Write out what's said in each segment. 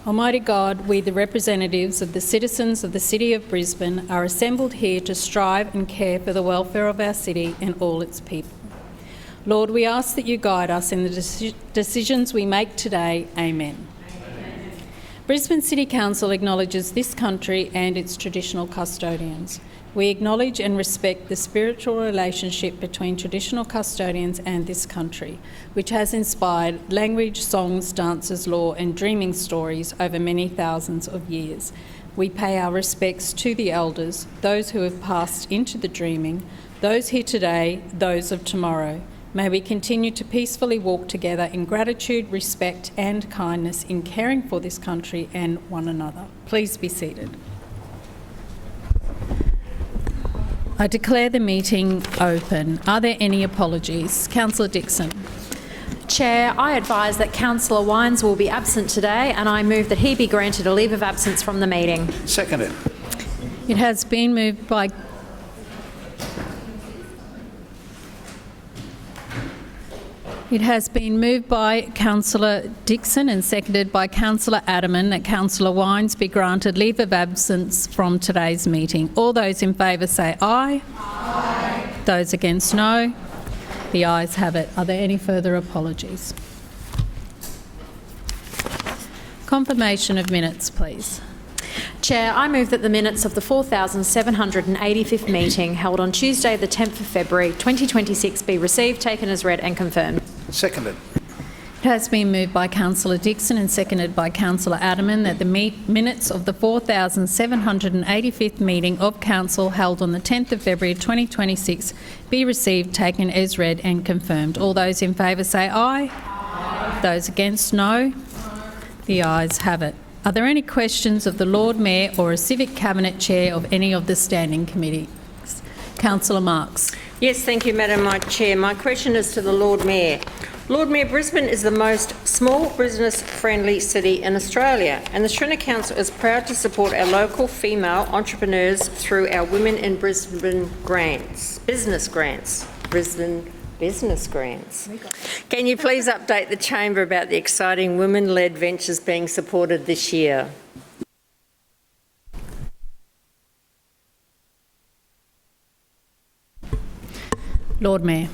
Almighty God, we, the representatives of the citizens of the City of Brisbane, are assembled here to strive and care for the welfare of our city and all its people. Lord, we ask that you guide us in the decisions we make today. Amen. Amen. Brisbane City Council acknowledges this country and its traditional custodians. We acknowledge and respect the spiritual relationship between traditional custodians and this country, which has inspired language, songs, dances, lore and dreaming stories over many thousands of years. We pay our respects to the elders, those who have passed into the dreaming, those here today, those of tomorrow. May we continue to peacefully walk together in gratitude, respect and kindness in caring for this country and one another. Please be seated. I declare the meeting open. Are there any apologies? Councillor Dixon. Chair, I advise that Councillor Wines will be absent today and I move that he be granted a leave of absence from the meeting. Seconded. It has been moved by Councillor Dixon and seconded by Councillor Adaman that Councillor Wines be granted leave of absence from today's meeting. All those in favour say aye. Aye. Those against no. The ayes have it. Are there any further apologies? Confirmation of minutes, please. Chair, I move that the minutes of the 4,785th meeting held on Tuesday the 10th of February 2026 be received, taken as read and confirmed. Seconded. It has been moved by Councillor Dixon and seconded by Councillor Adaman that the minutes of the 4,785th meeting of Council held on the 10th of February 2026 be received, taken as read and confirmed. All those in favour say aye. Aye. Those against no. The ayes have it. Are there any questions of the Lord Mayor or a Civic Cabinet Chair of any of the standing committees? Councillor Marx. Yes, thank you, Madam Chair. My question is to the Lord Mayor. Lord Mayor, Brisbane is the most small business-friendly city in Australia, and the City Council is proud to support our local female entrepreneurs through our Women in Brisbane grants, business grants. Brisbane business grants. Can you please update the Chamber about the exciting women-led ventures being supported this year? Lord Mayor.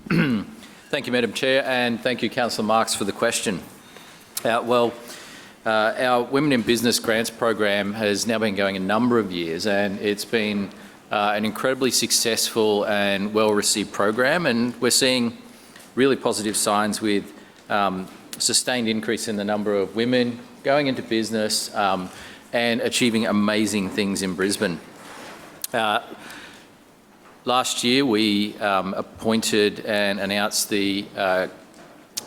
Thank you, Madam Chair, and thank you, Councillor Marx, for the question. Our Women in Business Grants program has now been going a number of years, and it's been an incredibly successful and well-received program, and we're seeing really positive signs with sustained increase in the number of women going into business and achieving amazing things in Brisbane. Last year, we appointed and announced the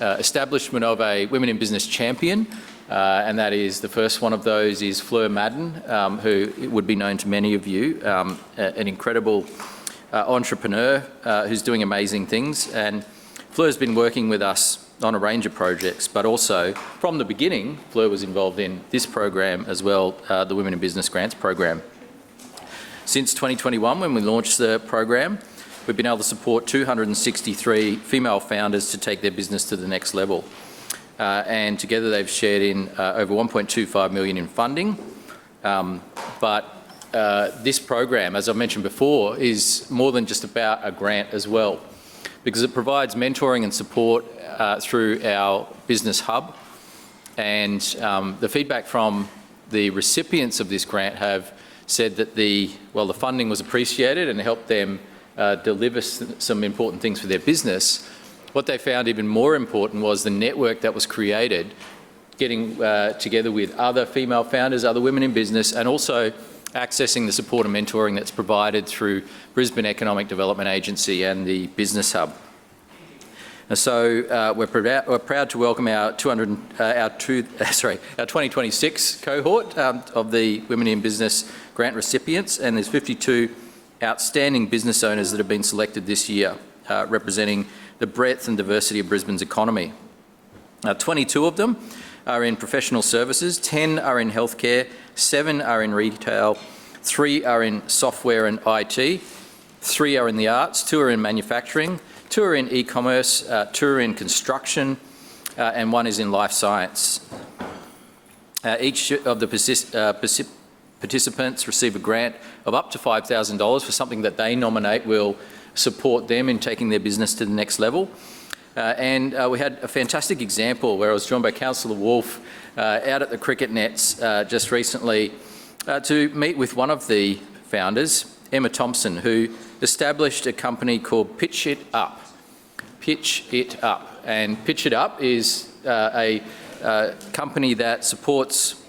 establishment of a Women in Business Champion, and that is the first one of those is Fleur Madden, who would be known to many of you, an incredible entrepreneur who's doing amazing things. And Fleur's been working with us on a range of projects, but also from the beginning, Fleur was involved in this program as well, the Women in Business Grants program. Since 2021, when we launched the program, we've been able to support 263 female founders to take their business to the next level. And together they've shared in over 1.25 million in funding. This program, as I mentioned before, is more than just about a grant as well, because it provides mentoring and support through our business hub. And the feedback from the recipients of this grant have said that the funding was appreciated and helped them deliver some important things for their business. What they found even more important was the network that was created, getting together with other female founders, other women in business, and also accessing the support and mentoring that's provided through Brisbane Economic Development Agency and the Business Hub. And so we're proud to welcome our 2026 cohort of the Women in Business grant recipients, and there's 52 outstanding business owners that have been selected this year, representing the breadth and diversity of Brisbane's economy. 22 of them are in professional services, 10 are in healthcare, 7 are in retail, 3 are in software and IT, 3 are in the arts, 2 are in manufacturing, 2 are in e-commerce, 2 are in construction, and 1 is in life science. Each of the participants receive a grant of up to $5,000 for something that they nominate will support them in taking their business to the next level. We had a fantastic example where I was joined by Councillor Wolfe out at the cricket nets just recently to meet with one of the founders, Emma Thompson, who established a company called Pitch It Up. Pitch It Up. And Pitch It Up is a company that supports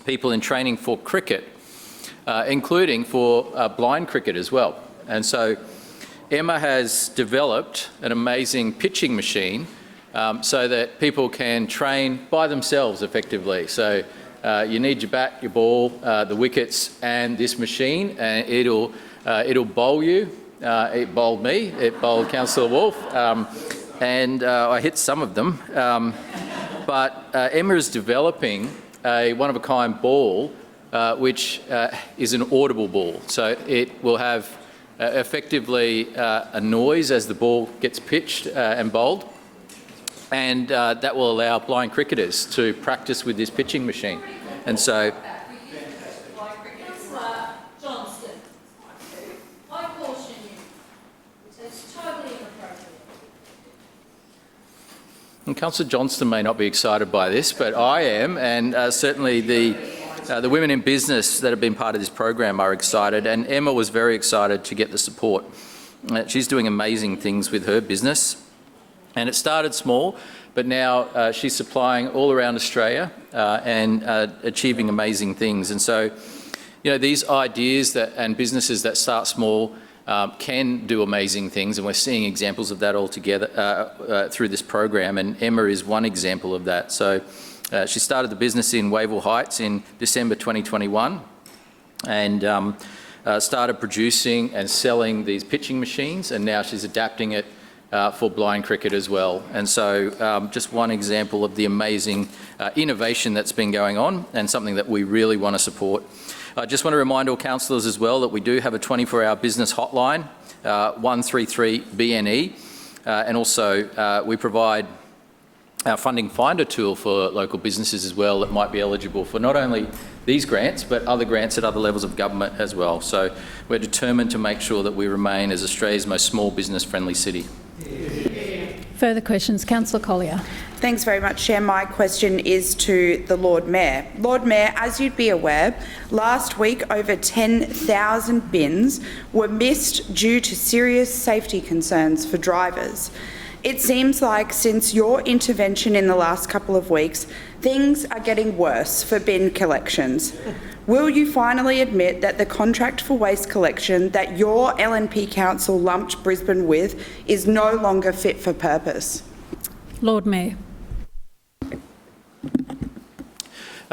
people in training for cricket, including for blind cricket as well. And so Emma has developed an amazing pitching machine so that people can train by themselves effectively. So you need your bat, your ball, the wickets and this machine, and it'll bowl you. It bowled me, it bowled Councillor Wolfe, and I hit some of them. But Emma is developing a one-of-a-kind ball which is an audible ball. So it will have effectively a noise as the ball gets pitched and bowled, and that will allow blind cricketers to practice with this pitching machine. And so Councillor Johnston, I caution you. It's totally inappropriate. and Councillor Johnston may not be excited by this, but I am, and certainly the women in business that have been part of this program are excited, and Emma was very excited to get the support. She's doing amazing things with her business, and it started small, but now she's supplying all around Australia and achieving amazing things. And so, these ideas and businesses that start small can do amazing things, and we're seeing examples of that all together through this program, and Emma is one example of that. So she started the business in Wavell Heights in December 2021 and started producing and selling these pitching machines, and now she's adapting it for blind cricket as well. And so just one example of the amazing innovation that's been going on and something that we really want to support. I just want to remind all councillors as well that we do have a 24-hour business hotline, 133-BNE, and also we provide our funding finder tool for local businesses as well that might be eligible for not only these grants but other grants at other levels of government as well. So we're determined to make sure that we remain as Australia's most small business friendly city. Further questions? Councillor Collier. Thanks very much, Chair. My question is to the Lord Mayor. Lord Mayor, as you'd be aware, last week over 10,000 bins were missed due to serious safety concerns for drivers. It seems like since your intervention in the last couple of weeks, things are getting worse for bin collections. Will you finally admit that the contract for waste collection that your LNP council lumped Brisbane with is no longer fit for purpose? Lord Mayor.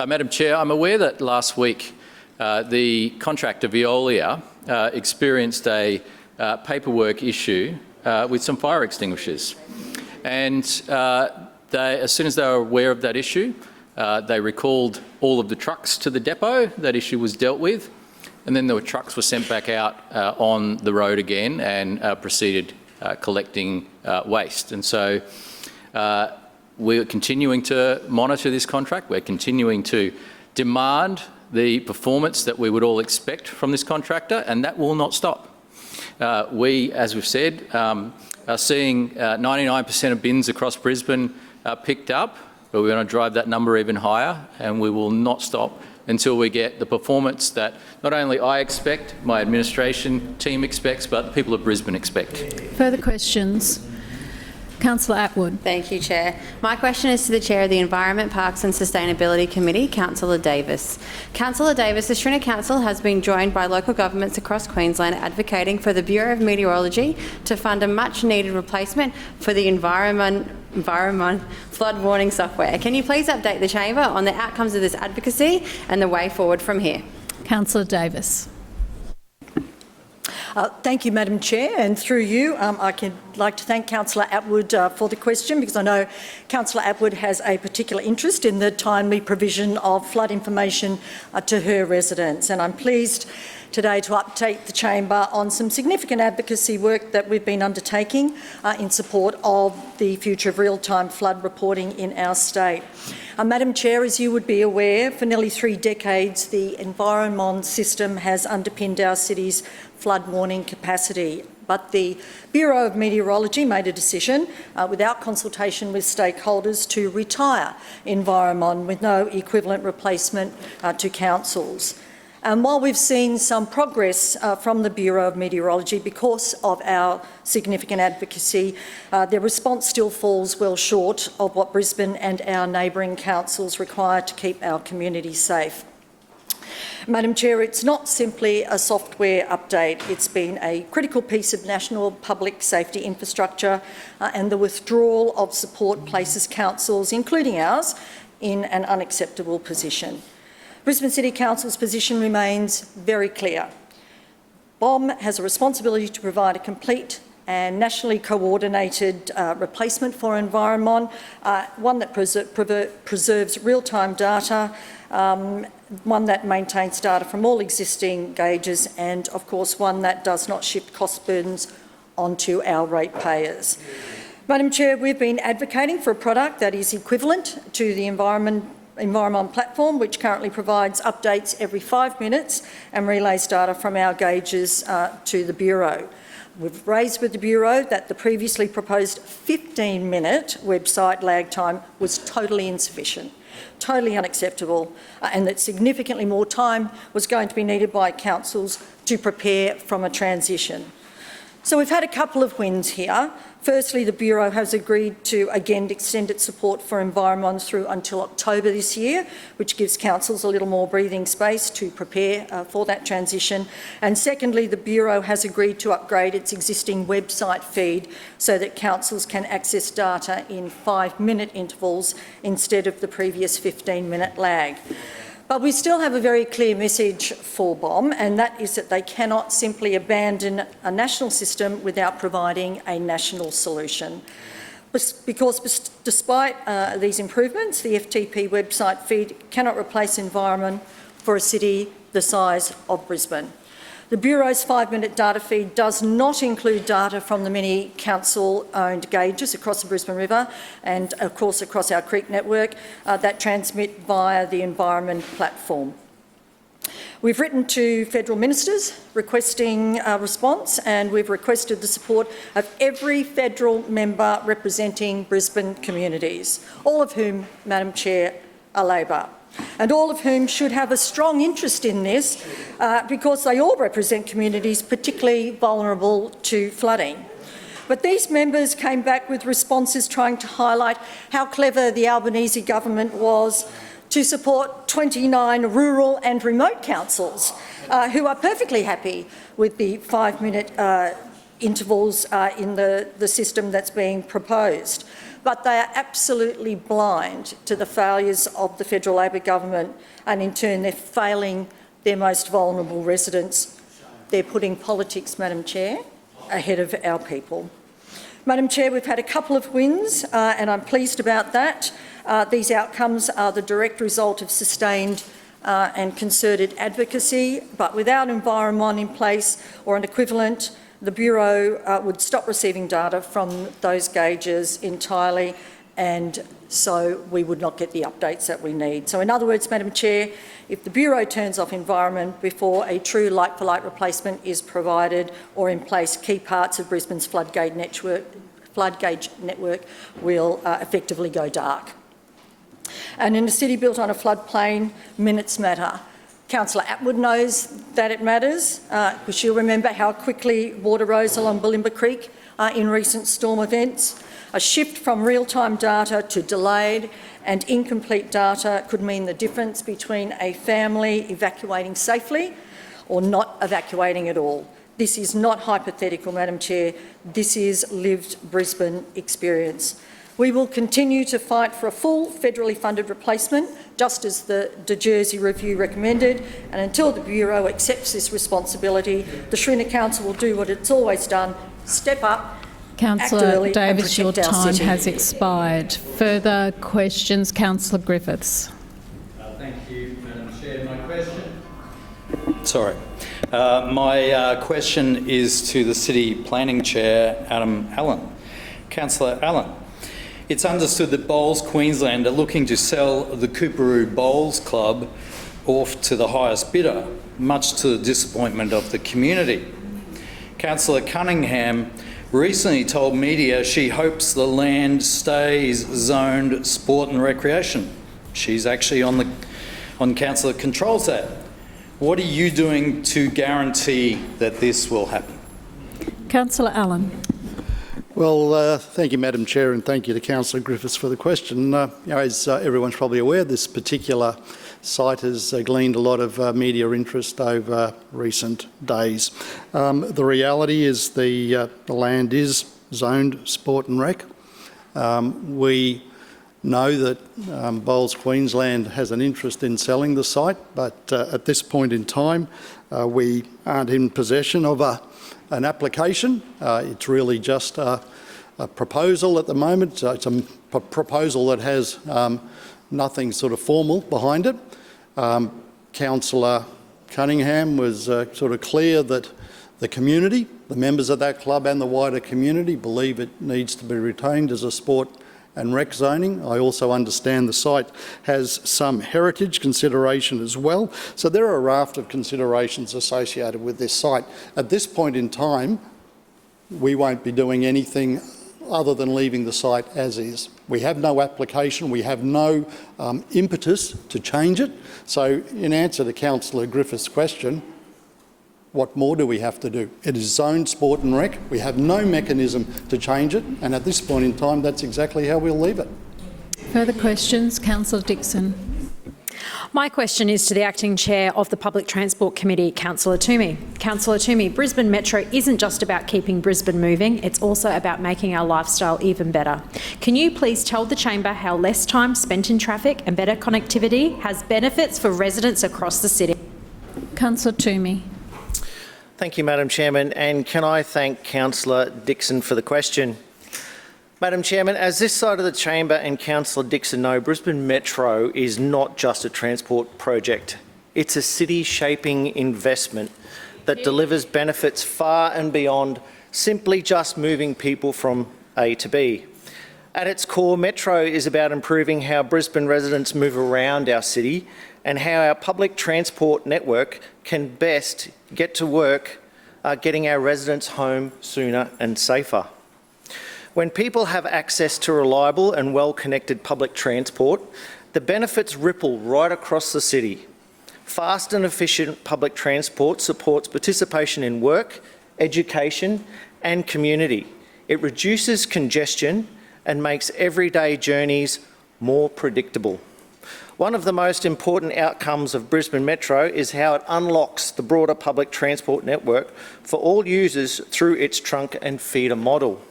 Madam Chair, I'm aware that last week the contractor Veolia experienced a paperwork issue with some fire extinguishers, and as soon as they were aware of that issue, they recalled all of the trucks to the depot. That issue was dealt with, and then the trucks were sent back out on the road again and proceeded collecting waste. And so we're continuing to monitor this contract. We're continuing to demand the performance that we would all expect from this contractor, and that will not stop. We, as we've said, are seeing 99% of bins across Brisbane picked up, but we're going to drive that number even higher, and we will not stop until we get the performance that not only I expect, my administration team expects, but the people of Brisbane expect. Further questions? Councillor Atwood. Thank you, Chair. My question is to the Chair of the Environment, Parks and Sustainability Committee, Councillor Davis. Councillor Davis, the Schrinner Council has been joined by local governments across Queensland advocating for the Bureau of Meteorology to fund a much-needed replacement for the environment flood warning software. Can you please update the Chamber on the outcomes of this advocacy and the way forward from here? Councillor Davis. Thank you, Madam Chair, and through you, I'd like to thank Councillor Atwood for the question, because I know Councillor Atwood has a particular interest in the timely provision of flood information to her residents, and I'm pleased today to update the chamber on some significant advocacy work that we've been undertaking in support of the future of real-time flood reporting in our state. Madam Chair, as you would be aware, for nearly 3 decades, the Environmon system has underpinned our city's flood warning capacity. But the Bureau of Meteorology made a decision, without consultation with stakeholders, to retire Environmon with no equivalent replacement to councils. And while we've seen some progress from the Bureau of Meteorology because of our significant advocacy, their response still falls well short of what Brisbane and our neighbouring councils require to keep our community safe. Madam Chair, it's not simply a software update. It's been a critical piece of national public safety infrastructure, and the withdrawal of support places councils, including ours, in an unacceptable position. Brisbane City Council's position remains very clear. BOM has a responsibility to provide a complete and nationally coordinated replacement for Environmon, one that preserves real-time data, one that maintains data from all existing gauges, and of course one that does not shift cost burdens onto our ratepayers. Madam Chair, we've been advocating for a product that is equivalent to the Environmon platform, which currently provides updates every 5 minutes and relays data from our gauges to the Bureau. We've raised with the Bureau that the previously proposed 15-minute website lag time was totally insufficient, totally unacceptable, and that significantly more time was going to be needed by councils to prepare from a transition. So we've had a couple of wins here. Firstly, the Bureau has agreed to again extend its support for Environmon through until October this year, which gives councils a little more breathing space to prepare for that transition. And secondly, the Bureau has agreed to upgrade its existing website feed so that councils can access data in 5-minute intervals instead of the previous 15-minute lag. But we still have a very clear message for BOM, and that is that they cannot simply abandon a national system without providing a national solution. Because despite these improvements, the FTP website feed cannot replace Environmon for a city the size of Brisbane. The Bureau's 5-minute data feed does not include data from the many council-owned gauges across the Brisbane River and, of course, across our creek network that transmit via the Environment platform. We've written to federal ministers requesting a response, and we've requested the support of every federal member representing Brisbane communities, all of whom, Madam Chair, are Labor, and all of whom should have a strong interest in this because they all represent communities particularly vulnerable to flooding. But these members came back with responses trying to highlight how clever the Albanese government was to support 29 rural and remote councils who are perfectly happy with the 5-minute intervals in the system that's being proposed. But they are absolutely blind to the failures of the federal Labor government, and in turn they're failing their most vulnerable residents. They're putting politics, Madam Chair, ahead of our people. Madam Chair, we've had a couple of wins and I'm pleased about that. These outcomes are the direct result of sustained and concerted advocacy, but without Environmon in place or an equivalent, the Bureau would stop receiving data from those gauges entirely, and so we would not get the updates that we need. So in other words, Madam Chair, if the Bureau turns off Environmon before a true like-for-like replacement is provided or in place, key parts of Brisbane's flood gauge network will effectively go dark. And in a city built on a floodplain, minutes matter. Councillor Atwood knows that it matters, because she'll remember how quickly water rose along Bulimba Creek in recent storm events. A shift from real-time data to delayed and incomplete data could mean the difference between a family evacuating safely or not evacuating at all. This is not hypothetical, Madam Chair. This is lived Brisbane experience. We will continue to fight for a full federally funded replacement, just as the De Jersey Review recommended, and until the Bureau accepts this responsibility, the Shrina Council will do what it's always done: step up, Councillor Davis, your time has expired. Further questions? Councillor Griffiths. Thank you, Madam Chair. My question is to the City Planning Chair, Adam Allen. Councillor Allen, it's understood that Bowls Queensland are looking to sell the Coorparoo Bowls Club off to the highest bidder, much to the disappointment of the community. Councillor Cunningham recently told media she hopes the land stays zoned sport and recreation. She's actually on council that controls that. What are you doing to guarantee that this will happen? Councillor Allen. Well, thank you, Madam Chair, and thank you to Councillor Griffiths for the question. As everyone's probably aware, this particular site has gleaned a lot of media interest over recent days. The reality is the land is zoned sport and rec. We know that Bowls Queensland has an interest in selling the site, but at this point in time, we aren't in possession of an application. It's really just a proposal at the moment. It's a proposal that has nothing sort of formal behind it. Councillor Cunningham was sort of clear that the community, the members of that club and the wider community believe it needs to be retained as a sport and rec zoning. I also understand the site has some heritage consideration as well. So there are a raft of considerations associated with this site. At this point in time, we won't be doing anything other than leaving the site as is. We have no application, we have no impetus to change it. So in answer to Councillor Griffiths' question, what more do we have to do? It is zoned sport and rec. We have no mechanism to change it, and at this point in time, that's exactly how we'll leave it. Further questions? Councillor Dixon. My question is to the Acting Chair of the Public Transport Committee, Councillor Toomey. Councillor Toomey, Brisbane Metro isn't just about keeping Brisbane moving, it's also about making our lifestyle even better. Can you please tell the Chamber how less time spent in traffic and better connectivity has benefits for residents across the city? Councillor Toomey. Thank you, Madam Chairman, and can I thank Councillor Dixon for the question. Madam Chairman, as this side of the chamber and Councillor Dixon know, Brisbane Metro is not just a transport project. It's a city-shaping investment that delivers benefits far and beyond simply just moving people from A to B. At its core, Metro is about improving how Brisbane residents move around our city and how our public transport network can best get to work getting our residents home sooner and safer. When people have access to reliable and well-connected public transport, the benefits ripple right across the city. Fast and efficient public transport supports participation in work, education and community. It reduces congestion and makes everyday journeys more predictable. One of the most important outcomes of Brisbane Metro is how it unlocks the broader public transport network for all users through its trunk and feeder model.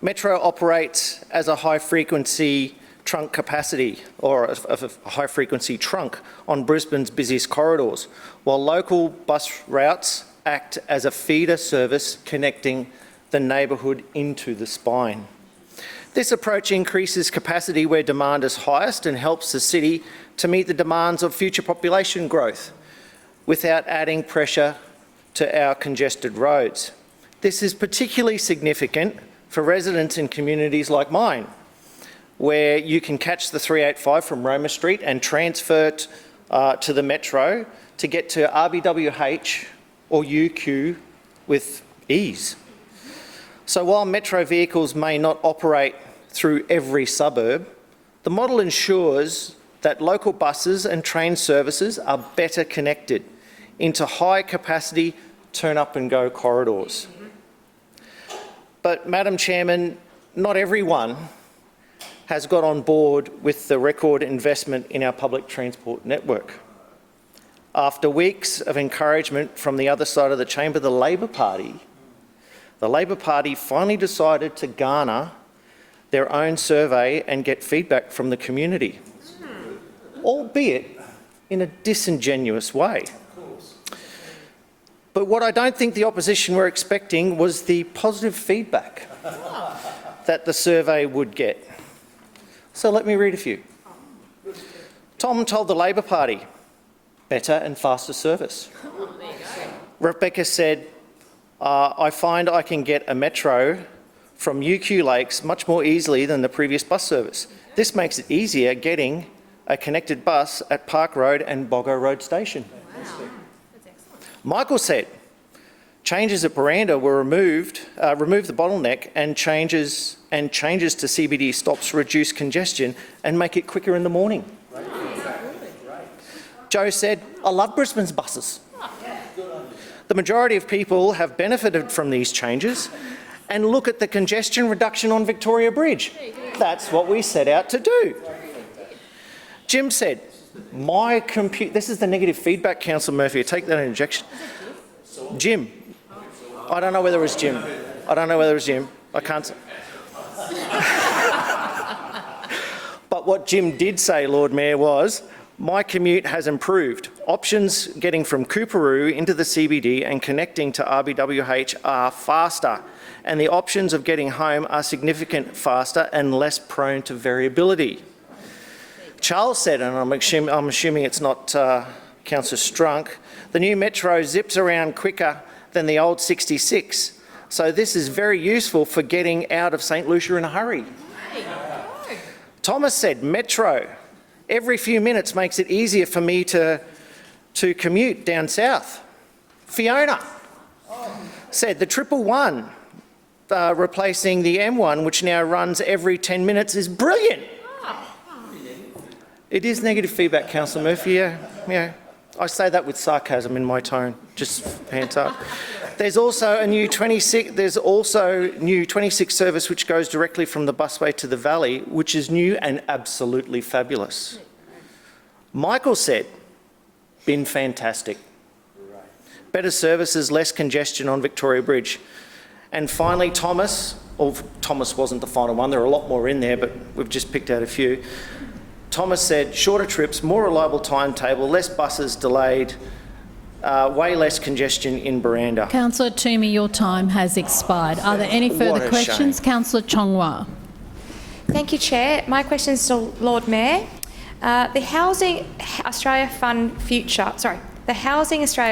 Metro operates as a high-frequency trunk capacity, or a high-frequency trunk on Brisbane's busiest corridors, while local bus routes act as a feeder service connecting the neighbourhood into the spine. This approach increases capacity where demand is highest and helps the city to meet the demands of future population growth without adding pressure to our congested roads. This is particularly significant for residents in communities like mine, where you can catch the 385 from Roma Street and transfer to the Metro to get to RBWH or UQ with ease. So while Metro vehicles may not operate through every suburb, the model ensures that local buses and train services are better connected into high-capacity turn-up-and-go corridors. But, Madam Chairman, not everyone has got on board with the record investment in our public transport network. After weeks of encouragement from the other side of the chamber, the Labor Party finally decided to garner their own survey and get feedback from the community, albeit in a disingenuous way. But what I don't think the opposition were expecting was the positive feedback that the survey would get. So let me read a few. Tom told the Labor Party, better and faster service. Rebecca said, I find I can get a metro from UQ Lakes much more easily than the previous bus service. This makes it easier getting a connected bus at Park Road and Boggo Road Station. Wow. Michael said, changes at Buranda were removed the bottleneck and changes to CBD stops reduce congestion and make it quicker in the morning. Joe said, I love Brisbane's buses. The majority of people have benefited from these changes, and look at the congestion reduction on Victoria Bridge. That's what we set out to do. Jim said, this is the negative feedback, Councillor Murphy. Take that injection. Jim. I don't know whether it was Jim. I can't. But what Jim did say, Lord Mayor, was, my commute has improved. Options getting from Coorparoo into the CBD and connecting to RBWH are faster, and the options of getting home are significantly faster and less prone to variability. Charles said, and I'm assuming it's not Councillor Strunk, the new metro zips around quicker than the old 66, so this is very useful for getting out of St Lucia in a hurry. Thomas said, metro, every few minutes makes it easier for me to commute down south. Fiona said, the 111 replacing the M1, which now runs every 10 minutes, is brilliant. It is negative feedback, Councillor Murphy, yeah. I say that with sarcasm in my tone, just hands up. There's also a new 26 service which goes directly from the busway to the valley, which is new and absolutely fabulous. Michael said, been fantastic. Better services, less congestion on Victoria Bridge. And finally, Thomas wasn't the final one, there are a lot more in there, but we've just picked out a few. Thomas said, shorter trips, more reliable timetable, less buses delayed, way less congestion in Buranda. Councillor Toomey, your time has expired. Are there any further questions? Councillor Chongwa. Thank you, Chair. My question is to Lord Mayor. The Housing Australia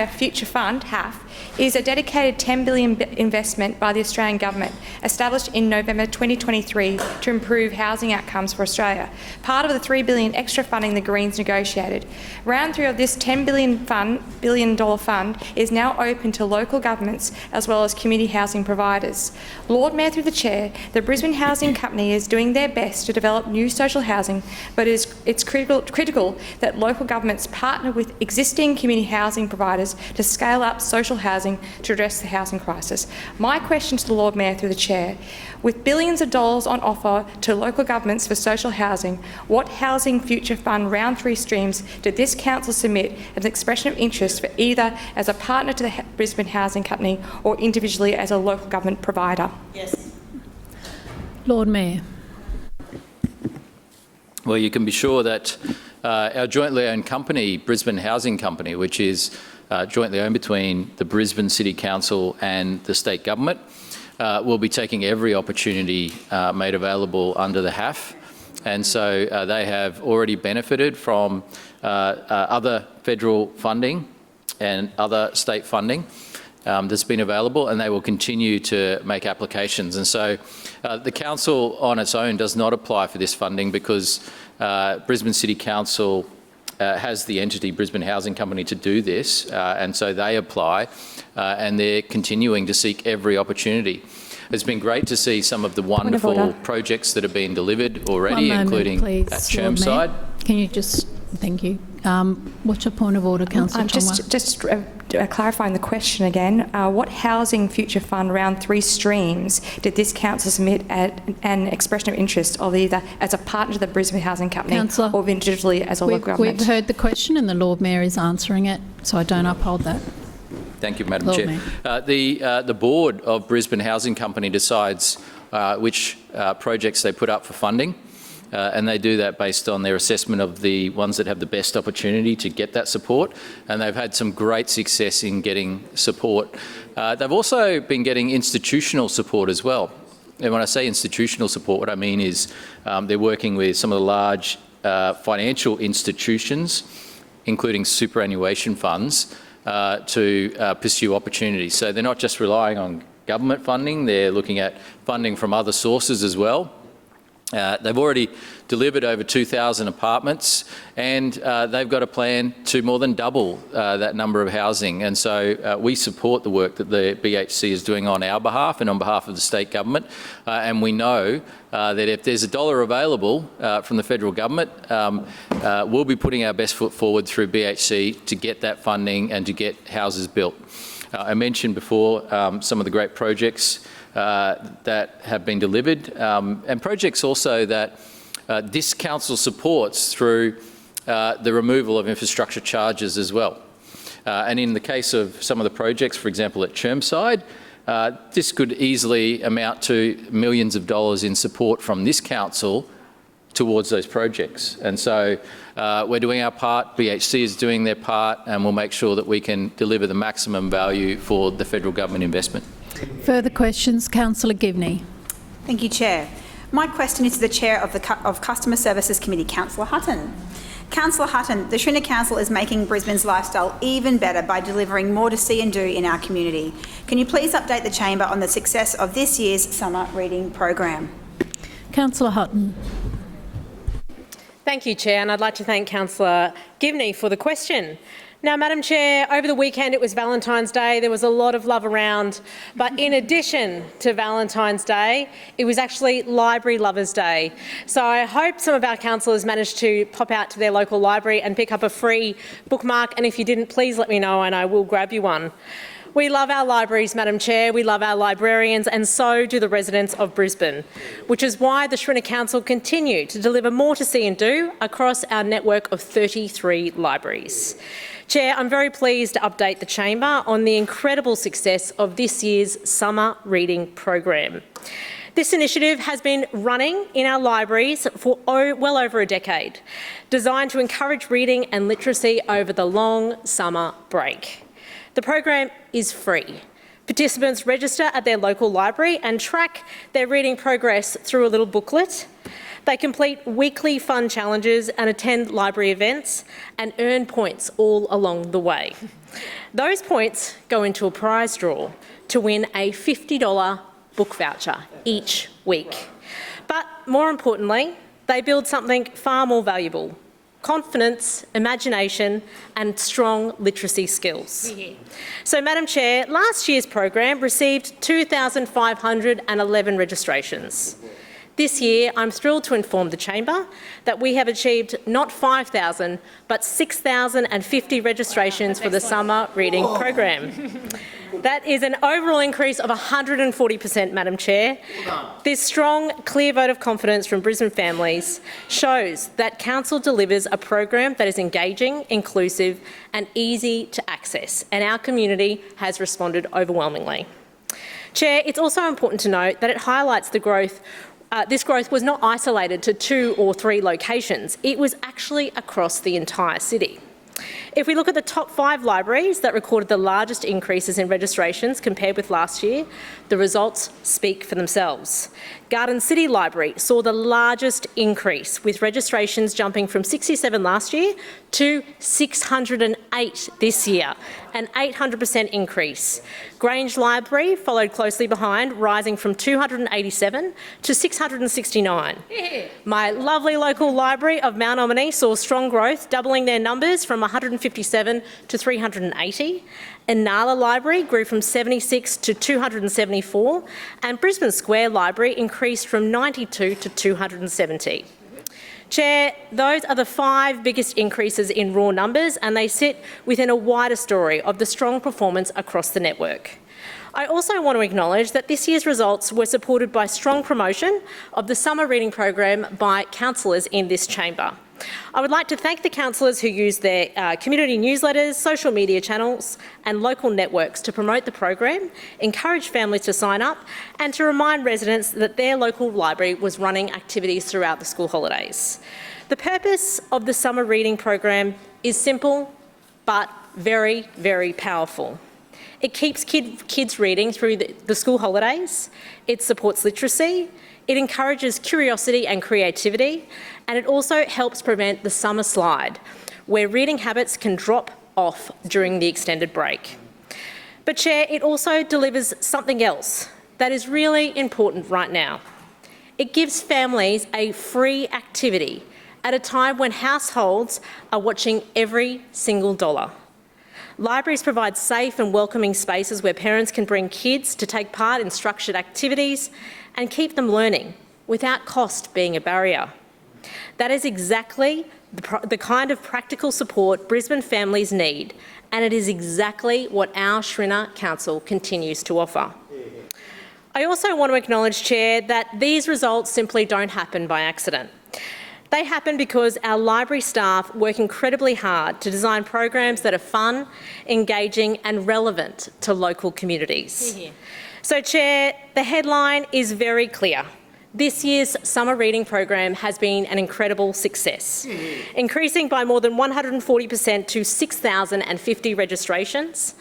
Future Fund, HAF, is a dedicated $10 billion investment by the Australian Government, established in November 2023 to improve housing outcomes for Australia, part of the $3 billion extra funding the Greens negotiated. Round 3 of this $10 billion fund is now open to local governments as well as community housing providers. Lord Mayor, through the Chair, the Brisbane Housing Company is doing their best to develop new social housing, but it's critical that local governments partner with existing community housing providers to scale up social housing to address the housing crisis. My question to the Lord Mayor through the Chair, with billions of dollars on offer to local governments for social housing, what Housing Future Fund Round 3 streams did this council submit as an expression of interest for either as a partner to the Brisbane Housing Company or individually as a local government provider? Yes. Lord Mayor. Well, you can be sure that our jointly owned company, Brisbane Housing Company, which is jointly owned between the Brisbane City Council and the state government, will be taking every opportunity made available under the HAF. And so they have already benefited from other federal funding and other state funding that's been available, and they will continue to make applications. And so the council on its own does not apply for this funding because Brisbane City Council has the entity Brisbane Housing Company to do this, and so they apply, and they're continuing to seek every opportunity. It's been great to see some of the wonderful projects that have been delivered already, including at Chermside. Can you just, thank you. What's your point of order, Councillor Chongwa? Just clarifying the question again. What Housing Future Fund Round 3 streams did this council submit an expression of interest of either as a partner to the Brisbane Housing Company or individually as a local government? We've heard the question and the Lord Mayor is answering it, so I don't uphold that. Thank you, Madam Chair. The board of Brisbane Housing Company decides which projects they put up for funding. And they do that based on their assessment of the ones that have the best opportunity to get that support. And they've had some great success in getting support. They've also been getting institutional support as well. And when I say institutional support, what I mean is they're working with some of the large financial institutions, including superannuation funds, to pursue opportunities. So they're not just relying on government funding, they're looking at funding from other sources as well. They've already delivered over 2,000 apartments, and they've got a plan to more than double that number of housing. And so we support the work that the BHC is doing on our behalf and on behalf of the state government. And we know that if there's $1 available from the federal government, we'll be putting our best foot forward through BHC to get that funding and to get houses built. I mentioned before some of the great projects that have been delivered, and projects also that this council supports through the removal of infrastructure charges as well. And in the case of some of the projects, for example, at Chermside, this could easily amount to millions of dollars in support from this council towards those projects. And so we're doing our part, BHC is doing their part, and we'll make sure that we can deliver the maximum value for the federal government investment. Further questions? Councillor Givney. Thank you, Chair. My question is to the Chair of Customer Services Committee, Councillor Hutton. Councillor Hutton, the Shrinner Council is making Brisbane's lifestyle even better by delivering more to see and do in our community. Can you please update the Chamber on the success of this year's summer reading program? Councillor Hutton. Thank you, Chair, and I'd like to thank Councillor Givney for the question. Now, Madam Chair, over the weekend it was Valentine's Day. There was a lot of love around. But in addition to Valentine's Day, it was actually Library Lovers Day. So I hope some of our councillors managed to pop out to their local library and pick up a free bookmark. And if you didn't, please let me know and I will grab you one. We love our libraries, Madam Chair, we love our librarians, and so do the residents of Brisbane, which is why the Shrinner Council continue to deliver more to see and do across our network of 33 libraries. Chair, I'm very pleased to update the Chamber on the incredible success of this year's summer reading program. This initiative has been running in our libraries for well over a decade, designed to encourage reading and literacy over the long summer break. The program is free. Participants register at their local library and track their reading progress through a little booklet. They complete weekly fun challenges and attend library events and earn points all along the way. Those points go into a prize draw to win a $50 book voucher each week. But more importantly, they build something far more valuable: confidence, imagination and strong literacy skills. So, Madam Chair, last year's program received 2,511 registrations. This year, I'm thrilled to inform the Chamber that we have achieved not 5,000 but 6,050 registrations for the summer reading program. That is an overall increase of 140%, Madam Chair. This strong, clear vote of confidence from Brisbane families shows that Council delivers a program that is engaging, inclusive and easy to access, and our community has responded overwhelmingly. Chair, it's also important to note that it highlights the growth. This growth was not isolated to 2 or 3 locations. It was actually across the entire city. If we look at the top 5 libraries that recorded the largest increases in registrations compared with last year, the results speak for themselves. Garden City Library saw the largest increase, with registrations jumping from 67 last year to 608 this year, an 800% increase. Grange Library followed closely behind, rising from 287 to 669. My lovely local library of Mount Omni saw strong growth, doubling their numbers from 157 to 380. Inala Library grew from 76 to 274, and Brisbane Square Library increased from 92 to 270. Chair, those are the 5 biggest increases in raw numbers, and they sit within a wider story of the strong performance across the network. I also want to acknowledge that this year's results were supported by strong promotion of the summer reading program by councillors in this chamber. I would like to thank the councillors who used their community newsletters, social media channels and local networks to promote the program, encourage families to sign up and to remind residents that their local library was running activities throughout the school holidays. The purpose of the summer reading program is simple but very, very powerful. It keeps kids reading through the school holidays, it supports literacy, it encourages curiosity and creativity, and it also helps prevent the summer slide, where reading habits can drop off during the extended break. But Chair, it also delivers something else that is really important right now. It gives families a free activity at a time when households are watching every single dollar. Libraries provide safe and welcoming spaces where parents can bring kids to take part in structured activities and keep them learning without cost being a barrier. That is exactly the kind of practical support Brisbane families need, and it is exactly what our Shrinner Council continues to offer. I also want to acknowledge, Chair, that these results simply don't happen by accident. They happen because our library staff work incredibly hard to design programs that are fun, engaging and relevant to local communities. So, Chair, the headline is very clear. This year's summer reading program has been an incredible success, increasing by more than 140% to 6,050 registrations.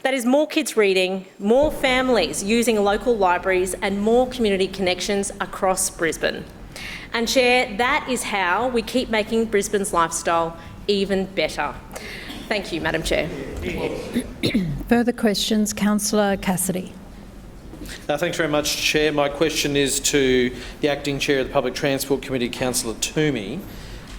That is more kids reading, more families using local libraries and more community connections across Brisbane. And Chair, that is how we keep making Brisbane's lifestyle even better. Thank you, Madam Chair. Further questions? Councillor Cassidy. Thanks very much, Chair. My question is to the Acting Chair of the Public Transport Committee, Councillor Toomey.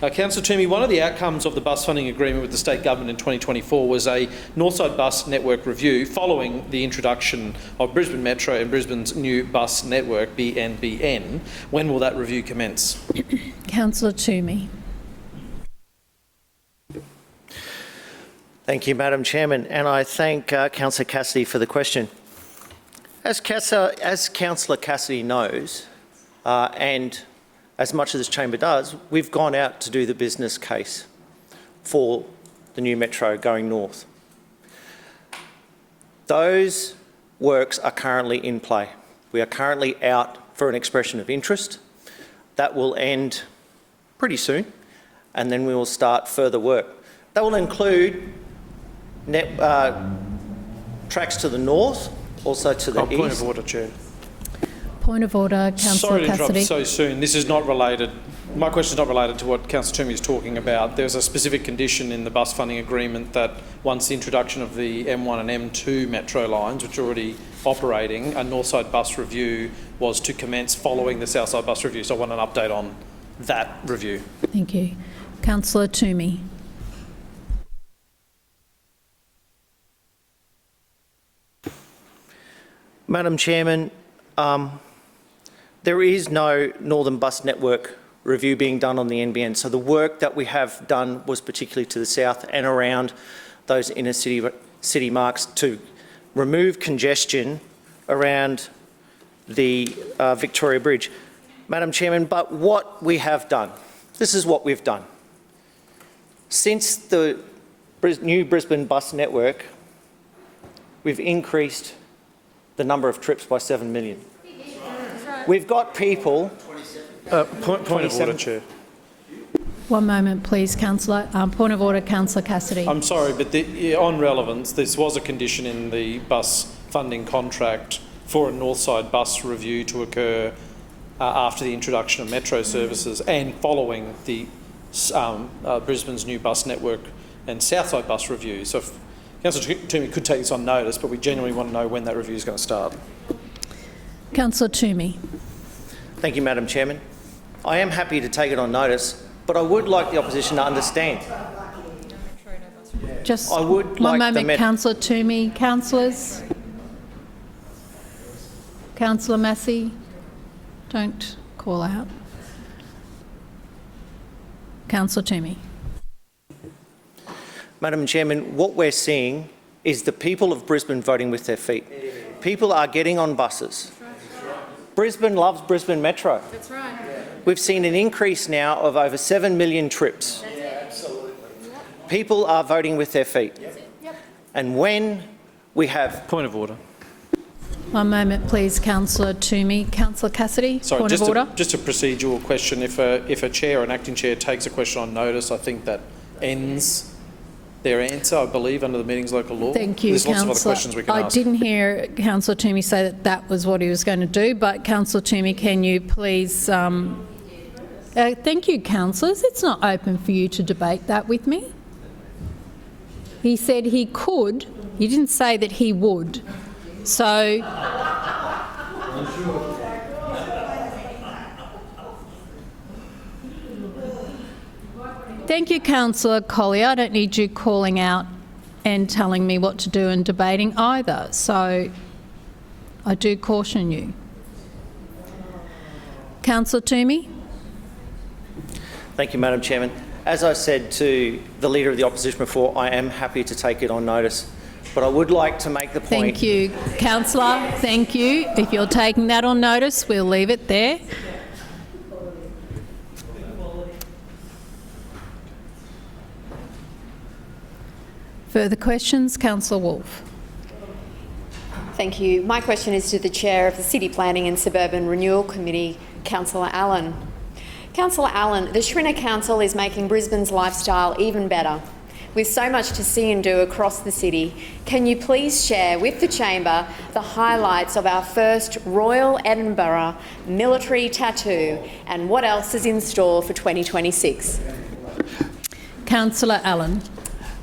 Councillor Toomey, one of the outcomes of the bus funding agreement with the State Government in 2024 was a Northside Bus Network review following the introduction of Brisbane Metro and Brisbane's new bus network, BNBN. When will that review commence? Councillor Toomey. Thank you, Madam Chairman, and I thank Councillor Cassidy for the question. As Councillor Cassidy knows, and as much as this chamber does, we've gone out to do the business case for the new metro going north. Those works are currently in play. We are currently out for an expression of interest. That will end pretty soon, and then we will start further work. That will include tracks to the north, also to the east. Point of order, Chair. Point of order, Councillor Sorry to Cassidy. interrupt so soon. This is not related. My question is not related to what Councillor Toomey is talking about. There's a specific condition in the bus funding agreement that once the introduction of the M1 and M2 metro lines, which are already operating, a Northside bus review was to commence following the Southside bus review. So I want an update on that review. Thank you. Councillor Toomey. Madam Chairman, there is no Northern Bus Network review being done on the NBN. So the work that we have done was particularly to the south and around those inner city marks to remove congestion around the Victoria Bridge. Madam Chairman, but what we have done, this is what we've done. Since the new Brisbane Bus Network, we've increased the number of trips by 7 million. We've got people... Point of order, Chair. One moment, please, Councillor. Point of order, Councillor Cassidy. I'm sorry, but on relevance, this was a condition in the bus funding contract for a Northside bus review to occur after the introduction of metro services and following the Brisbane's new bus network and Southside bus review. So if Councillor Toomey could take this on notice, but we genuinely want to know when that review is going to start. Councillor Toomey. Thank you, Madam Chairman. I am happy to take it on notice, but I would like the opposition to understand. Just I would one like moment, Councillor Toomey. Councillors. Councillor Massey, don't call out. Councillor Toomey. Madam Chairman, what we're seeing is the people of Brisbane voting with their feet. People are getting on buses. Brisbane loves Brisbane Metro. That's right. We've seen an increase now of over 7 million trips. People are voting with their feet. And when we have... Point of order. One moment, please, Councillor Toomey. Councillor Cassidy, Sorry, point of order. Just a procedural question. If a chair or an acting chair takes a question on notice, I think that ends their answer, I believe, under the meeting's local law. Thank you, There's lots of other Councillor. questions we can I ask. didn't hear Councillor Toomey say that that was what he was going to do, but Councillor Toomey, can you please... thank you, councillors. It's not open for you to debate that with me. He said he could. He didn't say that he would. So... Thank you, Councillor Collier. I don't need you calling out and telling me what to do and debating either. So I do caution you. Councillor Toomey. Thank you, Madam Chairman. As I said to the Leader of the Opposition before, I am happy to take it on notice. But I would like to make the point... Thank you, Councillor. Thank you. If you're taking that on notice, we'll leave it there. Further questions? Councillor Wolfe. Thank you. My question is to the Chair of the City Planning and Suburban Renewal Committee, Councillor Allen. Councillor Allen, the Shrinner Council is making Brisbane's lifestyle even better. With so much to see and do across the city, can you please share with the Chamber the highlights of our first Royal Edinburgh military tattoo and what else is in store for 2026? Councillor Allen.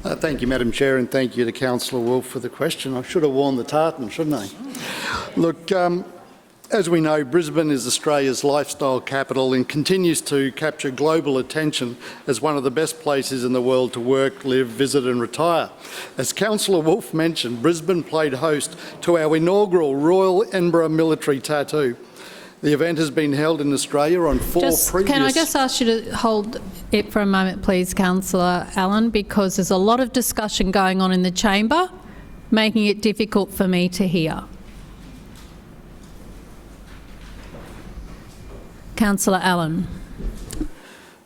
Thank you, Madam Chair, and thank you to Councillor Wolfe for the question. I should have worn the tartan, shouldn't I? Look, as we know, Brisbane is Australia's lifestyle capital and continues to capture global attention as one of the best places in the world to work, live, visit and retire. As Councillor Wolfe mentioned, Brisbane played host to our inaugural Royal Edinburgh military tattoo. The event has been held in Australia on Can I just ask you to hold it for a moment, please, Councillor Allen, because there's a lot of discussion going on in the chamber, making it difficult for me to hear. Councillor Allen.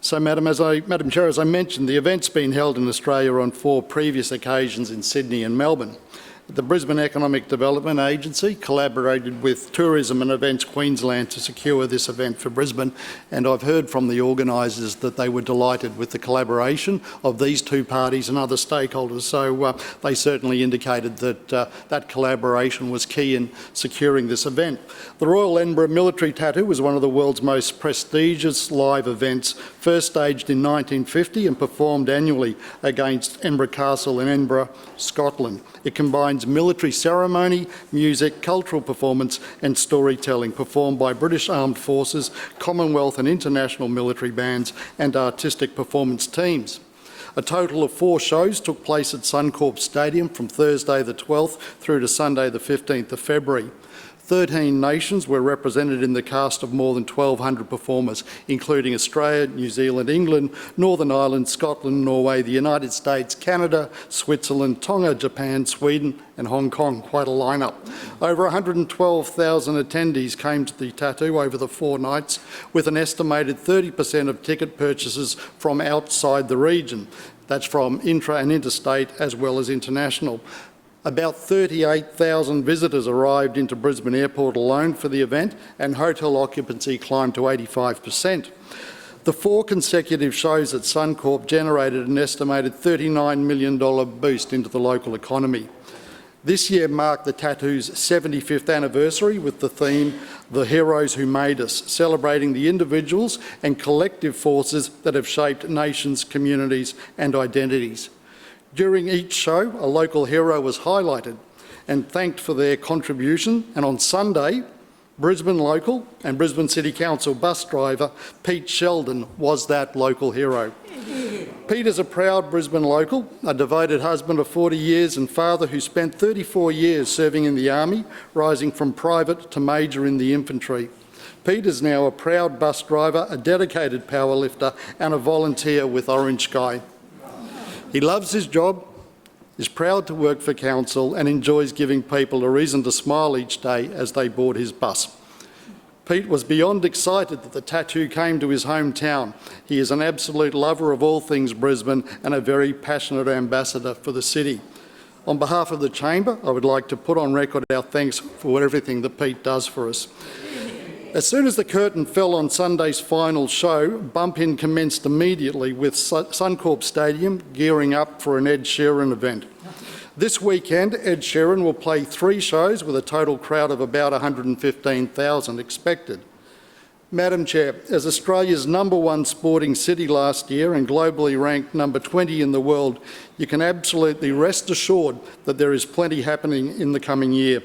So, Madam Chair, as I mentioned, the event's been held in Australia on 4 previous occasions in Sydney and Melbourne. The Brisbane Economic Development Agency collaborated with Tourism and Events Queensland to secure this event for Brisbane, and I've heard from the organisers that they were delighted with the collaboration of these 2 parties and other stakeholders. So they certainly indicated that that collaboration was key in securing this event. The Royal Edinburgh Military Tattoo was one of the world's most prestigious live events, first staged in 1950 and performed annually against Edinburgh Castle in Edinburgh, Scotland. It combines military ceremony, music, cultural performance and storytelling performed by British Armed Forces, Commonwealth and international military bands and artistic performance teams. A total of 4 shows took place at Suncorp Stadium from Thursday the 12th through to Sunday the 15th of February. 13 nations were represented in the cast of more than 1,200 performers, including Australia, New Zealand, England, Northern Ireland, Scotland, Norway, the United States, Canada, Switzerland, Tonga, Japan, Sweden and Hong Kong. Quite a lineup. Over 112,000 attendees came to the tattoo over the 4 nights, with an estimated 30% of ticket purchases from outside the region. That's from intra and interstate as well as international. About 38,000 visitors arrived into Brisbane Airport alone for the event, and hotel occupancy climbed to 85%. The 4 consecutive shows at Suncorp generated an estimated $39 million boost into the local economy. This year marked the tattoo's 75th anniversary with the theme, The Heroes Who Made Us, celebrating the individuals and collective forces that have shaped nations, communities and identities. During each show, a local hero was highlighted and thanked for their contribution, and on Sunday, Brisbane local and Brisbane City Council bus driver Pete Sheldon was that local hero. Pete is a proud Brisbane local, a devoted husband of 40 years and father who spent 34 years serving in the Army, rising from private to major in the infantry. Pete is now a proud bus driver, a dedicated powerlifter and a volunteer with Orange Sky. He loves his job, is proud to work for council and enjoys giving people a reason to smile each day as they board his bus. Pete was beyond excited that the tattoo came to his hometown. He is an absolute lover of all things Brisbane and a very passionate ambassador for the city. On behalf of the Chamber, I would like to put on record our thanks for everything that Pete does for us. As soon as the curtain fell on Sunday's final show, bump-in commenced immediately with Suncorp Stadium gearing up for an Ed Sheeran event. This weekend, Ed Sheeran will play 3 shows with a total crowd of about 115,000 expected. Madam Chair, as Australia's #1 sporting city last year and globally ranked number 20 in the world, you can absolutely rest assured that there is plenty happening in the coming year.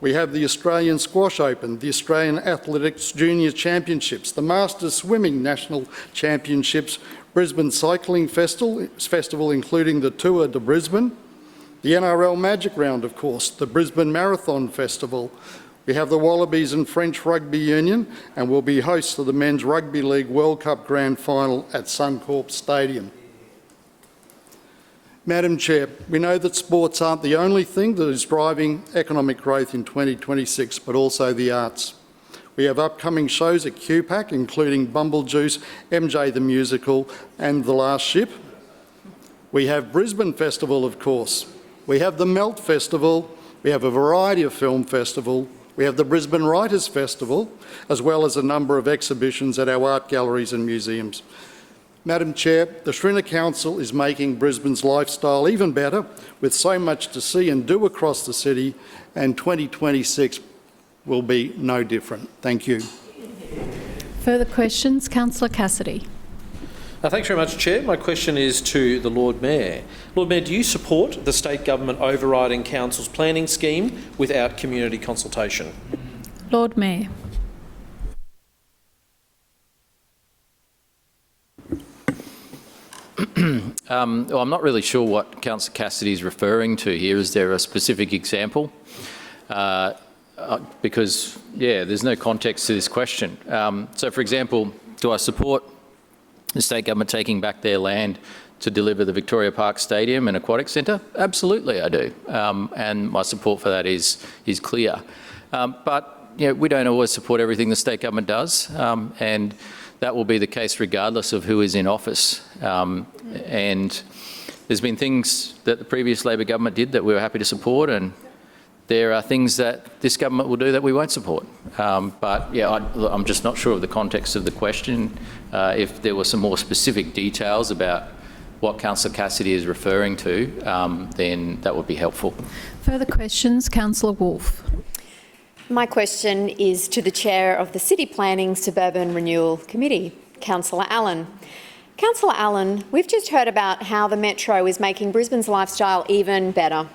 We have the Australian Squash Open, the Australian Athletics Junior Championships, the Masters Swimming National Championships, Brisbane Cycling Festival including the Tour de Brisbane, the NRL Magic Round, of course, the Brisbane Marathon Festival. We have the Wallabies and French Rugby Union, and will be hosts of the Men's Rugby League World Cup Grand Final at Suncorp Stadium. Madam Chair, we know that sports aren't the only thing that is driving economic growth in 2026, but also the arts. We have upcoming shows at QPAC, including Bumblejuice, MJ the Musical and The Last Ship. We have Brisbane Festival, of course. We have the Melt Festival. We have a variety of film festivals. We have the Brisbane Writers' Festival, as well as a number of exhibitions at our art galleries and museums. Madam Chair, the Shrinner Council is making Brisbane's lifestyle even better, with so much to see and do across the city, and 2026 will be no different. Thank you. Further questions? Councillor Cassidy. Thanks very much, Chair. My question is to the Lord Mayor. Lord Mayor, do you support the state government overriding council's planning scheme without community consultation? Lord Mayor. Well, I'm not really sure what Councillor Cassidy is referring to here. Is there a specific example? Because, yeah, there's no context to this question. So, for example, do I support the state government taking back their land to deliver the Victoria Park Stadium and Aquatic Centre? Absolutely I do, and my support for that is clear. But you know, we don't always support everything the state government does, and that will be the case regardless of who is in office. And there's been things that the previous Labor government did that we were happy to support, and there are things that this government will do that we won't support. But yeah, I'm just not sure of the context of the question. If there were some more specific details about what Councillor Cassidy is referring to, then that would be helpful. Further questions? Councillor Wolfe. My question is to the Chair of the City Planning Suburban Renewal Committee, Councillor Allen. Councillor Allen, we've just heard about how the Metro is making Brisbane's lifestyle even better.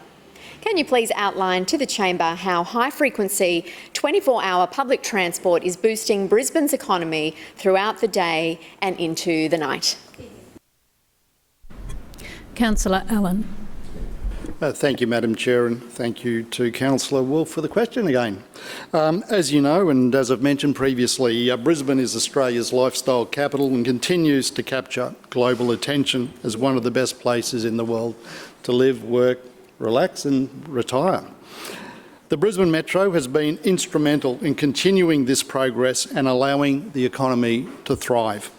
Can you please outline to the chamber how high-frequency, 24-hour public transport is boosting Brisbane's economy throughout the day and into the night? Councillor Allen. Thank you, Madam Chair, and thank you to Councillor Wolfe for the question again. As you know, and as I've mentioned previously, Brisbane is Australia's lifestyle capital and continues to capture global attention as one of the best places in the world to live, work, relax and retire. The Brisbane Metro has been instrumental in continuing this progress and allowing the economy to thrive.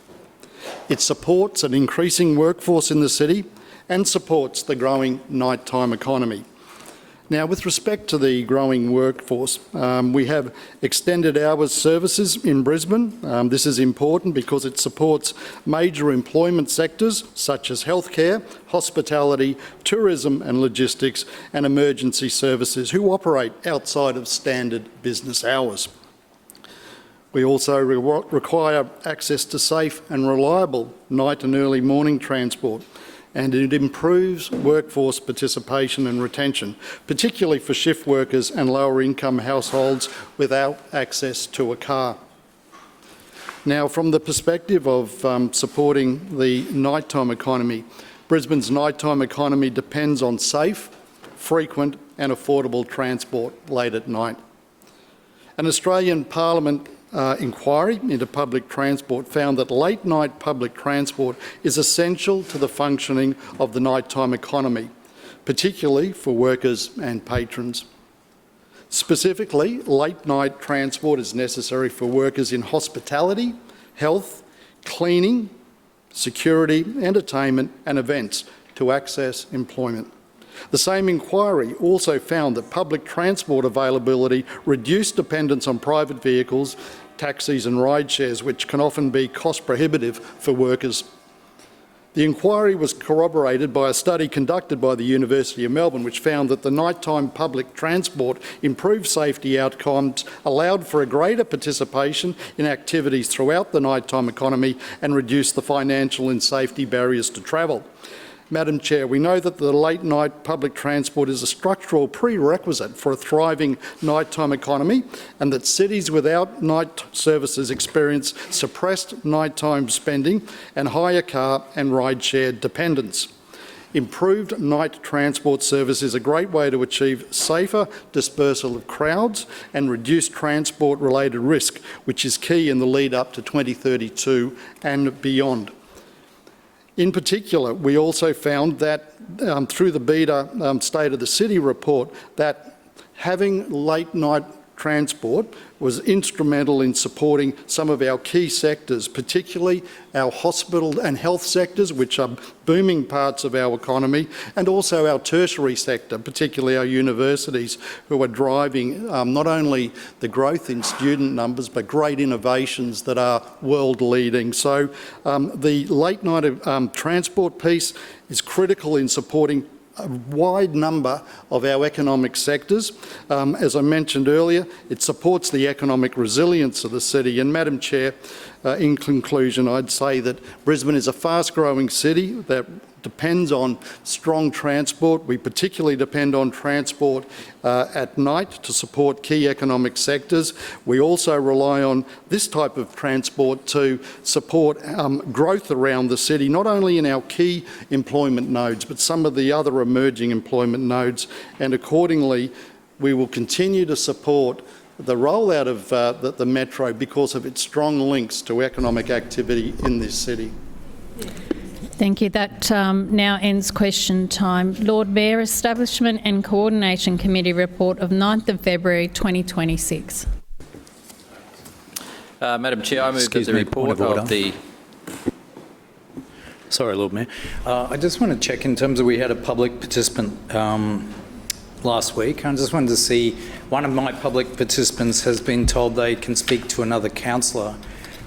It supports an increasing workforce in the city and supports the growing nighttime economy. Now, with respect to the growing workforce, we have extended hours services in Brisbane. This is important because it supports major employment sectors such as healthcare, hospitality, tourism and logistics, and emergency services who operate outside of standard business hours. We also require access to safe and reliable night and early morning transport, and it improves workforce participation and retention, particularly for shift workers and lower income households without access to a car. Now, from the perspective of supporting the nighttime economy, Brisbane's nighttime economy depends on safe, frequent and affordable transport late at night. An Australian Parliament inquiry into public transport found that late night public transport is essential to the functioning of the nighttime economy, particularly for workers and patrons. Specifically, late night transport is necessary for workers in hospitality, health, cleaning, security, entertainment and events to access employment. The same inquiry also found that public transport availability reduced dependence on private vehicles, taxis and ride shares, which can often be cost prohibitive for workers. The inquiry was corroborated by a study conducted by the University of Melbourne, which found that the nighttime public transport improved safety outcomes, allowed for a greater participation in activities throughout the nighttime economy and reduced the financial and safety barriers to travel. Madam Chair, we know that the late night public transport is a structural prerequisite for a thriving nighttime economy and that cities without night services experience suppressed nighttime spending and higher car and ride-share dependence. Improved night transport service is a great way to achieve safer dispersal of crowds and reduce transport-related risk, which is key in the lead up to 2032 and beyond. In particular, we also found that through the BETA State of the City report that having late night transport was instrumental in supporting some of our key sectors, particularly our hospital and health sectors, which are booming parts of our economy, and also our tertiary sector, particularly our universities, who are driving not only the growth in student numbers, but great innovations that are world-leading. So the late night transport piece is critical in supporting a wide number of our economic sectors. As I mentioned earlier, it supports the economic resilience of the city. And Madam Chair, in conclusion, I'd say that Brisbane is a fast-growing city that depends on strong transport. We particularly depend on transport at night to support key economic sectors. We also rely on this type of transport to support growth around the city, not only in our key employment nodes, but some of the other emerging employment nodes. And accordingly, we will continue to support the rollout of the metro because of its strong links to economic activity in this city. Thank you. That now ends question time. Lord Mayor, Establishment and Coordination Committee report of 9th of February 2026. Madam Chair, I move that the report of the... Sorry, Lord Mayor. I just want to check in terms of we had a public participant last week. I just wanted to see, one of my public participants has been told they can speak to another councillor.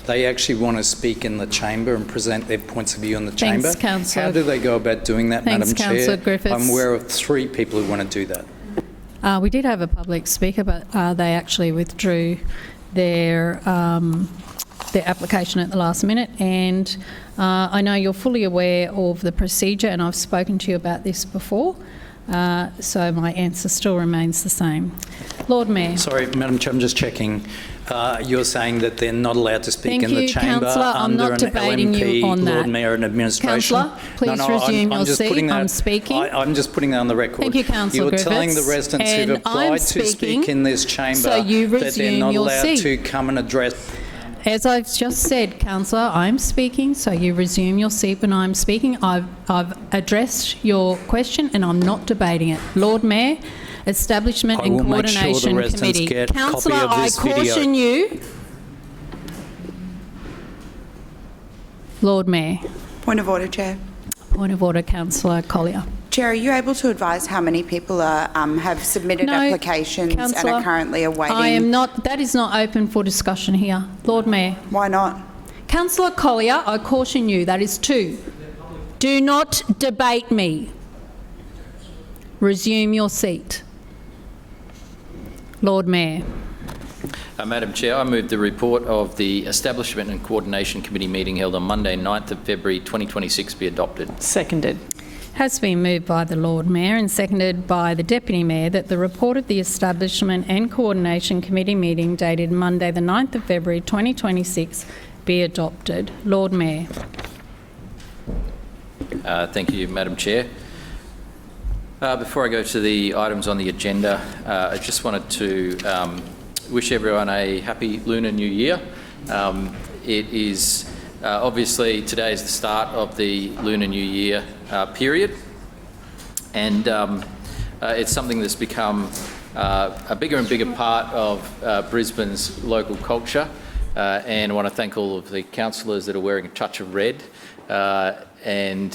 They actually want to speak in the chamber and present their points of view in the chamber. Thanks, Councillor. How do they go about doing that, Madam Chair? Councillor Griffiths. I'm aware of 3 people who want to do that. We did have a public speaker, but they actually withdrew their application at the last minute. And I know you're fully aware of the procedure, and I've spoken to you about this before. So my answer still remains the same. Lord Mayor. Sorry, Madam Chair, I'm just checking. You're saying that they're not allowed to speak in the chamber Councillor, under I'm not an debating LMP, you on Lord that. Mayor and administration? Councillor, please resume your seat. I'm speaking. I'm just putting that on the record. Thank you, Councillor You're telling the Griffiths, residents who've and applied I'm to speak in this chamber so you that they're resume not your allowed seat. to come and address... As I've just said, Councillor, I'm speaking, so you resume your seat when I'm speaking. I've addressed your question and I'm not debating it. Lord Mayor, Establishment and Coordination Committee. Councillor, I caution you. Lord Mayor. Point of order, Chair. Point of order, Councillor Collier. Chair, are you able to advise how many people are, have submitted applications Councillor, and are currently awaiting? I am not. That is not open for discussion here. Lord Mayor. Why not? Councillor Collier, I caution you, that is 2. Do not debate me. Resume your seat. Lord Mayor. Madam Chair, I move the report of the Establishment and Coordination Committee meeting held on Monday, 9th of February 2026 be adopted. Seconded. Has been moved by the Lord Mayor and seconded by the Deputy Mayor that the report of the Establishment and Coordination Committee meeting dated Monday the 9th of February 2026 be adopted. Lord Mayor. Thank you, Madam Chair. Before I go to the items on the agenda, I just wanted to wish everyone a happy Lunar New Year. It is obviously today is the start of the Lunar New Year period, and it's something that's become a bigger and bigger part of Brisbane's local culture, and I want to thank all of the councillors that are wearing a touch of red, and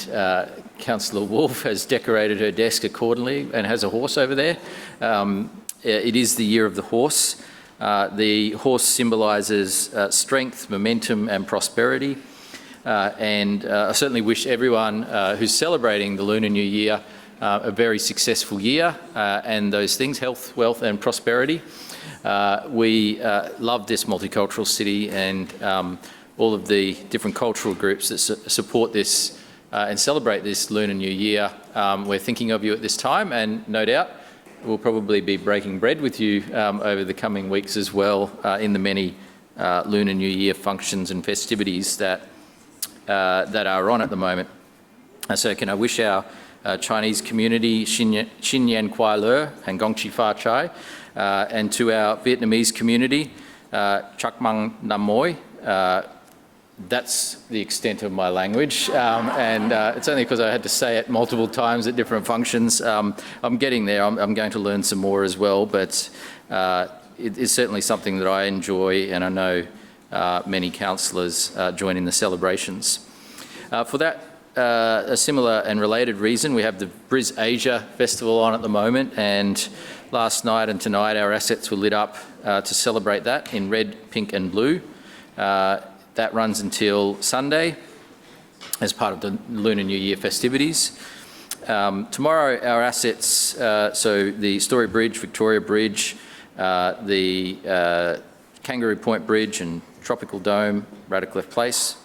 Councillor Wolfe has decorated her desk accordingly and has a horse over there. It is the year of the horse. The horse symbolises strength, momentum and prosperity. and I certainly wish everyone who's celebrating the Lunar New Year a very successful year and those things, health, wealth and prosperity. We love this multicultural city and all of the different cultural groups that support this and celebrate this Lunar New Year. We're thinking of you at this time, and no doubt we'll probably be breaking bread with you over the coming weeks as well in the many Lunar New Year functions and festivities that are on at the moment. So can I wish our Chinese community Xin Yan Kuai Le and Gong Chi Fa Chai, and to our Vietnamese community Chak Mang Nam Moi. That's the extent of my language, and it's only because I had to say it multiple times at different functions. I'm getting there. I'm going to learn some more as well, but it is certainly something that I enjoy, and I know many councillors join in the celebrations. For that, a similar and related reason, we have the Bris Asia Festival on at the moment, and last night and tonight our assets were lit up to celebrate that in red, pink and blue. That runs until Sunday as part of the Lunar New Year festivities. Tomorrow our assets, so the Story Bridge, Victoria Bridge, the Kangaroo Point Bridge and Tropical Dome, Radcliffe Place,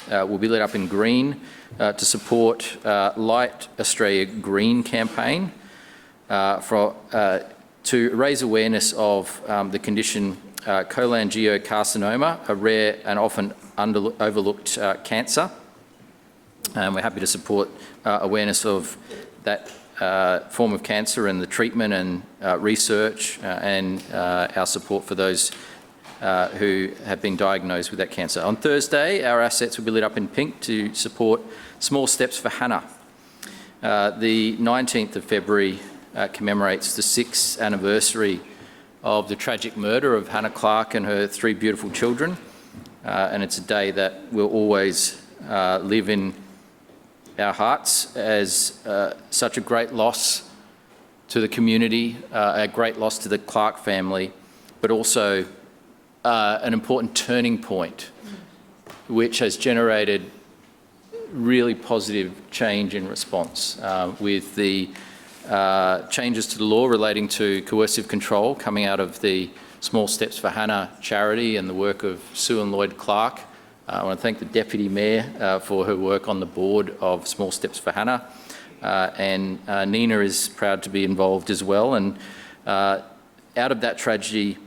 will be lit up in green to support Light Australia Green campaign to raise awareness of the condition cholangiocarcinoma, a rare and often overlooked cancer. And we're happy to support awareness of that form of cancer and the treatment and research and our support for those who have been diagnosed with that cancer. On Thursday, our assets will be lit up in pink to support Small Steps for Hannah. The 19th of February commemorates the 6th anniversary of the tragic murder of Hannah Clark and her 3 beautiful children. And it's a day that will always live in our hearts as such a great loss to the community, a great loss to the Clark family, but also an important turning point which has generated really positive change in response with the changes to the law relating to coercive control coming out of the Small Steps for Hannah charity and the work of Sue and Lloyd Clark. I want to thank the Deputy Mayor for her work on the board of Small Steps for Hannah, and Nina is proud to be involved as well. And out of that tragedy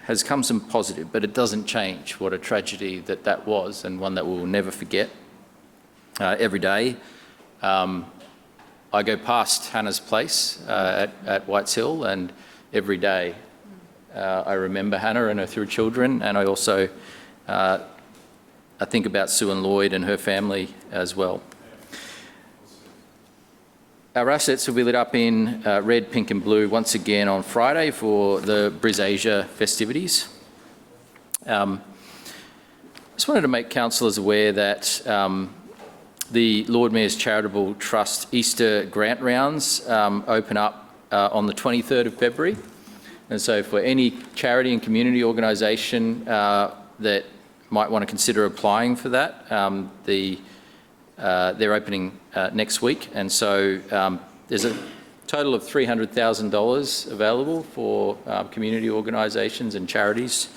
has come some positive, but it doesn't change what a tragedy that was, and one that we will never forget. Every day I go past Hannah's place at Whites Hill, and every day I remember Hannah and her 3 children, and I also I think about Sue and Lloyd and her family as well. Our assets will be lit up in red, pink and blue once again on Friday for the Bris Asia festivities. I just wanted to make councillors aware that the Lord Mayor's Charitable Trust Easter grant rounds open up on the 23rd of February. And so for any charity and community organisation that might want to consider applying for that, they're opening next week. And so there's a total of $300,000 available for community organisations and charities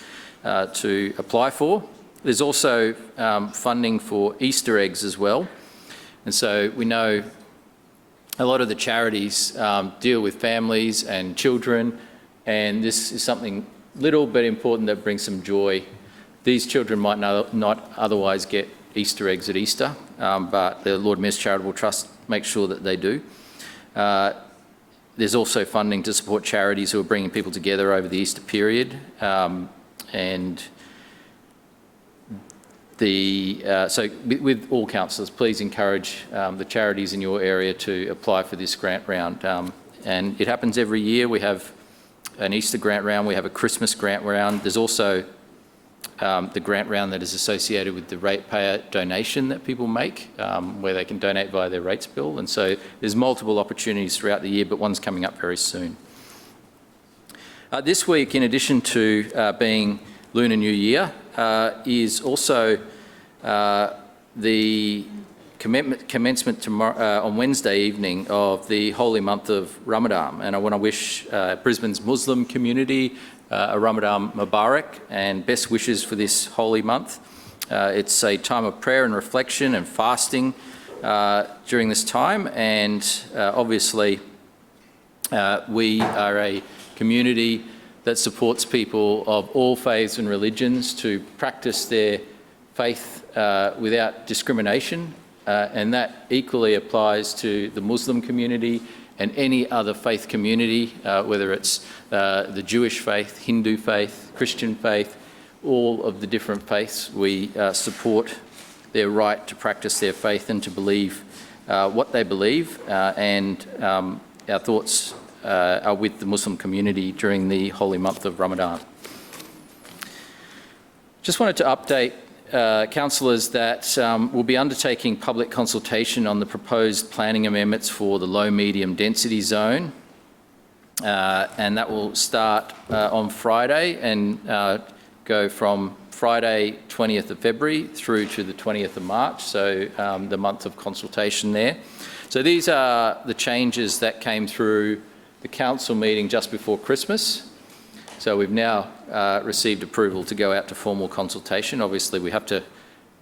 to apply for. There's also funding for Easter eggs as well. And so we know a lot of the charities deal with families and children, and this is something little but important that brings some joy. These children might not otherwise get Easter eggs at Easter, but the Lord Mayor's Charitable Trust makes sure that they do. There's also funding to support charities who are bringing people together over the Easter period, and so with all councillors, please encourage the charities in your area to apply for this grant round. And it happens every year. We have an Easter grant round, we have a Christmas grant round. There's also the grant round that is associated with the ratepayer donation that people make, where they can donate via their rates bill. And so there's multiple opportunities throughout the year, but one's coming up very soon. This week, in addition to being Lunar New Year, is also the commencement tomorrow, on Wednesday evening of the holy month of Ramadan, and I want to wish Brisbane's Muslim community a Ramadan Mubarak and best wishes for this holy month. It's a time of prayer and reflection and fasting during this time, and obviously we are a community that supports people of all faiths and religions to practice their faith without discrimination, and that equally applies to the Muslim community and any other faith community, whether it's the Jewish faith, Hindu faith, Christian faith, all of the different faiths. We support their right to practice their faith and to believe what they believe, and our thoughts are with the Muslim community during the holy month of Ramadan. Just wanted to update councillors that we'll be undertaking public consultation on the proposed planning amendments for the low-medium density zone, and that will start on Friday and go from Friday 20th of February through to the 20th of March, so the month of consultation there. So these are the changes that came through the council meeting just before Christmas. So we've now received approval to go out to formal consultation. Obviously, we have to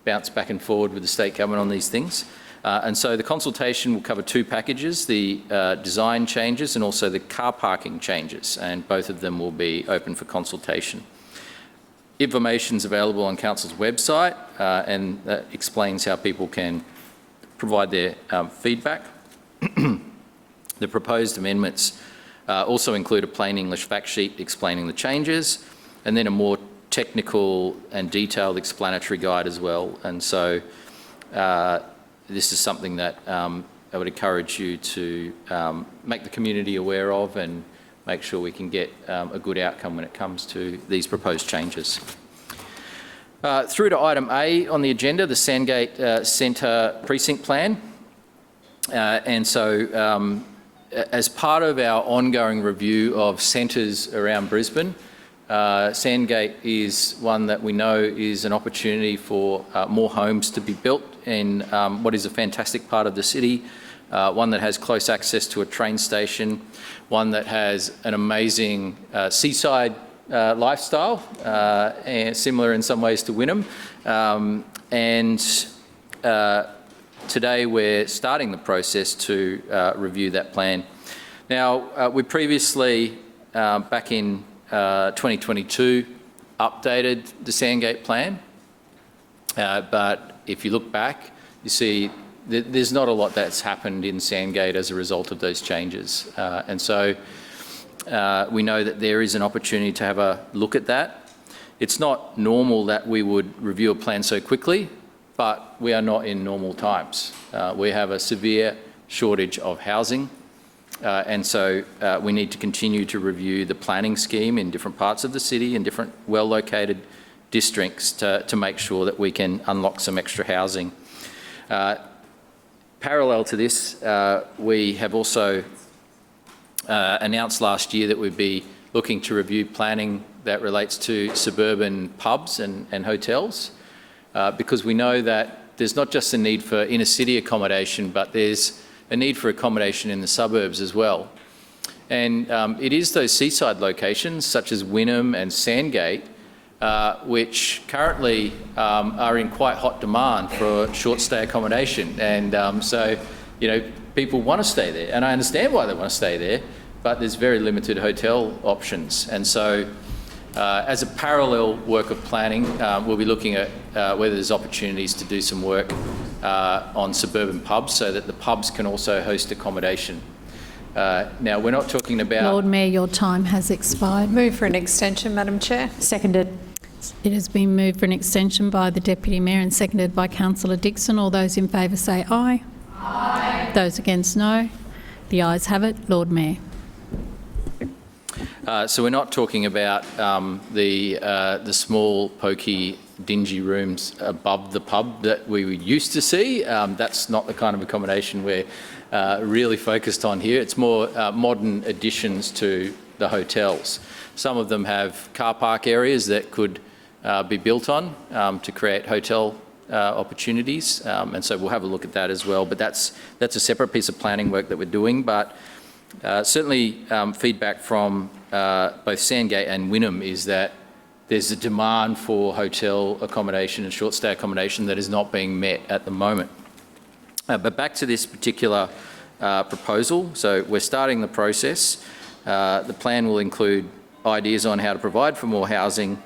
bounce back and forward with the state government on these things. And so the consultation will cover two packages, the design changes and also the car parking changes, and both of them will be open for consultation. Information is available on Council's website, and that explains how people can provide their feedback. The proposed amendments also include a plain English fact sheet explaining the changes, and then a more technical and detailed explanatory guide as well. And so this is something that I would encourage you to make the community aware of and make sure we can get a good outcome when it comes to these proposed changes. Through to item A on the agenda, the Sandgate Centre Precinct Plan. And so as part of our ongoing review of centres around Brisbane, Sandgate is one that we know is an opportunity for more homes to be built in what is a fantastic part of the city, one that has close access to a train station, one that has an amazing seaside lifestyle, and similar in some ways to Wynnum. Today we're starting the process to review that plan. Now, we previously, back in 2022, updated the Sandgate plan, but if you look back, you see there's not a lot that's happened in Sandgate as a result of those changes. And so we know that there is an opportunity to have a look at that. It's not normal that we would review a plan so quickly, but we are not in normal times. We have a severe shortage of housing, and so we need to continue to review the planning scheme in different parts of the city and different well-located districts to make sure that we can unlock some extra housing. Parallel to this, we have also announced last year that we'd be looking to review planning that relates to suburban pubs and hotels, because we know that there's not just a need for inner city accommodation, but there's a need for accommodation in the suburbs as well. And it is those seaside locations such as Wynnum and Sandgate which currently are in quite hot demand for short stay accommodation. And so, you know, people want to stay there, and I understand why they want to stay there, but there's very limited hotel options. And so as a parallel work of planning, we'll be looking at whether there's opportunities to do some work on suburban pubs so that the pubs can also host accommodation. Now, we're not talking about... Lord Mayor, your time has expired. Move for an extension, Madam Chair. Seconded. It has been moved for an extension by the Deputy Mayor and seconded by Councillor Dixon. All those in favour say aye. Aye. Those against, no. The ayes have it. Lord Mayor. So we're not talking about the small, pokey, dingy rooms above the pub that we used to see. That's not the kind of accommodation we're really focused on here. It's more modern additions to the hotels. Some of them have car park areas that could be built on to create hotel opportunities, and so we'll have a look at that as well. But that's a separate piece of planning work that we're doing. But certainly feedback from both Sandgate and Wynnum is that there's a demand for hotel accommodation and short stay accommodation that is not being met at the moment. But back to this particular proposal. So we're starting the process. The plan will include ideas on how to provide for more housing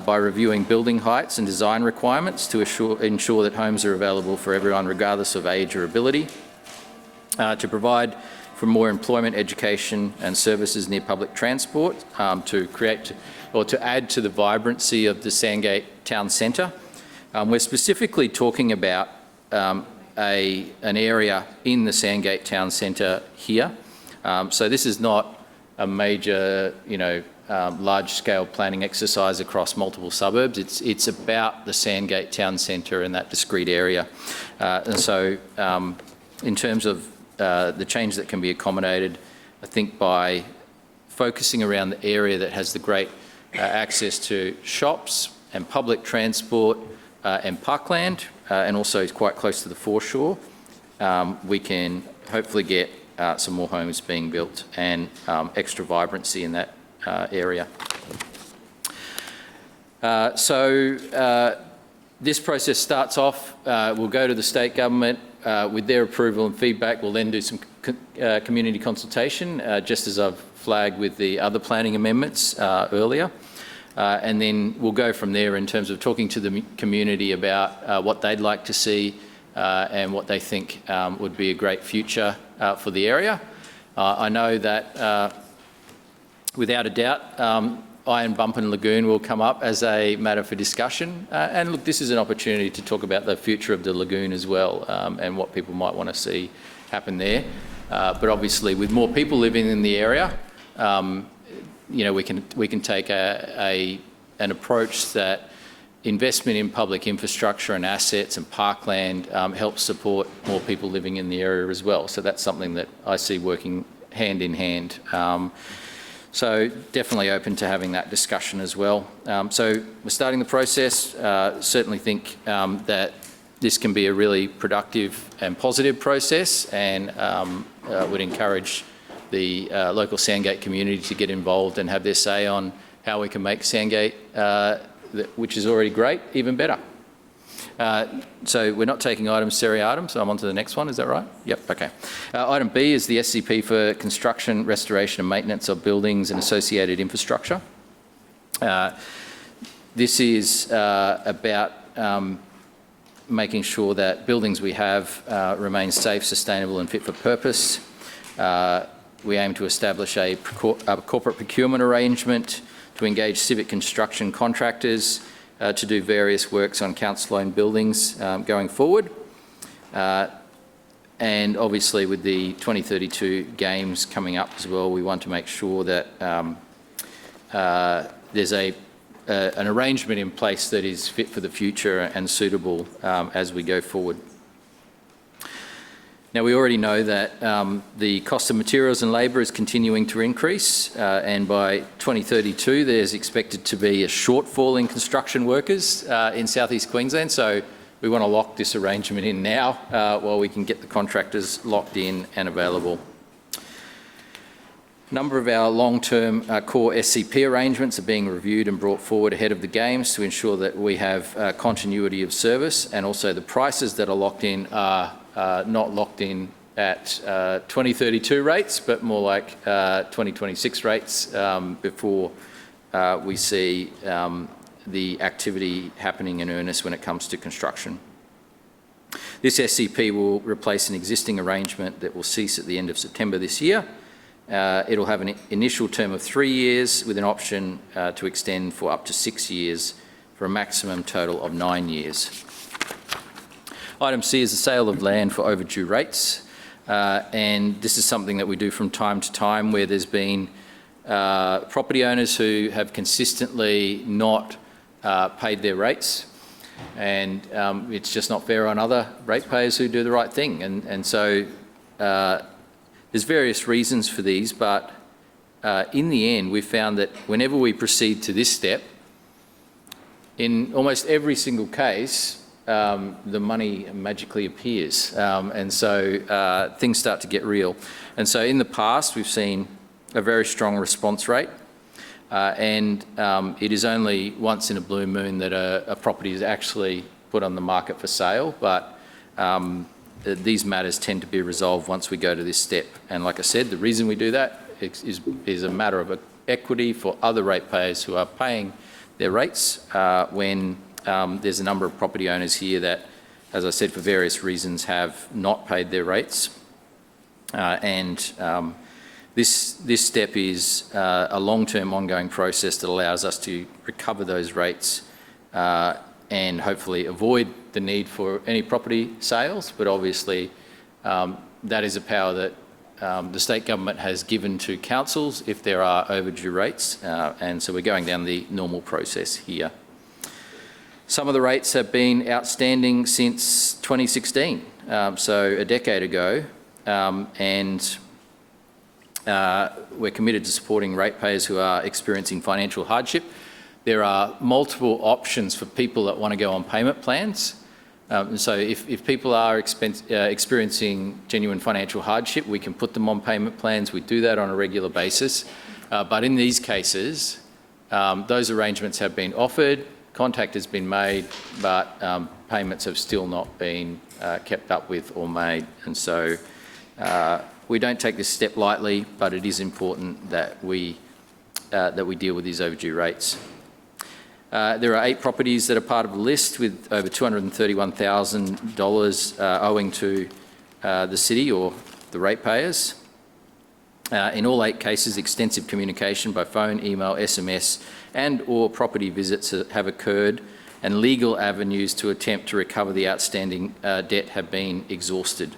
by reviewing building heights and design requirements to ensure that homes are available for everyone regardless of age or ability, to provide for more employment, education and services near public transport, to create or to add to the vibrancy of the Sandgate Town Centre. We're specifically talking about an area in the Sandgate Town Centre here. So this is not a major, large-scale planning exercise across multiple suburbs. It's about the Sandgate Town Centre and that discrete area. And so in terms of the change that can be accommodated, I think by focusing around the area that has the great access to shops and public transport and parkland, and also is quite close to the foreshore, we can hopefully get some more homes being built and extra vibrancy in that area. This process starts off, we'll go to the state government with their approval and feedback. We'll then do some community consultation, just as I've flagged with the other planning amendments earlier. And then we'll go from there in terms of talking to the community about what they'd like to see and what they think would be a great future for the area. I know that without a doubt, Iron Bump and Lagoon will come up as a matter for discussion. And look, this is an opportunity to talk about the future of the lagoon as well, and what people might want to see happen there. But obviously, with more people living in the area, we can take an approach that investment in public infrastructure and assets and parkland helps support more people living in the area as well. So that's something that I see working hand in hand. So definitely open to having that discussion as well. So we're starting the process. Certainly think that this can be a really productive and positive process, and would encourage the local Sandgate community to get involved and have their say on how we can make Sandgate, which is already great, even better. So we're not taking items seriatim, so I'm on to the next one, is that right? Yep, okay. Item B is the SCP for construction, restoration and maintenance of buildings and associated infrastructure. This is about making sure that buildings we have remain safe, sustainable and fit for purpose. We aim to establish a corporate procurement arrangement to engage civic construction contractors to do various works on council-owned buildings going forward. And obviously with the 2032 games coming up as well, we want to make sure that there's an arrangement in place that is fit for the future and suitable as we go forward. Now, we already know that the cost of materials and labour is continuing to increase, and by 2032 there's expected to be a shortfall in construction workers in South East Queensland, so we want to lock this arrangement in now while we can get the contractors locked in and available. A number of our long-term core SCP arrangements are being reviewed and brought forward ahead of the games to ensure that we have continuity of service, and also the prices that are locked in are not locked in at 2032 rates, but more like 2026 rates before we see the activity happening in earnest when it comes to construction. This SCP will replace an existing arrangement that will cease at the end of September this year. It'll have an initial term of 3 years with an option to extend for up to 6 years for a maximum total of 9 years. Item C is the sale of land for overdue rates, and this is something that we do from time to time where there's been property owners who have consistently not paid their rates, and it's just not fair on other ratepayers who do the right thing. And so there's various reasons for these, but in the end we've found that whenever we proceed to this step, in almost every single case, the money magically appears. And so things start to get real. And so in the past, we've seen a very strong response rate. And it is only once in a blue moon that a property is actually put on the market for sale. But these matters tend to be resolved once we go to this step. And like I said, the reason we do that is a matter of equity for other ratepayers who are paying their rates when there's a number of property owners here that, as I said, for various reasons have not paid their rates. This step is a long-term ongoing process that allows us to recover those rates and hopefully avoid the need for any property sales. But obviously that is a power that the state government has given to councils if there are overdue rates. And so we're going down the normal process here. Some of the rates have been outstanding since 2016, so a decade ago. We're committed to supporting ratepayers who are experiencing financial hardship. There are multiple options for people that want to go on payment plans. And so if people are experiencing genuine financial hardship, we can put them on payment plans. We do that on a regular basis. But in these cases, those arrangements have been offered, contact has been made, but payments have still not been kept up with or made. And so we don't take this step lightly, but it is important that we deal with these overdue rates. There are 8 properties that are part of the list with over $231,000 owing to the city or the ratepayers. In all 8 cases, extensive communication by phone, email, SMS and or property visits have occurred, and legal avenues to attempt to recover the outstanding debt have been exhausted.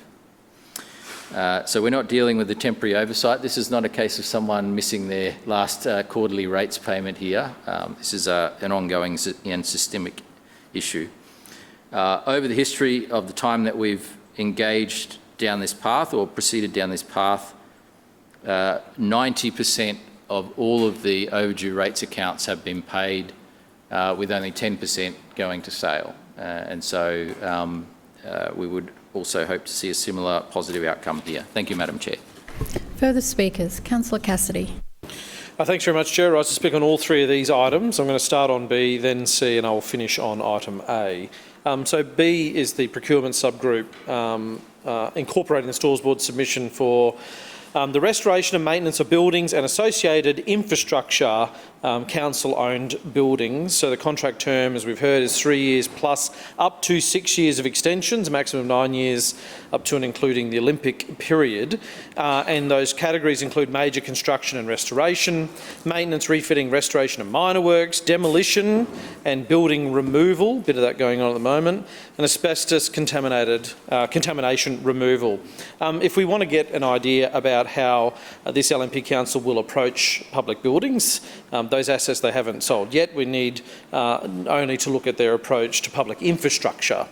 So we're not dealing with a temporary oversight. This is not a case of someone missing their last quarterly rates payment here. This is an ongoing and systemic issue. Over the history of the time that we've engaged down this path or proceeded down this path, 90% of all of the overdue rates accounts have been paid with only 10% going to sale. And so we would also hope to see a similar positive outcome here. Thank you, Madam Chair. Further speakers. Councillor Cassidy. Thanks very much, Chair. I rise to speak on all 3 of these items. I'm going to start on B, then C, and I will finish on item A. So B is the procurement subgroup incorporating the Stores Board submission for the restoration and maintenance of buildings and associated infrastructure council-owned buildings. So the contract term, as we've heard, is 3 years plus up to 6 years of extensions, a maximum of 9 years up to and including the Olympic period. And those categories include major construction and restoration, maintenance, refitting, restoration and minor works, demolition and building removal, a bit of that going on at the moment, and asbestos contamination removal. If we want to get an idea about how this LNP Council will approach public buildings, those assets they haven't sold yet, we need only to look at their approach to public infrastructure.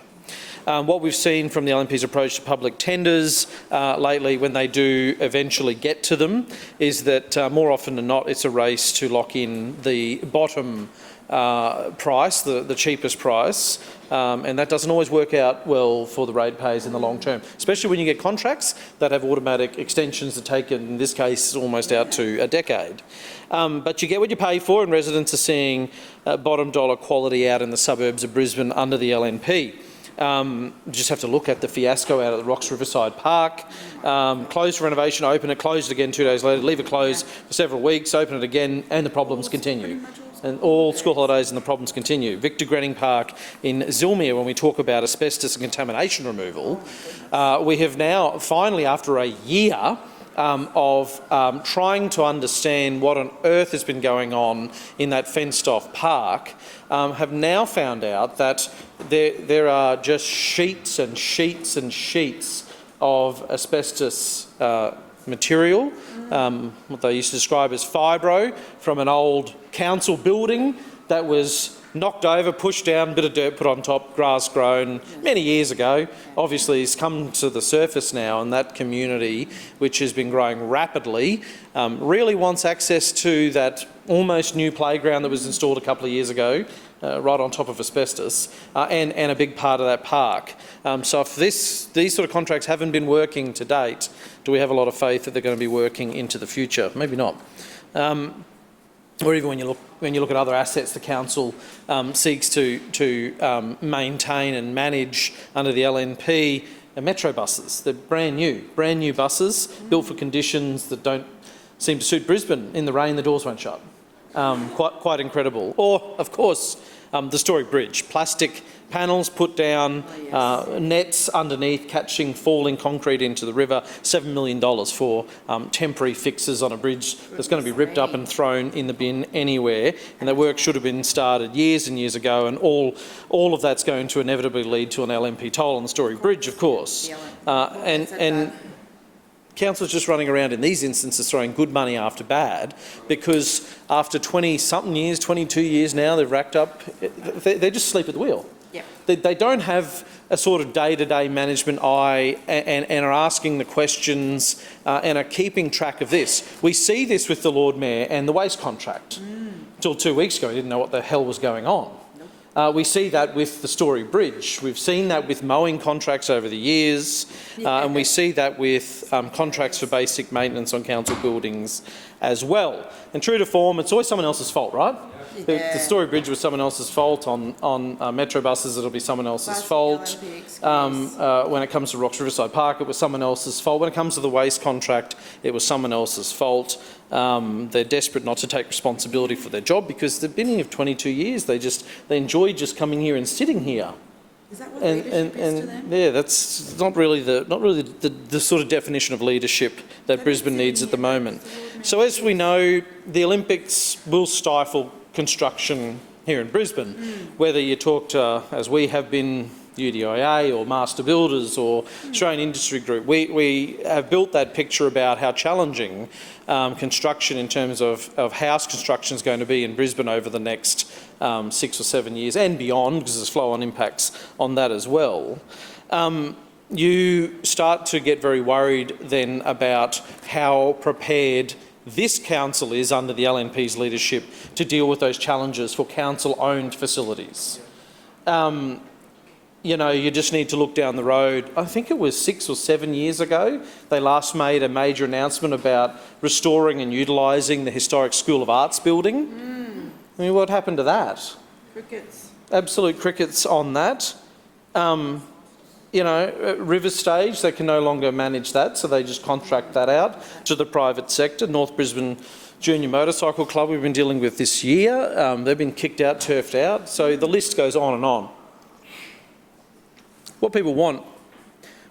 What we've seen from the LNP's approach to public tenders lately, when they do eventually get to them, is that more often than not it's a race to lock in the bottom price, the cheapest price, and that doesn't always work out well for the ratepayers in the long term, especially when you get contracts that have automatic extensions that take, in this case, almost out to a decade. But you get what you pay for, and residents are seeing bottom dollar quality out in the suburbs of Brisbane under the LNP. You just have to look at the fiasco out at the Rocks Riverside Park. Closed for renovation, open it, closed it again 2 days later, leave it closed for several weeks, open it again, and the problems continue. And all school holidays and the problems continue. Victor Grenning Park in Zilmere, when we talk about asbestos and contamination removal, we have now finally, after a year of trying to understand what on earth has been going on in that fenced-off park, have now found out that there are just sheets and sheets and sheets of asbestos material, what they used to describe as fibro, from an old council building that was knocked over, pushed down, bit of dirt put on top, grass grown many years ago. Obviously it's come to the surface now, and that community, which has been growing rapidly, really wants access to that almost new playground that was installed a couple of years ago. right on top of asbestos, and a big part of that park. So if these sort of contracts haven't been working to date, do we have a lot of faith that they're going to be working into the future? Maybe not. Or even when you look at other assets the council seeks to maintain and manage under the LNP, metro buses. They're brand new buses built for conditions that don't seem to suit Brisbane. In the rain, the doors won't shut. Quite incredible. Or, of course, the Story Bridge. Plastic panels put down, nets underneath catching falling concrete into the river, $7 million for temporary fixes on a bridge that's going to be ripped up and thrown in the bin anywhere. And that work should have been started years and years ago, and all of that's going to inevitably lead to an LNP toll on the Story Bridge, of course. And council's just running around in these instances throwing good money after bad, because after 20-something years, 22 years now, they've racked up, they just sleep at the wheel. Yep. They don't have a sort of day-to-day management eye and are asking the questions and are keeping track of this. We see this with the Lord Mayor and the waste contract. Until 2 weeks ago, we didn't know what the hell was going on. We see that with the Story Bridge. We've seen that with mowing contracts over the years, and we see that with contracts for basic maintenance on council buildings as well. And true to form, it's always someone else's fault, right? Yeah. The Story Bridge was someone else's fault. On metro buses, it'll be someone else's fault. When it comes to Rocks Riverside Park, it was someone else's fault. When it comes to the waste contract, it was someone else's fault. They're desperate not to take responsibility for their job because they've been here for 22 years. They enjoy just coming here and sitting here. Is that what leadership is to them? Yeah, that's not really the sort of definition of leadership that Brisbane needs at the moment. So as we know, the Olympics will stifle construction here in Brisbane, whether you talk to, as we have been, UDIA or Master Builders or Australian Industry Group. We have built that picture about how challenging construction in terms of house construction is going to be in Brisbane over the next 6 or 7 years and beyond, because there's flow-on impacts on that as well. You start to get very worried then about how prepared this council is under the LNP's leadership to deal with those challenges for council-owned facilities. You know, you just need to look down the road. I think it was 6 or 7 years ago, they last made a major announcement about restoring and utilising the historic School of Arts building. I mean, what happened to that? Crickets. Absolute crickets on that. You know, River Stage, they can no longer manage that, so they just contract that out to the private sector. North Brisbane Junior Motorcycle Club we've been dealing with this year. They've been kicked out, turfed out, so the list goes on and on. What people want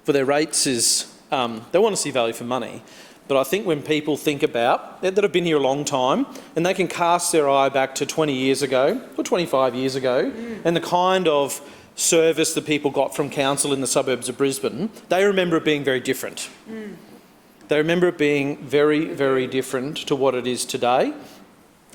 for their rates is, they want to see value for money. But I think when people think about, that have been here a long time, and they can cast their eye back to 20 years ago, or 25 years ago, and the kind of service that people got from council in the suburbs of Brisbane, they remember it being very different. They remember it being very, very different to what it is today.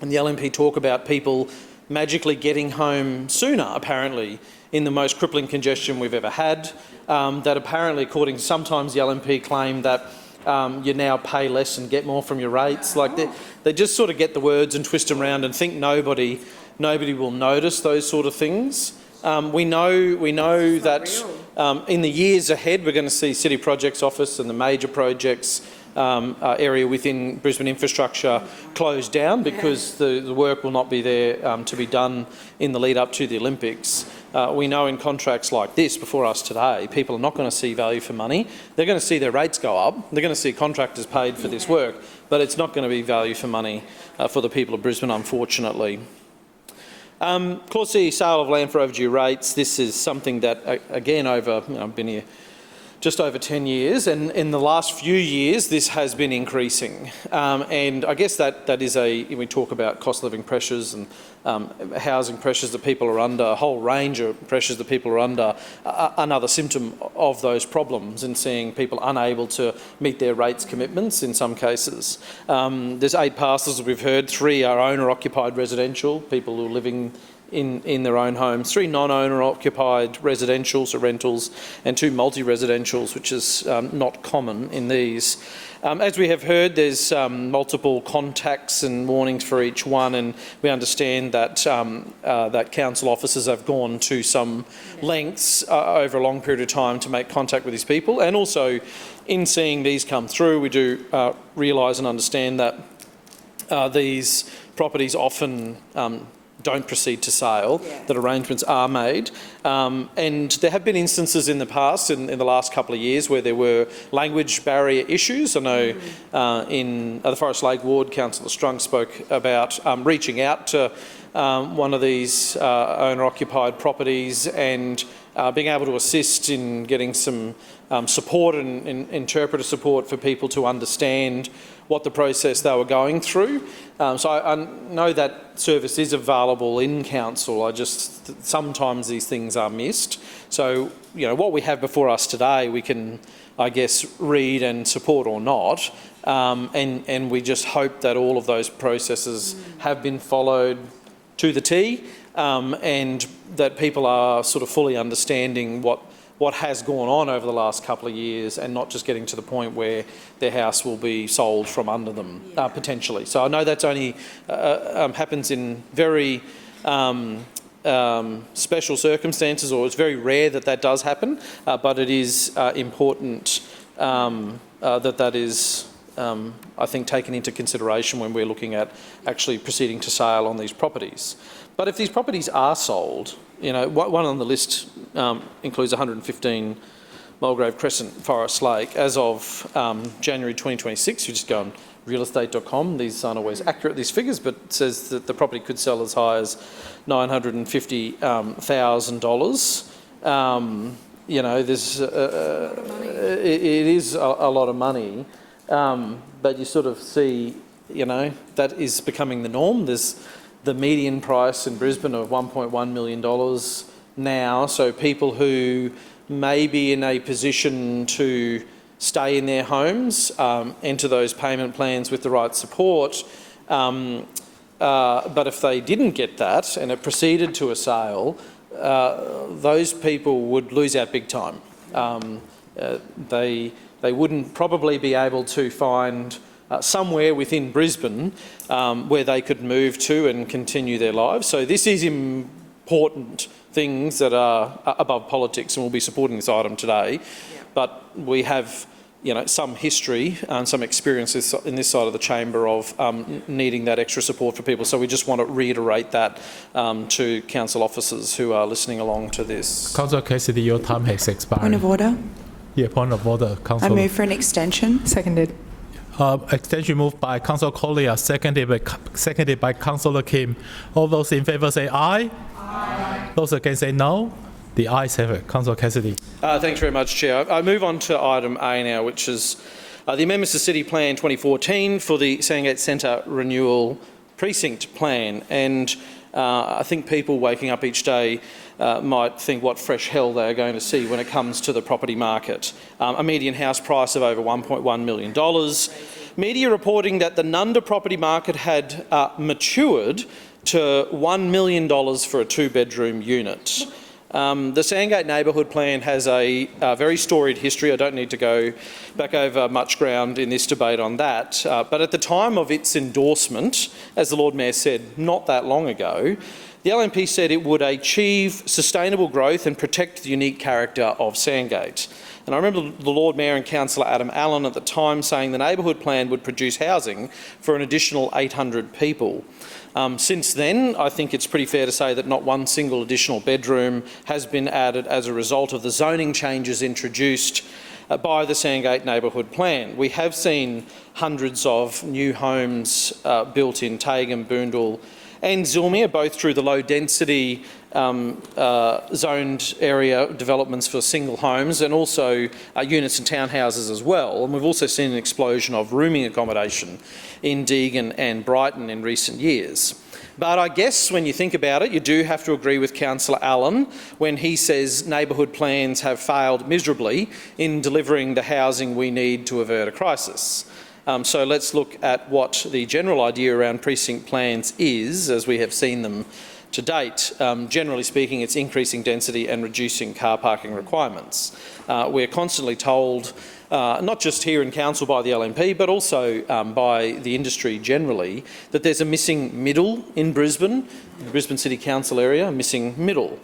And the LNP talk about people magically getting home sooner, apparently, in the most crippling congestion we've ever had. That apparently, according to sometimes the LNP claim that you now pay less and get more from your rates. Like they just sort of get the words and twist them around and think nobody will notice those sort of things. We know that in the years ahead we're going to see City Projects Office and the major projects area within Brisbane infrastructure closed down because the work will not be there to be done in the lead up to the Olympics. We know in contracts like this before us today, people are not going to see value for money. They're going to see their rates go up. They're going to see contractors paid for this work, but it's not going to be value for money for the people of Brisbane, unfortunately. Of course, the sale of land for overdue rates, this is something that, again, I've been here just over 10 years, and in the last few years this has been increasing. And I guess that is we talk about cost of living pressures and housing pressures that people are under, a whole range of pressures that people are under, another symptom of those problems, and seeing people unable to meet their rates commitments in some cases. There's 8 parcels that we've heard, 3 are owner-occupied residential, people who are living in their own homes, 3 non-owner occupied residentials or rentals, and 2 multi-residentials, which is not common in these. As we have heard, there's multiple contacts and warnings for each one, and we understand that that council officers have gone to some lengths over a long period of time to make contact with these people. And also, in seeing these come through, we do realise and understand that these properties often don't proceed to sale, that arrangements are made. And there have been instances in the past, in the last couple of years, where there were language barrier issues. I know in the Forest Lake Ward, Councillor Strunk spoke about reaching out to one of these owner-occupied properties and being able to assist in getting some support and interpreter support for people to understand what the process they were going through. So I know that service is available in council. Sometimes these things are missed. So, what we have before us today, we can, I guess, read and support or not. And we just hope that all of those processes have been followed to the T, and that people are sort of fully understanding what has gone on over the last couple of years, and not just getting to the point where their house will be sold from under them, potentially. So I know that's only happens in very special circumstances, or it's very rare that does happen, but it is important that is, I think, taken into consideration when we're looking at actually proceeding to sale on these properties. But if these properties are sold, one on the list includes 115 Mulgrave Crescent, Forest Lake. As of January 2026, you just go on realestate.com. These aren't always accurate, these figures, but it says that the property could sell as high as $950,000. It is a lot of money, but you sort of see, that is becoming the norm. There's the median price in Brisbane of $1.1 million now, so people who may be in a position to stay in their homes, enter those payment plans with the right support, but if they didn't get that and it proceeded to a sale, those people would lose out big time. They wouldn't probably be able to find somewhere within Brisbane where they could move to and continue their lives. So this is important things that are above politics, and we'll be supporting this item today. But we have, some history and some experiences in this side of the chamber of needing that extra support for people. So we just want to reiterate that to council officers who are listening along to this. Councillor Cassidy, your time has expired. Point of order. Yeah, point of order, Councillor. I move for an extension. Seconded. Extension moved by Councillor Collier, seconded by Councillor Kim. All those in favour say aye. Aye. Those against say no. The ayes have it. Councillor Cassidy. Thanks very much, Chair. I move on to item A now, which is the amendments to City Plan 2014 for the Sandgate Centre Renewal Precinct Plan. And I think people waking up each day might think what fresh hell they are going to see when it comes to the property market. A median house price of over $1.1 million. Media reporting that the Nunda property market had matured to $1 million for a 2-bedroom unit. The Sandgate Neighbourhood Plan has a very storied history. I don't need to go back over much ground in this debate on that. But at the time of its endorsement, as the Lord Mayor said not that long ago, the LNP said it would achieve sustainable growth and protect the unique character of Sandgate. And I remember the Lord Mayor and Councillor Adam Allen at the time saying the neighbourhood plan would produce housing for an additional 800 people. Since then, I think it's pretty fair to say that not one single additional bedroom has been added as a result of the zoning changes introduced by the Sandgate Neighbourhood Plan. We have seen hundreds of new homes built in Tagan, Boondall and Zilmere, both through the low density zoned area developments for single homes and also units and townhouses as well. And we've also seen an explosion of rooming accommodation in Deagon and Brighton in recent years. But I guess when you think about it, you do have to agree with Councillor Allen when he says neighbourhood plans have failed miserably in delivering the housing we need to avert a crisis. So let's look at what the general idea around precinct plans is, as we have seen them to date, generally speaking, it's increasing density and reducing car parking requirements. We're constantly told, not just here in council by the LNP, but also by the industry generally, that there's a missing middle in Brisbane, the Brisbane City Council area, a missing middle,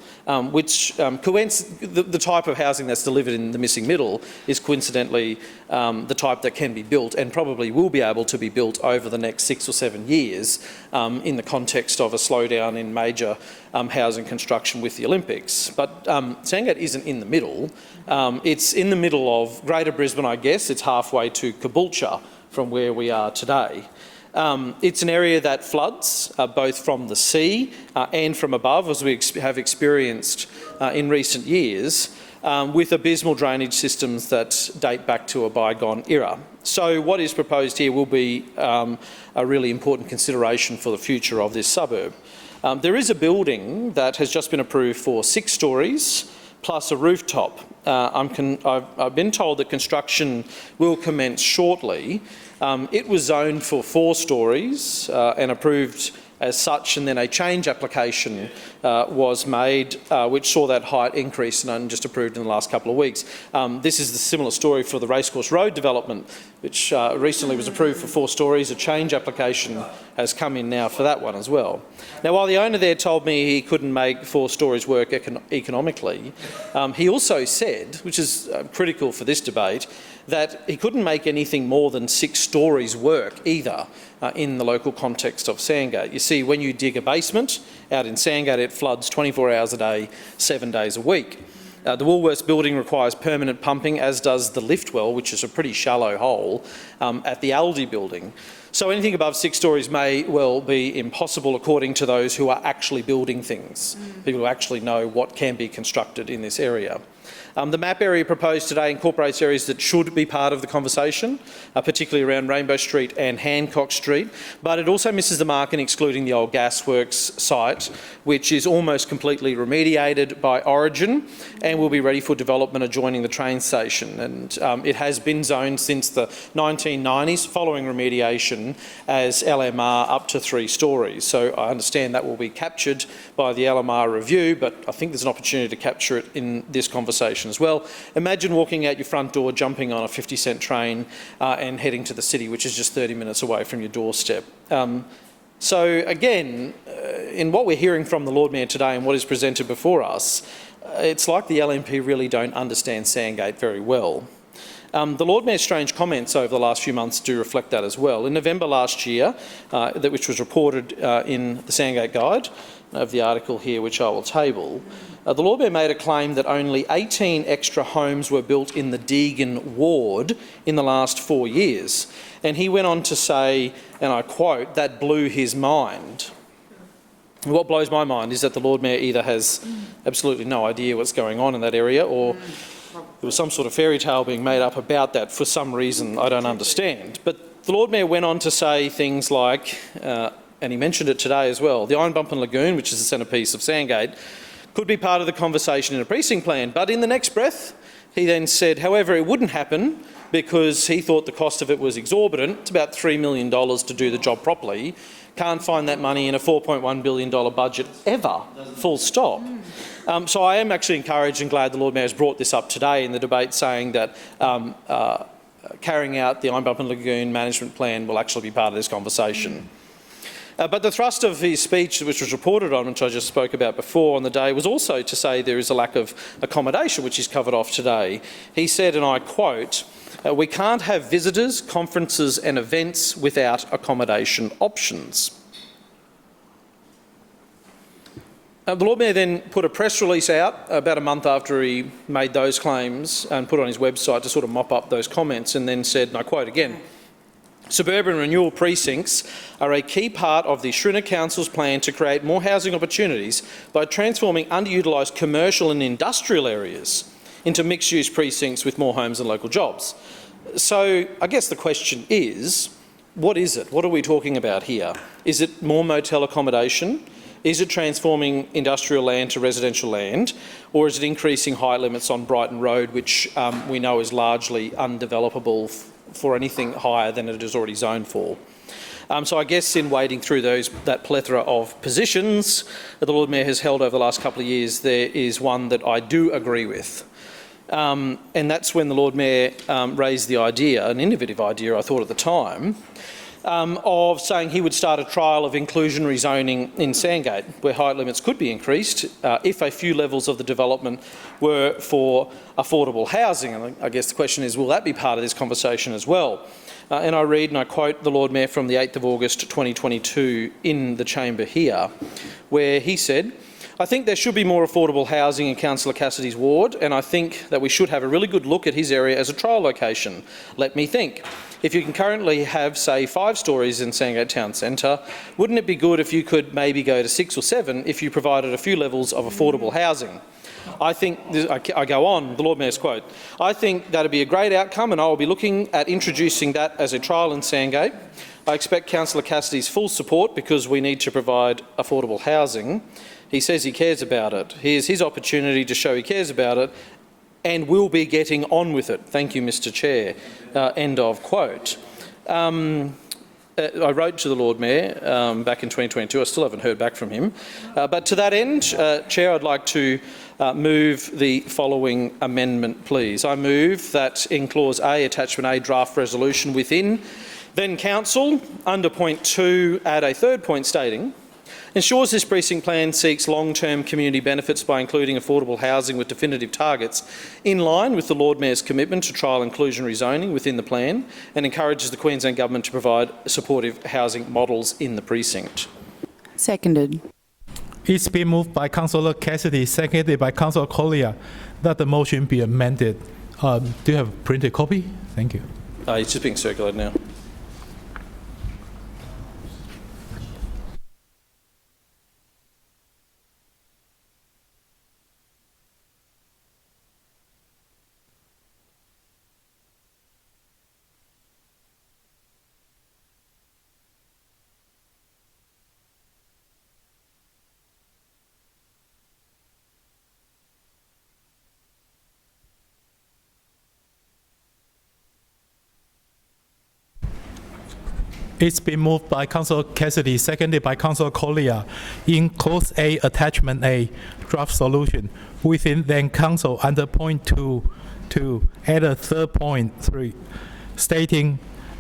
which the type of housing that's delivered in the missing middle is coincidentally the type that can be built and probably will be able to be built over the next 6 or 7 years in the context of a slowdown in major housing construction with the Olympics. But Sandgate isn't in the middle. It's in the middle of Greater Brisbane, I guess. It's halfway to Caboolture from where we are today. It's an area that floods both from the sea and from above, as we have experienced in recent years, with abysmal drainage systems that date back to a bygone era. So what is proposed here will be a really important consideration for the future of this suburb. There is a building that has just been approved for 6 stories plus a rooftop. I've been told that construction will commence shortly. It was zoned for 4 stories and approved as such, and then a change application was made which saw that height increase and only just approved in the last couple of weeks. This is the similar story for the Racecourse Road development, which recently was approved for 4 stories. A change application has come in now for that one as well. Now, while the owner there told me he couldn't make 4 stories work economically, he also said, which is critical for this debate, that he couldn't make anything more than 6 stories work either in the local context of Sandgate. You see, when you dig a basement out in Sandgate, it floods 24 hours a day, 7 days a week. The Woolworths building requires permanent pumping, as does the lift well, which is a pretty shallow hole at the Aldi building. So anything above 6 stories may well be impossible according to those who are actually building things, people who actually know what can be constructed in this area. The map area proposed today incorporates areas that should be part of the conversation, particularly around Rainbow Street and Hancock Street, but it also misses the mark in excluding the old gasworks site, which is almost completely remediated by Origin and will be ready for development adjoining the train station. And it has been zoned since the 1990s, following remediation, as LMR up to 3 stories. So I understand that will be captured by the LMR review, but I think there's an opportunity to capture it in this conversation as well. Imagine walking out your front door, jumping on a 50-cent train and heading to the city, which is just 30 minutes away from your doorstep. So again, in what we're hearing from the Lord Mayor today and what is presented before us, it's like the LNP really don't understand Sandgate very well. The Lord Mayor's strange comments over the last few months do reflect that as well. In November last year, which was reported in the Sandgate Guide, of the article here which I will table, the Lord Mayor made a claim that only 18 extra homes were built in the Deegan ward in the last 4 years. And he went on to say, and I quote, that blew his mind. What blows my mind is that the Lord Mayor either has absolutely no idea what's going on in that area, or there was some sort of fairy tale being made up about that for some reason I don't understand. But the Lord Mayor went on to say things like, and he mentioned it today as well, the Iron Bump and Lagoon, which is the centrepiece of Sandgate, could be part of the conversation in a precinct plan. But in the next breath, he then said, however, it wouldn't happen because he thought the cost of it was exorbitant. It's about $3 million to do the job properly. Can't find that money in a $4.1 billion budget ever, full stop. So I am actually encouraged and glad the Lord Mayor has brought this up today in the debate, saying that carrying out the Iron Bump and Lagoon management plan will actually be part of this conversation. But the thrust of his speech, which was reported on, which I just spoke about before on the day, was also to say there is a lack of accommodation, which he's covered off today. He said, and I quote, "We can't have visitors, conferences and events without accommodation options." The Lord Mayor then put a press release out about a month after he made those claims and put it on his website to sort of mop up those comments, and then said, and I quote again, "Suburban renewal precincts are a key part of the Shrinner Council's plan to create more housing opportunities by transforming underutilised commercial and industrial areas into mixed-use precincts with more homes and local jobs." So I guess the question is, what is it? What are we talking about here? Is it more motel accommodation? Is it transforming industrial land to residential land? Or is it increasing height limits on Brighton Road, which we know is largely undevelopable for anything higher than it is already zoned for? So I guess in wading through that plethora of positions that the Lord Mayor has held over the last couple of years, there is one that I do agree with. And that's when the Lord Mayor raised the idea, an innovative idea I thought at the time, of saying he would start a trial of inclusionary zoning in Sandgate, where height limits could be increased if a few levels of the development were for affordable housing. And I guess the question is, will that be part of this conversation as well? And I read, and I quote the Lord Mayor from the 8th of August 2022 in the chamber here, where he said, "I think there should be more affordable housing in Councillor Cassidy's ward, and I think that we should have a really good look at his area as a trial location. Let me think. If you can currently have, say, 5 stories in Sandgate Town Centre, wouldn't it be good if you could maybe go to 6 or 7 if you provided a few levels of affordable housing?" I think, I go on, the Lord Mayor's quote, "I think that'd be a great outcome, and I will be looking at introducing that as a trial in Sandgate. I expect Councillor Cassidy's full support because we need to provide affordable housing. He says he cares about it. Here's his opportunity to show he cares about it and will be getting on with it. Thank you, Mr Chair." End of quote. I wrote to the Lord Mayor back in 2022. I still haven't heard back from him. But to that end, Chair, I'd like to move the following amendment, please. I move that in Clause A, Attachment A, draft resolution within, then Council, under point 2, add a third point stating, ensures this precinct plan seeks long-term community benefits by including affordable housing with definitive targets in line with the Lord Mayor's commitment to trial inclusionary zoning within the plan and encourages the Queensland Government to provide supportive housing models in the precinct. Seconded. It's been moved by Councillor Cassidy, seconded by Councillor Collier, that the motion be amended. Do you have a printed copy? Thank you. It's just being circulated now. It's been moved by Councillor Cassidy, seconded by Councillor Collier. In Clause A, Attachment A, draft solution, within then Council under point 2, add a third point 3, stating,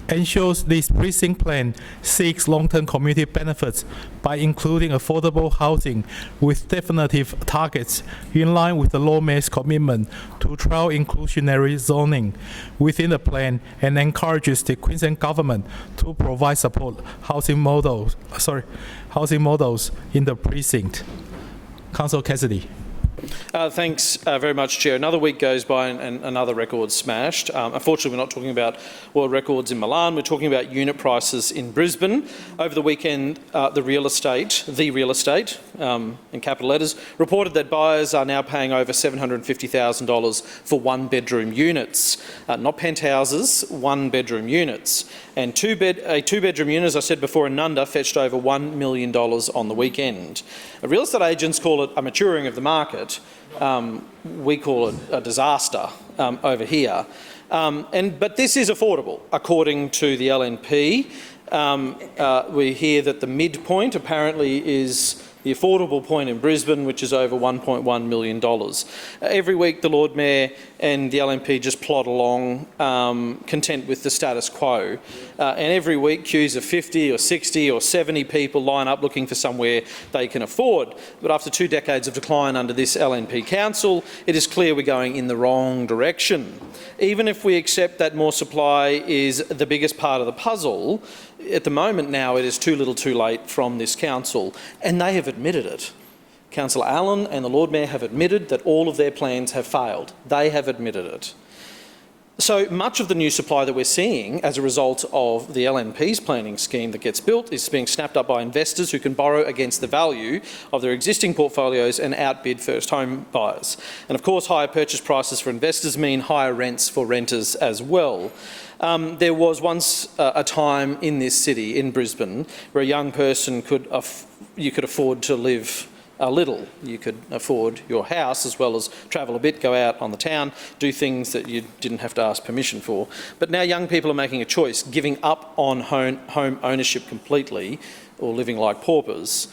ensures this precinct plan seeks long-term community benefits by including affordable housing with definitive targets in line with the Lord Mayor's commitment to trial inclusionary zoning within the plan and encourages the Queensland Government to provide support housing models in the precinct. Councillor Cassidy. Thanks very much, Chair. Another week goes by and another record smashed. Unfortunately, we're not talking about world records in Milan. We're talking about unit prices in Brisbane. Over the weekend, the real estate, in capital letters, reported that buyers are now paying over $750,000 for one-bedroom units, not penthouses, one-bedroom units. And a two-bedroom unit, as I said before, in Nunda fetched over $1 million on the weekend. Real estate agents call it a maturing of the market. We call it a disaster over here. But this is affordable, according to the LNP. We hear that the midpoint apparently is the affordable point in Brisbane, which is over $1.1 million. Every week the Lord Mayor and the LNP just plod along, content with the status quo. And every week queues of 50 or 60 or 70 people line up looking for somewhere they can afford. But after 2 decades of decline under this LNP council, it is clear we're going in the wrong direction. Even if we accept that more supply is the biggest part of the puzzle, at the moment now it is too little too late from this council, and they have admitted it. Councillor Allen and the Lord Mayor have admitted that all of their plans have failed. They have admitted it. So much of the new supply that we're seeing as a result of the LNP's planning scheme that gets built is being snapped up by investors who can borrow against the value of their existing portfolios and outbid first home buyers. And of course, higher purchase prices for investors mean higher rents for renters as well. There was once a time in this city, in Brisbane, where a young person you could afford to live a little. You could afford your house as well as travel a bit, go out on the town, do things that you didn't have to ask permission for. But now young people are making a choice, giving up on home ownership completely or living like paupers.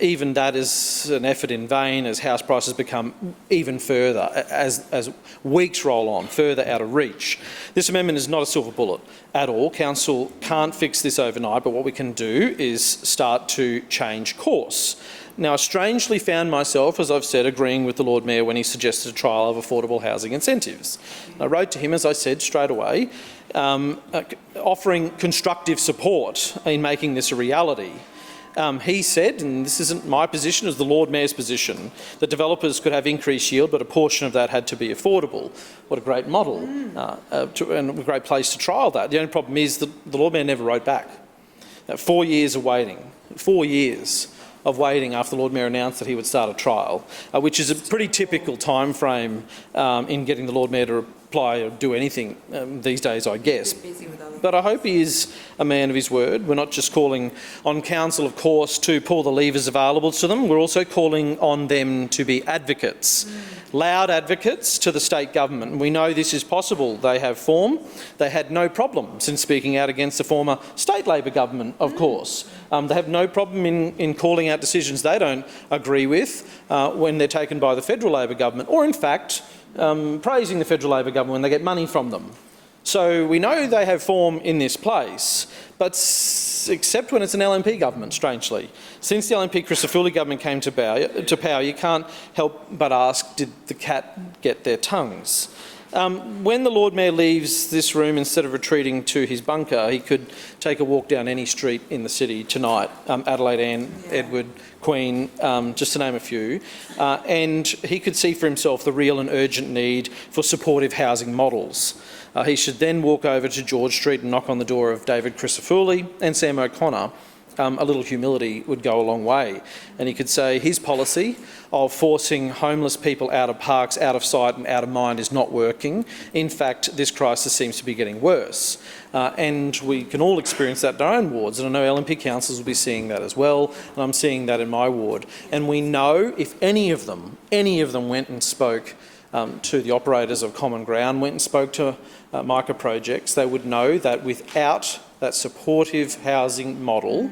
Even that is an effort in vain as house prices become even further, as weeks roll on, further out of reach. This amendment is not a silver bullet at all. Council can't fix this overnight, but what we can do is start to change course. Now, I strangely found myself, as I've said, agreeing with the Lord Mayor when he suggested a trial of affordable housing incentives. I wrote to him, as I said, straight away, offering constructive support in making this a reality. He said, and this isn't my position, it's the Lord Mayor's position, that developers could have increased yield, but a portion of that had to be affordable. What a great model and a great place to trial that. The only problem is that the Lord Mayor never wrote back. 4 years of waiting, 4 years of waiting after the Lord Mayor announced that he would start a trial, which is a pretty typical time frame in getting the Lord Mayor to reply or do anything these days, I guess. But I hope he is a man of his word. We're not just calling on Council, of course, to pull the levers available to them. We're also calling on them to be advocates, loud advocates to the state government. We know this is possible. They have form. They had no problems in speaking out against the former state Labor government, of course. They have no problem in calling out decisions they don't agree with when they're taken by the federal Labor government, or in fact, praising the federal Labor government when they get money from them. So we know they have form in this place, but except when it's an LNP government, strangely. Since the LNP Christofouli government came to power, you can't help but ask, did the cat get their tongues? When the Lord Mayor leaves this room, instead of retreating to his bunker, he could take a walk down any street in the city tonight, Adelaide Ann, Edward, Queen, just to name a few, and he could see for himself the real and urgent need for supportive housing models. He should then walk over to George Street and knock on the door of David Christofouli and Sam O'Connor. A little humility would go a long way. And he could say his policy of forcing homeless people out of parks, out of sight and out of mind is not working. In fact, this crisis seems to be getting worse. And we can all experience that in our own wards. And I know LNP councils will be seeing that as well. And I'm seeing that in my ward. And we know if any of them went and spoke to the operators of Common Ground, went and spoke to micro projects, they would know that without that supportive housing model,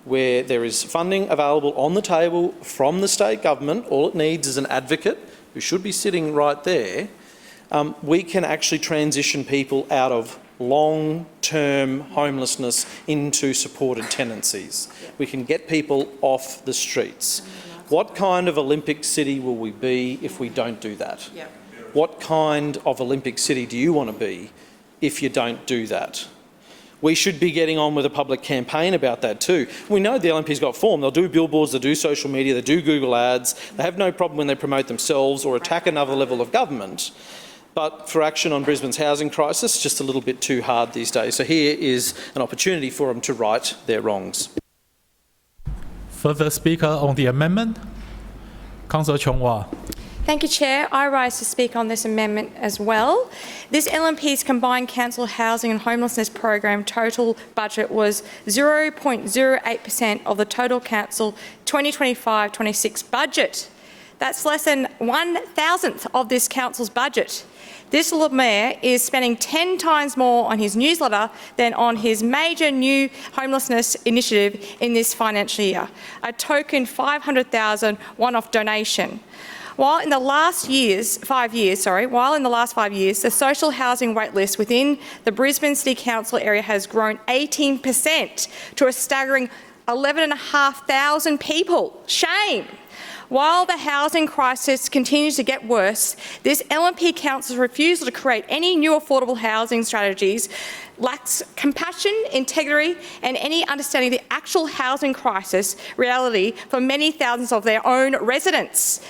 where there is funding available on the table from the state government, all it needs is an advocate who should be sitting right there, we can actually transition people out of long-term homelessness into supported tenancies. We can get people off the streets. What kind of Olympic city will we be if we don't do that? Yep. What kind of Olympic city do you want to be if you don't do that? We should be getting on with a public campaign about that too. We know the LNP's got form. They'll do billboards, they'll do social media, they do Google ads. They have no problem when they promote themselves or attack another level of government. But for action on Brisbane's housing crisis, just a little bit too hard these days. So here is an opportunity for them to right their wrongs. Further speaker on the amendment, Councillor Chong-Wah. Thank you, Chair. I rise to speak on this amendment as well. This LNP's combined council housing and homelessness program total budget was 0.08% of the total council 2025-26 budget. That's less than 1,000th of this council's budget. This Lord Mayor is spending 10 times more on his newsletter than on his major new homelessness initiative in this financial year, a token $500,000 one-off donation. While in the last 5 years, the social housing waitlist within the Brisbane City Council area has grown 18% to a staggering 11,500 people. Shame! While the housing crisis continues to get worse, this LNP Council's refusal to create any new affordable housing strategies lacks compassion, integrity and any understanding of the actual housing crisis reality for many thousands of their own residents.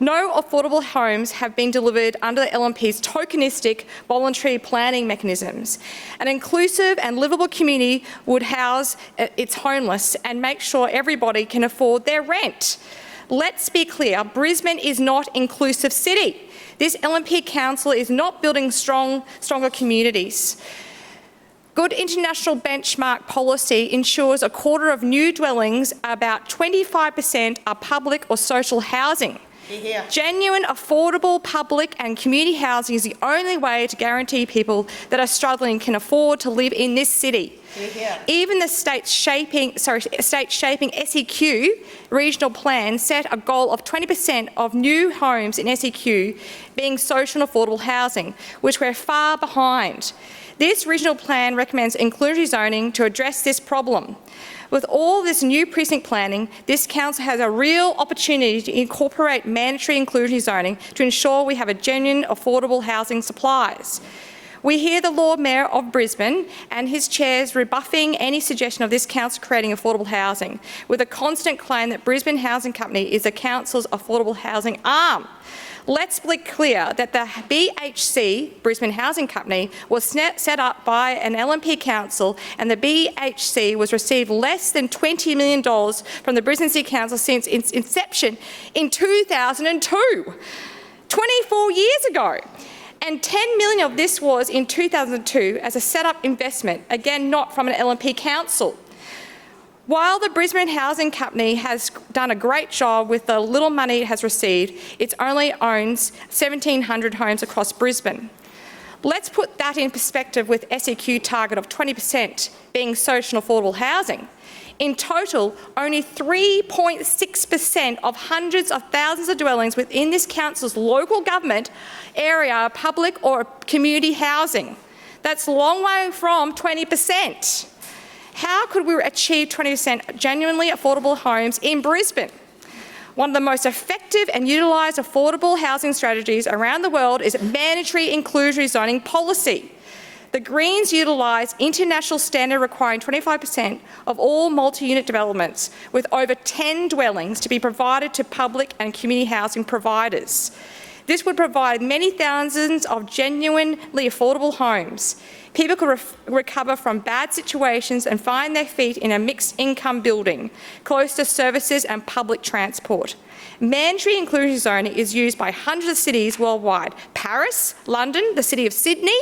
No affordable homes have been delivered under the LNP's tokenistic voluntary planning mechanisms. An inclusive and livable community would house its homeless and make sure everybody can afford their rent. Let's be clear, Brisbane is not an inclusive city. This LNP Council is not building stronger communities. Good international benchmark policy ensures a quarter of new dwellings, about 25%, are public or social housing. Genuine, affordable public and community housing is the only way to guarantee people that are struggling can afford to live in this city. Even the state shaping SEQ regional plan set a goal of 20% of new homes in SEQ being social and affordable housing, which we're far behind. This regional plan recommends inclusionary zoning to address this problem. With all this new precinct planning, this council has a real opportunity to incorporate mandatory inclusionary zoning to ensure we have a genuine affordable housing supplies. We hear the Lord Mayor of Brisbane and his chairs rebuffing any suggestion of this council creating affordable housing, with a constant claim that Brisbane Housing Company is the council's affordable housing arm. Let's be clear that the BHC, Brisbane Housing Company, was set up by an LNP council, and the BHC was received less than $20 million from the Brisbane City Council since its inception in 2002, 24 years ago. And $10 million of this was in 2002 as a set-up investment, again not from an LNP council. While the Brisbane Housing Company has done a great job with the little money it has received, it only owns 1,700 homes across Brisbane. Let's put that in perspective with SEQ target of 20% being social and affordable housing. In total, only 3.6% of hundreds of thousands of dwellings within this council's local government area are public or community housing. That's a long way from 20%. How could we achieve 20% genuinely affordable homes in Brisbane? One of the most effective and utilised affordable housing strategies around the world is mandatory inclusionary zoning policy. The Greens utilise international standard requiring 25% of all multi-unit developments with over 10 dwellings to be provided to public and community housing providers. This would provide many thousands of genuinely affordable homes. People could recover from bad situations and find their feet in a mixed income building, close to services and public transport. Mandatory inclusionary zoning is used by hundreds of cities worldwide. Paris, London, the city of Sydney,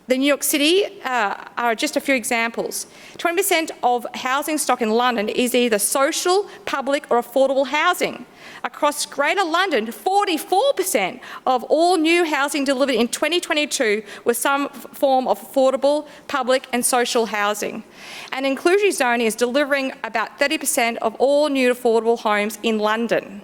the New York City are just a few examples. 20% of housing stock in London is either social, public or affordable housing. Across Greater London, 44% of all new housing delivered in 2022 was some form of affordable, public and social housing. And inclusionary zoning is delivering about 30% of all new affordable homes in London.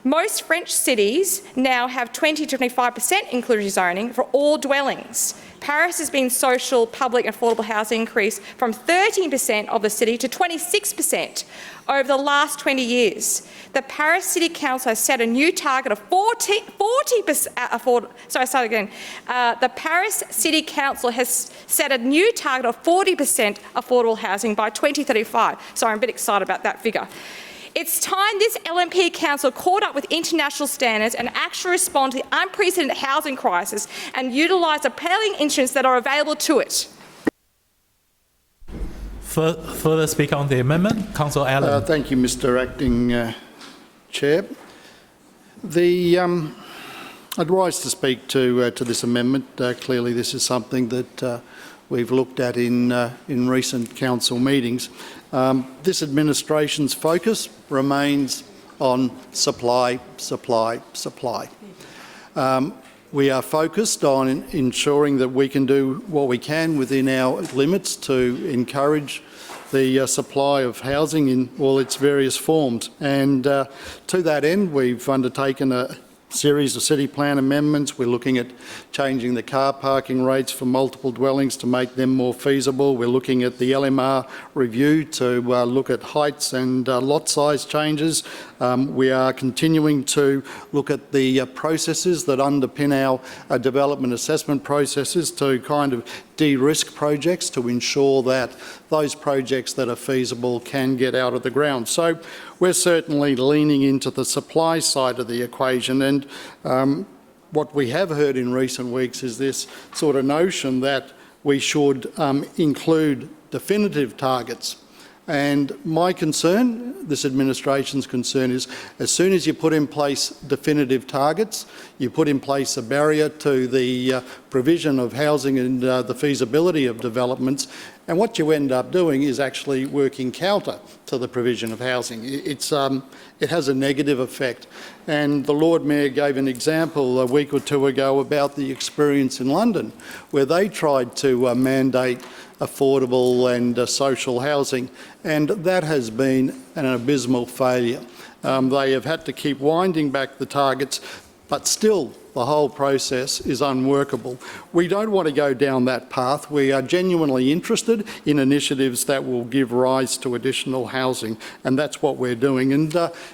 Most French cities now have 20 to 25% inclusionary zoning for all dwellings. Paris has been social, public and affordable housing increase from 13% of the city to 26% over the last 20 years. The Paris City Council has set a new target of 40% the Paris City Council has set a new target of 40% affordable housing by 2035. So I'm a bit excited about that figure. It's time this LNP Council caught up with international standards and actually respond to the unprecedented housing crisis and utilise the compelling instruments that are available to it. Further speak on the amendment, Councillor Allen. Thank you, Mr Acting Chair. I'd rise to speak to this amendment. Clearly this is something that we've looked at in recent council meetings. This administration's focus remains on supply, supply, supply. We are focused on ensuring that we can do what we can within our limits to encourage the supply of housing in all its various forms. And to that end, we've undertaken a series of city plan amendments. We're looking at changing the car parking rates for multiple dwellings to make them more feasible. We're looking at the LMR review to look at heights and lot size changes. We are continuing to look at the processes that underpin our development assessment processes to kind of de-risk projects to ensure that those projects that are feasible can get out of the ground. So we're certainly leaning into the supply side of the equation, and what we have heard in recent weeks is this sort of notion that we should include definitive targets And my concern, this administration's concern, is as soon as you put in place definitive targets, you put in place a barrier to the provision of housing and the feasibility of developments, and what you end up doing is actually working counter to the provision of housing. It has a negative effect. And the Lord Mayor gave an example a week or two ago about the experience in London, where they tried to mandate affordable and social housing, and that has been an abysmal failure. They have had to keep winding back the targets, but still the whole process is unworkable. We don't want to go down that path. We are genuinely interested in initiatives that will give rise to additional housing, and that's what we're doing. And,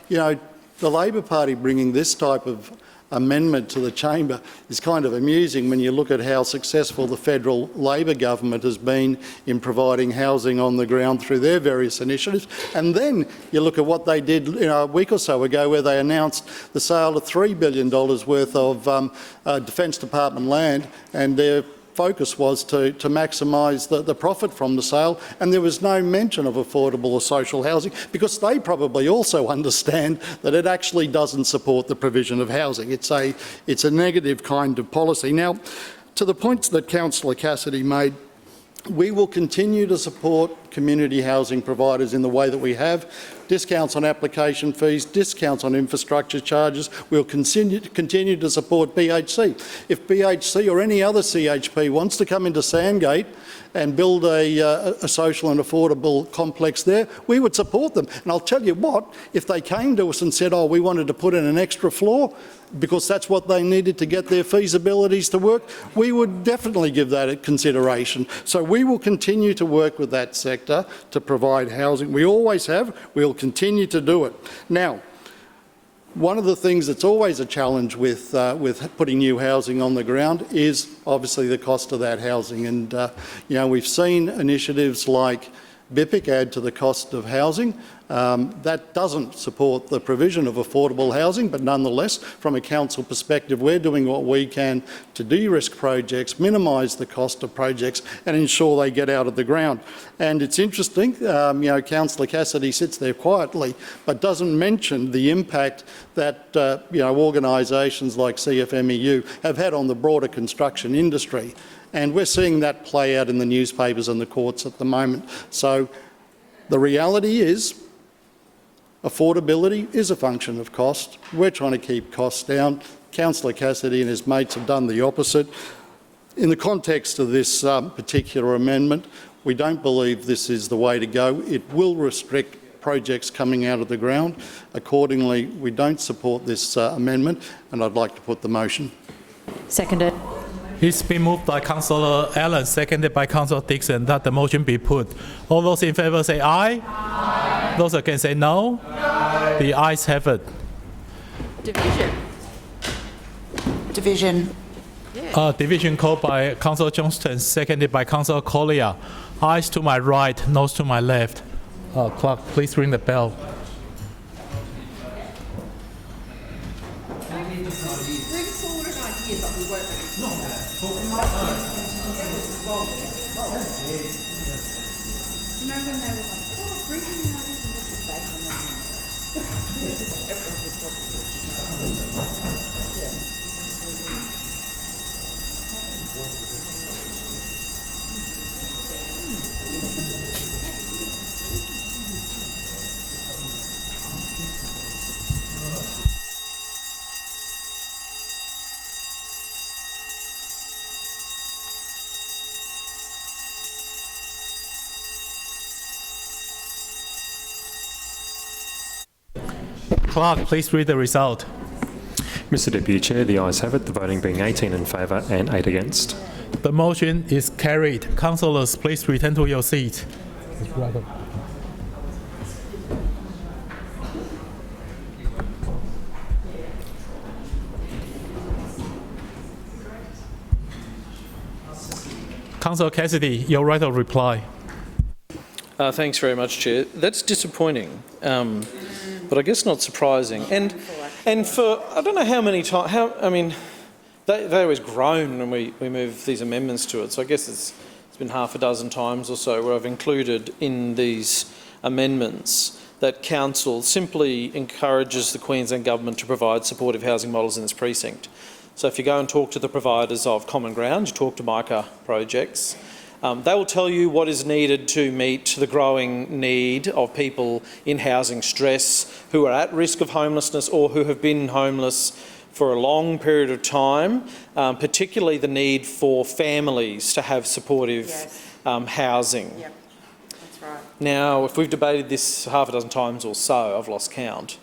you know, the Labor Party bringing this type of amendment to the chamber is kind of amusing when you look at how successful the federal Labor government has been in providing housing on the ground through their various initiatives. And then you look at what they did a week or so ago, where they announced the sale of $3 billion worth of Defence Department land, and their focus was to maximise the profit from the sale, and there was no mention of affordable or social housing, because they probably also understand that it actually doesn't support the provision of housing. It's a negative kind of policy. Now, to the points that Councillor Cassidy made, we will continue to support community housing providers in the way that we have. Discounts on application fees, discounts on infrastructure charges. We'll continue to support BHC. If BHC or any other CHP wants to come into Sandgate and build a social and affordable complex there, we would support them. And I'll tell you what, if they came to us and said, oh, we wanted to put in an extra floor because that's what they needed to get their feasibilities to work, we would definitely give that a consideration. So we will continue to work with that sector to provide housing. We always have. We'll continue to do it. Now, one of the things that's always a challenge with putting new housing on the ground is obviously the cost of that housing. And, you know, we've seen initiatives like BIPIC add to the cost of housing. That doesn't support the provision of affordable housing, but nonetheless, from a council perspective, we're doing what we can to de-risk projects, minimise the cost of projects and ensure they get out of the ground. And it's interesting, you know, Councillor Cassidy sits there quietly, but doesn't mention the impact that, you know, organisations like CFMEU have had on the broader construction industry. And we're seeing that play out in the newspapers and the courts at the moment. So the reality is, affordability is a function of cost. We're trying to keep costs down. Councillor Cassidy and his mates have done the opposite. In the context of this particular amendment, we don't believe this is the way to go. It will restrict projects coming out of the ground. Accordingly, we don't support this amendment, and I'd like to put the motion. Seconded. It's been moved by Councillor Allen, seconded by Councillor Dixon, that the motion be put. All those in favour say aye. Aye. Those against say no. No. The ayes have it. Division. Division. Division called by Councillor Johnston, seconded by Councillor Collier. Ayes to my right, noes to my left. Clerk, please ring the bell. Clerk, please read the result. Mr Deputy Chair, the ayes have it, the voting being 18 in favour and 8 against. The motion is carried. Councillors, please return to your seat. Councillor Cassidy, your right of reply. Thanks very much, Chair. That's disappointing, but I guess not surprising. And for, I don't know how many times, I mean, they always groan when we move these amendments to it, so I guess it's been half a dozen times or so where I've included in these amendments that council simply encourages the Queensland Government to provide supportive housing models in this precinct. So if you go and talk to the providers of Common Ground, you talk to Micah Projects, they will tell you what is needed to meet the growing need of people in housing stress who are at risk of homelessness or who have been homeless for a long period of time, particularly the need for families to have supportive housing. Yep, that's right. Now, if we've debated this half a dozen times or so, I've lost count,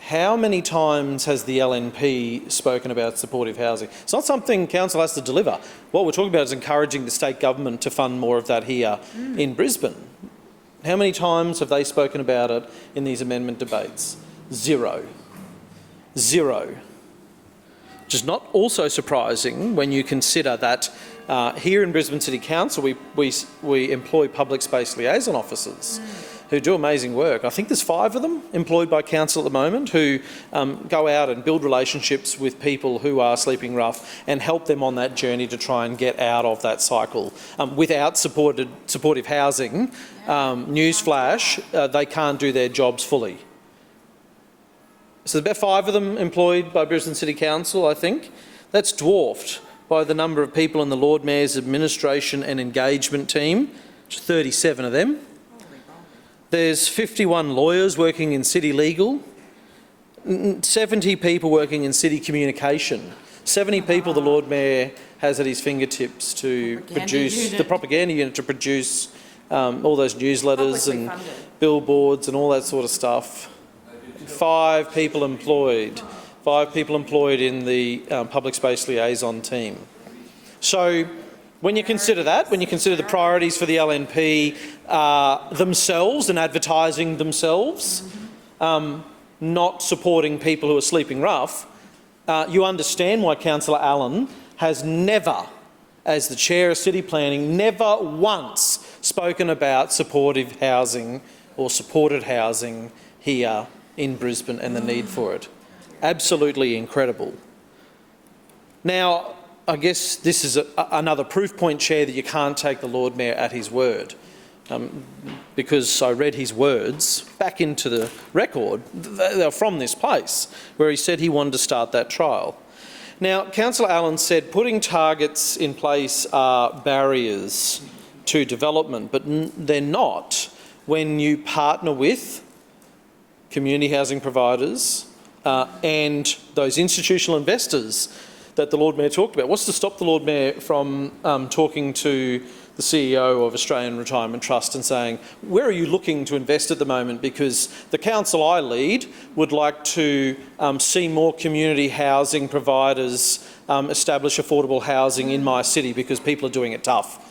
how many times has the LNP spoken about supportive housing? It's not something council has to deliver. What we're talking about is encouraging the state government to fund more of that here in Brisbane. How many times have they spoken about it in these amendment debates? Zero. Zero. Which is not also surprising when you consider that here in Brisbane City Council we employ public space liaison officers who do amazing work. I think there's 5 of them employed by council at the moment who go out and build relationships with people who are sleeping rough and help them on that journey to try and get out of that cycle. Without supportive housing, newsflash, they can't do their jobs fully. So there's about 5 of them employed by Brisbane City Council, I think. That's dwarfed by the number of people in the Lord Mayor's administration and engagement team, which are 37 of them. There's 51 lawyers working in city legal, 70 people working in city communication, 70 people the Lord Mayor has at his fingertips to produce the propaganda unit to produce all those newsletters and billboards and all that sort of stuff. 5 people employed. 5 people employed in the public space liaison team. So when you consider that, when you consider the priorities for the LNP themselves and advertising themselves, not supporting people who are sleeping rough, you understand why Councillor Allen has never, as the Chair of City Planning, never once spoken about supportive housing or supported housing here in Brisbane and the need for it. Absolutely incredible. Now, I guess this is another proof point, Chair, that you can't take the Lord Mayor at his word. Because I read his words back into the record, they're from this place, where he said he wanted to start that trial. Now, Councillor Allen said putting targets in place are barriers to development, but they're not when you partner with community housing providers and those institutional investors that the Lord Mayor talked about. What's to stop the Lord Mayor from talking to the CEO of Australian Retirement Trust and saying, where are you looking to invest at the moment? Because the council I lead would like to see more community housing providers establish affordable housing in my city because people are doing it tough.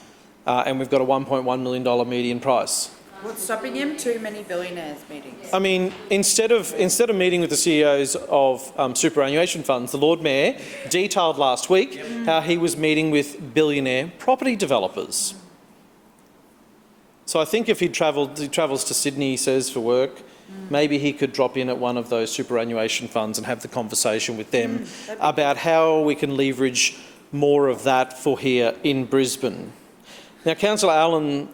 And we've got a $1.1 million median price. What's stopping him? Too many billionaires meetings. I mean, instead of meeting with the CEOs of superannuation funds, the Lord Mayor detailed last week how he was meeting with billionaire property developers. So I think if he travels to Sydney, he says, for work, maybe he could drop in at one of those superannuation funds and have the conversation with them about how we can leverage more of that for here in Brisbane. Now, Councillor Allen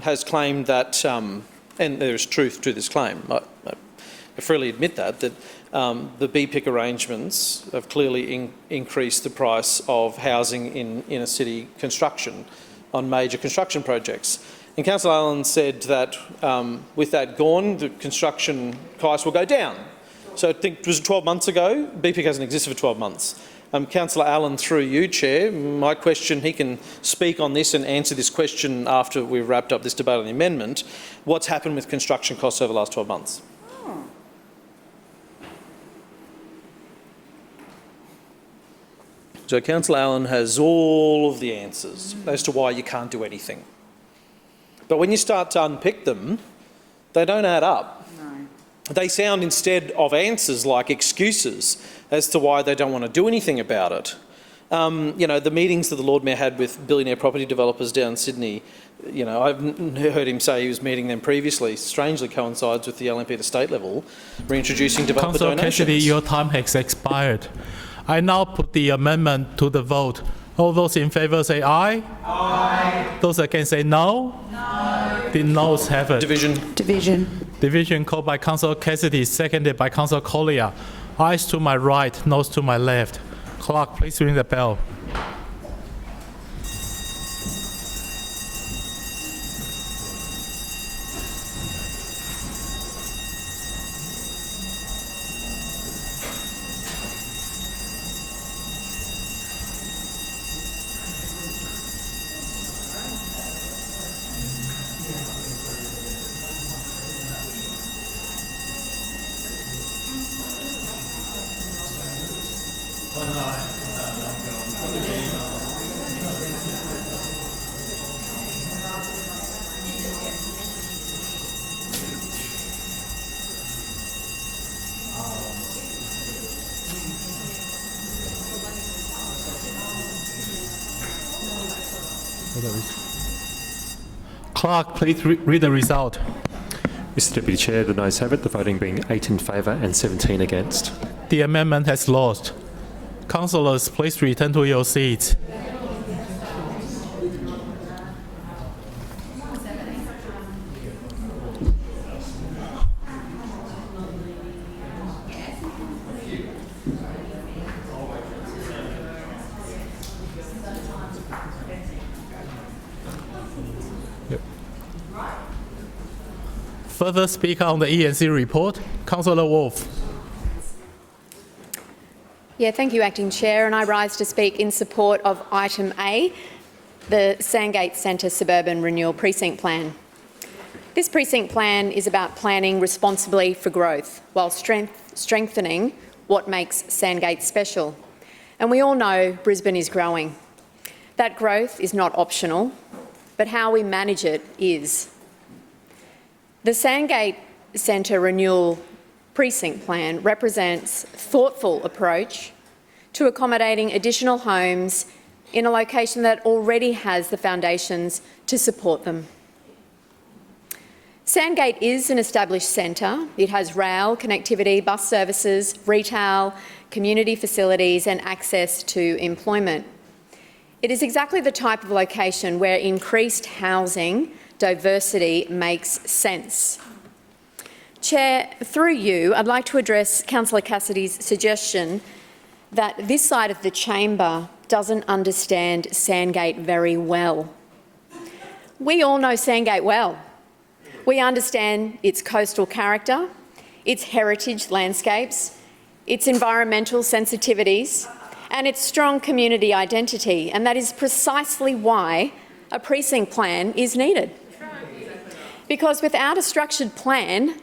has claimed that, and there is truth to this claim, I freely admit that the BPIC arrangements have clearly increased the price of housing in inner city construction on major construction projects. And Councillor Allen said that with that gone, the construction price will go down. So I think it was 12 months ago. BPIC hasn't existed for 12 months. Councillor Allen, through you, Chair, my question, he can speak on this and answer this question after we've wrapped up this debate on the amendment. What's happened with construction costs over the last 12 months? Oh. So Councillor Allen has all of the answers as to why you can't do anything. But when you start to unpick them, they don't add up. No. They sound, instead of answers, like excuses as to why they don't want to do anything about it. You know, the meetings that the Lord Mayor had with billionaire property developers down in Sydney, you know, I've heard him say he was meeting them previously, strangely coincides with the LNP at state level, reintroducing developer Councillor donations. Cassidy, your time has expired. I now put the amendment to the vote. All those in favour say aye. Aye. Those against say no. No. The noes have it. Division. Division called by Councillor Cassidy, seconded by Councillor Collier. Ayes to my right, noes to my left. Clerk, please ring the bell. Clerk, please read the result. Mr Deputy Chair, the noes have it, the voting being 8 in favour and 17 against. The amendment has lost. Councillors, please return to your seats. Further speaker on the ENC report, Councillor Wolf. Thank you, Acting Chair, and I rise to speak in support of item A, the Sandgate Centre Suburban Renewal Precinct Plan. This precinct plan is about planning responsibly for growth while strengthening what makes Sandgate special. And we all know Brisbane is growing. That growth is not optional, but how we manage it is. The Sandgate Centre Renewal Precinct Plan represents a thoughtful approach to accommodating additional homes in a location that already has the foundations to support them. Sandgate is an established centre. It has rail connectivity, bus services, retail, community facilities and access to employment. It is exactly the type of location where increased housing diversity makes sense. Chair, through you, I'd like to address Councillor Cassidy's suggestion that this side of the chamber doesn't understand Sandgate very well. We all know Sandgate well. We understand its coastal character, its heritage landscapes, its environmental sensitivities, and its strong community identity, and that is precisely why a precinct plan is needed. Because without a structured plan,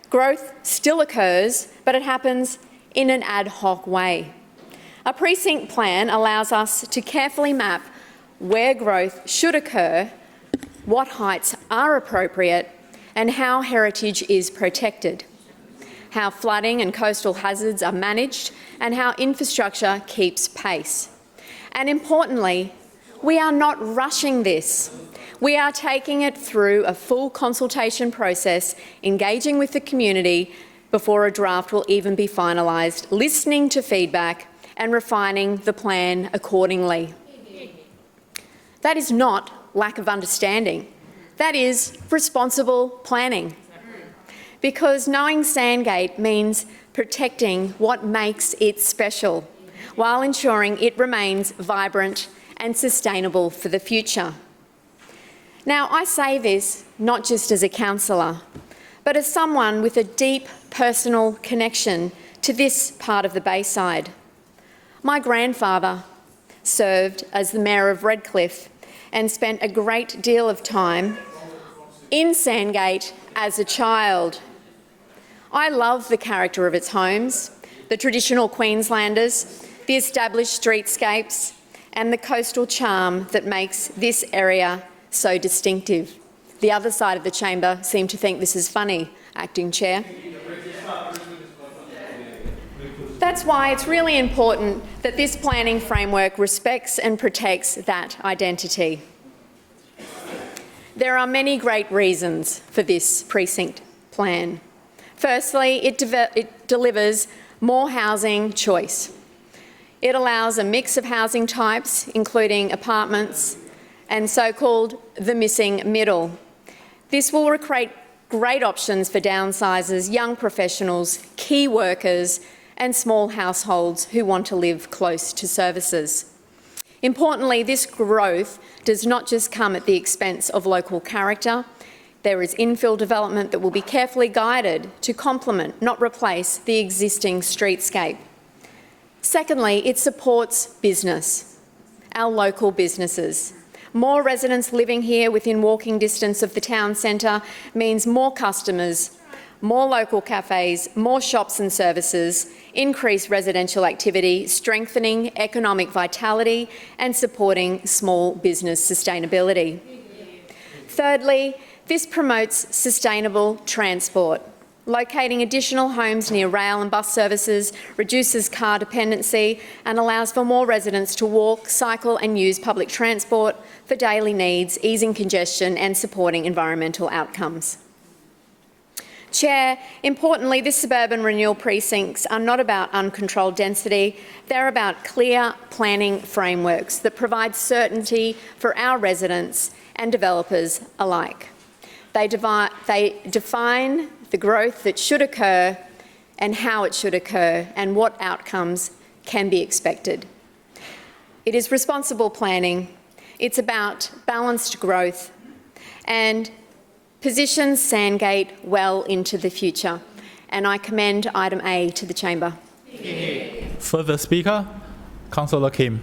growth still occurs, but it happens in an ad hoc way. A precinct plan allows us to carefully map where growth should occur, what heights are appropriate, and how heritage is protected, how flooding and coastal hazards are managed, and how infrastructure keeps pace. And importantly, we are not rushing this. We are taking it through a full consultation process, engaging with the community before a draft will even be finalised, listening to feedback and refining the plan accordingly. That is not lack of understanding. That is responsible planning. Because knowing Sandgate means protecting what makes it special, while ensuring it remains vibrant and sustainable for the future. Now, I say this not just as a councillor, but as someone with a deep personal connection to this part of the Bayside. My grandfather served as the Mayor of Redcliffe and spent a great deal of time in Sandgate as a child. I love the character of its homes, the traditional Queenslanders, the established streetscapes, and the coastal charm that makes this area so distinctive. The other side of the chamber seem to think this is funny, Acting Chair. That's why it's really important that this planning framework respects and protects that identity. There are many great reasons for this precinct plan. Firstly, it delivers more housing choice. It allows a mix of housing types, including apartments and so-called the missing middle. This will create great options for downsizers, young professionals, key workers and small households who want to live close to services. Importantly, this growth does not just come at the expense of local character. There is infill development that will be carefully guided to complement, not replace, the existing streetscape. Secondly, it supports business, our local businesses. More residents living here within walking distance of the town centre means more customers, more local cafes, more shops and services, increased residential activity, strengthening economic vitality and supporting small business sustainability. Thirdly, this promotes sustainable transport. Locating additional homes near rail and bus services reduces car dependency and allows for more residents to walk, cycle and use public transport for daily needs, easing congestion and supporting environmental outcomes. Chair, importantly, this suburban renewal precincts are not about uncontrolled density. They're about clear planning frameworks that provide certainty for our residents and developers alike. They define the growth that should occur and how it should occur and what outcomes can be expected. It is responsible planning. It's about balanced growth and positions Sandgate well into the future. And I commend item A to the chamber. Further speaker, Councillor Kim.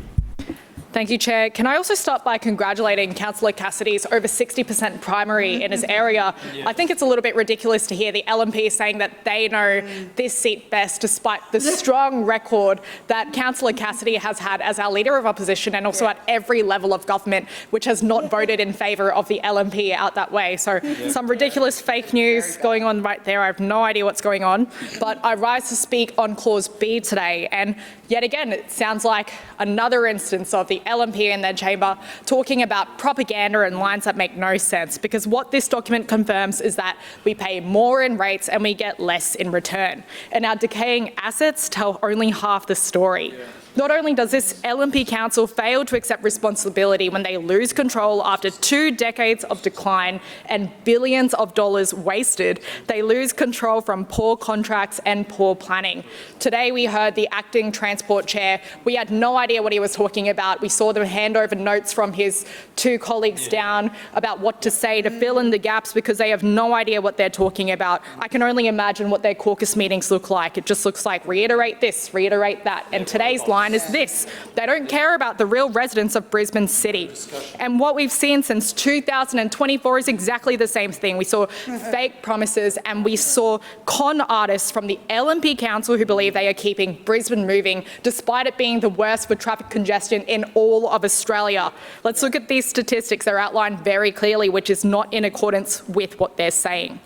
Thank you, Chair. Can I also start by congratulating Councillor Cassidy's over 60% primary in his area? I think it's a little bit ridiculous to hear the LNP saying that they know this seat best, despite the strong record that Councillor Cassidy has had as our Leader of Opposition and also at every level of government, which has not voted in favour of the LNP out that way. So some ridiculous fake news going on right there. I have no idea what's going on. But I rise to speak on Clause B today. And yet again, it sounds like another instance of the LNP in their chamber talking about propaganda and lines that make no sense, because what this document confirms is that we pay more in rates and we get less in return. And our decaying assets tell only half the story. Not only does this LNP council fail to accept responsibility when they lose control after 2 decades of decline and billions of dollars wasted, they lose control from poor contracts and poor planning. Today we heard the acting transport chair. We had no idea what he was talking about. We saw them hand over notes from his 2 colleagues down about what to say to fill in the gaps because they have no idea what they're talking about. I can only imagine what their caucus meetings look like. It just looks like reiterate this, reiterate that. And today's line is this: they don't care about the real residents of Brisbane City. And what we've seen since 2024 is exactly the same thing. We saw fake promises and we saw con artists from the LNP Council who believe they are keeping Brisbane moving, despite it being the worst for traffic congestion in all of Australia. Let's look at these statistics. They're outlined very clearly, which is not in accordance with what they're saying.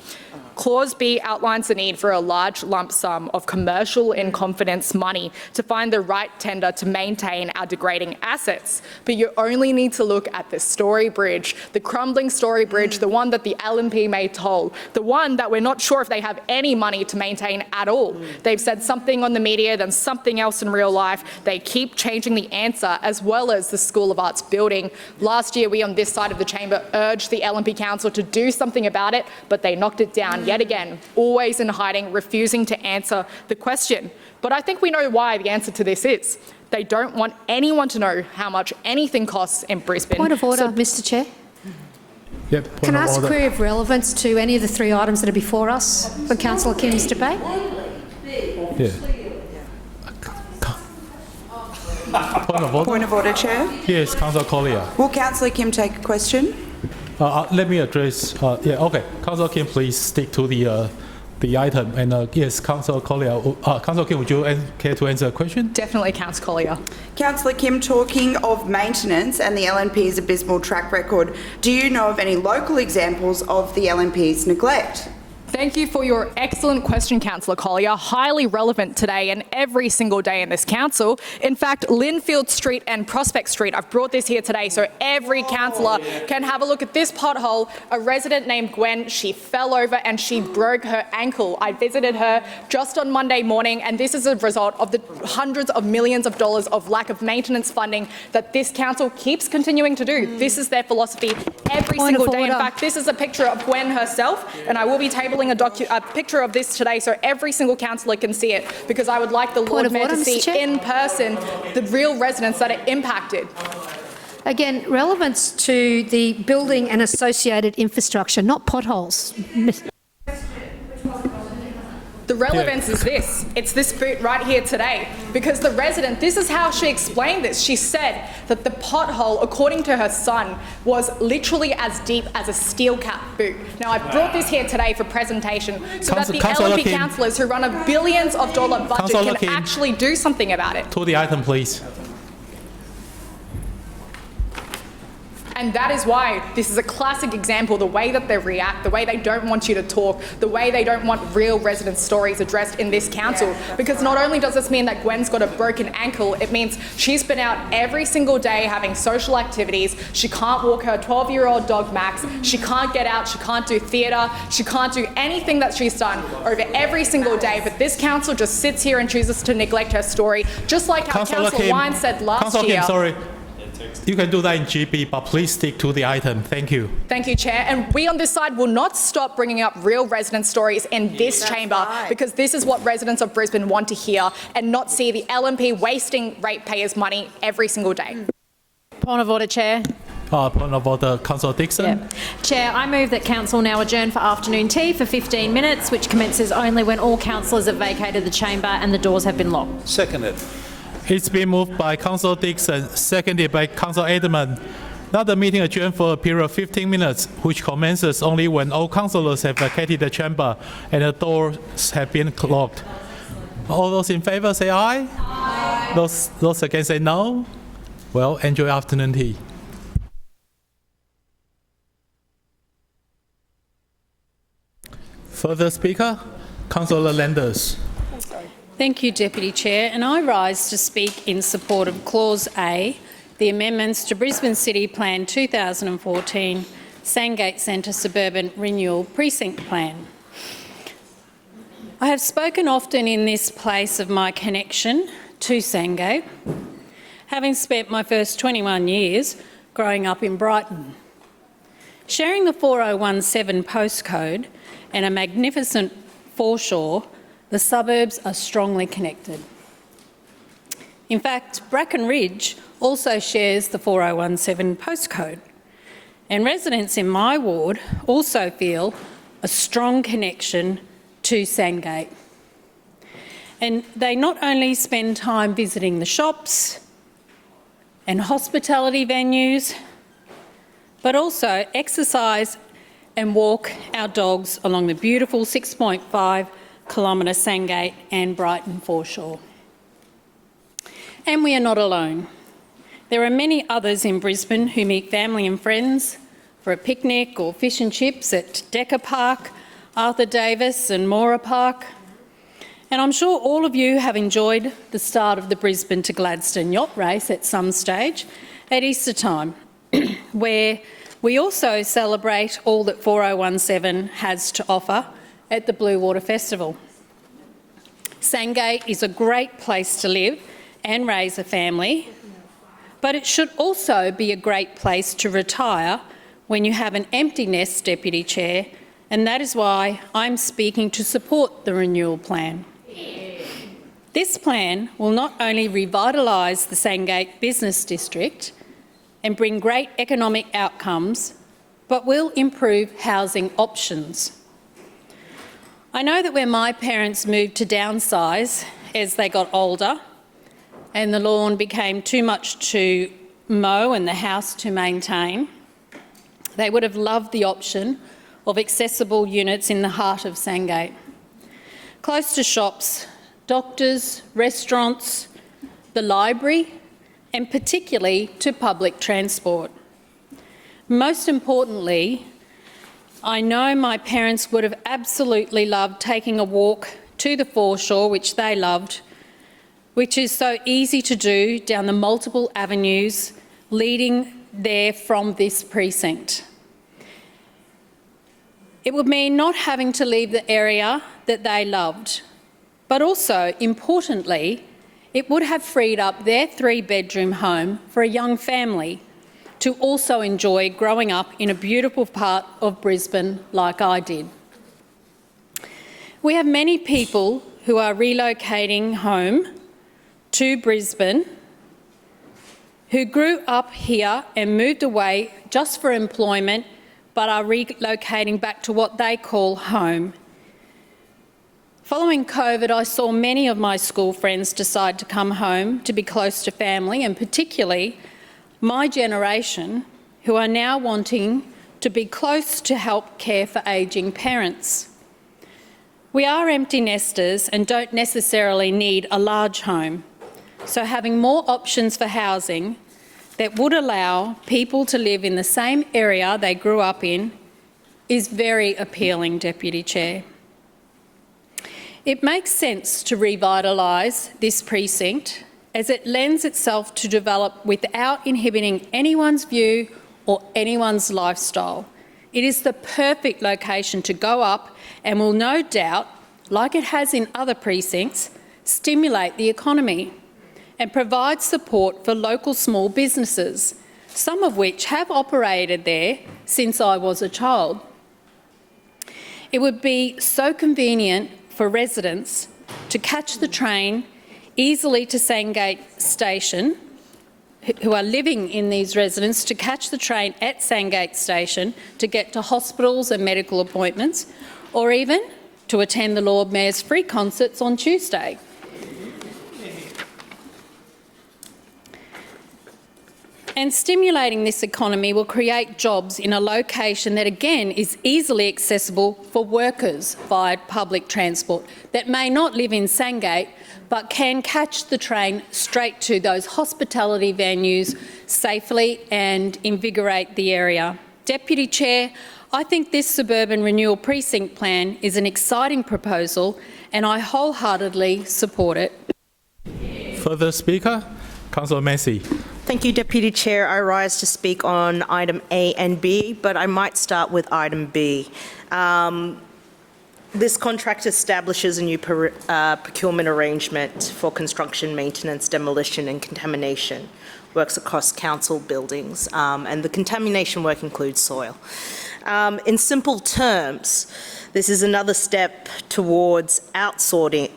Clause B outlines the need for a large lump sum of commercial in confidence money to find the right tender to maintain our degrading assets. But you only need to look at the Story Bridge, the crumbling Story Bridge, the one that the LNP may toll, the one that we're not sure if they have any money to maintain at all. They've said something on the media, then something else in real life. They keep changing the answer, as well as the School of Arts building. Last year, we on this side of the chamber urged the LNP Council to do something about it, but they knocked it down yet again, always in hiding, refusing to answer the question. But I think we know why the answer to this is. They don't want anyone to know how much anything costs in Brisbane. Point of order, Mr Chair. Yep, Can I ask a query of relevance to any of the 3 items that are before us for Councillor Kim's debate? Yeah. Point of order, Chair. Yes, Councillor Collier. Will Councillor Kim take a question? Let me address. Okay. Councillor Kim, please stick to the item. And yes, Councillor Collier. Councillor Kim, would you care to answer a question? Definitely, Councillor Collier. Councillor Kim, talking of maintenance and the LNP's abysmal track record, do you know of any local examples of the LNP's neglect? Thank you for your excellent question, Councillor Collier. Highly relevant today and every single day in this council. In fact, Linfield Street and Prospect Street, I've brought this here today so every councillor can have a look at this pothole. A resident named Gwen, she fell over and she broke her ankle. I visited her just on Monday morning, and this is a result of the hundreds of millions of dollars of lack of maintenance funding that this council keeps continuing to do. This is their philosophy every single day. In fact, this is a picture of Gwen herself, and I will be tabling a picture of this today so every single councillor can see it, because I would like the Lord Mayor to see in person the real residents that are impacted. Again, relevance to the building and associated infrastructure, not potholes. The relevance is this. It's this boot right here today, because the resident, this is how she explained this. She said that the pothole, according to her son, was literally as deep as a steel cap boot. Now, I brought this here today for presentation so that the LNP councillors who run a billions of dollar budget can actually do something about it. To the item, please. And that is why this is a classic example, the way that they react, the way they don't want you to talk, the way they don't want real resident stories addressed in this council. Because not only does this mean that Gwen's got a broken ankle, it means she's been out every single day having social activities. She can't walk her 12-year-old dog Max. She can't get out. She can't do theatre. She can't do anything that she's done over every single day. But this council just sits here and chooses to neglect her story, just like how Councillor Wine said last year. Kim, sorry. You can do that in GB, but please stick to the item. Thank you. Thank you, Chair. And we on this side will not stop bringing up real resident stories in this chamber, because this is what residents of Brisbane want to hear, and not see the LNP wasting ratepayers' money every single day. Point of order, Chair. Point of order, Councillor Dixon. Yep. Chair, I move that council now adjourn for afternoon tea for 15 minutes, which commences only when all councillors have vacated the chamber and the doors have been locked. Seconded. It's been moved by Councillor Dixon, seconded by Councillor Edmund. Now the meeting adjourned for a period of 15 minutes, which commences only when all councillors have vacated the chamber and the doors have been locked. All those in favour say aye. Aye. Those against say no. Well, enjoy afternoon tea. Further speaker, Councillor Landers. Thank you, Deputy Chair, and I rise to speak in support of Clause A, the amendments to Brisbane City Plan 2014 Sandgate Centre Suburban Renewal Precinct Plan. I have spoken often in this place of my connection to Sandgate, having spent my first 21 years growing up in Brighton. Sharing the 4017 postcode and a magnificent foreshore, the suburbs are strongly connected. In fact, Bracken Ridge also shares the 4017 postcode, and residents in my ward also feel a strong connection to Sandgate. And they not only spend time visiting the shops and hospitality venues, but also exercise and walk our dogs along the beautiful 6.5-kilometre Sandgate and Brighton foreshore. And we are not alone. There are many others in Brisbane who meet family and friends for a picnic or fish and chips at Decker Park, Arthur Davis and Mora Park. And I'm sure all of you have enjoyed the start of the Brisbane to Gladstone yacht race at some stage at Easter time, where we also celebrate all that 4017 has to offer at the Blue Water Festival. Sandgate is a great place to live and raise a family, but it should also be a great place to retire when you have an empty nest, Deputy Chair, and that is why I'm speaking to support the renewal plan. This plan will not only revitalise the Sandgate Business District and bring great economic outcomes, but will improve housing options. I know that when my parents moved to downsize as they got older and the lawn became too much to mow and the house to maintain, they would have loved the option of accessible units in the heart of Sandgate, close to shops, doctors, restaurants, the library, and particularly to public transport. Most importantly, I know my parents would have absolutely loved taking a walk to the foreshore, which they loved, which is so easy to do down the multiple avenues leading there from this precinct. It would mean not having to leave the area that they loved, but also, importantly, it would have freed up their 3-bedroom home for a young family to also enjoy growing up in a beautiful part of Brisbane like I did. We have many people who are relocating home to Brisbane who grew up here and moved away just for employment but are relocating back to what they call home. Following COVID, I saw many of my school friends decide to come home to be close to family, and particularly my generation, who are now wanting to be close to help care for ageing parents. We are empty nesters and don't necessarily need a large home, so having more options for housing that would allow people to live in the same area they grew up in is very appealing, Deputy Chair. It makes sense to revitalise this precinct as it lends itself to develop without inhibiting anyone's view or anyone's lifestyle. It is the perfect location to go up and will no doubt, like it has in other precincts, stimulate the economy and provide support for local small businesses, some of which have operated there since I was a child. It would be so convenient for residents to catch the train easily to Sandgate Station, who are living in these residences, to catch the train at Sandgate Station to get to hospitals and medical appointments, or even to attend the Lord Mayor's free concerts on Tuesday. And stimulating this economy will create jobs in a location that, again, is easily accessible for workers via public transport that may not live in Sandgate but can catch the train straight to those hospitality venues safely and invigorate the area. Deputy Chair, I think this suburban renewal precinct plan is an exciting proposal and I wholeheartedly support it. Further speaker, Councillor Massey. Thank you, Deputy Chair. I rise to speak on item A and B, but I might start with item B. This contract establishes a new procurement arrangement for construction, maintenance, demolition and contamination works across council buildings, and the contamination work includes soil. In simple terms, this is another step towards outsourcing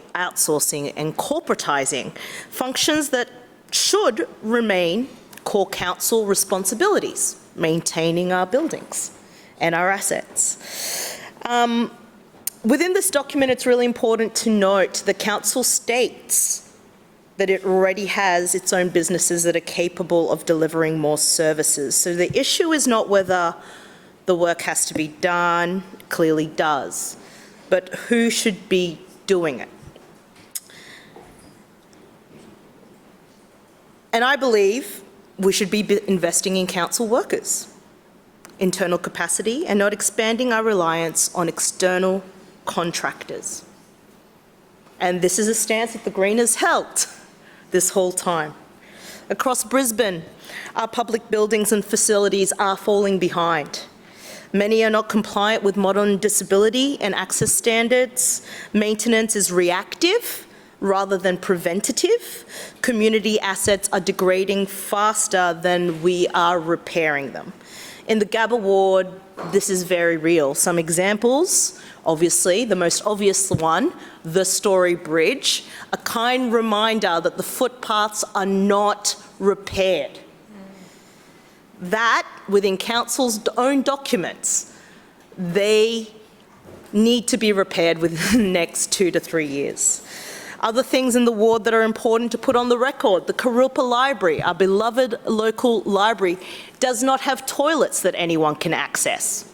and corporatising functions that should remain core council responsibilities, maintaining our buildings and our assets. Within this document, it's really important to note the council states that it already has its own businesses that are capable of delivering more services. So the issue is not whether the work has to be done, it clearly does, but who should be doing it. And I believe we should be investing in council workers, internal capacity, and not expanding our reliance on external contractors. And this is a stance that the Green has held this whole time. Across Brisbane, our public buildings and facilities are falling behind. Many are not compliant with modern disability and access standards. Maintenance is reactive rather than preventative. Community assets are degrading faster than we are repairing them. In the Gabba ward, this is very real. Some examples, obviously, the most obvious one, the Story Bridge, a kind reminder that the footpaths are not repaired. That, within council's own documents, they need to be repaired within the next 2 to 3 years. Other things in the ward that are important to put on the record, the Karilpa Library, our beloved local library, does not have toilets that anyone can access.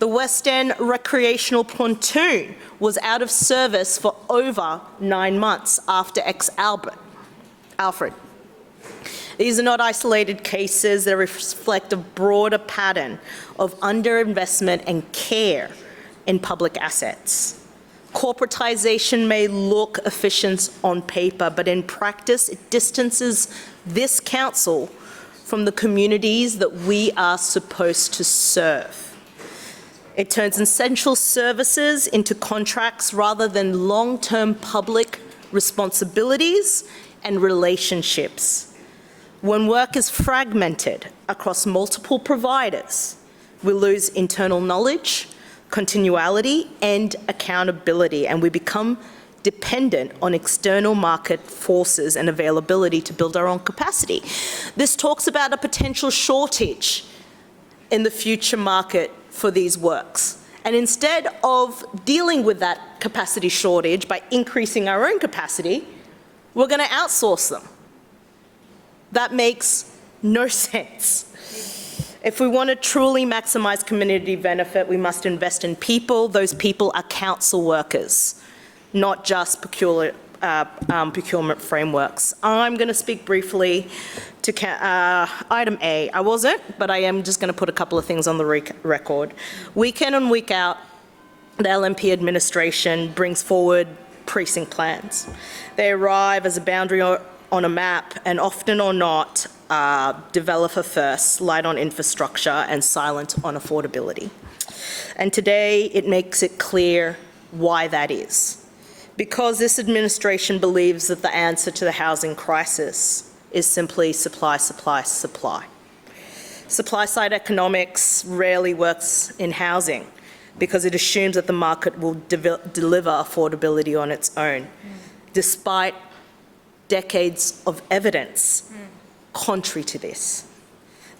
The West End recreational pontoon was out of service for over 9 months after ex-Alfred. These are not isolated cases. They reflect a broader pattern of underinvestment and care in public assets. Corporatization may look efficient on paper, but in practice, it distances this council from the communities that we are supposed to serve. It turns essential services into contracts rather than long-term public responsibilities and relationships. When work is fragmented across multiple providers, we lose internal knowledge, continuality, and accountability, and we become dependent on external market forces and availability to build our own capacity. This talks about a potential shortage in the future market for these works. And instead of dealing with that capacity shortage by increasing our own capacity, we're going to outsource them. That makes no sense. If we want to truly maximise community benefit, we must invest in people. Those people are council workers, not just procurement frameworks. I'm going to speak briefly to item A. I wasn't, but I am just going to put a couple of things on the record. Week in and week out, the LNP administration brings forward precinct plans. They arrive as a boundary on a map, and often or not, developer first, light on infrastructure, and silent on affordability. And today, it makes it clear why that is. Because this administration believes that the answer to the housing crisis is simply supply, supply, supply. Supply-side economics rarely works in housing because it assumes that the market will deliver affordability on its own, despite decades of evidence contrary to this.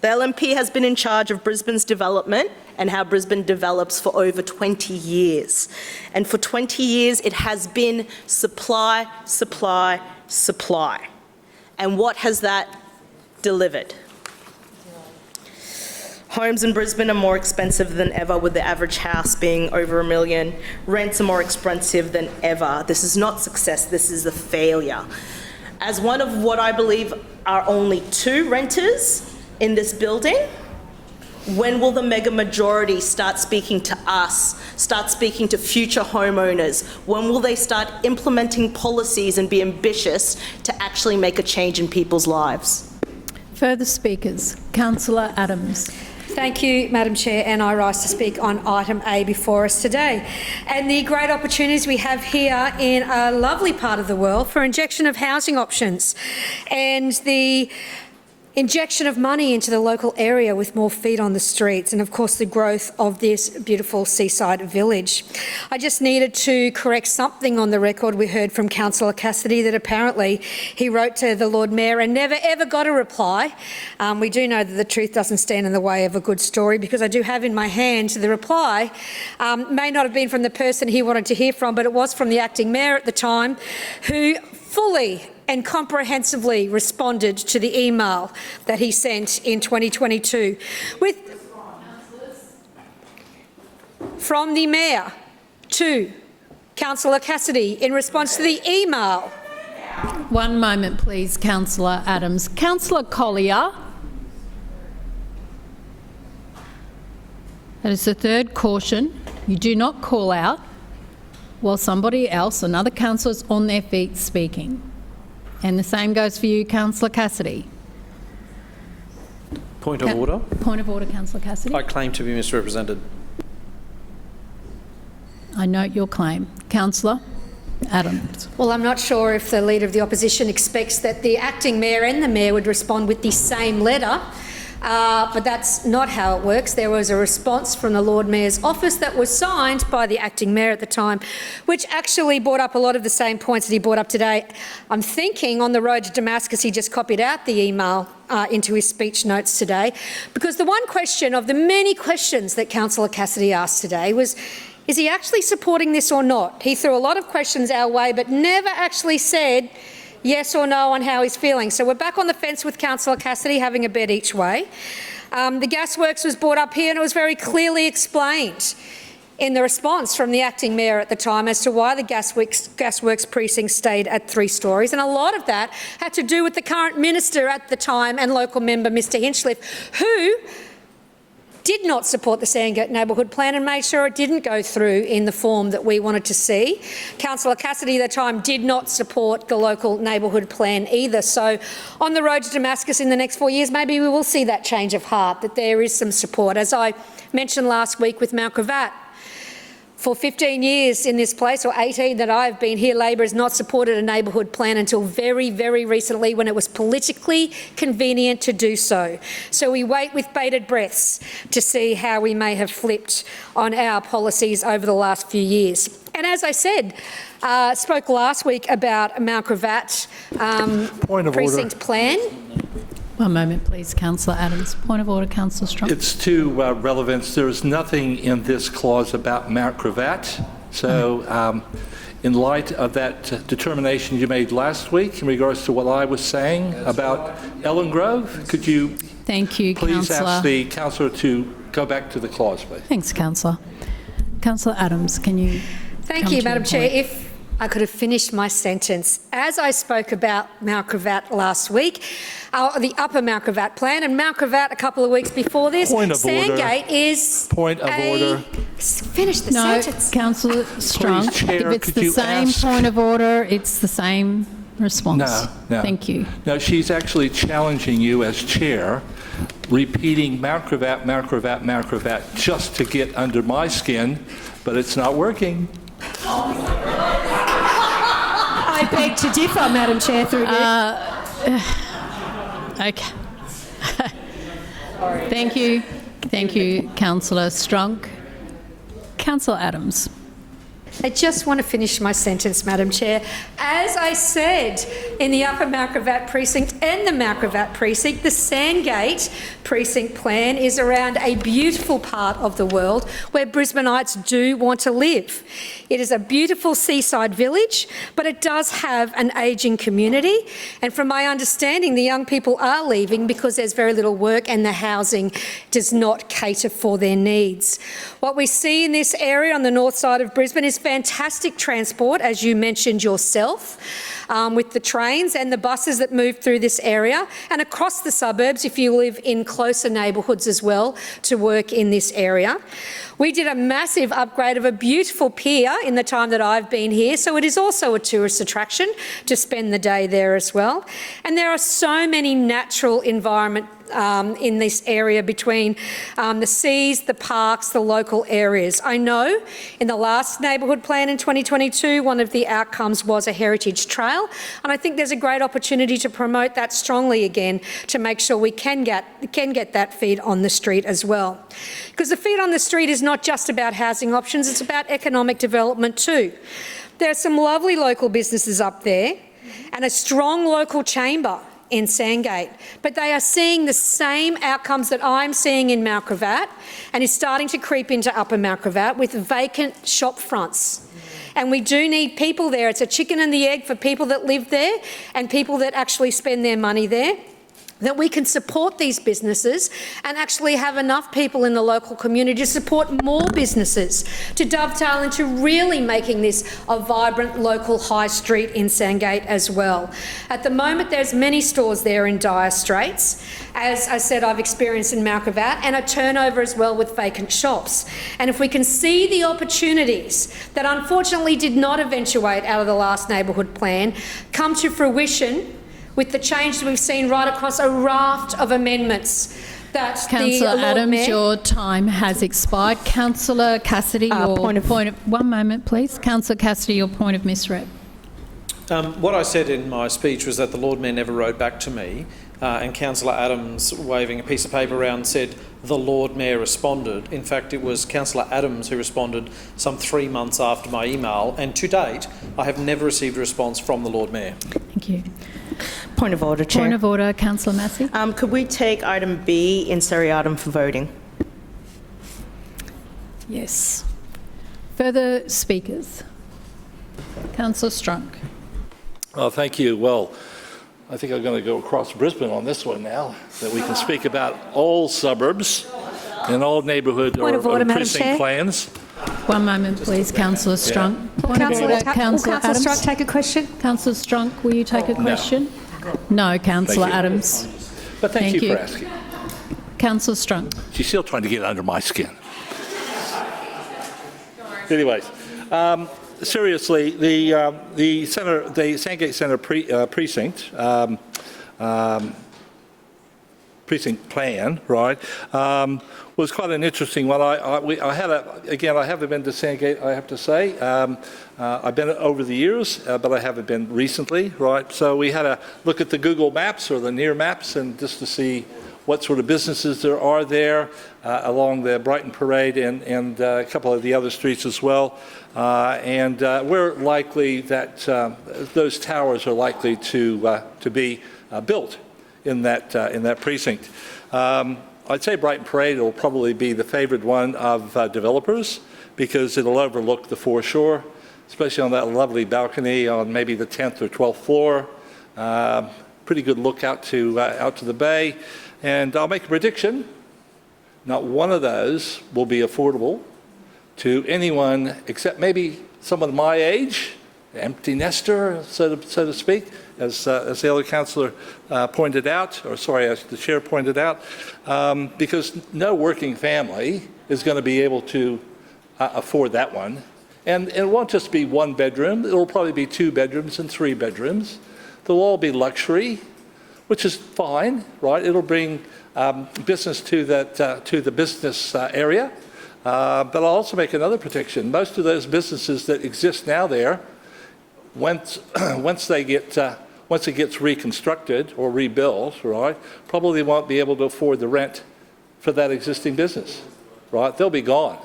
The LNP has been in charge of Brisbane's development and how Brisbane develops for over 20 years. And for 20 years, it has been supply, supply, supply. And what has that delivered? Homes in Brisbane are more expensive than ever, with the average house being over $1 million. Rents are more expensive than ever. This is not success, this is a failure. As one of what I believe are only 2 renters in this building, when will the mega majority start speaking to us, start speaking to future homeowners? When will they start implementing policies and be ambitious to actually make a change in people's lives? Further speakers. Councillor Adams. Thank you, Madam Chair, and I rise to speak on item A before us today. And the great opportunities we have here in a lovely part of the world for injection of housing options and the injection of money into the local area with more feet on the streets, and of course the growth of this beautiful seaside village. I just needed to correct something on the record. We heard from Councillor Cassidy that apparently he wrote to the Lord Mayor and never ever got a reply. We do know that the truth doesn't stand in the way of a good story, because I do have in my hand the reply. May not have been from the person he wanted to hear from, but it was from the acting mayor at the time, who fully and comprehensively responded to the email that he sent in 2022 from the Mayor to Councillor Cassidy in response to the email. One moment, please, Councillor Adams. Councillor Collier. That is the third caution. You do not call out while somebody else, another councillor, is on their feet speaking. And the same goes for you, Councillor Cassidy. Point of order. Point of order, Councillor Cassidy. I claim to be misrepresented. I note your claim. Councillor Adams. Well, I'm not sure if the Leader of the Opposition expects that the acting mayor and the mayor would respond with the same letter. But that's not how it works. There was a response from the Lord Mayor's office that was signed by the acting mayor at the time, which actually brought up a lot of the same points that he brought up today. I'm thinking on the road to Damascus he just copied out the email into his speech notes today, because the one question of the many questions that Councillor Cassidy asked today was, is he actually supporting this or not? He threw a lot of questions our way, but never actually said yes or no on how he's feeling. So we're back on the fence with Councillor Cassidy, having a bet each way. The gasworks was brought up here and it was very clearly explained. in the response from the acting mayor at the time as to why the gasworks precinct stayed at 3 stories, and a lot of that had to do with the current minister at the time and local member Mr Hinchliffe, who did not support the Sandgate neighbourhood plan and made sure it didn't go through in the form that we wanted to see. Councillor Cassidy at the time did not support the local neighbourhood plan either. So on the road to Damascus in the next 4 years, maybe we will see that change of heart, that there is some support. As I mentioned last week with Mount Gravatt, for 15 years in this place, or 18 that I've been here, Labor has not supported a neighbourhood plan until very, very recently when it was politically convenient to do so. So we wait with bated breaths to see how we may have flipped on our policies over the last few years. And as I said, spoke last week about Mount Gravatt precinct plan. One moment, please, Councillor Adams. Point of order, Councillor Strong. It's to relevance. There is nothing in this clause about Mount Gravatt. So in light of that determination you made last week in regards to what I was saying about Ellen Grove, could you please Councillor. ask the councillor to go back to the clause, please? Thanks, Councillor. Councillor Adams, can you Thank you, Madam Chair. If I could have finished my sentence. As I spoke about Mount Gravatt last week, the upper Mount Gravatt plan, and Mount Gravatt a couple of weeks before this, Sandgate is Point of order. Finish the No, sentence. Councillor Strong, Please, Chair, if it's could the you same ask- point of order, it's the same response. No. Thank you. No, she's actually challenging you as chair, repeating Mount Gravatt, Mount Gravatt, Mount Gravatt, just to get under my skin, but it's not working. I beg to differ, Madam Chair, through Okay. Thank you, Councillor Strong. Councillor Adams. I just want to finish my sentence, Madam Chair. As I said, in the upper Mount Gravatt precinct and the Mount Gravatt precinct, the Sandgate precinct plan is around a beautiful part of the world where Brisbaneites do want to live. It is a beautiful seaside village, but it does have an ageing community. And from my understanding, the young people are leaving because there's very little work and the housing does not cater for their needs. What we see in this area on the north side of Brisbane is fantastic transport, as you mentioned yourself, with the trains and the buses that move through this area, and across the suburbs if you live in closer neighbourhoods as well to work in this area. We did a massive upgrade of a beautiful pier in the time that I've been here, so it is also a tourist attraction to spend the day there as well. And there are so many natural environment in this area between the seas, the parks, the local areas. I know in the last neighbourhood plan in 2022, one of the outcomes was a heritage trail, and I think there's a great opportunity to promote that strongly again to make sure we can get that feed on the street as well. Because the feed on the street is not just about housing options, it's about economic development too. There are some lovely local businesses up there and a strong local chamber in Sandgate, but they are seeing the same outcomes that I'm seeing in Mount Gravatt and is starting to creep into upper Mount Gravatt with vacant shop fronts. And we do need people there. It's a chicken and the egg for people that live there and people that actually spend their money there, that we can support these businesses and actually have enough people in the local community to support more businesses, to dovetail into really making this a vibrant local high street in Sandgate as well. At the moment, there's many stores there in dire straits. As I said, I've experienced in Mount Gravatt, and a turnover as well with vacant shops. And if we can see the opportunities that unfortunately did not eventuate out of the last neighbourhood plan come to fruition, with the change that we've seen right across a raft of amendments that Councillor Adams, your time has expired. Councillor Cassidy, your point of... One moment, please. Councillor Cassidy, your point of misrep. What I said in my speech was that the Lord Mayor never wrote back to me, and Councillor Adams, waving a piece of paper around, said the Lord Mayor responded. In fact, it was Councillor Adams who responded some 3 months after my email, and to date, I have never received a response from the Lord Mayor. Thank you. Point of order, Chair. Point of order, Councillor Massey. Could we take item B in seriatim for voting? Yes. Further speakers? Councillor Strunk. Oh, thank you. Well, I think I'm going to go across Brisbane on this one now, that we can speak about all suburbs and all neighbourhood or precinct plans. One moment, please, Councillor Strunk. Point of Councillor order, Councillor Adams. Strunk take a question? Councillor Strunk, will you take a question? No, Councillor Adams. But thank you for asking. Councillor Strunk. She's still trying to get under my skin. Anyways, seriously, the Sandgate Centre precinct plan, right, was quite an interesting one. I haven't been to Sandgate, I have to say. I've been over the years, but I haven't been recently, right? So we had a look at the Google Maps or the near maps and just to see what sort of businesses there are there along the Brighton Parade and a couple of the other streets as well. And we're likely that those towers are likely to be built in that precinct. I'd say Brighton Parade will probably be the favoured one of developers because it'll overlook the foreshore, especially on that lovely balcony on maybe the 10th or 12th floor. Pretty good look out to the bay. And I'll make a prediction, not one of those will be affordable to anyone except maybe someone my age, empty nester, so to speak, as the other councillor pointed out, or sorry, as the chair pointed out, because no working family is going to be able to afford that one. And it won't just be one bedroom, it'll probably be 2 bedrooms and 3 bedrooms. They'll all be luxury, which is fine, right? It'll bring business to the business area. But I'll also make another prediction. Most of those businesses that exist now there, once it gets reconstructed or rebuilt, right, probably won't be able to afford the rent for that existing business, right? They'll be gone.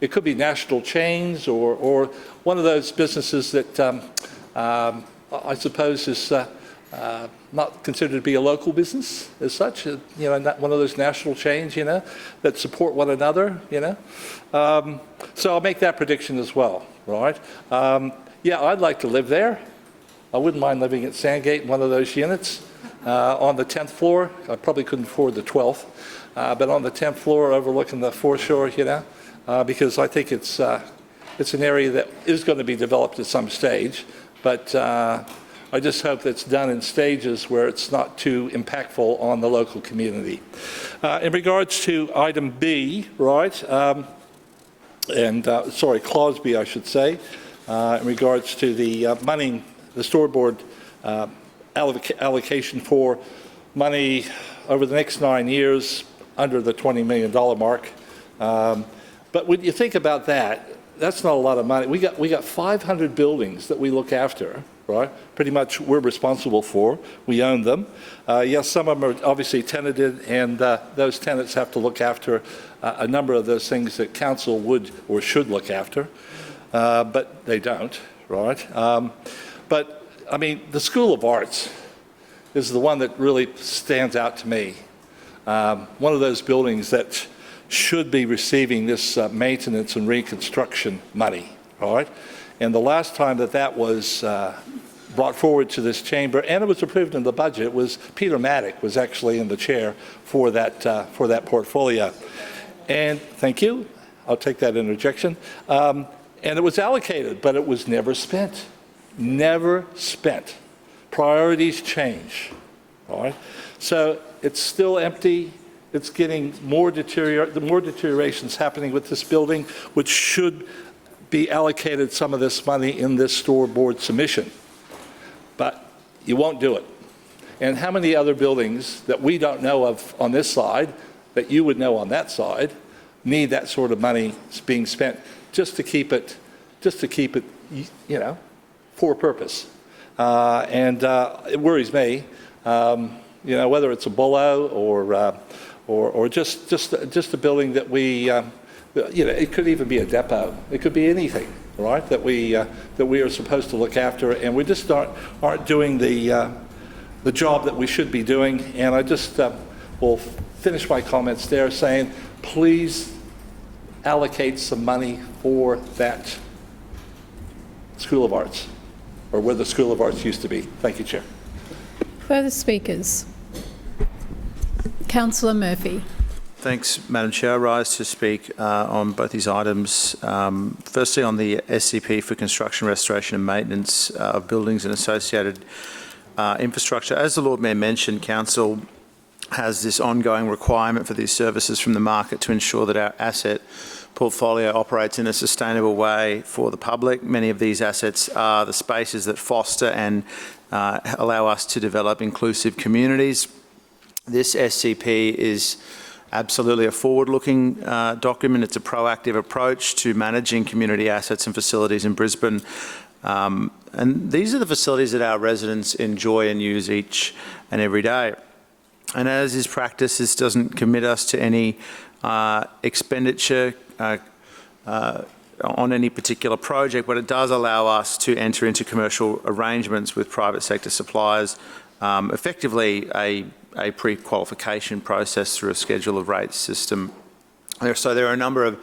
It could be national chains or one of those businesses that I suppose is not considered to be a local business as such, not one of those national chains, that support one another, So I'll make that prediction as well, right? Yeah, I'd like to live there. I wouldn't mind living at Sandgate in one of those units on the 10th floor. I probably couldn't afford the 12th, but on the 10th floor overlooking the foreshore, because I think it's an area that is going to be developed at some stage, but I just hope that's done in stages where it's not too impactful on the local community. In regards to item B, right, clause B, I should say, in regards to the money, the storyboard allocation for money over the next 9 years under the $20 million mark. But when you think about that, that's not a lot of money. We got 500 buildings that we look after, right? Pretty much we're responsible for. We own them. Yes, some of them are obviously tenanted, and those tenants have to look after a number of those things that council would or should look after, but they don't, right? But, I mean, the School of Arts is the one that really stands out to me. One of those buildings that should be receiving this maintenance and reconstruction money, all right? And the last time that was brought forward to this chamber, and it was approved in the budget, was Peter Maddock was actually in the chair for that portfolio. And thank you, I'll take that interjection. And it was allocated, but it was never spent. Never spent. Priorities change, all right? So it's still empty. It's getting more deterioration's happening with this building, which should be allocated some of this money in this store board submission. But you won't do it. And how many other buildings that we don't know of on this side, that you would know on that side, need that sort of money being spent just to keep it, for a purpose. And it worries me, whether it's a bolo or just a building that we, it could even be a depot. It could be anything, right? That we are supposed to look after, and we just aren't doing the job that we should be doing. And I just will finish my comments there, saying, please allocate some money for that School of Arts, or where the School of Arts used to be. Thank you, Chair. Further speakers? Councillor Murphy. Thanks, Madam Chair. I rise to speak on both these items. Firstly, on the SCP for construction, restoration and maintenance of buildings and associated infrastructure. As the Lord Mayor mentioned, Council has this ongoing requirement for these services from the market to ensure that our asset portfolio operates in a sustainable way for the public. Many of these assets are the spaces that foster and allow us to develop inclusive communities. This SCP is absolutely a forward-looking document. It's a proactive approach to managing community assets and facilities in Brisbane. And these are the facilities that our residents enjoy and use each and every day. And as is practice, this doesn't commit us to any expenditure on any particular project, but it does allow us to enter into commercial arrangements with private sector suppliers, effectively a pre-qualification process through a schedule of rates system. So there are a number of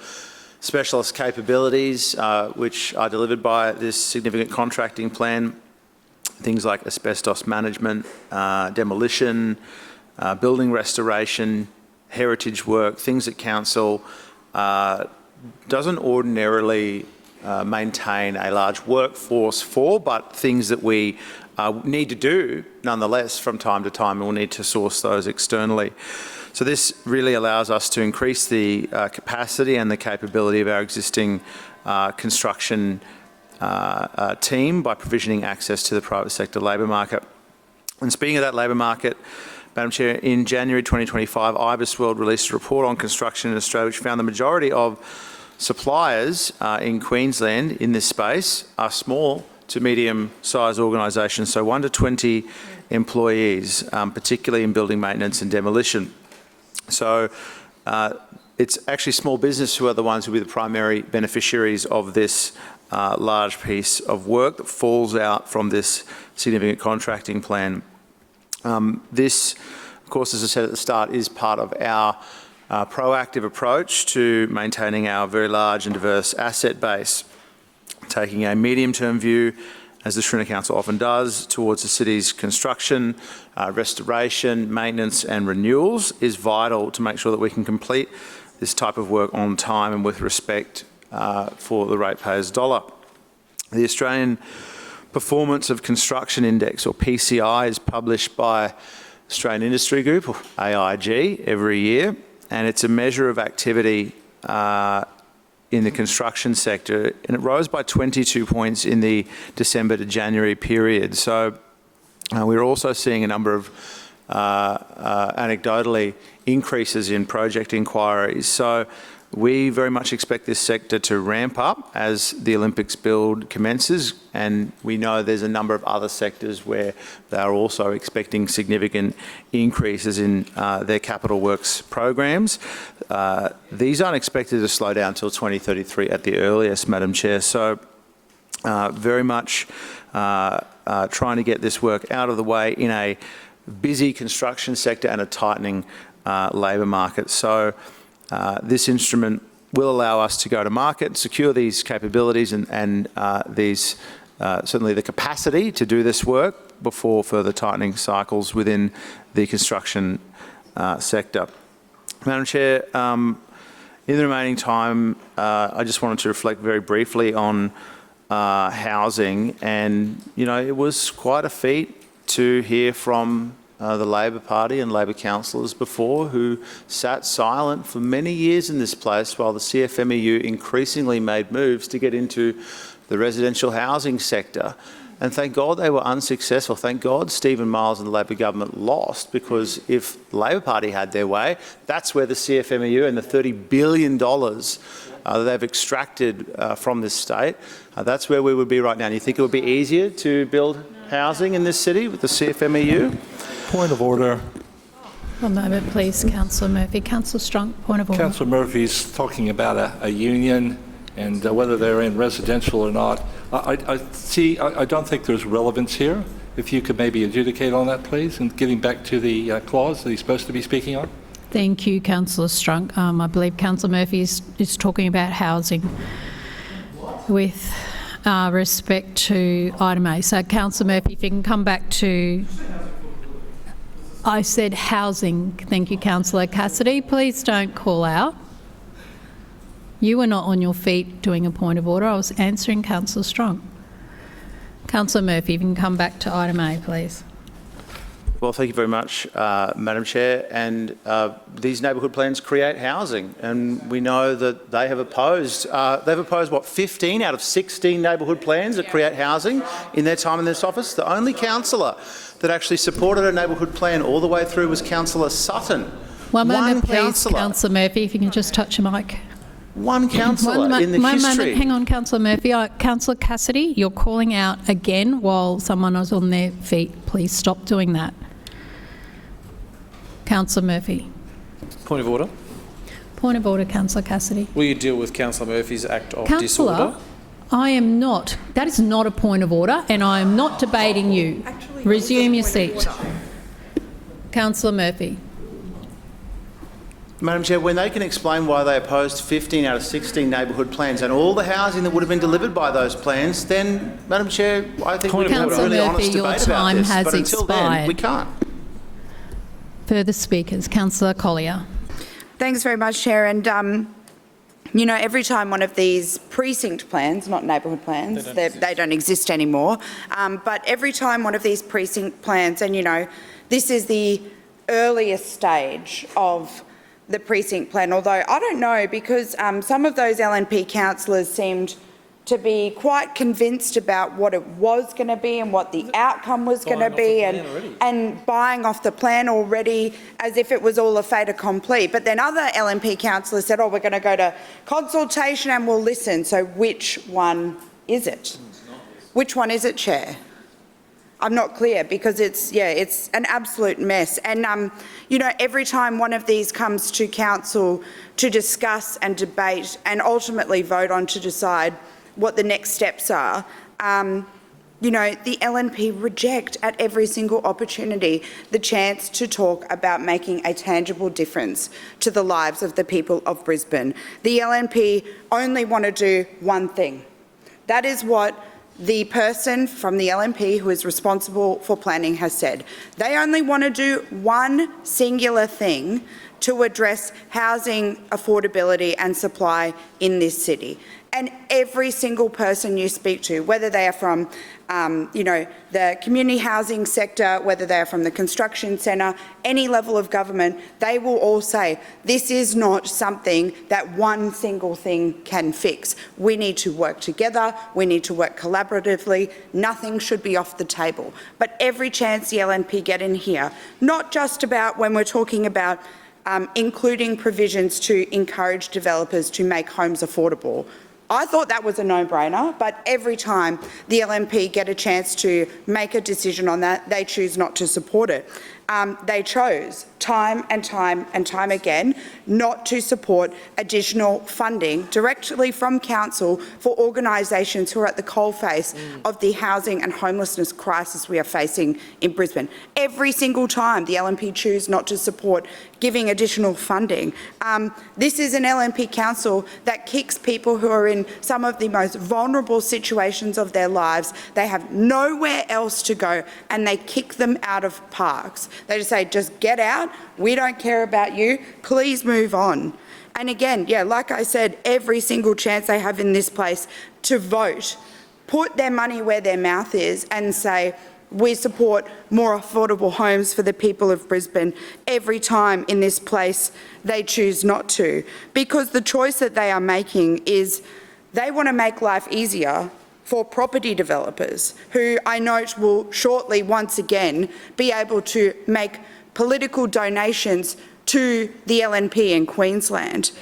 specialist capabilities which are delivered by this significant contracting plan, things like asbestos management, demolition, building restoration, heritage work, things that Council doesn't ordinarily maintain a large workforce for, but things that we need to do nonetheless from time to time, and we'll need to source those externally. So this really allows us to increase the capacity and the capability of our existing construction team by provisioning access to the private sector labour market. And speaking of that labour market, Madam Chair, in January 2025, IBIS World released a report on construction in Australia which found the majority of suppliers in Queensland in this space are small to medium-sized organisations, so 1 to 20 employees, particularly in building maintenance and demolition. So it's actually small business who are the ones who will be the primary beneficiaries of this large piece of work that falls out from this significant contracting plan. This, of course, as I said at the start, is part of our proactive approach to maintaining our very large and diverse asset base, taking a medium-term view, as the Shrinner Council often does, towards the city's construction, restoration, maintenance and renewals is vital to make sure that we can complete this type of work on time and with respect for the ratepayer's dollar. The Australian Performance of Construction Index, or PCI, is published by Australian Industry Group, or AIG, every year, and it's a measure of activity in the construction sector, and it rose by 22 points in the December to January period. So we're also seeing a number of anecdotally increases in project inquiries. So we very much expect this sector to ramp up as the Olympics build commences, and we know there's a number of other sectors where they are also expecting significant increases in their capital works programs. These aren't expected to slow down until 2033 at the earliest, Madam Chair. So very much trying to get this work out of the way in a busy construction sector and a tightening labour market. So this instrument will allow us to go to market, secure these capabilities and these certainly the capacity to do this work before further tightening cycles within the construction sector. Madam Chair, in the remaining time, I just wanted to reflect very briefly on housing, and it was quite a feat to hear from the Labor Party and Labor councillors before who sat silent for many years in this place while the CFMEU increasingly made moves to get into the residential housing sector. And thank God they were unsuccessful. Thank God Stephen Miles and the Labor government lost, because if the Labor Party had their way, that's where the CFMEU and the $30 billion that they've extracted from this state, that's where we would be right now. And you think it would be easier to build housing in this city with the CFMEU? Point of order. One moment, please, Councillor Murphy. Councillor Strunk, point of order. Councillor Murphy's talking about a union and whether they're in residential or not. I don't think there's relevance here. If you could maybe adjudicate on that, please, and getting back to the clause that he's supposed to be speaking on. Thank you, Councillor Strunk. I believe Councillor Murphy is talking about housing with respect to item A. So, Councillor Murphy, if you can come back to I said housing. Thank you, Councillor Cassidy. Please don't call out. You were not on your feet doing a point of order. I was answering Councillor Strong. Councillor Murphy, if you can come back to item A, please. Well, thank you very much, Madam Chair. And these neighbourhood plans create housing, and we know that they have opposed. They've opposed what, 15 out of 16 neighbourhood plans that create housing in their time in this office. The only councillor that actually supported a neighbourhood plan all the way through was Councillor Sutton. One moment, please, councillor. Councillor Murphy, if you can just touch your mic. One councillor in the one history. moment, hang on, Councillor Murphy. Councillor Cassidy, you're calling out again while someone is on their feet. Please stop doing that. Councillor Murphy. Point of order. Point of order, Councillor Cassidy. Will you deal with Councillor Murphy's act of Councillor, disorder? I am not. That is not a point of order, and I am not debating you. Resume your seat. Councillor Murphy. Madam Chair, when they can explain why they opposed 15 out of 16 neighbourhood plans and all the housing that would have been delivered by those plans, then, Madam Chair, I think we can have a really honest debate about this. But until then, we can't. Further speakers. Councillor Collier. Thanks very much, Chair. And, you know, every time one of these precinct plans, not neighbourhood plans, they don't exist anymore, but every time one of these precinct plans, and, you know, this is the earliest stage of the precinct plan, although I don't know, because some of those LNP councillors seemed to be quite convinced about what it was going to be and what the outcome was going to be, and buying off the plan already as if it was all a fait accompli. But then other LNP councillors said, oh, we're going to go to consultation and we'll listen. So which one is it? Which one is it, Chair? I'm not clear, because it's an absolute mess. And, you know, every time one of these comes to council to discuss and debate and ultimately vote on to decide what the next steps are, you know, the LNP reject at every single opportunity the chance to talk about making a tangible difference to the lives of the people of Brisbane. The LNP only want to do one thing. That is what the person from the LNP who is responsible for planning has said. They only want to do one singular thing to address housing affordability and supply in this city. And every single person you speak to, whether they are from, you know, the community housing sector, whether they are from the construction centre, any level of government, they will all say, this is not something that one single thing can fix. We need to work together. We need to work collaboratively. Nothing should be off the table. But every chance the LNP get in here, not just about when we're talking about including provisions to encourage developers to make homes affordable. I thought that was a no-brainer, but every time the LNP get a chance to make a decision on that, they choose not to support it. They chose time and time again not to support additional funding directly from council for organisations who are at the coalface of the housing and homelessness crisis we are facing in Brisbane. Every single time the LNP choose not to support giving additional funding. This is an LNP council that kicks people who are in some of the most vulnerable situations of their lives. They have nowhere else to go, and they kick them out of parks. They just say, just get out, we don't care about you, please move on. And again, yeah, like I said, every single chance they have in this place to vote, put their money where their mouth is and say, we support more affordable homes for the people of Brisbane. Every time in this place they choose not to, because the choice that they are making is they want to make life easier for property developers, who I note will shortly once again be able to make political donations to the LNP in Queensland.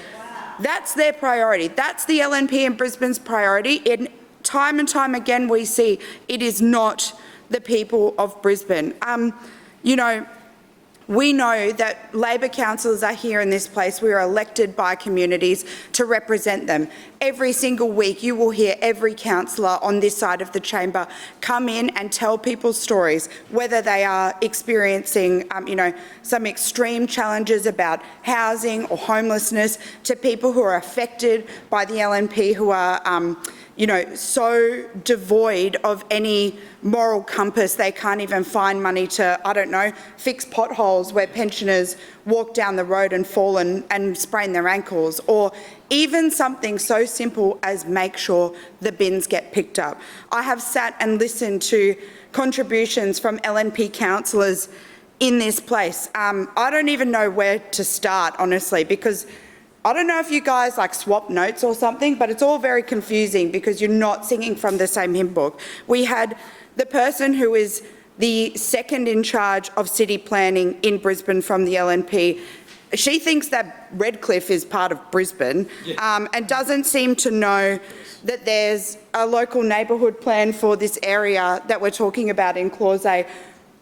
That's their priority. That's the LNP in Brisbane's priority. And time again we see it is not the people of Brisbane. You know, we know that Labor councillors are here in this place. We are elected by communities to represent them. every single week you will hear every councillor on this side of the chamber come in and tell people's stories, whether they are experiencing, some extreme challenges about housing or homelessness, to people who are affected by the LNP who are, so devoid of any moral compass they can't even find money to, fix potholes where pensioners walk down the road and fall and sprain their ankles, or even something so simple as make sure the bins get picked up. I have sat and listened to contributions from LNP councillors in this place. I don't even know where to start, honestly, because I don't know if you guys swap notes or something, but it's all very confusing because you're not singing from the same hymn book. We had the person who is the second in charge of city planning in Brisbane from the LNP. She thinks that Redcliffe is part of Brisbane, and doesn't seem to know that there's a local neighbourhood plan for this area that we're talking about in Clause A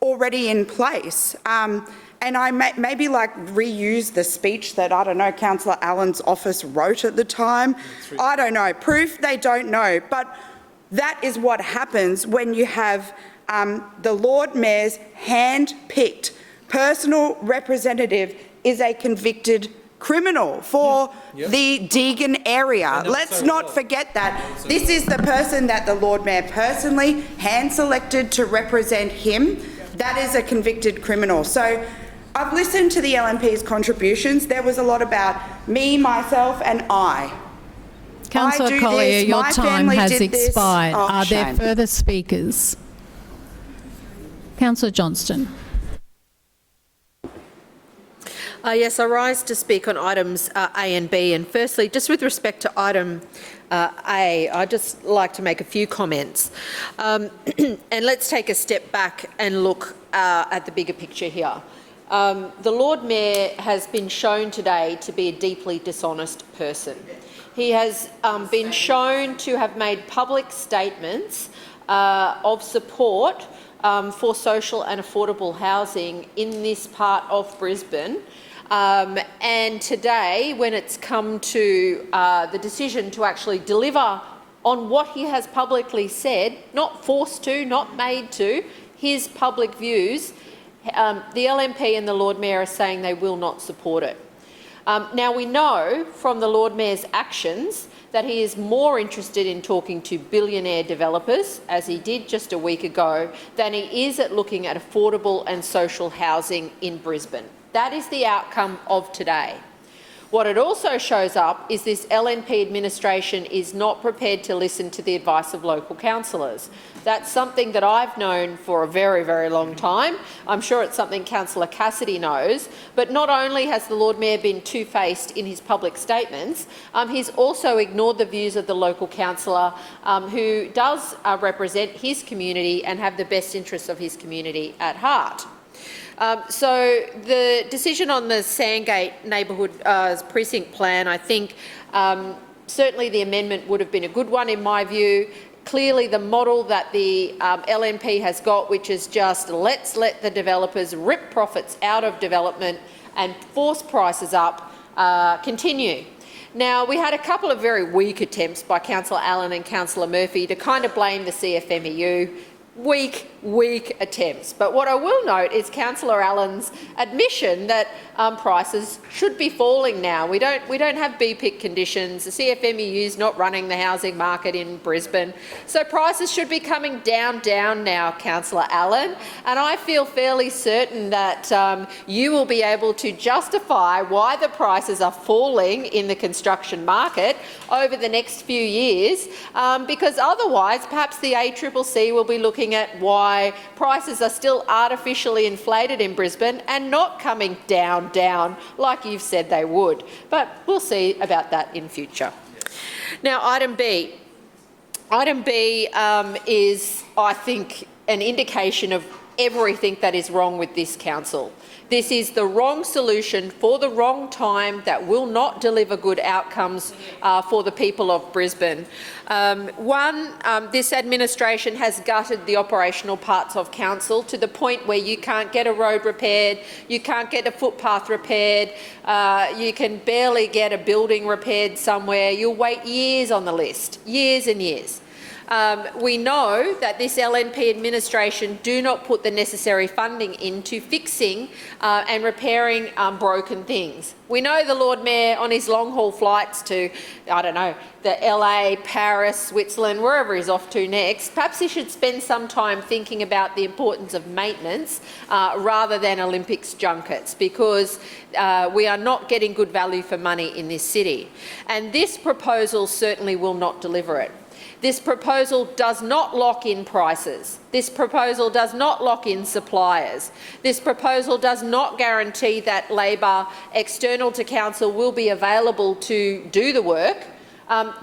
already in place. And I maybe reuse the speech that, Councillor Allen's office wrote at the time. I don't know. Proof they don't know. But that is what happens when you have the Lord Mayor's hand-picked personal representative is a convicted criminal for the Deagon area. Let's not forget that. This is the person that the Lord Mayor personally hand-selected to represent him. That is a convicted criminal. So I've listened to the LNP's contributions. There was a lot about me, myself and I. Councillor Collier, your time has expired. Are there further speakers? Councillor Johnston. Yes, I rise to speak on items A and B. And firstly, just with respect to item A, I'd just like to make a few comments. And let's take a step back and look at the bigger picture here. The Lord Mayor has been shown today to be a deeply dishonest person. He has been shown to have made public statements of support for social and affordable housing in this part of Brisbane. And today, when it's come to the decision to actually deliver on what he has publicly said, not forced to, not made to, his public views, the LNP and the Lord Mayor are saying they will not support it. Now, we know from the Lord Mayor's actions that he is more interested in talking to billionaire developers, as he did just a week ago, than he is at looking at affordable and social housing in Brisbane. That is the outcome of today. What it also shows up is this LNP administration is not prepared to listen to the advice of local councillors. That's something that I've known for a very, very long time. I'm sure it's something Councillor Cassidy knows. But not only has the Lord Mayor been two-faced in his public statements, he's also ignored the views of the local councillor who does represent his community and have the best interests of his community at heart. So the decision on the Sandgate neighbourhood precinct plan, I think certainly the amendment would have been a good one in my view. Clearly the model that the LNP has got, which is just let's let the developers rip profits out of development and force prices up, continue. Now, we had a couple of very weak attempts by Councillor Allen and Councillor Murphy to kind of blame the CFMEU. Weak attempts. But what I will note is Councillor Allen's admission that prices should be falling now. We don't have BPIC conditions. The CFMEU is not running the housing market in Brisbane. So prices should be coming down now, Councillor Allen. And I feel fairly certain that you will be able to justify why the prices are falling in the construction market over the next few years, because otherwise perhaps the ACCC will be looking at why prices are still artificially inflated in Brisbane and not coming down like you've said they would. But we'll see about that in future. Now, item B. Item B is, I think, an indication of everything that is wrong with this council. This is the wrong solution for the wrong time that will not deliver good outcomes for the people of Brisbane. This administration has gutted the operational parts of council to the point where you can't get a road repaired, you can't get a footpath repaired, you can barely get a building repaired somewhere. You'll wait years on the list, years and years. We know that this LNP administration do not put the necessary funding into fixing and repairing broken things. We know the Lord Mayor on his long-haul flights to, I don't know, the LA, Paris, Switzerland, wherever he's off to next, perhaps he should spend some time thinking about the importance of maintenance rather than Olympics junkets, because we are not getting good value for money in this city. And this proposal certainly will not deliver it. This proposal does not lock in prices. This proposal does not lock in suppliers. This proposal does not guarantee that labour external to council will be available to do the work.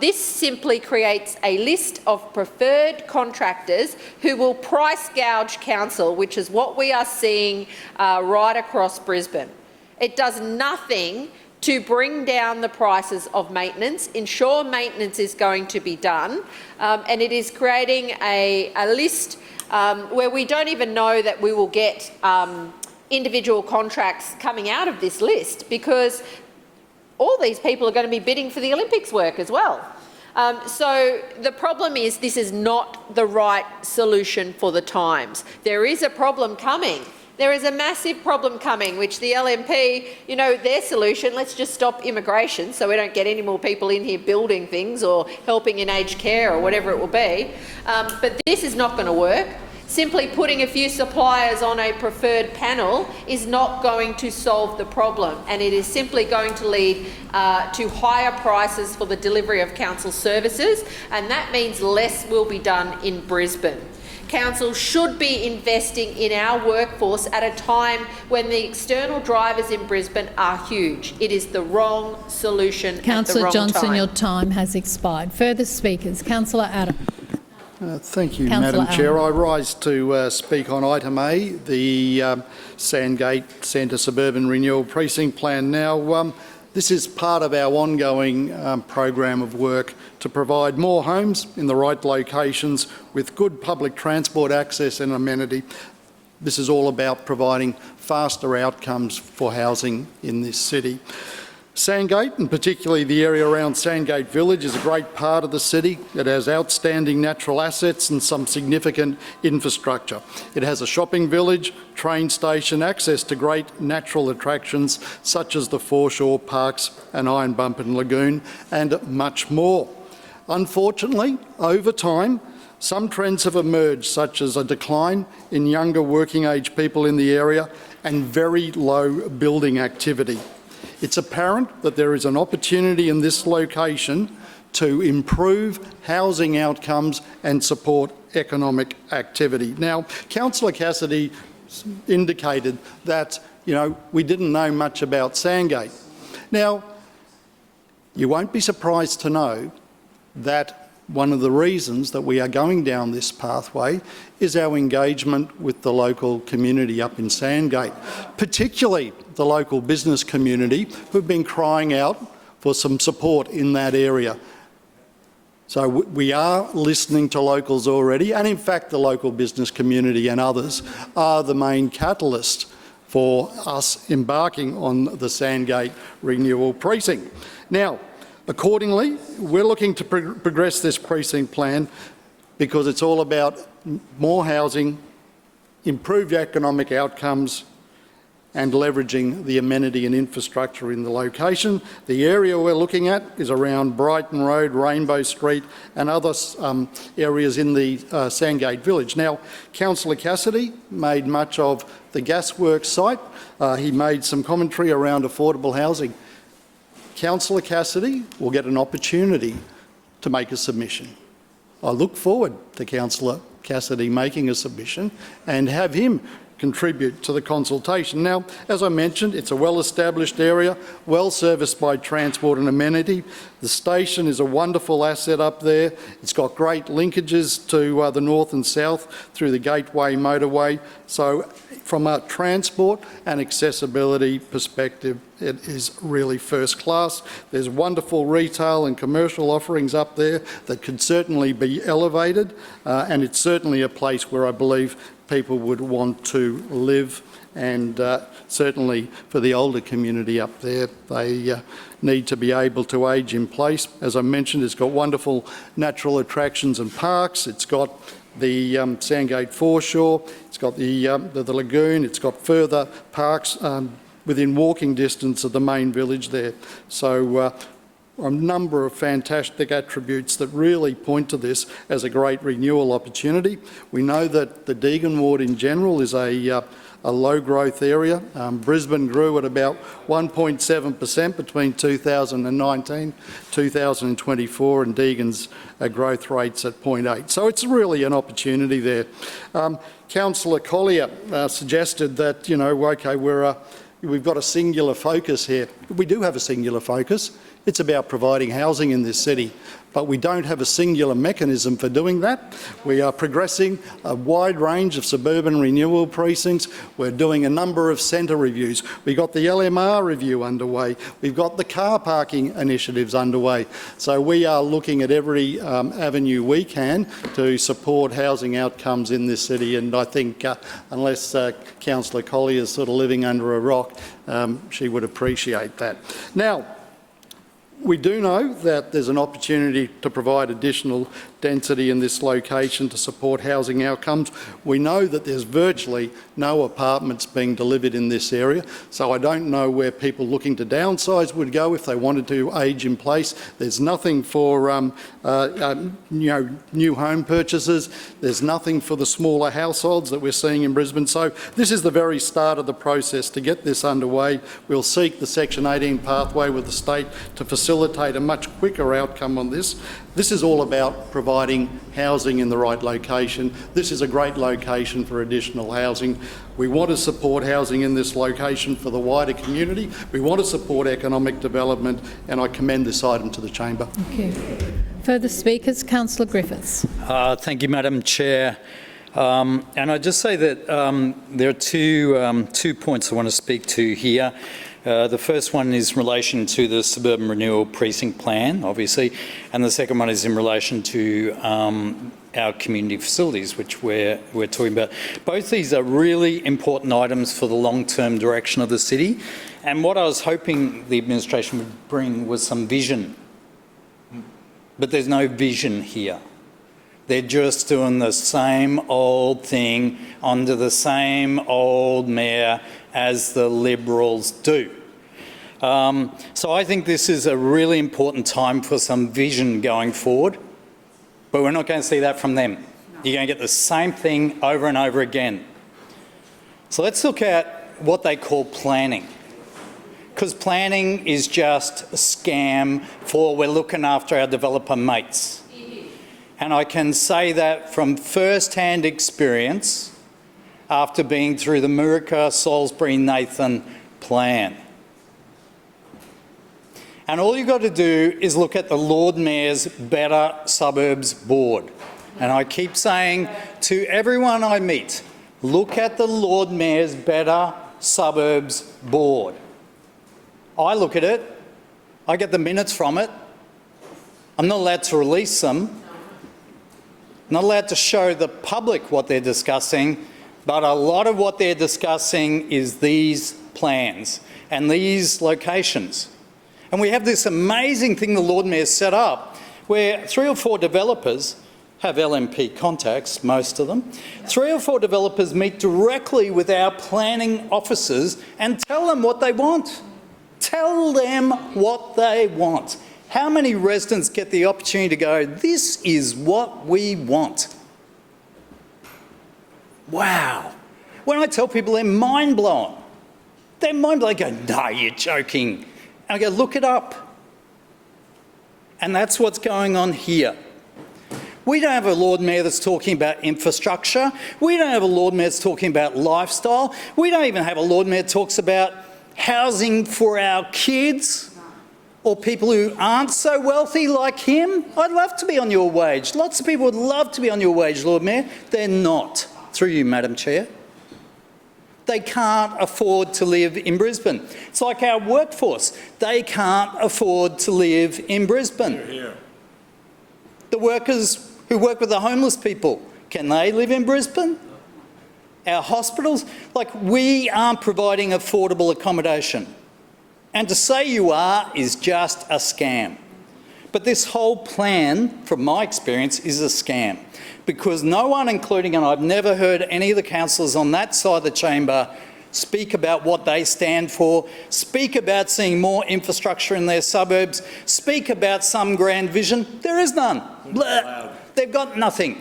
This simply creates a list of preferred contractors who will price gouge council, which is what we are seeing right across Brisbane. It does nothing to bring down the prices of maintenance, ensure maintenance is going to be done, and it is creating a list where we don't even know that we will get individual contracts coming out of this list, because all these people are going to be bidding for the Olympics work as well. So the problem is this is not the right solution for the times. There is a problem coming. There is a massive problem coming, which the LNP, you know, their solution, let's just stop immigration so we don't get any more people in here building things or helping in aged care or whatever it will be. But this is not going to work. Simply putting a few suppliers on a preferred panel is not going to solve the problem, and it is simply going to lead to higher prices for the delivery of council services, and that means less will be done in Brisbane. Council should be investing in our workforce at a time when the external drivers in Brisbane are huge. It is the wrong solution at the wrong time. Councillor Johnson, your time has expired. Further speakers. Councillor Adam. Thank you, Councillor Madam Chair. Allen. I rise to speak on item A, the Sandgate Centre Suburban Renewal Precinct Plan. Now, this is part of our ongoing program of work to provide more homes in the right locations with good public transport access and amenity. This is all about providing faster outcomes for housing in this city. Sandgate, and particularly the area around Sandgate Village, is a great part of the city. It has outstanding natural assets and some significant infrastructure. It has a shopping village, train station, access to great natural attractions such as the foreshore parks and Iron Bump and Lagoon, and much more. Unfortunately, over time, some trends have emerged, such as a decline in younger working age people in the area and very low building activity. It's apparent that there is an opportunity in this location to improve housing outcomes and support economic activity. Now, Councillor Cassidy indicated that, you know, we didn't know much about Sandgate. Now, you won't be surprised to know that one of the reasons that we are going down this pathway is our engagement with the local community up in Sandgate, particularly the local business community who've been crying out for some support in that area. So we are listening to locals already, and in fact the local business community and others are the main catalyst for us embarking on the Sandgate Renewal Precinct. Now, accordingly, we're looking to progress this precinct plan because it's all about more housing, improved economic outcomes, and leveraging the amenity and infrastructure in the location. The area we're looking at is around Brighton Road, Rainbow Street, and other areas in the Sandgate Village. Now, Councillor Cassidy made much of the gasworks site. He made some commentary around affordable housing. Councillor Cassidy will get an opportunity to make a submission. I look forward to Councillor Cassidy making a submission and have him contribute to the consultation. Now, as I mentioned, it's a well-established area, well serviced by transport and amenity. The station is a wonderful asset up there. It's got great linkages to the north and south through the Gateway motorway. So from a transport and accessibility perspective, it is really first class. There's wonderful retail and commercial offerings up there that could certainly be elevated, and it's certainly a place where I believe people would want to live, and certainly for the older community up there, they need to be able to age in place. As I mentioned, it's got wonderful natural attractions and parks. It's got the Sandgate foreshore, it's got the lagoon, it's got further parks within walking distance of the main village there. So a number of fantastic attributes that really point to this as a great renewal opportunity. We know that the Deagon ward in general is a low growth area. Brisbane grew at about 1.7% between 2019 2024, and Deagon's growth rate's at 0.8. So it's really an opportunity there. Councillor Collier suggested that, okay, we've got a singular focus here. We do have a singular focus. It's about providing housing in this city, but we don't have a singular mechanism for doing that. We are progressing a wide range of suburban renewal precincts. We're doing a number of centre reviews. We've got the LMR review underway. We've got the car parking initiatives underway. So we are looking at every avenue we can to support housing outcomes in this city, and I think unless Councillor Collier is sort of living under a rock, she would appreciate that. Now, we do know that there's an opportunity to provide additional density in this location to support housing outcomes. We know that there's virtually no apartments being delivered in this area, so I don't know where people looking to downsize would go if they wanted to age in place. There's nothing for new home purchases. There's nothing for the smaller households that we're seeing in Brisbane. So this is the very start of the process to get this underway. We'll seek the Section 18 pathway with the state to facilitate a much quicker outcome on this. This is all about providing housing in the right location. This is a great location for additional housing. We want to support housing in this location for the wider community. We want to support economic development, and I commend this item to the chamber. Thank you. Further speakers, Councillor Griffiths. Thank you, Madam Chair. And I just say that there are two points I want to speak to here. The first one is in relation to the Suburban Renewal Precinct Plan, obviously, and the second one is in relation to our community facilities, which we're talking about. Both these are really important items for the long-term direction of the city, and what I was hoping the administration would bring was some vision, but there's no vision here. They're just doing the same old thing under the same old mayor as the Liberals do. So I think this is a really important time for some vision going forward, but we're not going to see that from them. You're going to get the same thing over and over again. So let's look at what they call planning, because planning is just a scam for we're looking after our developer mates. And I can say that from first-hand experience after being through the Murica, Salisbury, Nathan plan. And all you've got to do is look at the Lord Mayor's Better Suburbs Board. And I keep saying to everyone I meet, look at the Lord Mayor's Better Suburbs Board. I look at it, I get the minutes from it, I'm not allowed to release them, not allowed to show the public what they're discussing, but a lot of what they're discussing is these plans and these locations. And we have this amazing thing the Lord Mayor set up where 3 or 4 developers have LMP contacts, most of them. 3 or 4 developers meet directly with our planning officers and tell them what they want. Tell them what they want. How many residents get the opportunity to go, this is what we want? Wow. When I tell people, they're mind-blown. They're mind-blown. They go, no, you're joking. And I go, look it up. And that's what's going on here. We don't have a Lord Mayor that's talking about infrastructure. We don't have a Lord Mayor that's talking about lifestyle. We don't even have a Lord Mayor that talks about housing for our kids or people who aren't so wealthy like him. I'd love to be on your wage. Lots of people would love to be on your wage, Lord Mayor. They're not. Through you, Madam Chair. They can't afford to live in Brisbane. It's like our workforce. They can't afford to live in Brisbane. Here, here. The workers who work with the homeless people, can they live in Brisbane? Our hospitals? Like, we aren't providing affordable accommodation. And to say you are is just a scam. But this whole plan, from my experience, is a scam. Because no one, including, and I've never heard any of the councillors on that side of the chamber speak about what they stand for, speak about seeing more infrastructure in their suburbs, speak about some grand vision. There is none. Blah. They've got nothing.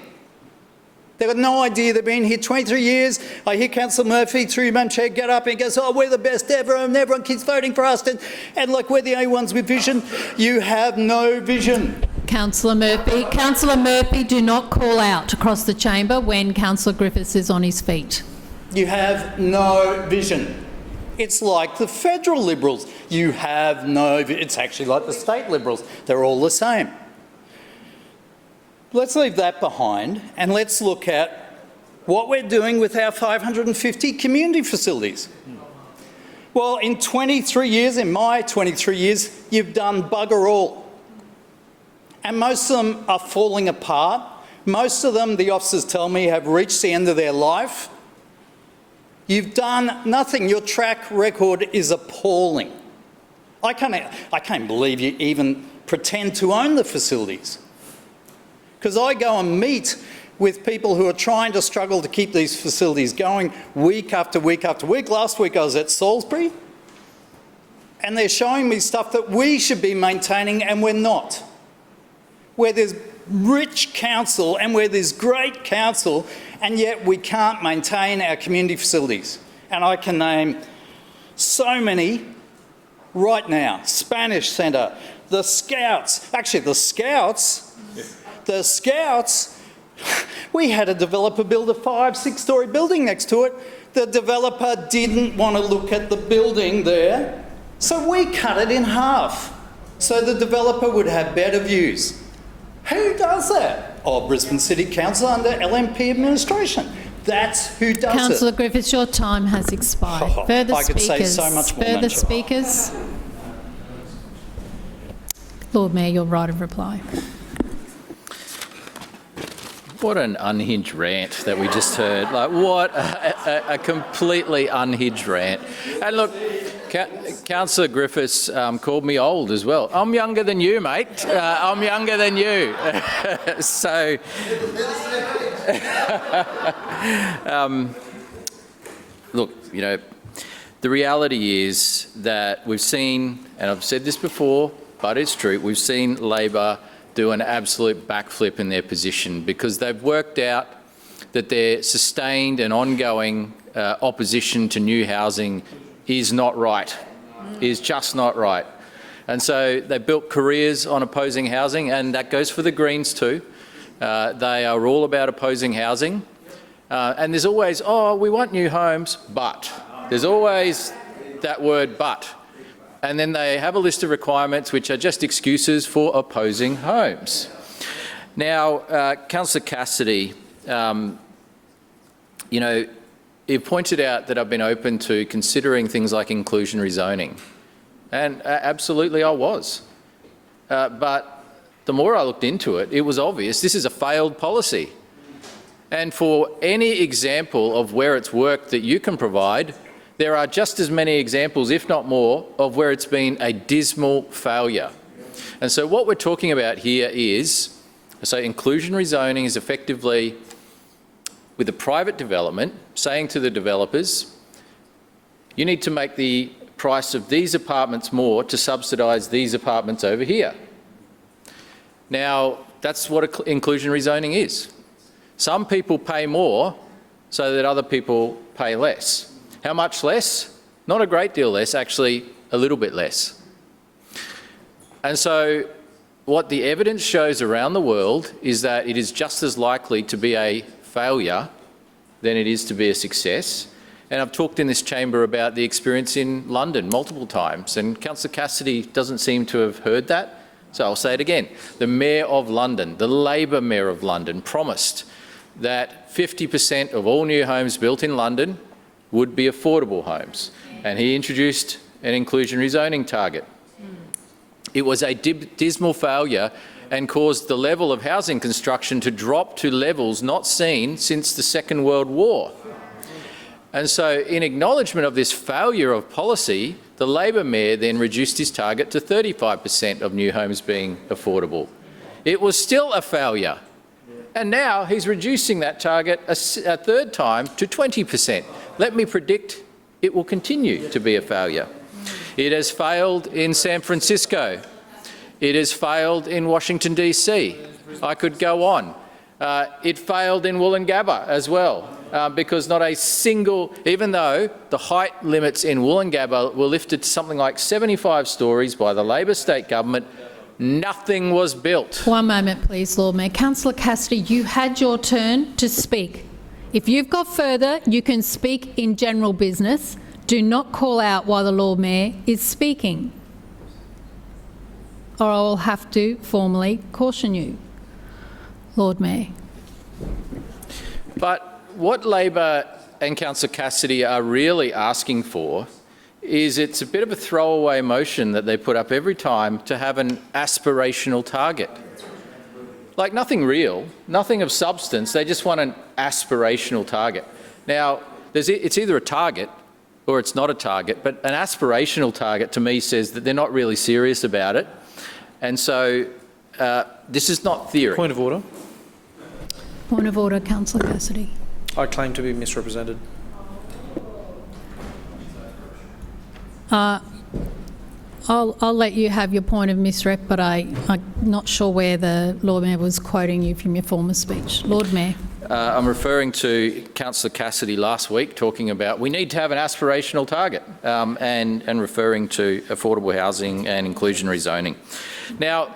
They've got no idea. They've been here 23 years. I hear Councillor Murphy, through you, Madam Chair, get up and goes, oh, we're the best ever and everyone keeps voting for us and like we're the only ones with vision. You have no vision. Councillor Murphy, do not call out across the chamber when Councillor Griffiths is on his feet. You have no vision. It's like the federal Liberals. You have no vision. It's actually like the state Liberals. They're all the same. Let's leave that behind and let's look at what we're doing with our 550 community facilities. Well, in 23 years, in my 23 years, you've done bugger all. And most of them are falling apart. Most of them, the officers tell me, have reached the end of their life. You've done nothing. Your track record is appalling. I can't believe you even pretend to own the facilities. Because I go and meet with people who are trying to struggle to keep these facilities going week after week after week. Last week I was at Salisbury and they're showing me stuff that we should be maintaining and we're not. Where there's rich council and where there's great council and yet we can't maintain our community facilities. And I can name so many right now. Spanish Centre, the Scouts. Actually, the Scouts, we had a developer build a 5-6-storey building next to it. The developer didn't want to look at the building there, so we cut it in half so the developer would have better views. Who does that? Oh, Brisbane City Council under LNP administration. That's who does Councillor it. Griffiths, your time has expired. Oh, Further I could speakers. say so much more, Further Madam Chair. speakers. Lord Mayor, your right of reply. What an unhinged rant that we just heard. Like, what a completely unhinged rant. And look, Councillor Griffiths called me old as well. I'm younger than you, mate. I'm younger than you. So, look, you know, the reality is that we've seen, and I've said this before, but it's true, we've seen Labor do an absolute backflip in their position because they've worked out that their sustained and ongoing opposition to new housing is not right, is just not right. And so they built careers on opposing housing, and that goes for the Greens too. They are all about opposing housing. And there's always, oh, we want new homes, but. There's always that word but. And then they have a list of requirements which are just excuses for opposing homes. Now, Councillor Cassidy, you know, you've pointed out that I've been open to considering things like inclusionary zoning. And absolutely I was. But the more I looked into it, it was obvious this is a failed policy. And for any example of where it's worked that you can provide, there are just as many examples, if not more, of where it's been a dismal failure. And so what we're talking about here is, so inclusionary zoning is effectively with a private development saying to the developers, you need to make the price of these apartments more to subsidise these apartments over here. Now, that's what inclusionary zoning is. Some people pay more so that other people pay less. How much less? Not a great deal less, actually a little bit less. And so what the evidence shows around the world is that it is just as likely to be a failure than it is to be a success. And I've talked in this chamber about the experience in London multiple times, and Councillor Cassidy doesn't seem to have heard that, so I'll say it again. The Mayor of London, the Labor Mayor of London, promised that 50% of all new homes built in London would be affordable homes, and he introduced an inclusionary zoning target. It was a dismal failure and caused the level of housing construction to drop to levels not seen since the Second World War. And so, in acknowledgement of this failure of policy, the Labor Mayor then reduced his target to 35% of new homes being affordable. It was still a failure. And now he's reducing that target a third time to 20%. Let me predict it will continue to be a failure. It has failed in San Francisco. It has failed in Washington, D.C. I could go on. It failed in Wollongabba as well. Because not a single, even though the height limits in Wollongabba were lifted to something like 75 stories by the Labor state government, nothing was built. One moment, please, Lord Mayor. Councillor Cassidy, you had your turn to speak. If you've got further, you can speak in general business. Do not call out while the Lord Mayor is speaking, or I'll have to formally caution you. Lord Mayor. But what Labor and Councillor Cassidy are really asking for is it's a bit of a throwaway motion that they put up every time to have an aspirational target. Like nothing real, nothing of substance, they just want an aspirational target. Now, it's either a target or it's not a target, but an aspirational target to me says that they're not really serious about it. And so this is not theory. Point of order. Point of order, Councillor Cassidy. I claim to be misrepresented. I'll let you have your point of misrep, but I'm not sure where the Lord Mayor was quoting you from your former speech. Lord Mayor. I'm referring to Councillor Cassidy last week talking about we need to have an aspirational target and referring to affordable housing and inclusionary zoning. Now,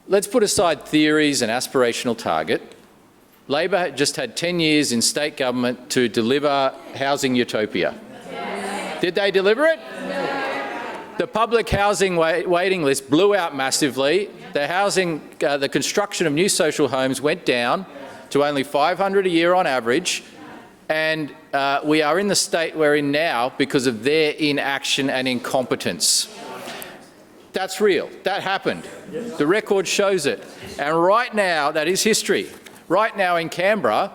let's put aside theories and aspirational target. Labor just had 10 years in state government to deliver housing utopia. Did they deliver it? The public housing waiting list blew out massively. The construction of new social homes went down to only 500 a year on average, and we are in the state we're in now because of their inaction and incompetence. That's real. That happened. The record shows it. And right now, that is history. Right now in Canberra,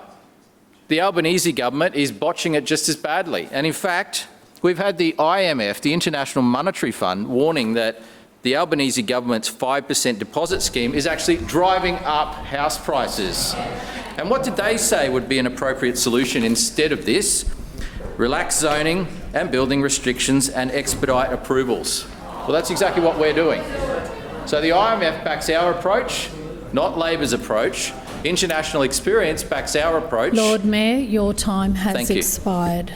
the Albanese government is botching it just as badly. And in fact, we've had the IMF, the International Monetary Fund, warning that the Albanese government's 5% deposit scheme is actually driving up house prices. And what did they say would be an appropriate solution instead of this? Relax zoning and building restrictions and expedite approvals. Well, that's exactly what we're doing. So the IMF backs our approach, not Labor's approach. International experience backs our approach. Lord Mayor, your time has expired.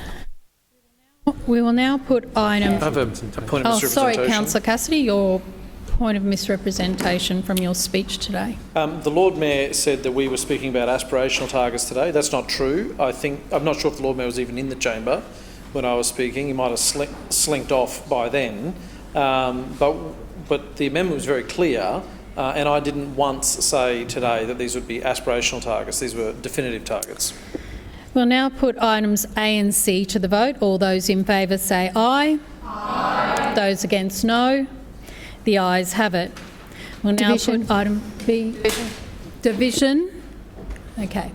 We will now put item... I have a point of misrepresentation. Sorry, Councillor Cassidy, your point of misrepresentation from your speech today. The Lord Mayor said that we were speaking about aspirational targets today. That's not true. I'm not sure if the Lord Mayor was even in the chamber when I was speaking. He might have slinked off by then. But the amendment was very clear, and I didn't once say today that these would be aspirational targets. These were definitive targets. We'll now put items A and C to the vote. All those in favour say aye. Aye. Those against no. The ayes have it. We'll now put item B. Division. Okay.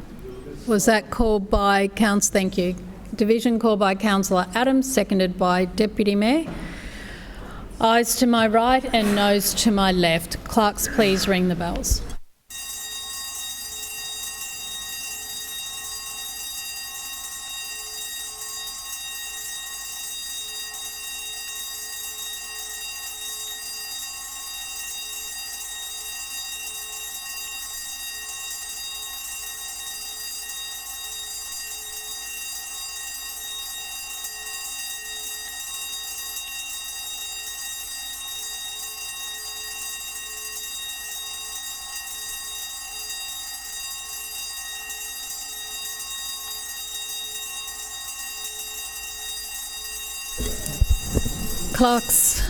Was that called by Councillor? Thank you. Division called by Councillor Adams, seconded by Deputy Mayor. Ayes to my right and noes to my left. Clerks, please ring the bells. Clerks,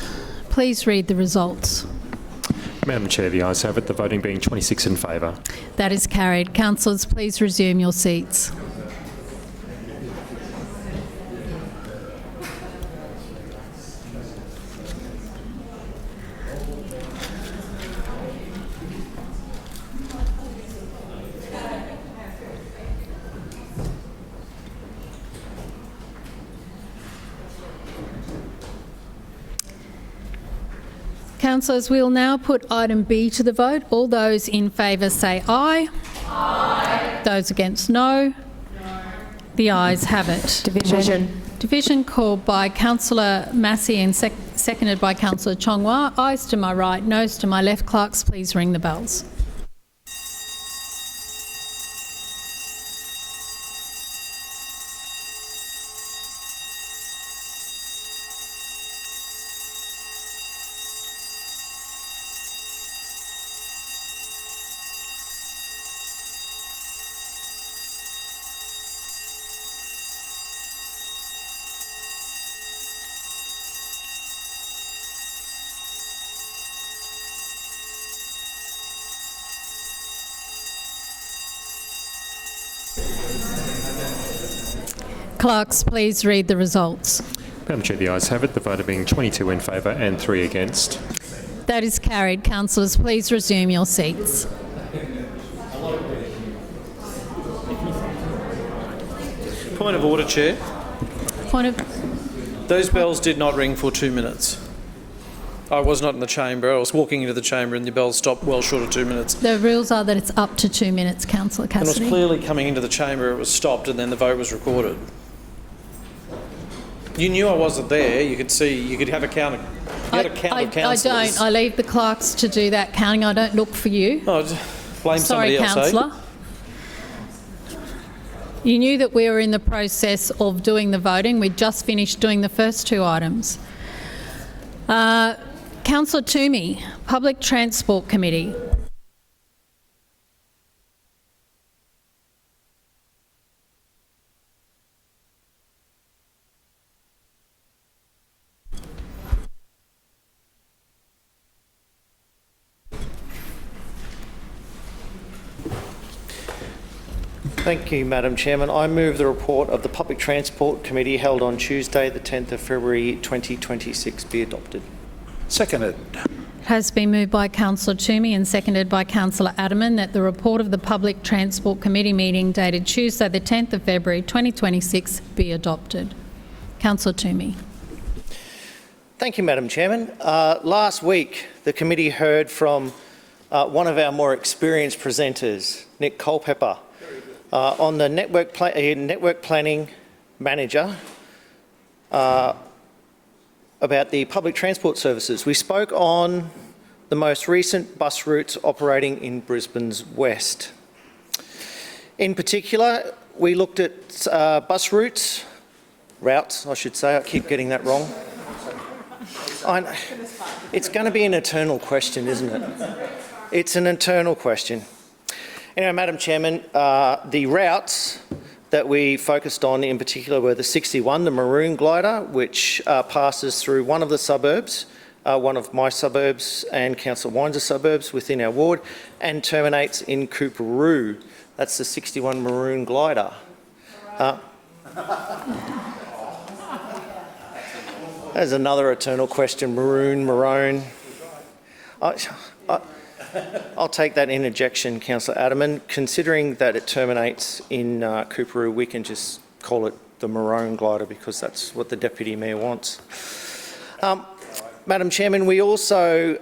please read the results. Madam Chair, the ayes have it, the voting being 26 in favour. That is carried. Councillors, please resume your seats. Councillors, we will now put item B to the vote. All those in favour say aye. Aye. Those against no. The ayes have it. Division. Division called by Councillor Massey and seconded by Councillor Chongwa. Ayes to my right, noes to my left. Clerks, please ring the bells. Clerks, please read the results. Madam Chair, the ayes have it, the voting being 22 in favour and 3 against. That is carried. Councillors, please resume your seats. Point of order, Chair. Point of... Those bells did not ring for 2 minutes. I was not in the chamber. I was walking into the chamber and the bells stopped well short of 2 minutes. The rules are that it's up to 2 minutes, Councillor And it Cassidy. was clearly coming into the chamber, it was stopped and then the vote was recorded. You knew I wasn't there. You could see, you could have a count. You had a count of councillors. I don't. I leave the clerks to do that counting. I don't look for you. Oh, blame Sorry, somebody else, Councillor. You knew that we were in the process of doing the voting. We'd just finished doing the first 2 items. Councillor Toomey, Public Transport Committee. Thank you, Madam Chairman. I move the report of the Public Transport Committee held on Tuesday, the 10th of February 2026 be adopted. Seconded. Has been moved by Councillor Toomey and seconded by Councillor Adderman that the report of the Public Transport Committee meeting dated Tuesday the 10th of February 2026 be adopted. Councillor Toomey. Thank you, Madam Chairman. Last week, the committee heard from one of our more experienced presenters, Nick Culpepper, on the network planning manager about the public transport services. We spoke on the most recent bus routes operating in Brisbane's west. In particular, we looked at bus routes, I should say, I keep getting that wrong. It's going to be an eternal question, isn't it? It's an eternal question. Anyway, Madam Chairman, the routes that we focused on in particular were the 61, the Maroon Glider, which passes through one of the suburbs, one of my suburbs and Councillor Wines' suburbs within our ward, and terminates in Coorparoo. That's the 61 Maroon Glider. There's another eternal question, maroon. I'll take that interjection, Councillor Adderman. Considering that it terminates in Coorparoo, we can just call it the Maroon Glider because that's what the Deputy Mayor wants. Madam Chairman, we also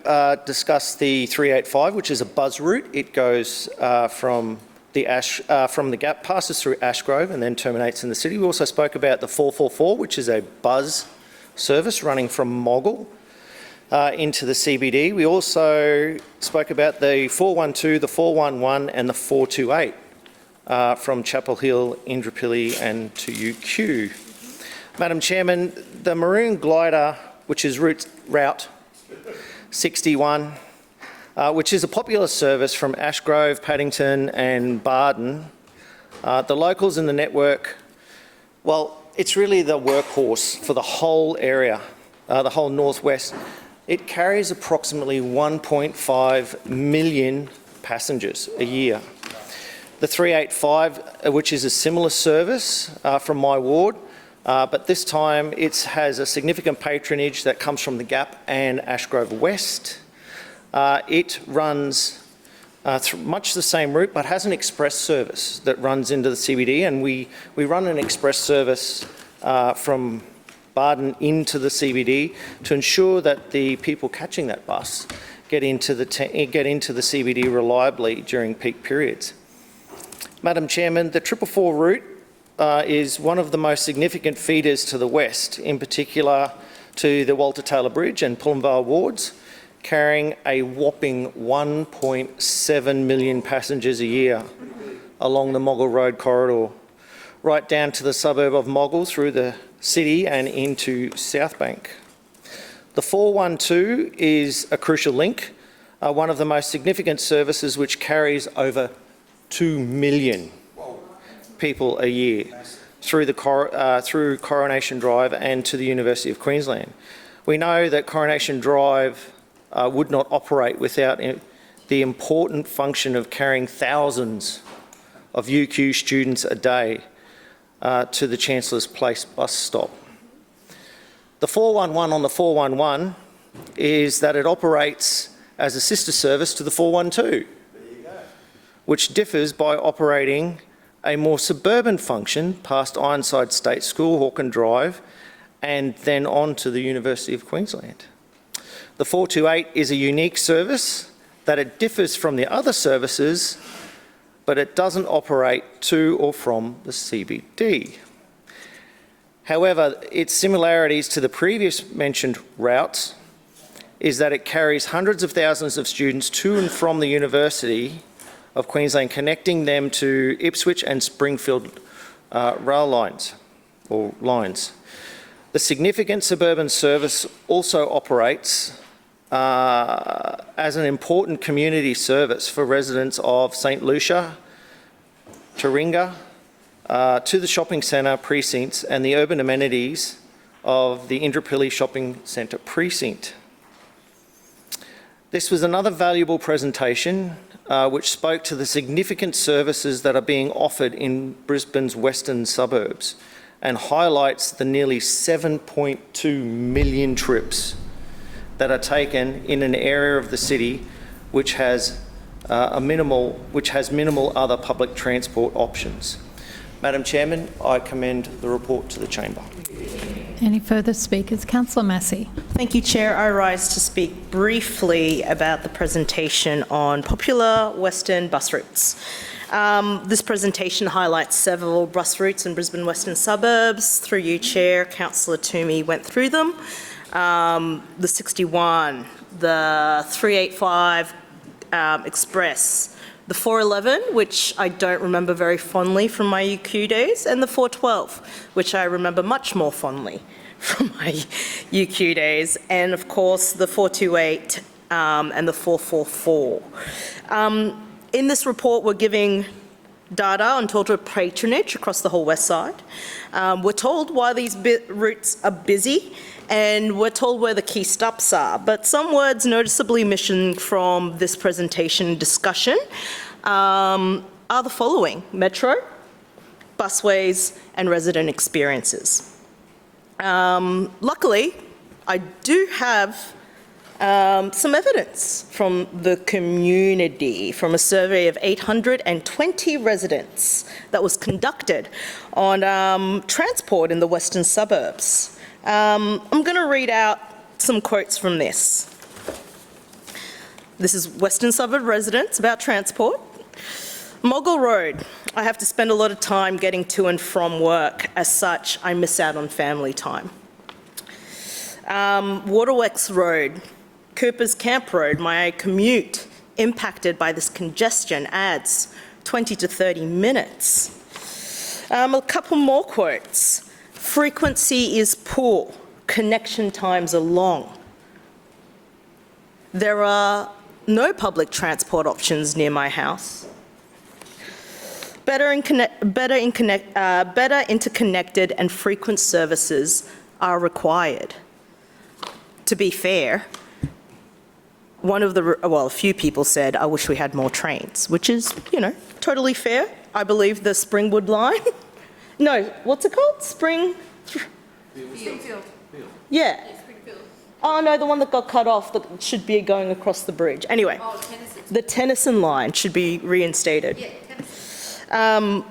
discussed the 385, which is a buzz route. It goes from the Gap, passes through Ashgrove and then terminates in the city. We also spoke about the 444, which is a buzz service running from Moggle into the CBD. We also spoke about the 412, the 411 and the 428 from Chapel Hill, Indooroopilly and to UQ. Madam Chairman, the Maroon Glider, which is route 61, which is a popular service from Ashgrove, Paddington and Barden. The locals in the network, well, it's really the workhorse for the whole area. the whole northwest, it carries approximately 1.5 million passengers a year. The 385, which is a similar service from my ward, but this time it has a significant patronage that comes from the Gap and Ashgrove West. It runs much the same route, but has an express service that runs into the CBD, and we run an express service from Barden into the CBD to ensure that the people catching that bus get into the CBD reliably during peak periods. Madam Chairman, the 444 route is one of the most significant feeders to the west, in particular to the Walter Taylor Bridge and Pullenvale wards, carrying a whopping 1.7 million passengers a year along the Moggill Road corridor, right down to the suburb of Moggill through the city and into Southbank. The 412 is a crucial link, one of the most significant services which carries over 2 million people a year through Coronation Drive and to the University of Queensland. We know that Coronation Drive would not operate without the important function of carrying thousands of UQ students a day to the Chancellor's Place bus stop. The 411 on the 411 is that it operates as a sister service to the 412, which differs by operating a more suburban function past Ironside State School, Hawken Drive, and then on to the University of Queensland. The 428 is a unique service that it differs from the other services, but it doesn't operate to or from the CBD. However, its similarities to the previous mentioned routes is that it carries hundreds of thousands of students to and from the University of Queensland, connecting them to Ipswich and Springfield rail lines, or lines. The significant suburban service also operates as an important community service for residents of St Lucia, Taringa, to the shopping centre precincts and the urban amenities of the Indooroopilly Shopping Centre precinct. This was another valuable presentation which spoke to the significant services that are being offered in Brisbane's western suburbs and highlights the nearly 7.2 million trips that are taken in an area of the city which has minimal other public transport options. Madam Chairman, I commend the report to the Chamber. Any further speakers? Councillor Massey. Thank you, Chair. I rise to speak briefly about the presentation on popular Western bus routes. This presentation highlights several bus routes in Brisbane Western suburbs. Through you, Chair, Councillor Toomey went through them. The 61, the 385 Express, the 411, which I don't remember very fondly from my UQ days, and the 412, which I remember much more fondly from my UQ days, and of course the 428 and the 444. In this report, we're giving data on total patronage across the whole west side. We're told why these routes are busy, and we're told where the key stops are, but some words noticeably missing from this presentation discussion are the following: metro, busways, and resident experiences. Luckily, I do have some evidence from the community from a survey of 820 residents that was conducted on transport in the western suburbs. I'm going to read out some quotes from this. This is western suburb residents about transport. Moggill Road, I have to spend a lot of time getting to and from work. As such, I miss out on family time. Waterworks Road, Cooper's Camp Road, my commute impacted by this congestion adds 20 to 30 minutes. A couple more quotes. Frequency is poor, connection times are long. There are no public transport options near my house. Better interconnected and frequent services are required. to be fair, a few people said, I wish we had more trains, which is, totally fair. I believe the Springwood line. No, what's it called? Springfield. Yeah. Oh, no, the one that got cut off that should be going across the bridge. Anyway, the Tennyson line should be reinstated. Yeah, Tennyson.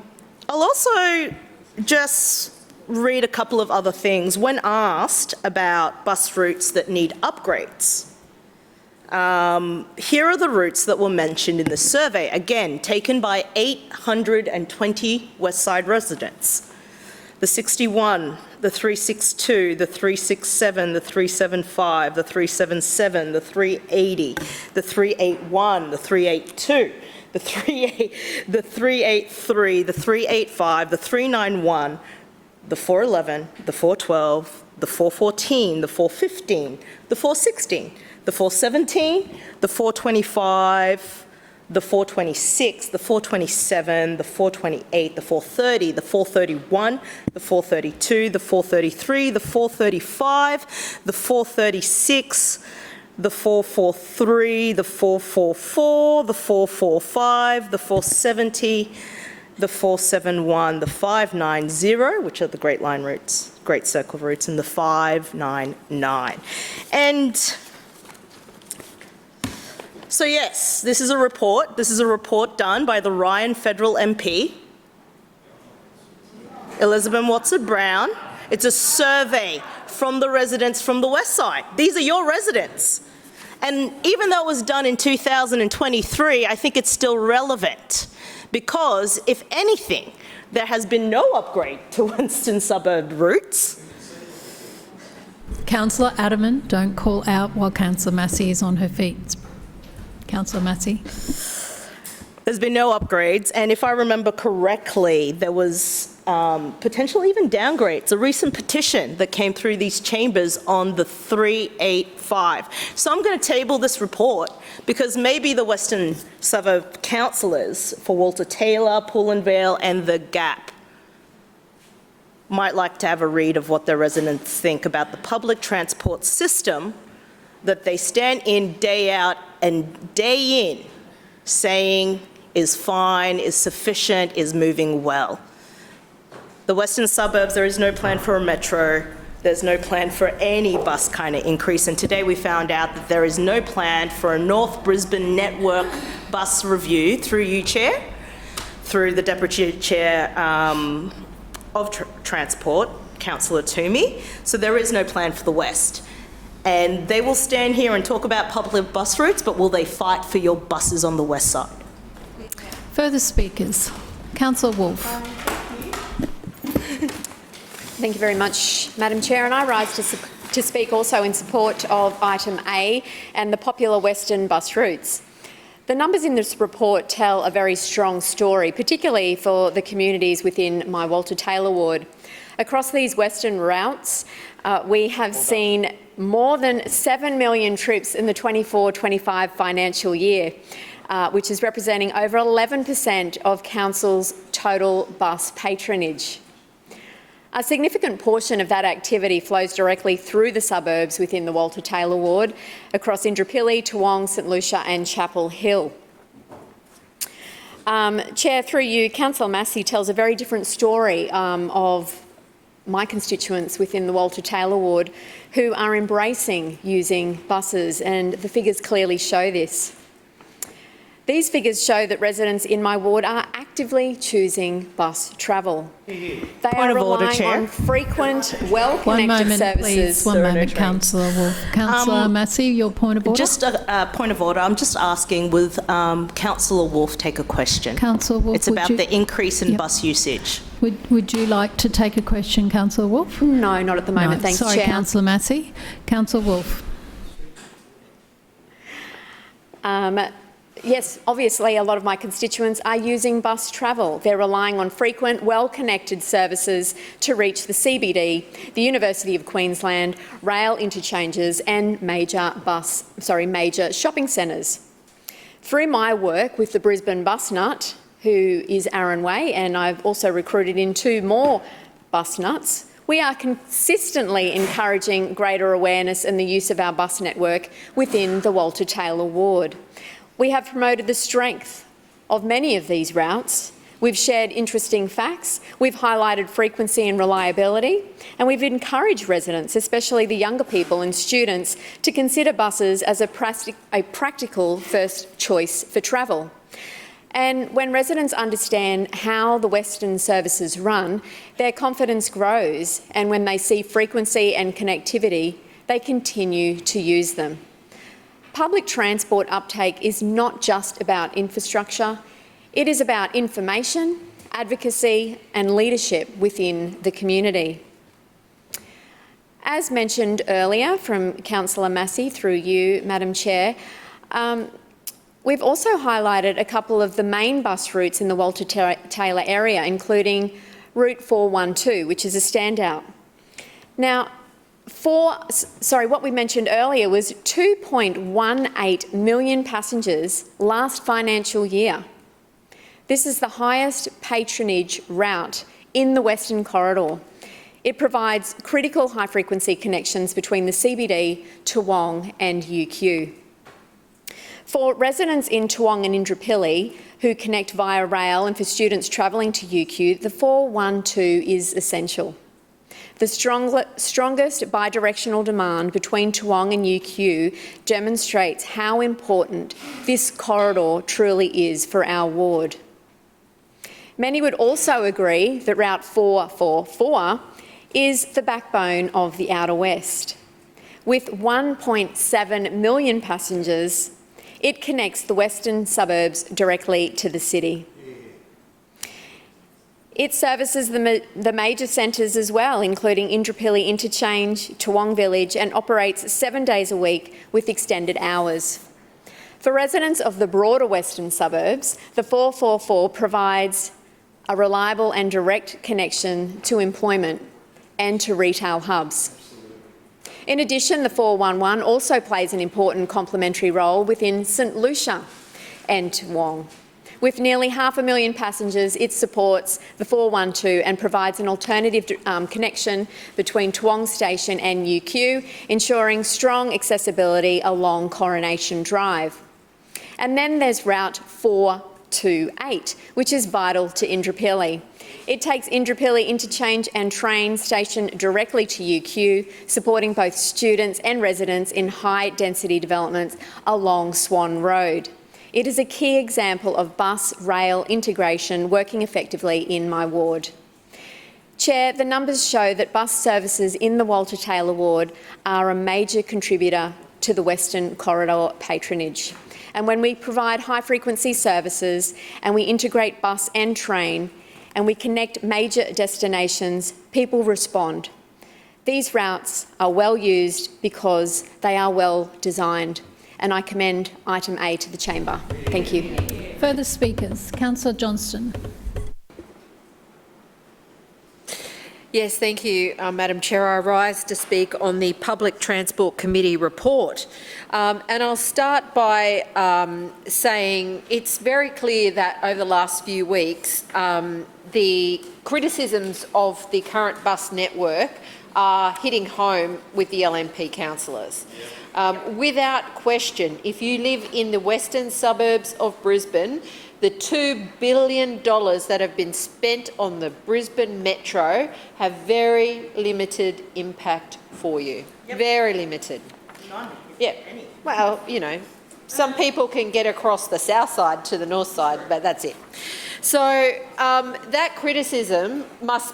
I'll also just read a couple of other things. When asked about bus routes that need upgrades, here are the routes that were mentioned in the survey, again, taken by 820 Westside residents. The 61, the 362, the 367, the 375, the 377, the 380, the 381, the 382, the 383, the 385, the 391, the 411, the 412, the 414, the 415, the 416, the 417, the 425, the 426, the 427, the 428, the 430, the 431, the 432, the 433, the 435, the 436, the 443, the 444, the 445, the 470, the 471, the 590, which are the Great Line routes, Great Circle routes, and the 599. And so yes, this is a report. This is a report done by the Ryan Federal MP, Elizabeth Watson-Brown. It's a survey from the residents from the West Side. These are your residents. And even though it was done in 2023, I think it's still relevant because, if anything, there has been no upgrade to Western suburb routes. Councillor Aderman, don't call out while Councillor Massey is on her feet. Councillor Massey. There's been no upgrades, and if I remember correctly, there was potential even downgrades. A recent petition that came through these chambers on the 385. So I'm going to table this report because maybe the Western Suburb councillors for Walter Taylor, Pullen Vale and the Gap might like to have a read of what their residents think about the public transport system that they stand in day out and day in saying is fine, is sufficient, is moving well. The Western Suburbs, there is no plan for a metro. There's no plan for any bus kind of increase. And today we found out that there is no plan for a North Brisbane network bus review through you, Chair, through the Deputy Chair of Transport, Councillor Toomey. So there is no plan for the West. And they will stand here and talk about public bus routes, but will they fight for your buses on the West Side? Further speakers. Councillor Wolf. Thank you very much, Madam Chair, and I rise to speak also in support of item A and the popular Western bus routes. The numbers in this report tell a very strong story, particularly for the communities within my Walter Taylor ward. Across these Western routes, we have seen more than 7 million trips in the 24-25 financial year, which is representing over 11% of Council's total bus patronage. A significant portion of that activity flows directly through the suburbs within the Walter Taylor ward, across Indooroopilly, Toowong, St Lucia and Chapel Hill. Chair, through you, Councillor Massey tells a very different story of my constituents within the Walter Taylor ward who are embracing using buses, and the figures clearly show this. These figures show that residents in my ward are actively choosing bus travel. They are relying on frequent, well-connected services. One moment, Councillor Wolf. Councillor Massey, your point of order? Just a point of order. I'm just asking, will Councillor Wolf take a question? Councillor Wolf, it's about the increase in bus usage. Would you like to take a question, Councillor Wolf? No, not at the moment, thanks, Sorry, Chair. Councillor Massey. Councillor Wolf. Yes, obviously a lot of my constituents are using bus travel. They're relying on frequent, well-connected services to reach the CBD, the University of Queensland, rail interchanges and major shopping centres. Through my work with the Brisbane bus nut, who is Aaron Way, and I've also recruited in 2 more bus nuts, We are consistently encouraging greater awareness and the use of our bus network within the Walter Taylor ward. We have promoted the strength of many of these routes. We've shared interesting facts, we've highlighted frequency and reliability, and we've encouraged residents, especially the younger people and students, to consider buses as a practical first choice for travel. And when residents understand how the Western services run, their confidence grows, and when they see frequency and connectivity, they continue to use them. Public transport uptake is not just about infrastructure, it is about information, advocacy and leadership within the community. As mentioned earlier from Councillor Massey through you, Madam Chair, we've also highlighted a couple of the main bus routes in the Walter Taylor area, including Route 412, which is a standout. Now, what we mentioned earlier was 2.18 million passengers last financial year. This is the highest patronage route in the Western Corridor. It provides critical high-frequency connections between the CBD, Toowong and UQ. For residents in Toowong and Indooroopilly who connect via rail, and for students travelling to UQ, the 412 is essential. The strongest bidirectional demand between Toowong and UQ demonstrates how important this corridor truly is for our ward. Many would also agree that Route 444 is the backbone of the Outer West. With 1.7 million passengers, it connects the western suburbs directly to the city. It services the major centres as well, including Indooroopilly Interchange, Toowong Village, and operates 7 days a week with extended hours. For residents of the broader western suburbs, the 444 provides a reliable and direct connection to employment and to retail hubs. In addition, the 411 also plays an important complementary role within St Lucia and Toowong. With nearly 500,000 passengers, it supports the 412 and provides an alternative connection between Toowong Station and UQ, ensuring strong accessibility along Coronation Drive. And then there's Route 428, which is vital to Indooroopilly. It takes Indooroopilly Interchange and train station directly to UQ, supporting both students and residents in high-density developments along Swan Road. It is a key example of bus-rail integration working effectively in my ward. Chair, the numbers show that bus services in the Walter Taylor ward are a major contributor to the Western Corridor patronage. And when we provide high-frequency services and we integrate bus and train and we connect major destinations, people respond. These routes are well used because they are well designed. And I commend item A to the chamber. Thank you. Further speakers? Councillor Johnston. Yes, thank you, Madam Chair. I rise to speak on the Public Transport Committee report. And I'll start by saying it's very clear that over the last few weeks, the criticisms of the current bus network are hitting home with the LNP councillors. Without question, if you live in the western suburbs of Brisbane, the $2 billion that have been spent on the Brisbane Metro have very limited impact for you. Yep. Very limited. None. Yeah. Well, you know, some people can get across the south side to the north side, but that's it. So that criticism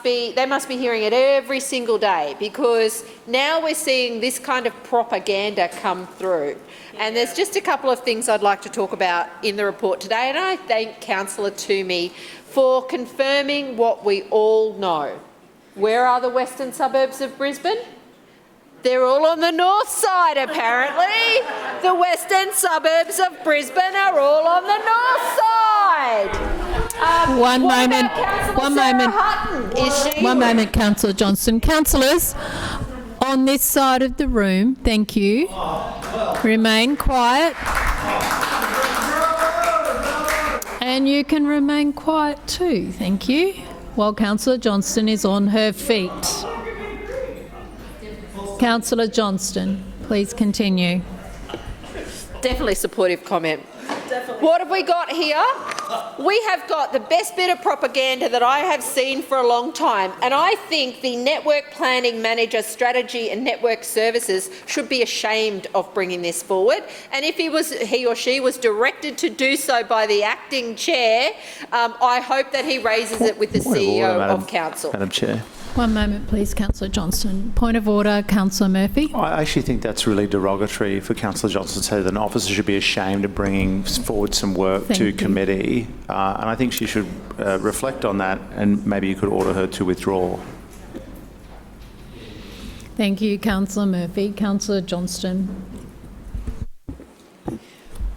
they must be hearing it every single day, because now we're seeing this kind of propaganda come through. And there's just a couple of things I'd like to talk about in the report today, and I thank Councillor Toomey for confirming what we all know. Where are the western suburbs of Brisbane? They're all on the north side, apparently. The western suburbs of Brisbane are all on the north side. One moment, Councillor Johnston. Councillors, on this side of the room, thank you. Remain quiet. And you can remain quiet too, thank you, while Councillor Johnston is on her feet. Councillor Johnston, please continue. Definitely supportive comment. What have we got here? We have got the best bit of propaganda that I have seen for a long time, and I think the Network Planning Manager Strategy and Network Services should be ashamed of bringing this forward. And if he or she was directed to do so by the acting chair, I hope that he raises it with the CEO of Council. Madam Chair. One moment, please, Councillor Johnston. Point of order, Councillor Murphy. I actually think that's really derogatory for Councillor Johnston to say that an officer should be ashamed of bringing forward some work to committee. And I think she should reflect on that, and maybe you could order her to withdraw. Thank you, Councillor Murphy. Councillor Johnston.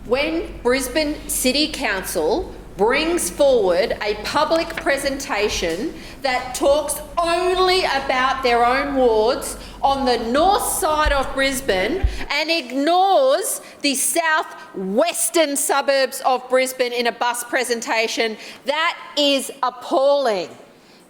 When Brisbane City Council brings forward a public presentation that talks only about their own wards on the north side of Brisbane and ignores the south-western suburbs of Brisbane in a bus presentation, that is appalling.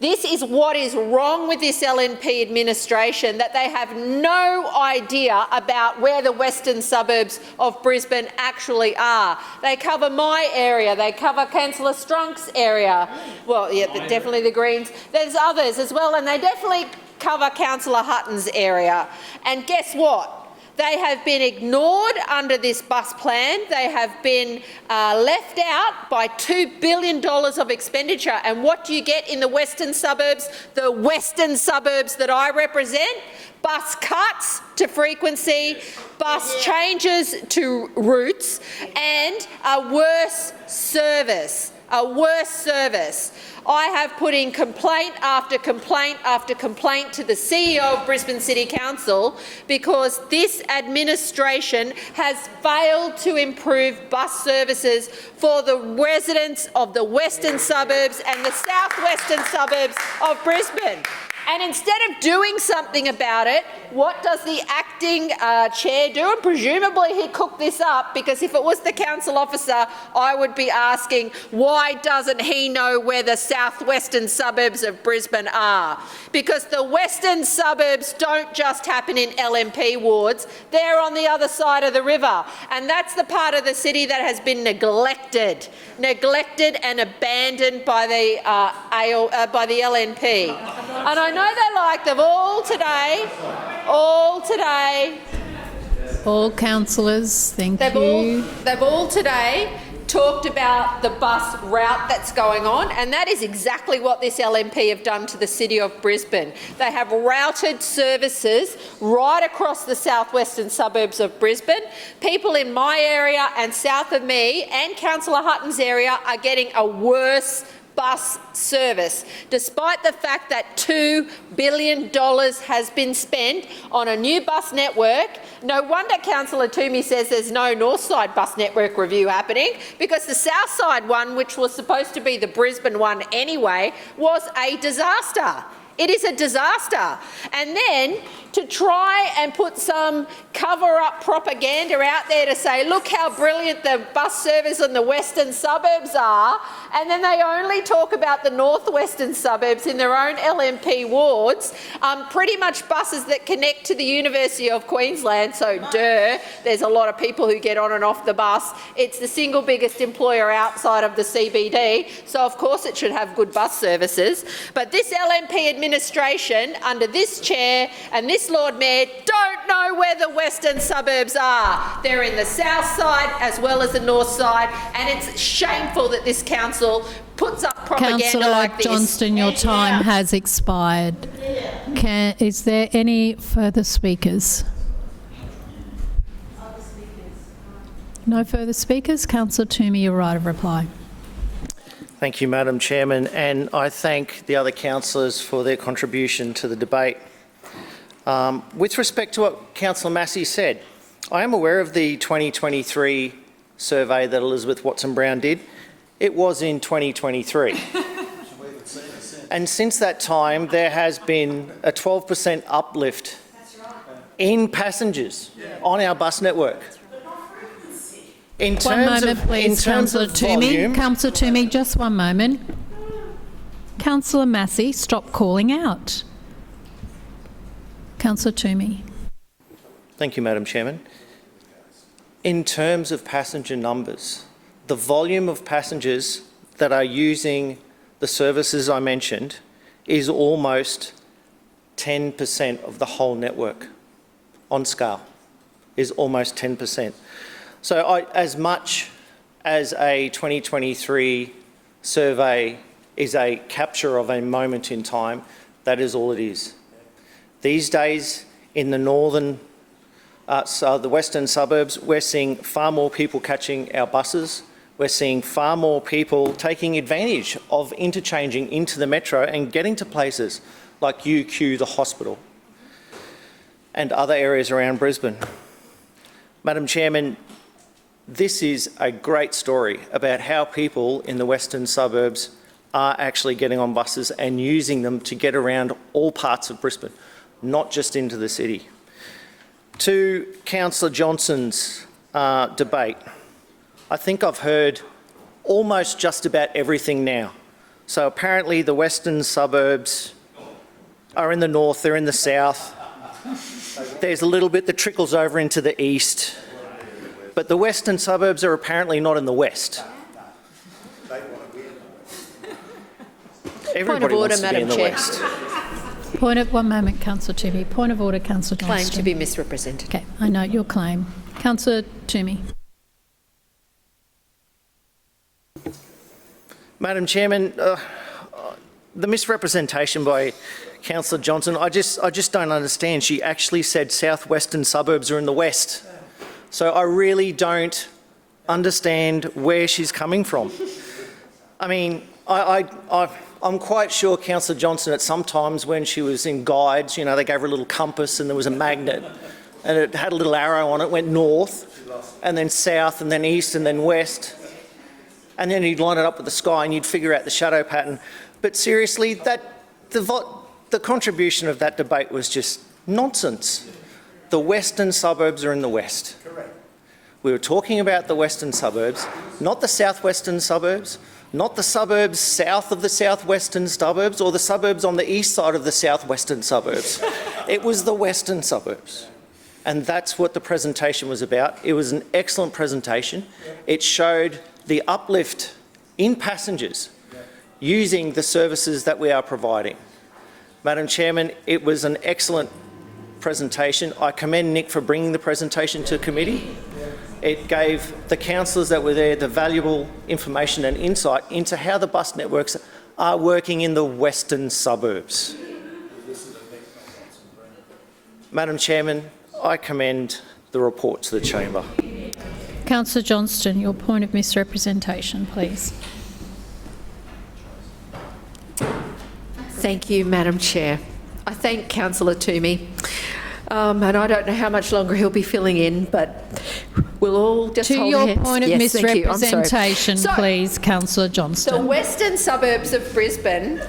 This is what is wrong with this LNP administration, that they have no idea about where the western suburbs of Brisbane actually are. They cover my area, they cover Councillor Strunk's area. Well, yeah, definitely the Greens. There's others as well, and they definitely cover Councillor Hutton's area. And guess what? They have been ignored under this bus plan. They have been left out by $2 billion of expenditure. And what do you get in the western suburbs? The western suburbs that I represent? Bus cuts to frequency, bus changes to routes, and a worse service. A worse service. I have put in complaint after complaint after complaint to the CEO of Brisbane City Council because this administration has failed to improve bus services for the residents of the western suburbs and the southwestern suburbs of Brisbane. And instead of doing something about it, what does the acting chair do? And presumably he cooked this up, because if it was the council officer, I would be asking, why doesn't he know where the southwestern suburbs of Brisbane are? Because the western suburbs don't just happen in LNP wards, they're on the other side of the river. And that's the part of the city that has been neglected and abandoned by the LNP. And I know they like them all today. All councillors, thank you. They've all today talked about the bus route that's going on, and that is exactly what this LNP have done to the city of Brisbane. They have routed services right across the southwestern suburbs of Brisbane. People in my area and south of me and Councillor Hutton's area are getting a worse bus service, despite the fact that $2 billion has been spent on a new bus network. No wonder Councillor Toomey says there's no north side bus network review happening, because the south side one, which was supposed to be the Brisbane one anyway, was a disaster. It is a disaster. And then to try and put some cover-up propaganda out there to say, look how brilliant the bus service in the western suburbs are, and then they only talk about the northwestern suburbs in their own LNP wards, pretty much buses that connect to the University of Queensland, so there's a lot of people who get on and off the bus. It's the single biggest employer outside of the CBD, so of course it should have good bus services. But this LNP administration, under this chair and this Lord Mayor, don't know where the western suburbs are. They're in the south side as well as the north side, and it's shameful that this council puts up propaganda Councillor like this. Johnston, your time has expired. Is there any further speakers? No further speakers? Councillor Toomey, your right of reply. Thank you, Madam Chairman, and I thank the other councillors for their contribution to the debate. With respect to what Councillor Massey said, I am aware of the 2023 survey that Elizabeth Watson-Brown did. It was in 2023. And since that time, there has been a 12% uplift in passengers on our bus network. In terms of volume, Councillor Toomey, just one moment. Councillor Massey, stop calling out. Councillor Toomey. Thank you, Madam Chairman. In terms of passenger numbers, the volume of passengers that are using the services I mentioned is almost 10% of the whole network on scale, is almost 10%. So as much as a 2023 survey is a capture of a moment in time, that is all it is. These days in the northern, the western suburbs, we're seeing far more people catching our buses. We're seeing far more people taking advantage of interchanging into the metro and getting to places like UQ, the hospital, and other areas around Brisbane. Madam Chairman, this is a great story about how people in the western suburbs are actually getting on buses and using them to get around all parts of Brisbane, not just into the city. To Councillor Johnson's debate, I think I've heard almost just about everything now. So apparently the western suburbs are in the north, they're in the south. There's a little bit that trickles over into the east. But the western suburbs are apparently not in the west. Everybody wants to be in the west. One moment, Councillor Toomey. Point of order, Councillor Johnston. Claim to be misrepresented. Okay, I note your claim. Councillor Toomey. Madam Chairman, the misrepresentation by Councillor Johnson, I just don't understand. She actually said southwestern suburbs are in the west. So I really don't understand where she's coming from. I mean, I'm quite sure Councillor Johnson at some times when she was in guides, you know, they gave her a little compass and there was a magnet and it had a little arrow on it, went north and then south and then east and then west. And then you'd line it up with the sky and you'd figure out the shadow pattern. But seriously, the contribution of that debate was just nonsense. The western suburbs are in the west. Correct. We were talking about the western suburbs, not the southwestern suburbs, not the suburbs south of the southwestern suburbs or the suburbs on the east side of the southwestern suburbs. It was the western suburbs. And that's what the presentation was about. It was an excellent presentation. It showed the uplift in passengers using the services that we are providing. Madam Chairman, it was an excellent presentation. I commend Nick for bringing the presentation to committee. It gave the councillors that were there the valuable information and insight into how the bus networks are working in the western suburbs. Madam Chairman, I commend the report to the chamber. Councillor Johnston, your point of misrepresentation, please. Thank you, Madam Chair. I thank Councillor Toomey. And I don't know how much longer he'll be filling in, but we'll all just hold hands. To your point of misrepresentation, please, Councillor Johnston. The western suburbs of Brisbane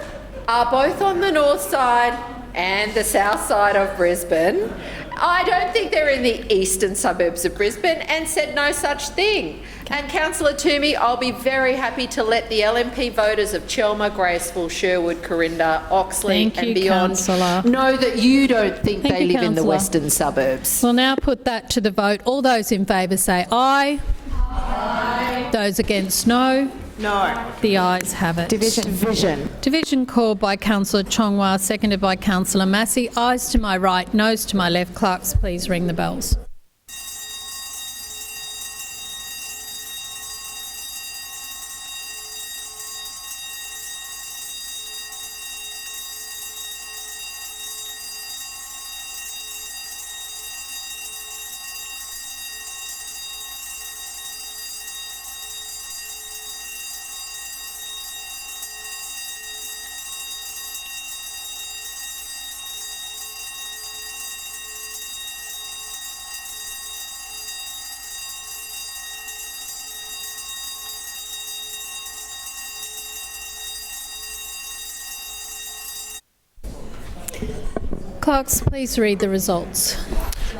are both on the north side and the south side of Brisbane. I don't think they're in the eastern suburbs of Brisbane and said no such thing. And Councillor Toomey, I'll be very happy to let the LNP voters of Chelmer, Graceville, Sherwood, Corinda, Oxley and beyond know that you don't think they live in the western suburbs. We'll now put that to the vote. All those in favour say aye. Aye. Those against no. No. The ayes have it. Division. Division called by Councillor Chongwa, seconded by Councillor Massey. Ayes to my right, noes to my left. Clerks, please ring the bells. Clerks, please read the results.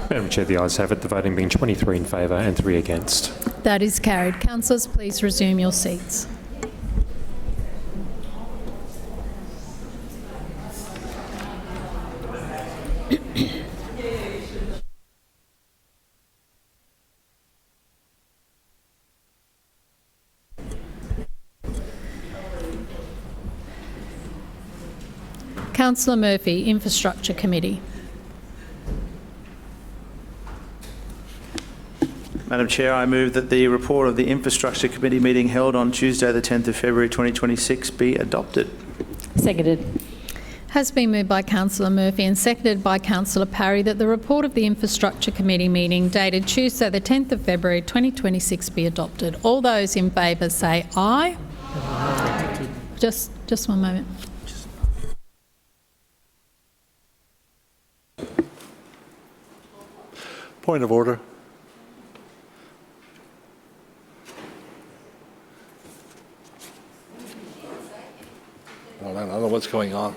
Madam Chair, the ayes have it, the voting being 23 in favour and 3 against. That is carried. Councillors, please resume your seats. Councillor Murphy, Infrastructure Committee. Madam Chair, I move that the report of the Infrastructure Committee meeting held on Tuesday the 10th of February 2026 be adopted. Seconded. Has been moved by Councillor Murphy and seconded by Councillor Parry that the report of the Infrastructure Committee meeting dated Tuesday the 10th of February 2026 be adopted. All those in favour say aye. Aye. Just one moment. Point of order. I don't know what's going on.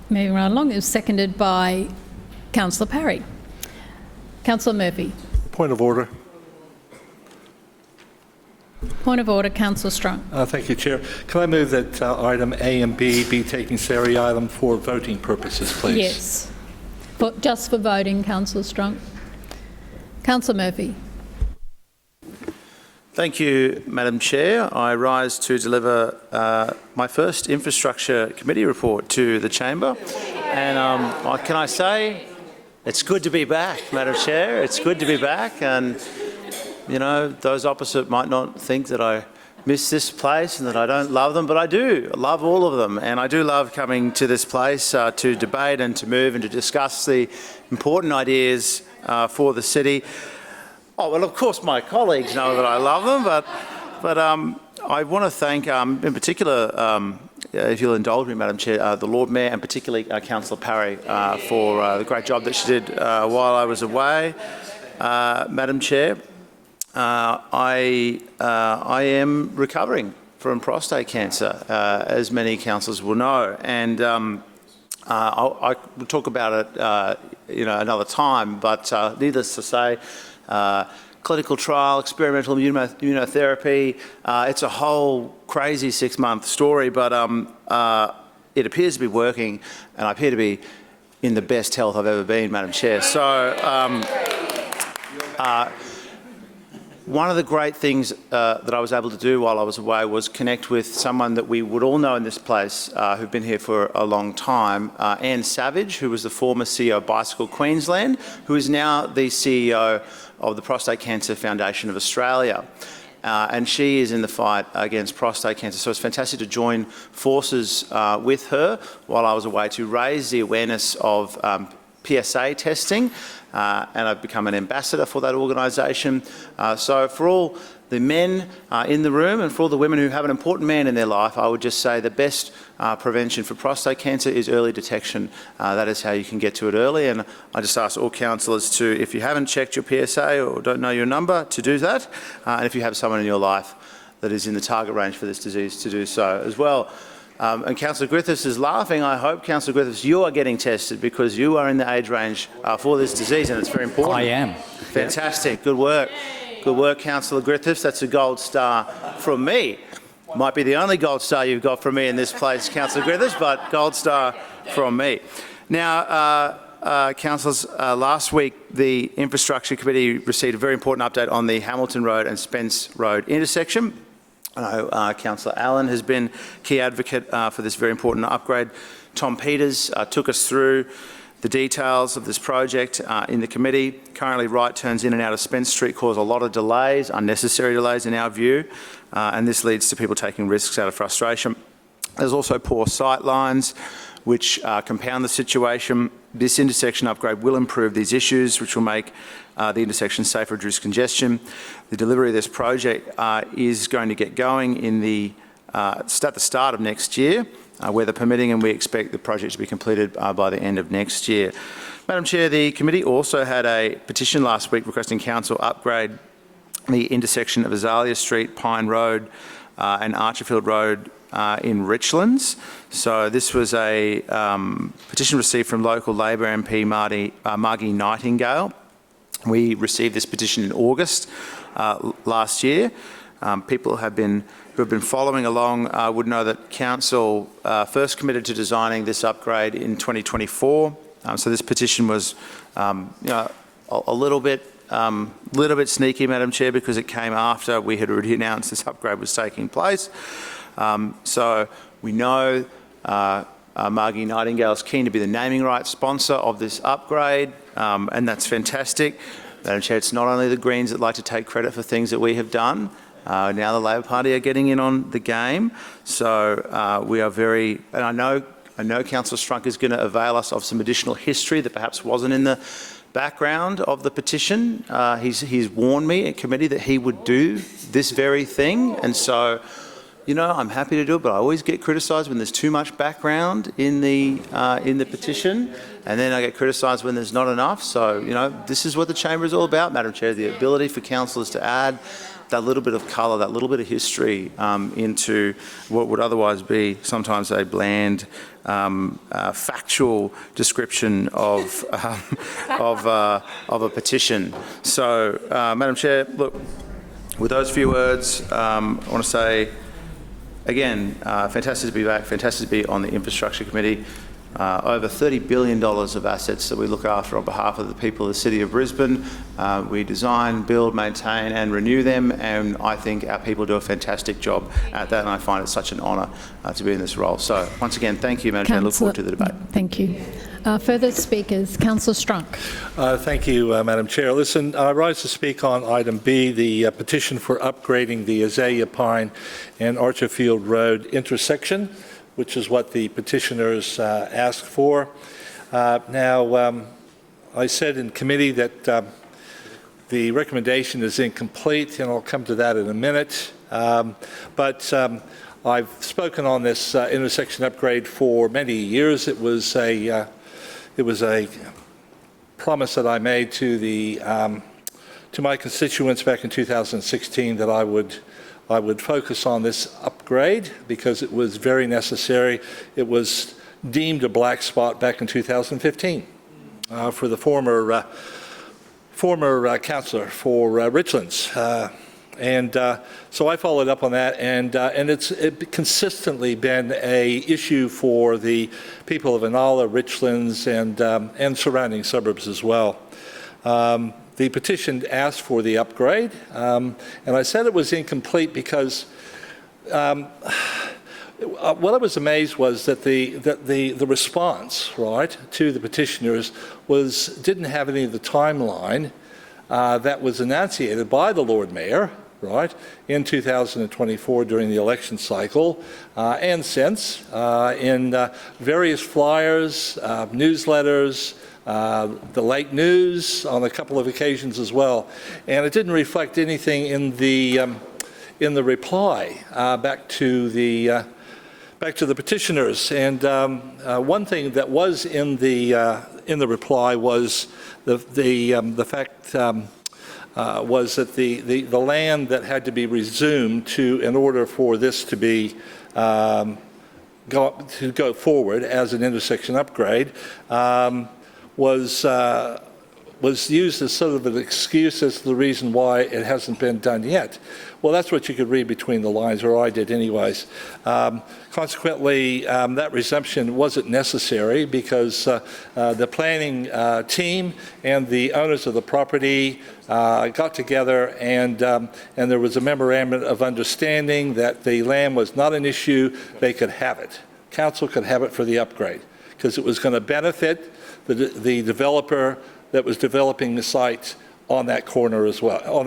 Moving right along, it was seconded by Councillor Parry. Councillor Murphy. Point of order. Point of order, Councillor Strunk. Thank you, Chair. Can I move that item A and B be taken series item for voting purposes, please? Yes. Just for voting, Councillor Strunk. Councillor Murphy. Thank you, Madam Chair. I rise to deliver my first Infrastructure Committee report to the Chamber. And can I say, it's good to be back, Madam Chair. It's good to be back. And, you know, those opposite might not think that I miss this place and that I don't love them, but I do. I love all of them. And I do love coming to this place to debate and to move and to discuss the important ideas for the city. Oh, well, of course, my colleagues know that I love them, but I want to thank, in particular, if you'll indulge me, Madam Chair, the Lord Mayor and particularly Councillor Parry for the great job that she did while I was away. Madam Chair, I am recovering from prostate cancer, as many councillors will know, and I will talk about it, another time. But needless to say, clinical trial, experimental immunotherapy. It's a whole crazy 6-month story, but it appears to be working, and I appear to be in the best health I've ever been, Madam Chair. So one of the great things that I was able to do while I was away was connect with someone that we would all know in this place who've been here for a long time, Anne Savage, who was the former CEO of Bicycle Queensland, who is now the CEO of the Prostate Cancer Foundation of Australia. And she is in the fight against prostate cancer. So it's fantastic to join forces with her while I was away to raise the awareness of PSA testing, and I've become an ambassador for that organisation. So for all the men in the room and for all the women who have an important man in their life, I would just say the best prevention for prostate cancer is early detection. That is how you can get to it early, and I just ask all councillors to, if you haven't checked your PSA or don't know your number, to do that, and if you have someone in your life that is in the target range for this disease, to do so as well. And Councillor Griffiths is laughing. I hope, Councillor Griffiths, you are getting tested because you are in the age range for this disease, and it's very important. I am. Fantastic. Good work. Good work, Councillor Griffiths. That's a gold star from me. Might be the only gold star you've got from me in this place, Councillor Griffiths, but gold star from me. Now, councillors, last week the Infrastructure Committee received a very important update on the Hamilton Road and Spence Road intersection. I know Councillor Allen has been key advocate for this very important upgrade. Tom Peters took us through the details of this project in the committee. Currently, right turns in and out of Spence Street cause a lot of delays, unnecessary delays in our view, and this leads to people taking risks out of frustration. There's also poor sight lines, which compound the situation. This intersection upgrade will improve these issues, which will make the intersection safer, reduce congestion. The delivery of this project is going to get going in at the start of next year, weather permitting, and we expect the project to be completed by the end of next year. Madam Chair, the committee also had a petition last week requesting council upgrade the intersection of Azalea Street, Pine Road and Archerfield Road in Richlands. So this was a petition received from local Labor MP Margie Nightingale. We received this petition in August last year. People who have been following along would know that council first committed to designing this upgrade in 2024. So this petition was a little bit sneaky, Madam Chair, because it came after we had already announced this upgrade was taking place. So we know Margie Nightingale's keen to be the naming rights sponsor of this upgrade, and that's fantastic. Madam Chair, it's not only the Greens that like to take credit for things that we have done. Now the Labor Party are getting in on the game. So we are very, and I know Councillor Strunk is going to avail us of some additional history that perhaps wasn't in the background of the petition. He's warned me at committee that he would do this very thing, and so, you know, I'm happy to do it, but I always get criticised when there's too much background in the petition, and then I get criticised when there's not enough. So, you know, this is what the chamber is all about, Madam Chair, the ability for councillors to add that little bit of colour, that little bit of history into what would otherwise be sometimes a bland, factual description of a petition. So, Madam Chair, look, with those few words, I want to say, again, fantastic to be back, fantastic to be on the Infrastructure Committee. Over $30 billion of assets that we look after on behalf of the people of the City of Brisbane. We design, build, maintain and renew them, and I think our people do a fantastic job at that, and I find it such an honour to be in this role. So once again, thank you, Madam Chair, and look forward to the debate. Thank you. Further speakers, Councillor Strunk. Thank you, Madam Chair. Listen, I rise to speak on item B, the petition for upgrading the Azalea Pine and Archerfield Road intersection, which is what the petitioners asked for. Now, I said in committee that the recommendation is incomplete, and I'll come to that in a minute. But I've spoken on this intersection upgrade for many years. It was a promise that I made to my constituents back in 2016 that I would focus on this upgrade because it was very necessary. It was deemed a black spot back in 2015 for the former councillor for Richlands. And so I followed up on that, and it's consistently been a issue for the people of Inala, Richlands, and surrounding suburbs as well. The petition asked for the upgrade, and I said it was incomplete because what I was amazed was that the response, right, to the petitioners didn't have any of the timeline that was enunciated by the Lord Mayor, right, in 2024 during the election cycle, and since in various flyers, newsletters, the late news on a couple of occasions as well, and it didn't reflect anything in the reply back to the petitioners. And one thing that was in the reply was the fact was that the land that had to be resumed in order for this to be go forward as an intersection upgrade was used as sort of an excuse as to the reason why it hasn't been done yet. Well, that's what you could read between the lines, or I did anyways. Consequently, that resumption wasn't necessary because the planning team and the owners of the property got together, and there was a memorandum of understanding that the land was not an issue. They could have it. Council could have it for the upgrade because it was going to benefit the developer that was developing the site on that corner as well,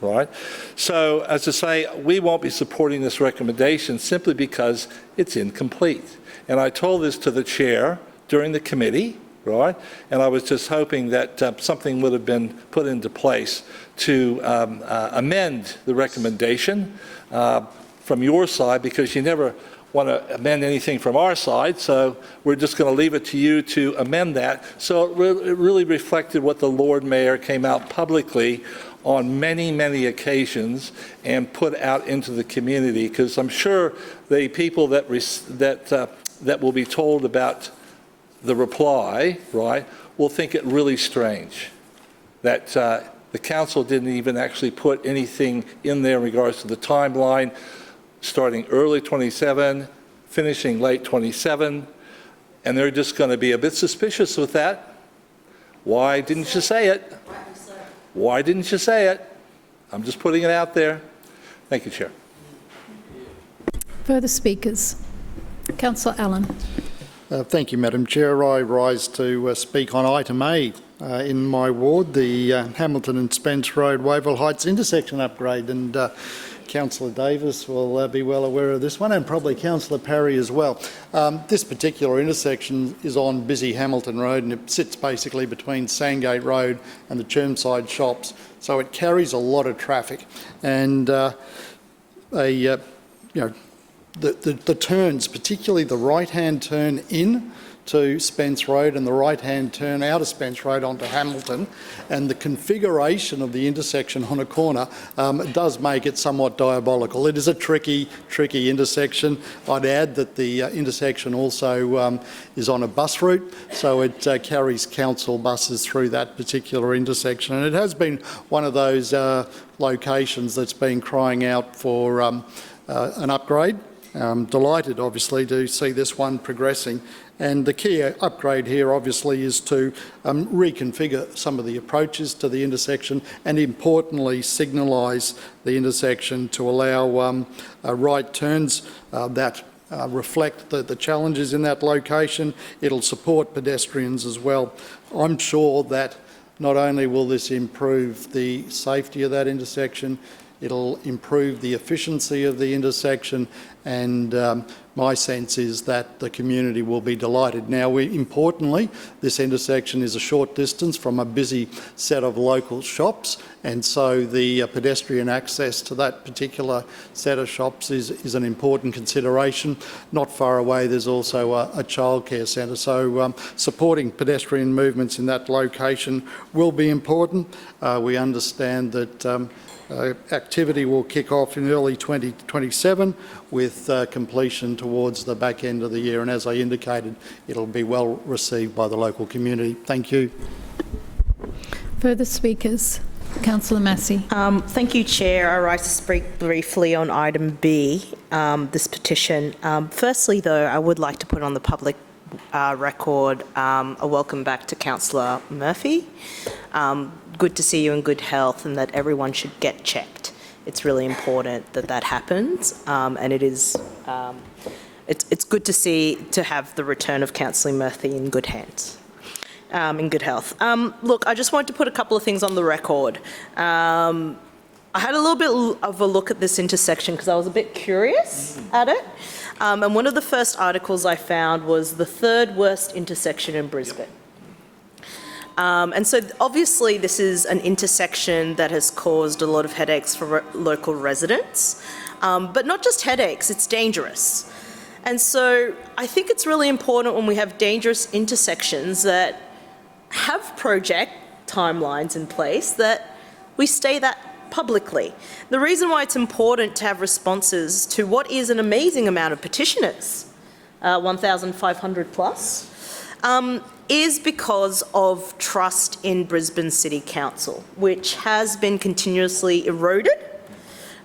right? So, as I say, we won't be supporting this recommendation simply because it's incomplete. And I told this to the chair during the committee, right? And I was just hoping that something would have been put into place to amend the recommendation from your side, because you never want to amend anything from our side, so we're just going to leave it to you to amend that. So it really reflected what the Lord Mayor came out publicly on many, many occasions and put out into the community, because I'm sure the people that will be told about the reply, right, will think it really strange that the council didn't even actually put anything in there in regards to the timeline, starting early 27, finishing late 27, and they're just going to be a bit suspicious with that. Why didn't you say it? Why didn't you say it? I'm just putting it out there. Thank you, Chair. Further speakers? Councillor Allen. Thank you, Madam Chair. I rise to speak on item A in my ward, the Hamilton and Spence Road, Wavell Heights intersection upgrade, and Councillor Davis will be well aware of this one, and probably Councillor Parry as well. This particular intersection is on busy Hamilton Road, and it sits basically between Sandgate Road and the Chermside shops, so it carries a lot of traffic. And the turns, particularly the right-hand turn in to Spence Road and the right-hand turn out of Spence Road onto Hamilton, and the configuration of the intersection on a corner does make it somewhat diabolical. It is a tricky intersection. I'd add that the intersection also is on a bus route, so it carries council buses through that particular intersection, and it has been one of those locations that's been crying out for an upgrade. Delighted, obviously, to see this one progressing. And the key upgrade here, obviously, is to reconfigure some of the approaches to the intersection and, importantly, signalise the intersection to allow right turns that reflect the challenges in that location. It'll support pedestrians as well. I'm sure that not only will this improve the safety of that intersection, it'll improve the efficiency of the intersection, and my sense is that the community will be delighted. Now, importantly, this intersection is a short distance from a busy set of local shops, and so the pedestrian access to that particular set of shops is an important consideration. Not far away, there's also a childcare centre, so supporting pedestrian movements in that location will be important. We understand that activity will kick off in early 2027 with completion towards the back end of the year, and as I indicated, it'll be well received by the local community. Thank you. Further speakers? Councillor Massey. Thank you, Chair. I rise to speak briefly on item B, this petition. Firstly, though, I would like to put on the public record a welcome back to Councillor Murphy. Good to see you in good health, and that everyone should get checked. It's really important that that happens, and it is. It's good to have the return of Councillor Murphy in good hands, in good health. Look, I just wanted to put a couple of things on the record. I had a little bit of a look at this intersection because I was a bit curious at it. And one of the first articles I found was the third worst intersection in Brisbane. And so obviously this is an intersection that has caused a lot of headaches for local residents, but not just headaches, it's dangerous. And so I think it's really important when we have dangerous intersections that have project timelines in place that we state that publicly. The reason why it's important to have responses to what is an amazing amount of petitioners, 1,500 plus, is because of trust in Brisbane City Council, which has been continuously eroded.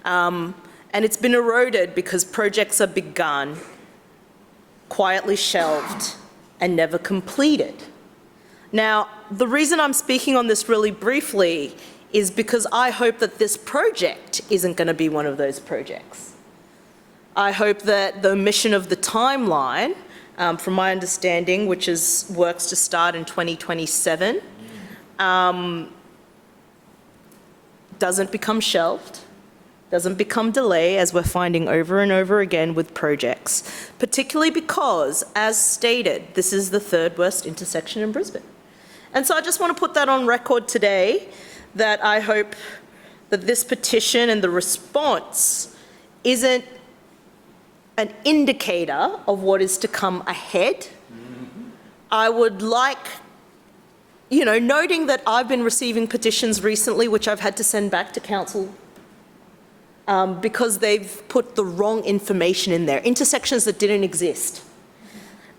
And it's been eroded because projects are begun, quietly shelved, and never completed. Now, the reason I'm speaking on this really briefly is because I hope that this project isn't going to be one of those projects. I hope that the omission of the timeline, from my understanding, which is works to start in 2027, doesn't become shelved, doesn't become delay, as we're finding over and over again with projects, particularly because, as stated, this is the third worst intersection in Brisbane. And so I just want to put that on record today, that I hope that this petition and the response isn't an indicator of what is to come ahead. I would like, noting that I've been receiving petitions recently, which I've had to send back to council because they've put the wrong information in there, intersections that didn't exist.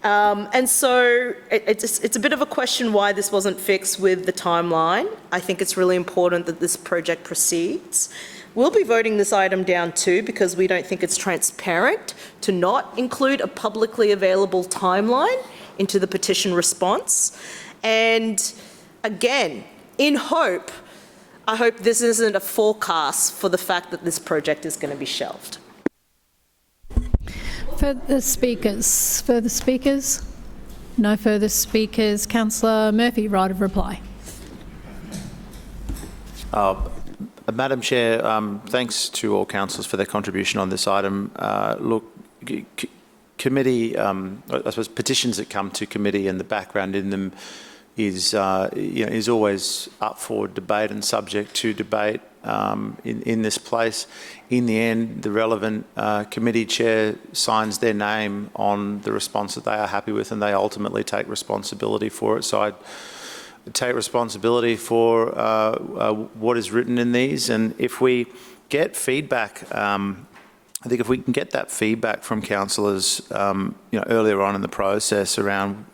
And so it's a bit of a question why this wasn't fixed with the timeline. I think it's really important that this project proceeds. We'll be voting this item down too because we don't think it's transparent to not include a publicly available timeline into the petition response. And again, in hope, I hope this isn't a forecast for the fact that this project is going to be shelved. Further speakers? Further speakers? No further speakers. Councillor Murphy, right of reply. Madam Chair, thanks to all councillors for their contribution on this item. Look, committee, I suppose petitions that come to committee and the background in them is always up for debate and subject to debate in this place. In the end, the relevant committee chair signs their name on the response that they are happy with, and they ultimately take responsibility for it. So I take responsibility for what is written in these, and if we get feedback, I think if we can get that feedback from councillors, earlier on in the process around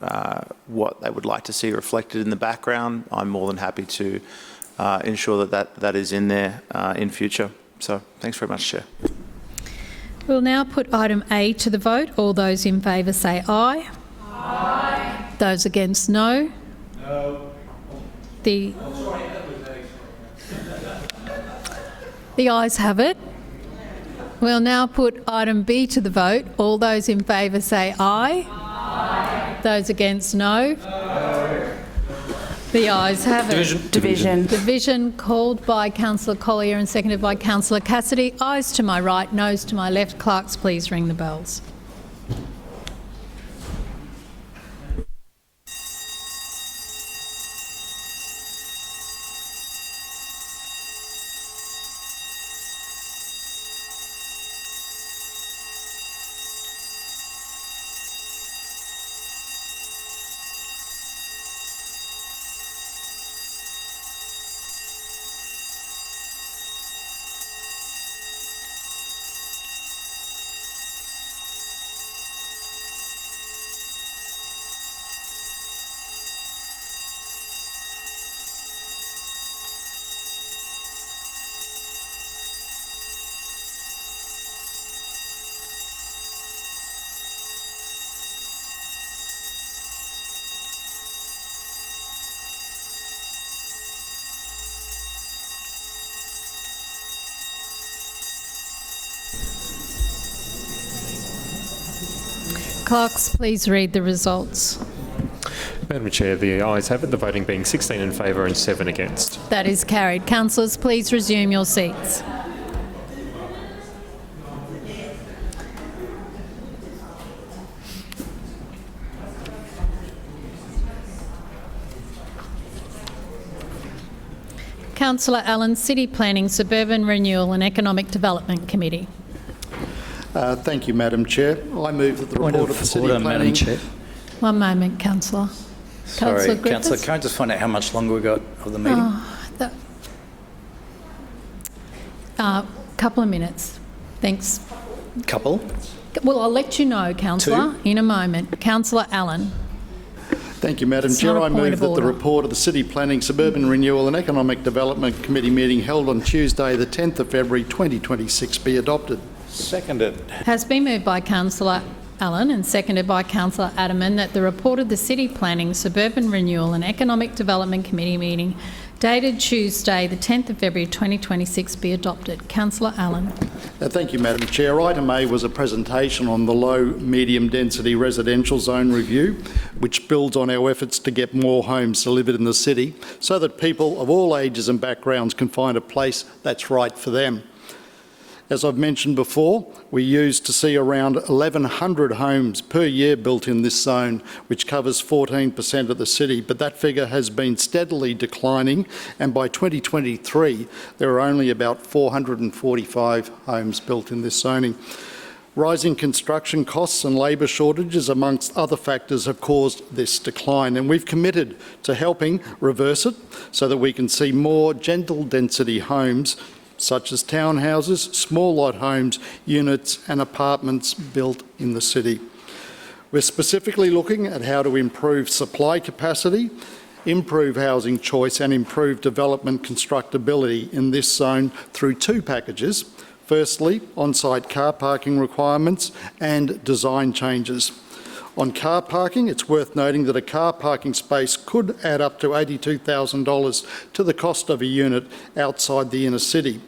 what they would like to see reflected in the background, I'm more than happy to ensure that is in there in future. So thanks very much, Chair. We'll now put item A to the vote. All those in favour say aye. Aye. Those against, no. No. The ayes have it. We'll now put item B to the vote. All those in favour say aye. Aye. Those against, no. No. The ayes have it. Division called by Councillor Collier and seconded by Councillor Cassidy. Ayes to my right, noes to my left. Clerks, please ring the bells. Clerks, please read the results. Madam Chair, the ayes have it, the voting being 16 in favour and 7 against. That is carried. Councillors, please resume your seats. Councillor Allen, City Planning, Suburban Renewal and Economic Development Committee. Thank you, Madam Chair. I move that the report of the City Planning... Madam Chair. One moment, Councillor. Sorry, Councillor, can I just find out how much longer we've got of the meeting? Couple of minutes. Thanks. Couple? Well, I'll let you know, Councillor, in a moment. Councillor Allen. Thank you, Madam Chair. I move that the report of the City Planning, Suburban Renewal and Economic Development Committee meeting held on Tuesday, the 10th of February 2026 be adopted. Seconded. Has been moved by Councillor Allen and seconded by Councillor Adaman that the report of the City Planning, Suburban Renewal and Economic Development Committee meeting dated Tuesday the 10th of February 2026 be adopted. Councillor Allen. Thank you, Madam Chair. Item A was a presentation on the low medium density residential zone review, which builds on our efforts to get more homes delivered in the city so that people of all ages and backgrounds can find a place that's right for them. As I've mentioned before, we used to see around 1,100 homes per year built in this zone, which covers 14% of the city, but that figure has been steadily declining, and by 2023 there are only about 445 homes built in this zoning. Rising construction costs and labour shortages, amongst other factors, have caused this decline, and we've committed to helping reverse it so that we can see more gentle density homes such as townhouses, small lot homes, units and apartments built in the city. We're specifically looking at how to improve supply capacity, improve housing choice and improve development constructability in this zone through two packages. Firstly, on-site car parking requirements and design changes. On car parking, it's worth noting that a car parking space could add up to $82,000 to the cost of a unit outside the inner city,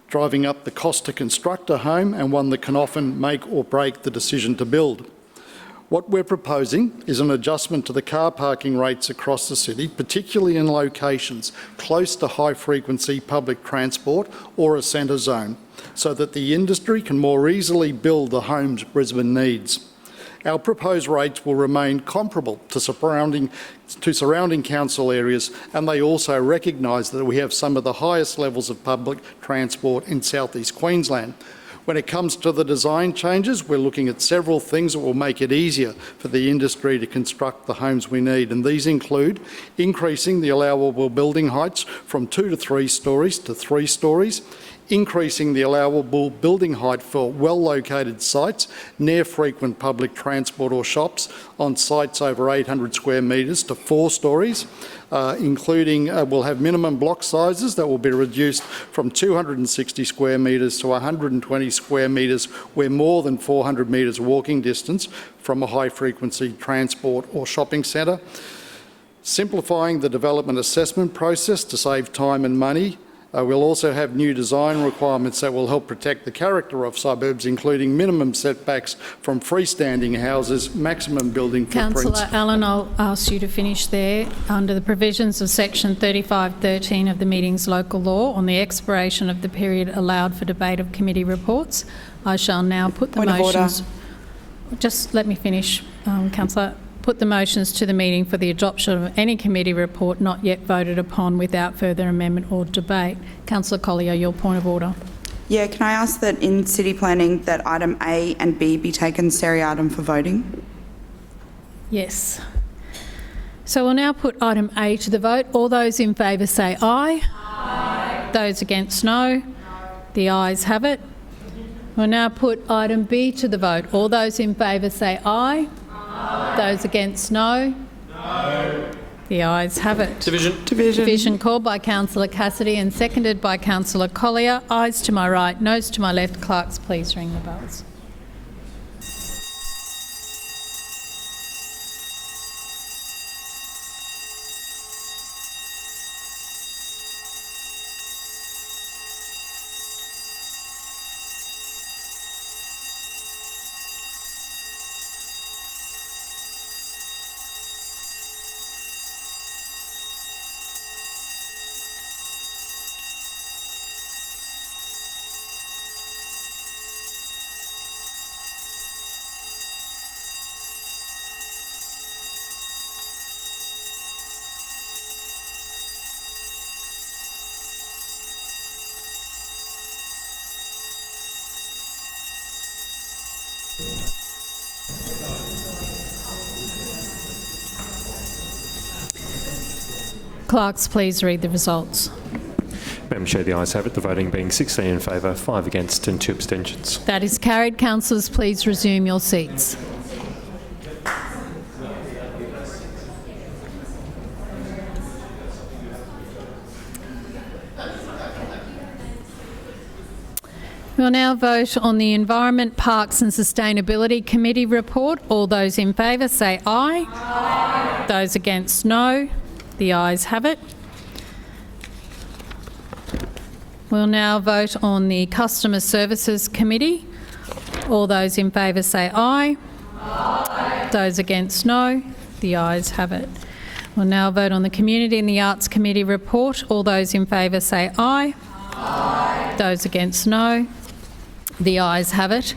driving up the cost to construct a home and one that can often make or break the decision to build. What we're proposing is an adjustment to the car parking rates across the city, particularly in locations close to high-frequency public transport or a centre zone, so that the industry can more easily build the homes Brisbane needs. Our proposed rates will remain comparable to surrounding council areas, and they also recognise that we have some of the highest levels of public transport in South East Queensland. When it comes to the design changes, we're looking at several things that will make it easier for the industry to construct the homes we need, and these include increasing the allowable building heights from 2 to 3 storeys to 3 storeys, increasing the allowable building height for well-located sites near frequent public transport or shops on sites over 800 square metres to 4 storeys, including we'll have minimum block sizes that will be reduced from 260 square metres to 120 square metres where more than 400 metres walking distance from a high-frequency transport or shopping centre, simplifying the development assessment process to save time and money. We'll also have new design requirements that will help protect the character of suburbs, including minimum setbacks from freestanding houses, maximum building footprints. Councillor Allen, I'll ask you to finish there. Under the provisions of section 35(13) of the meeting's local law on the expiration of the period allowed for debate of committee reports, I shall now put the motions. Just let me finish, Councillor. Put the motions to the meeting for the adoption of any committee report not yet voted upon without further amendment or debate. Councillor Collier, your point of order. Yeah, can I ask that in city planning that item A and B be taken seriatim for voting? Yes. So we'll now put item A to the vote. All those in favour say aye. Aye. Those against no. The ayes have it. We'll now put item B to the vote. All those in favour say aye. Those against no? No. The ayes have it. Division. Division called by Councillor Cassidy and seconded by Councillor Collier. Ayes to my right, noes to my left. Clerks, please ring the bells. Clerks, please read the results. Madam Chair, the ayes have it, the voting being 16 in favour, 5 against and 2 abstentions. That is carried. Councillors, please resume your seats. We'll now vote on the Environment, Parks and Sustainability Committee report. All those in favour say aye. Aye. Those against no. The ayes have it. We'll now vote on the Customer Services Committee. All those in favour say aye. Aye. Those against no. The ayes have it. We'll now vote on the Community and the Arts Committee report. All those in favour say aye. Aye. Those against no. The ayes have it.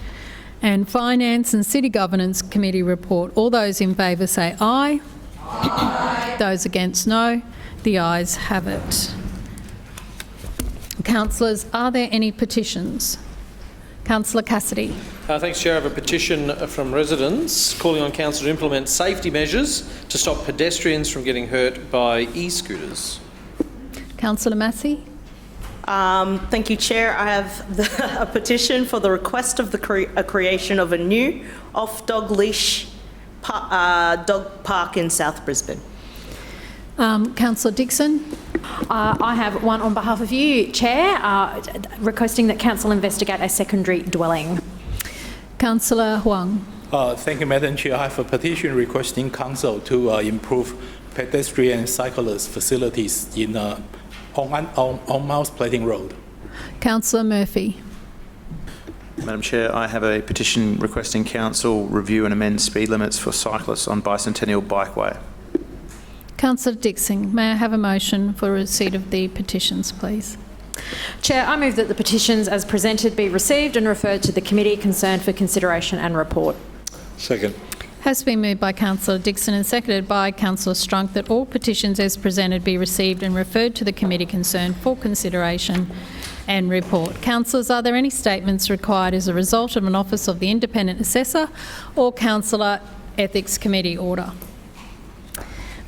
And Finance and City Governance Committee report. All those in favour say aye. Aye. Those against no. The ayes have it. Councillors, are there any petitions? Councillor Cassidy. Thanks, Chair. I have a petition from residents calling on Council to implement safety measures to stop pedestrians from getting hurt by e-scooters. Councillor Massey. Thank you, Chair. I have a petition for the request of the creation of a new off-dog leash dog park in South Brisbane. Councillor Dixon. I have one on behalf of you, Chair, requesting that Council investigate a secondary dwelling. Councillor Huang. Thank you, Madam Chair. I have a petition requesting Council to improve pedestrian and cyclist facilities in on Mouse Plating Road. Councillor Murphy. Madam Chair, I have a petition requesting Council review and amend speed limits for cyclists on Bicentennial Bikeway. Councillor Dixon, may I have a motion for receipt of the petitions, please? Chair, I move that the petitions as presented be received and referred to the committee concerned for consideration and report. Second. Has been moved by Councillor Dixon and seconded by Councillor Strunk that all petitions as presented be received and referred to the committee concerned for consideration and report. Councillors, are there any statements required as a result of an Office of the Independent Assessor or Councillor Ethics Committee order?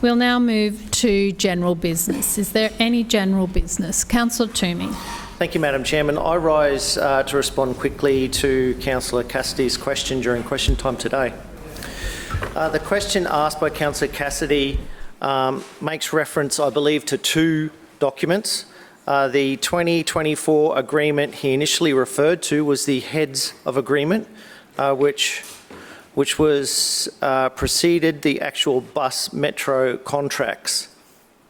We'll now move to general business. Is there any general business? Councillor Toomey. Thank you, Madam Chairman. I rise to respond quickly to Councillor Cassidy's question during question time today. The question asked by Councillor Cassidy makes reference, I believe, to two documents. The 2024 agreement he initially referred to was the Heads of Agreement, which was preceded the actual bus metro contracts,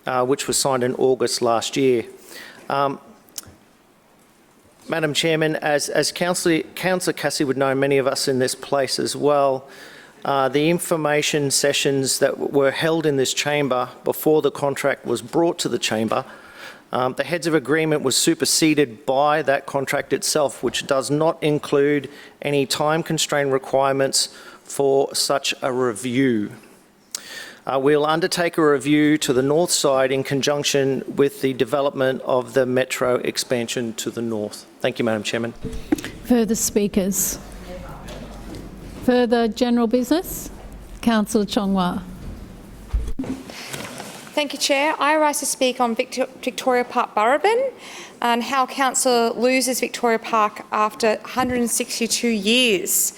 which was signed in August last year. Madam Chairman, as Councillor Cassidy would know, many of us in this place as well, the information sessions that were held in this chamber before the contract was brought to the chamber, the Heads of Agreement was superseded by that contract itself, which does not include any time-constrained requirements for such a review. We'll undertake a review to the north side in conjunction with the development of the metro expansion to the north. Thank you, Madam Chairman. Further speakers? Further general business? Councillor Chongwa. Thank you, Chair. I rise to speak on Victoria Park Burrabin and how Council loses Victoria Park after 162 years.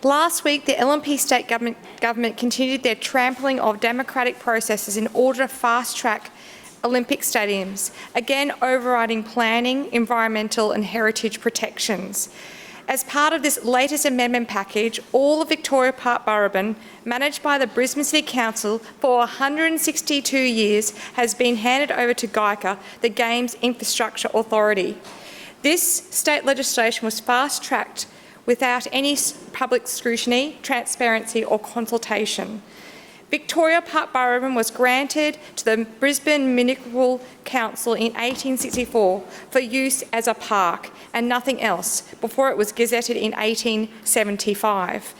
Last week, the LNP state government continued their trampling of democratic processes in order to fast-track Olympic stadiums, again overriding planning, environmental and heritage protections. As part of this latest amendment package, all of Victoria Park Burrabin, managed by the Brisbane City Council for 162 years, has been handed over to GICA, the Games Infrastructure Authority. This state legislation was fast-tracked without any public scrutiny, transparency or consultation. Victoria Park Burrabin was granted to the Brisbane Municipal Council in 1864 for use as a park and nothing else before it was gazetted in 1875.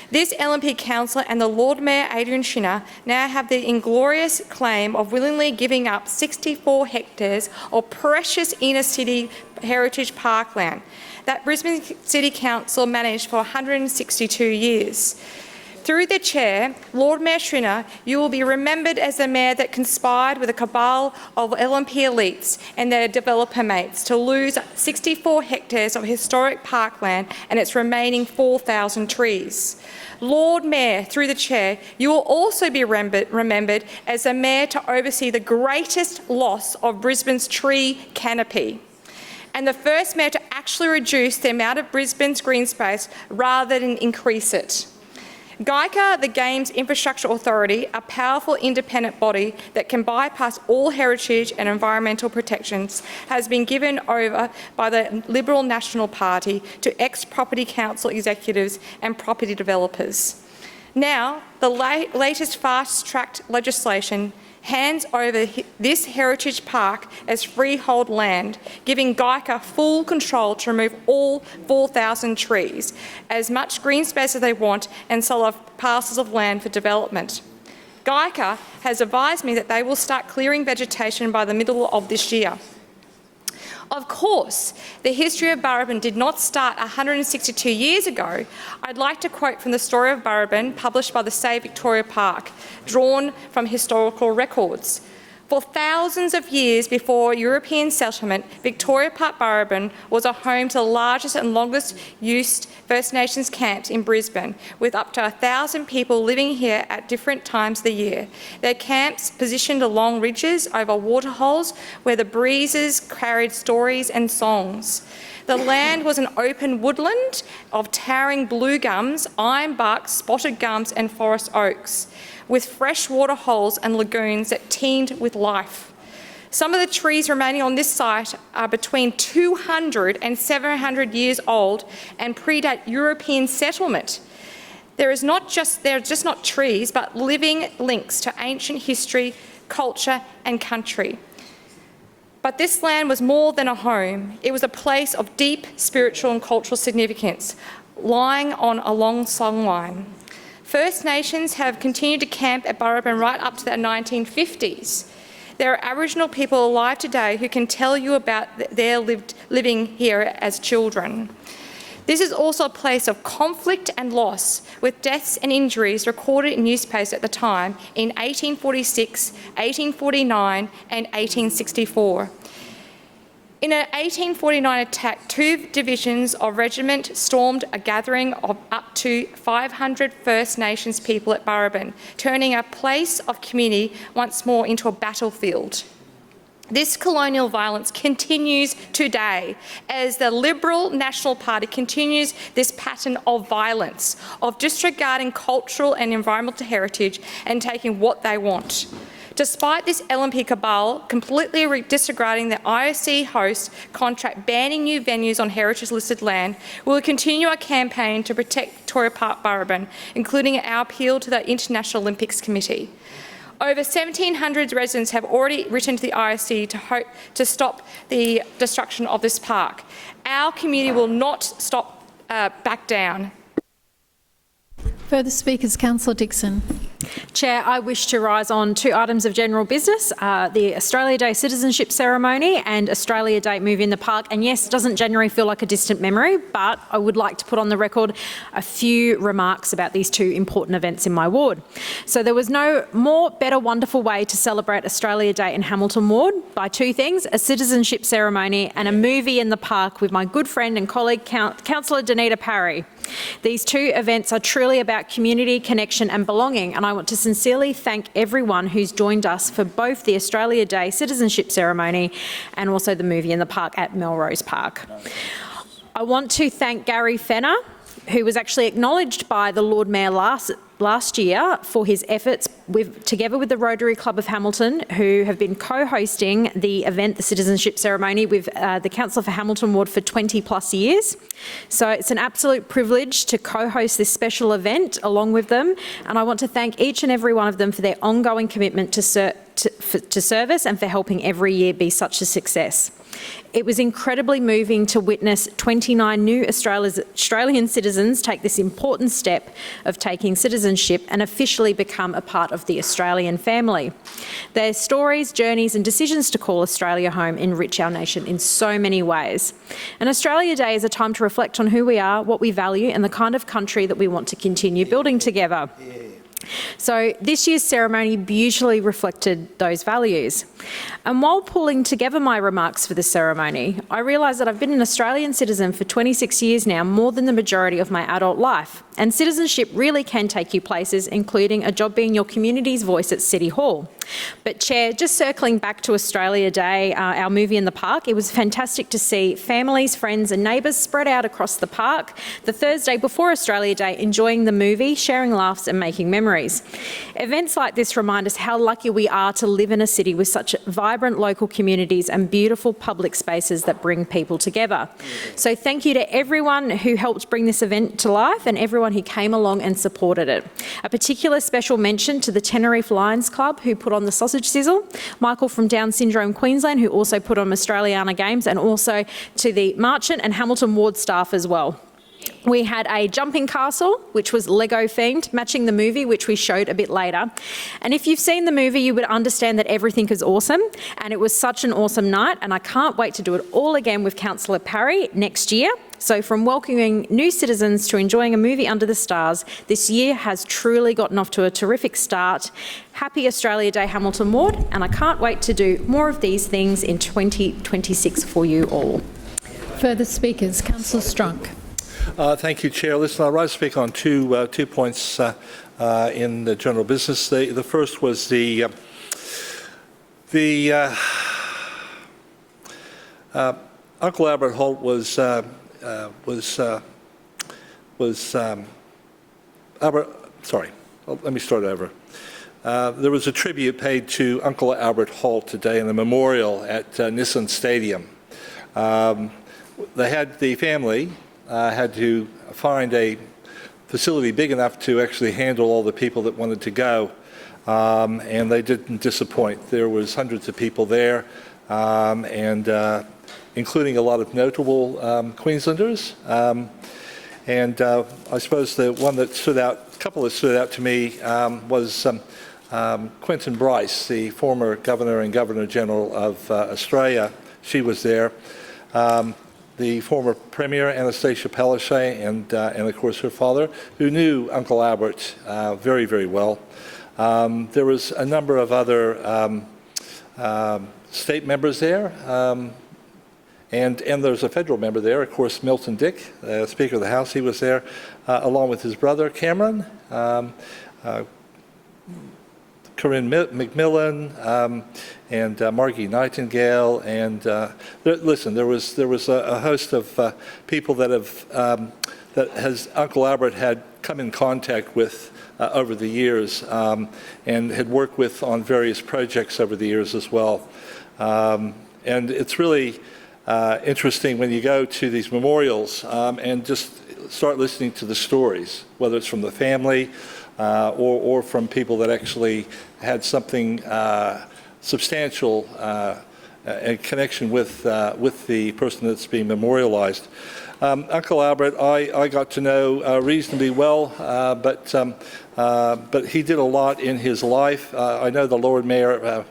This LNP councillor and the Lord Mayor Adrian Schrinner now have the inglorious claim of willingly giving up 64 hectares of precious inner city heritage parkland that Brisbane City Council managed for 162 years. Through the Chair, Lord Mayor Schrinner, you will be remembered as the mayor that conspired with a cabal of LNP elites and their developer mates to lose 64 hectares of historic parkland and its remaining 4,000 trees. Lord Mayor, through the Chair, you will also be remembered as the mayor to oversee the greatest loss of Brisbane's tree canopy, and the first mayor to actually reduce the amount of Brisbane's green space rather than increase it. GICA, the Games Infrastructure Authority, a powerful independent body that can bypass all heritage and environmental protections, has been given over by the Liberal National Party to ex-property council executives and property developers. Now, the latest fast-tracked legislation hands over this heritage park as freehold land, giving GICA full control to remove all 4,000 trees, as much green space as they want, and sell off parcels of land for development. GICA has advised me that they will start clearing vegetation by the middle of this year. Of course, the history of Burrabin did not start 162 years ago. I'd like to quote from the story of Burrabin, published by the Save Victoria Park, drawn from historical records. For thousands of years before European settlement, Victoria Park Brisbane was a home to the largest and longest used First Nations camps in Brisbane, with up to 1,000 people living here at different times of the year. Their camps positioned along ridges over waterholes where the breezes carried stories and songs. The land was an open woodland of towering blue gums, ironbark, spotted gums and forest oaks, with fresh water holes and lagoons that teemed with life. Some of the trees remaining on this site are between 200 and 700 years old and predate European settlement. They're just not trees, but living links to ancient history, culture and country. But this land was more than a home. It was a place of deep spiritual and cultural significance, lying on a long songline. First Nations have continued to camp at Brisbane right up to the 1950s. There are Aboriginal people alive today who can tell you about their living here as children. This is also a place of conflict and loss, with deaths and injuries recorded in newspapers at the time in 1846, 1849 and 1864. In an 1849 attack, 2 divisions of regiment stormed a gathering of up to 500 First Nations people at Brisbane, turning a place of community once more into a battlefield. This colonial violence continues today as the Liberal National Party continues this pattern of violence, of disregarding cultural and environmental heritage and taking what they want. Despite this LNP cabal completely disregarding the IOC host contract banning new venues on heritage-listed land, we will continue our campaign to protect Victoria Park Brisbane, including our appeal to the International Olympics Committee. Over 1,700 residents have already written to the IOC to stop the destruction of this park. Our community will not back down. Further speakers, Councillor Dixon. Chair, I wish to rise on 2 items of general business, the Australia Day citizenship ceremony and Australia Day move in the park. And yes, doesn't January feel like a distant memory, but I would like to put on the record a few remarks about these 2 important events in my ward. So there was no more better wonderful way to celebrate Australia Day in Hamilton Ward by 2 things, a citizenship ceremony and a movie in the park with my good friend and colleague Councillor Danita Parry. These 2 events are truly about community, connection and belonging, and I want to sincerely thank everyone who's joined us for both the Australia Day citizenship ceremony and also the movie in the park at Melrose Park. I want to thank Gary Fenner, who was actually acknowledged by the Lord Mayor last year for his efforts together with the Rotary Club of Hamilton, who have been co-hosting the event, the citizenship ceremony, with the Council for Hamilton Ward for 20 plus years. So it's an absolute privilege to co-host this special event along with them, and I want to thank each and every one of them for their ongoing commitment to service and for helping every year be such a success. It was incredibly moving to witness 29 new Australian citizens take this important step of taking citizenship and officially become a part of the Australian family. Their stories, journeys and decisions to call Australia home enrich our nation in so many ways. And Australia Day is a time to reflect on who we are, what we value and the kind of country that we want to continue building together. So this year's ceremony beautifully reflected those values. And while pulling together my remarks for the ceremony, I realised that I've been an Australian citizen for 26 years now, more than the majority of my adult life. And citizenship really can take you places, including a job being your community's voice at City Hall. But Chair, just circling back to Australia Day, our movie in the park, it was fantastic to see families, friends and neighbours spread out across the park the Thursday before Australia Day, enjoying the movie, sharing laughs and making memories. Events like this remind us how lucky we are to live in a city with such vibrant local communities and beautiful public spaces that bring people together. So thank you to everyone who helped bring this event to life and everyone who came along and supported it. A particular special mention to the Tenerife Lions Club, who put on the sausage sizzle, Michael from Down Syndrome Queensland, who also put on Australiana Games, and also to the Marchant and Hamilton Ward staff as well. We had a jumping castle, which was Lego themed, matching the movie, which we showed a bit later. And if you've seen the movie, you would understand that everything is awesome. And it was such an awesome night. And I can't wait to do it all again with Councillor Parry next year. So from welcoming new citizens to enjoying a movie under the stars, this year has truly gotten off to a terrific start. Happy Australia Day, Hamilton Ward, and I can't wait to do more of these things in 2026 for you all. Further speakers, Councillor Strunk. Thank you, Chair. Listen, I'll rise to speak on two points in the general business. The first was the Uncle Albert Holt was Albert. Sorry, let me start over. There was a tribute paid to Uncle Albert Holt today in the memorial at Nissan Stadium. The family had to find a facility big enough to actually handle all the people that wanted to go, and they didn't disappoint. There was hundreds of people there, and including a lot of notable Queenslanders. And I suppose the one that stood out, a couple that stood out to me, was Quentin Bryce, the former Governor and Governor-General of Australia. She was there. The former Premier, Anastasia Palaszczuk, and of course her father, who knew Uncle Albert very, very well. There was a number of other state members there, and there's a federal member there, of course, Milton Dick, Speaker of the House. He was there, along with his brother Cameron, Corinne McMillan, and Margie Nightingale, and listen, there was a host of people that has Uncle Albert had come in contact with over the years, and had worked with on various projects over the years as well. And it's really interesting when you go to these memorials and just start listening to the stories, whether it's from the family or from people that actually had something substantial in connection with the person that's being memorialized. Uncle Albert, I got to know reasonably well, but he did a lot in his life. I know the Lord Mayor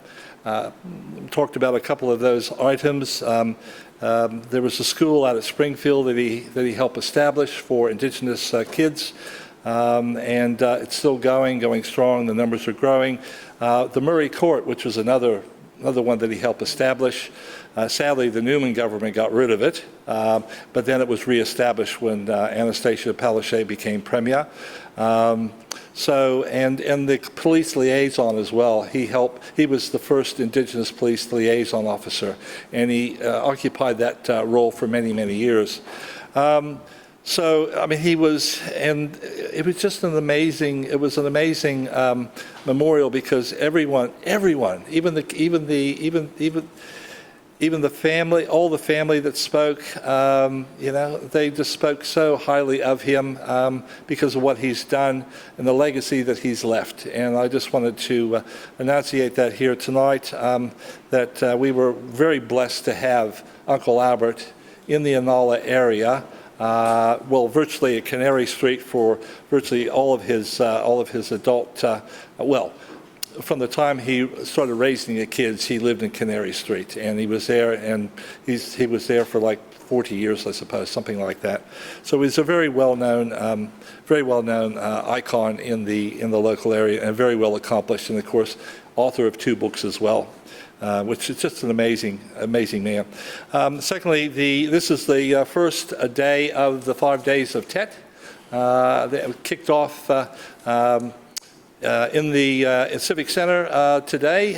talked about a couple of those items. There was a school out at Springfield that he helped establish for Indigenous kids. And it's still going strong. The numbers are growing. The Murray Court, which was another one that he helped establish. Sadly, the Newman government got rid of it, but then it was reestablished when Anastasia Palaszczuk became Premier. So, and the police liaison as well. He was the first Indigenous police liaison officer, and he occupied that role for many, many years. So, I mean, he was, and it was just an amazing memorial, because everyone, even the family, all the family that spoke, they just spoke so highly of him because of what he's done and the legacy that he's left. And I just wanted to enunciate that here tonight, that we were very blessed to have Uncle Albert in the Inala area. Virtually at Canary Street for virtually all of his adult, from the time he started raising the kids, he lived in Canary Street, and he was there, and he was there for like 40 years, I suppose, something like that. So he's a very well-known icon in the local area, and very well accomplished, and of course, author of 2 books as well. Which is just an amazing man. Secondly, this is the first day of the 5 days of Tet. That kicked off in the Civic Centre today.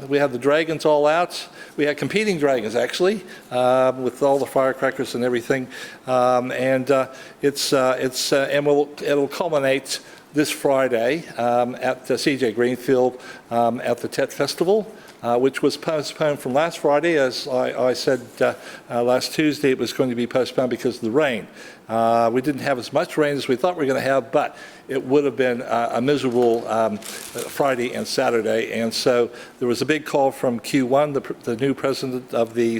We had the dragons all out. We had competing dragons, actually, with all the firecrackers and everything. And it'll culminate this Friday at CJ Greenfield at the Tet Festival. Which was postponed from last Friday. As I said last Tuesday, it was going to be postponed because of the rain. We didn't have as much rain as we thought we were going to have, but it would have been a miserable Friday and Saturday. And so there was a big call from Q1, the new president of the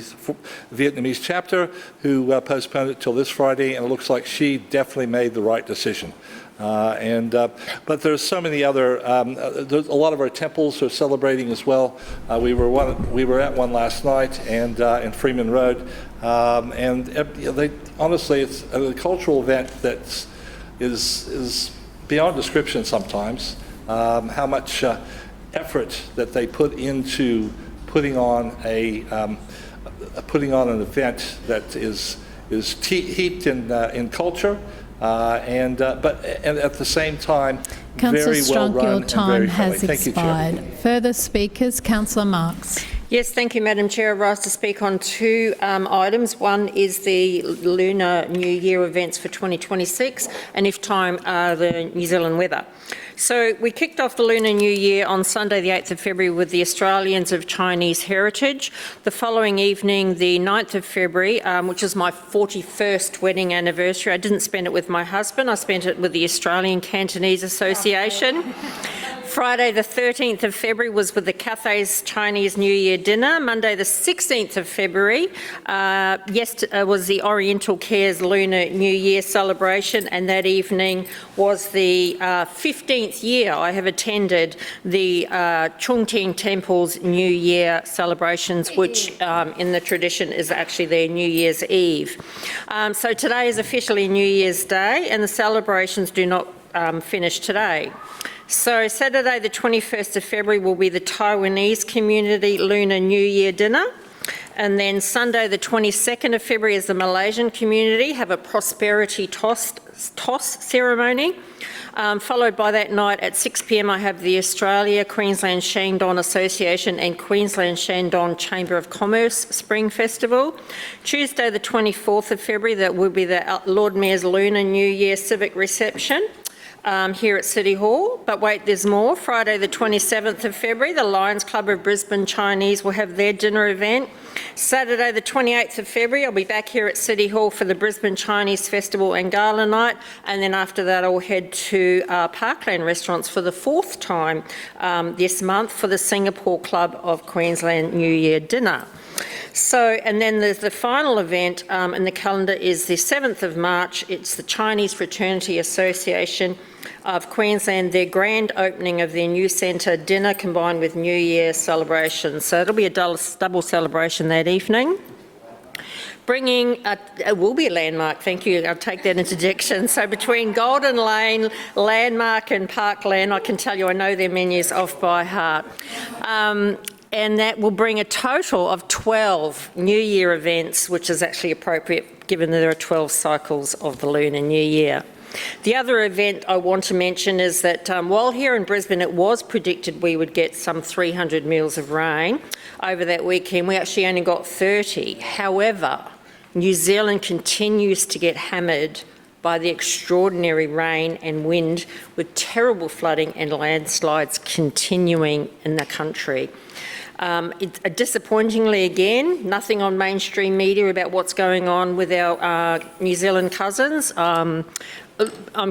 Vietnamese chapter, who postponed it till this Friday, and it looks like she definitely made the right decision. But there's so many other, there's a lot of our temples are celebrating as well. We were at one last night and in Freeman Road, honestly, it's a cultural event that is beyond description sometimes. How much effort that they put into putting on an event that is heaped in culture. But at the same time, Councillor very well Strunk, run your and time very has friendly. Thank you, Chair. expired. Further speakers, Councillor Marx. Yes, thank you, Madam Chair. I rise to speak on two items. One is the Lunar New Year events for 2026, and if time, the New Zealand weather. So we kicked off the Lunar New Year on Sunday, the 8th of February, with the Australians of Chinese heritage. The following evening, the 9th of February, which is my 41st wedding anniversary. I didn't spend it with my husband. I spent it with the Australian Cantonese Association. Friday the 13th of February was with the Cathay's Chinese New Year dinner. Monday the 16th of February was the Oriental Cares Lunar New Year celebration, and that evening was the 15th year I have attended the Chungting Temple's New Year celebrations, which in the tradition is actually their New Year's Eve. So today is officially New Year's Day, and the celebrations do not finish today. So Saturday the 21st of February will be the Taiwanese Community Lunar New Year dinner, and then Sunday the 22nd of February is the Malaysian community have a prosperity toss ceremony, followed by that night at 6 p.m. I have the Australia Queensland Shandong Association and Queensland Shandong Chamber of Commerce Spring Festival. Tuesday the 24th of February that will be the Lord Mayor's Lunar New Year civic reception here at City Hall. But wait, there's more. Friday the 27th of February, the Lions Club of Brisbane Chinese will have their dinner event. Saturday the 28th of February, I'll be back here at City Hall for the Brisbane Chinese Festival and Gala Night, and then after that I'll head to Parkland Restaurants for the fourth time this month for the Singapore Club of Queensland New Year dinner. So, and then there's the final event in the calendar is the 7th of March. It's the Chinese Fraternity Association of Queensland, their grand opening of their new centre dinner combined with New Year celebrations. So it'll be a double celebration that evening. It will be a landmark, thank you, I'll take that interjection. So between Golden Lane, Landmark and Parkland, I can tell you I know their menus off by heart. And that will bring a total of 12 New Year events, which is actually appropriate given that there are 12 cycles of the Lunar New Year. The other event I want to mention is that while here in Brisbane it was predicted we would get some 300 mils of rain over that weekend, we actually only got 30. However, New Zealand continues to get hammered by the extraordinary rain and wind, with terrible flooding and landslides continuing in the country. Disappointingly again, nothing on mainstream media about what's going on with our New Zealand cousins. I'm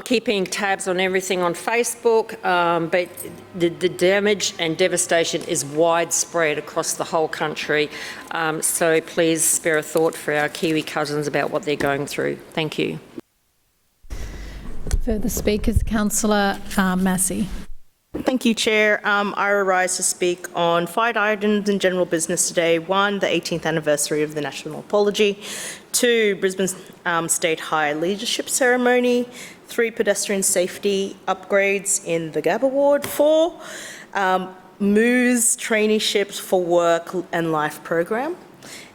keeping tabs on everything on Facebook, but the damage and devastation is widespread across the whole country. So please spare a thought for our Kiwi cousins about what they're going through. Thank you. Further speakers, Councillor Massey. Thank you, Chair. I rise to speak on 5 items in general business today. 1, the 18th anniversary of the National Apology. 2, Brisbane State High Leadership Ceremony. 3, pedestrian safety upgrades in the Gabba Ward. 4, MOO's Traineeships for Work and Life program.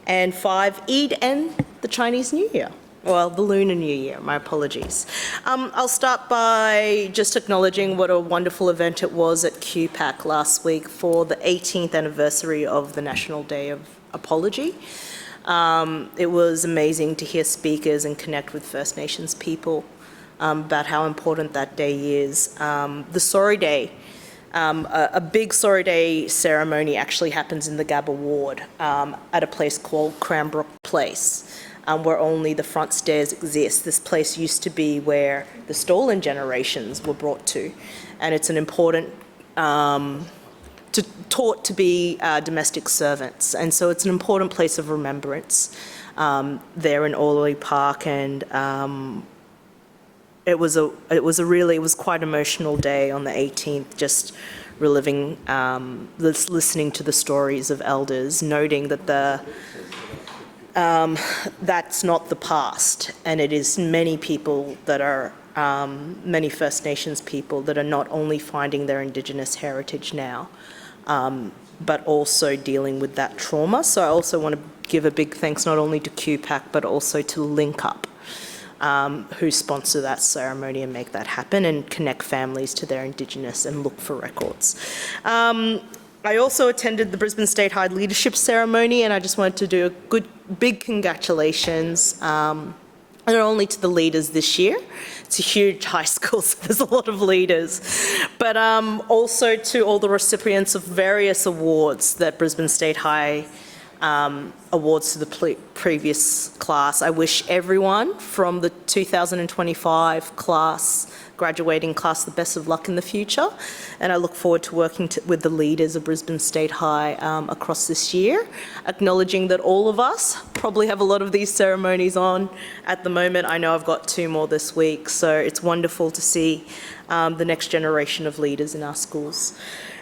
And 5, Eid and the Chinese New Year. Well, the Lunar New Year, my apologies. I'll start by just acknowledging what a wonderful event it was at QPAC last week for the 18th anniversary of the National Day of Apology. It was amazing to hear speakers and connect with First Nations people about how important that day is. The Sorry Day, a big Sorry Day ceremony actually happens in the Gabba Ward at a place called Cranbrook Place. Where only the front stairs exist. This place used to be where the stolen generations were brought to, and it's an important, taught to be domestic servants, and so it's an important place of remembrance there in Orley Park and it was quite emotional day on the 18th, just reliving, listening to the stories of elders, noting that that's not the past, and it is many people that are, many First Nations people that are not only finding their Indigenous heritage now, but also dealing with that trauma. So I also want to give a big thanks not only to QPAC, but also to Link Up, who sponsor that ceremony and make that happen and connect families to their Indigenous and look for records. I also attended the Brisbane State High Leadership Ceremony, and I just wanted to do a big congratulations, not only to the leaders this year. It's a huge high school, so there's a lot of leaders, but also to all the recipients of various awards that Brisbane State High awards to the previous class. I wish everyone from the 2025 graduating class, the best of luck in the future, and I look forward to working with the leaders of Brisbane State High across this year, acknowledging that all of us probably have a lot of these ceremonies on at the moment. I know I've got 2 more this week, so it's wonderful to see the next generation of leaders in our schools.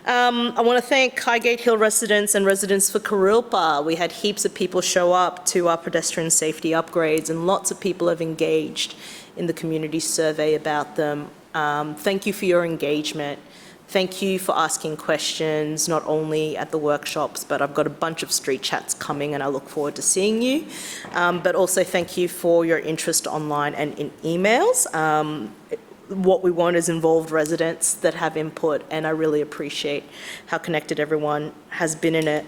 I want to thank Highgate Hill residents and residents for Kurilpa. We had heaps of people show up to our pedestrian safety upgrades, and lots of people have engaged in the community survey about them. Thank you for your engagement. Thank you for asking questions, not only at the workshops, but I've got a bunch of street chats coming and I look forward to seeing you. But also thank you for your interest online and in emails. What we want is involved residents that have input, and I really appreciate how connected everyone has been in it.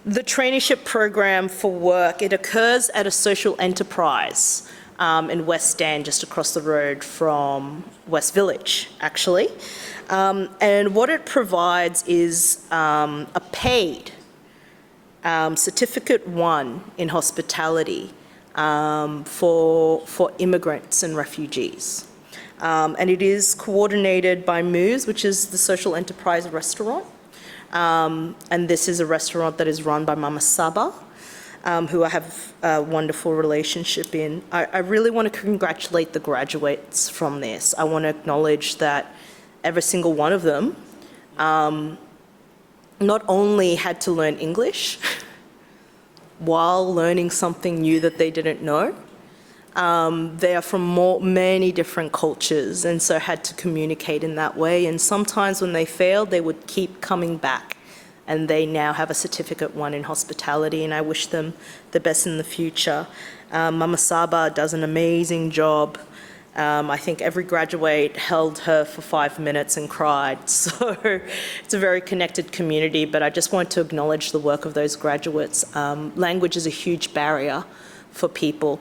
The traineeship program for work, it occurs at a social enterprise in West Stand, just across the road from West Village, actually. And what it provides is a paid Certificate 1 in hospitality for immigrants and refugees. And it is coordinated by Moose, which is the social enterprise restaurant. And this is a restaurant that is run by Mama Saba, who I have a wonderful relationship in. I really want to congratulate the graduates from this. I want to acknowledge that every single one of them not only had to learn English while learning something new that they didn't know. They are from many different cultures, and so had to communicate in that way. And sometimes when they failed, they would keep coming back, and they now have a Certificate 1 in hospitality, and I wish them the best in the future. Mama Saba does an amazing job. I think every graduate held her for 5 minutes and cried. So it's a very connected community, but I just want to acknowledge the work of those graduates. Language is a huge barrier for people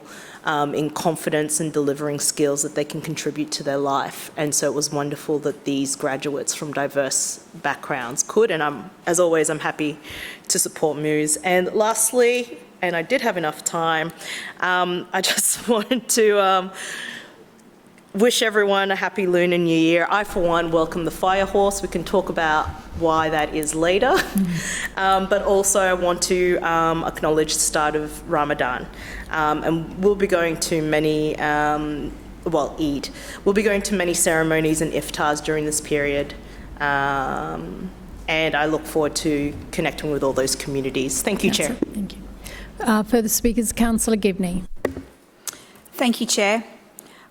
in confidence and delivering skills that they can contribute to their life. And so it was wonderful that these graduates from diverse backgrounds could, and as always, I'm happy to support Muse. And lastly, and I did have enough time, I just wanted to wish everyone a happy Lunar New Year. I, for one, welcome the fire horse. We can talk about why that is later. But also I want to acknowledge the start of Ramadan. And we'll be going to many, Eid. We'll be going to many ceremonies and iftars during this period. And I look forward to connecting with all those communities. Thank you, Chair. Thank you. Further speakers, Councillor Gibney. Thank you, Chair.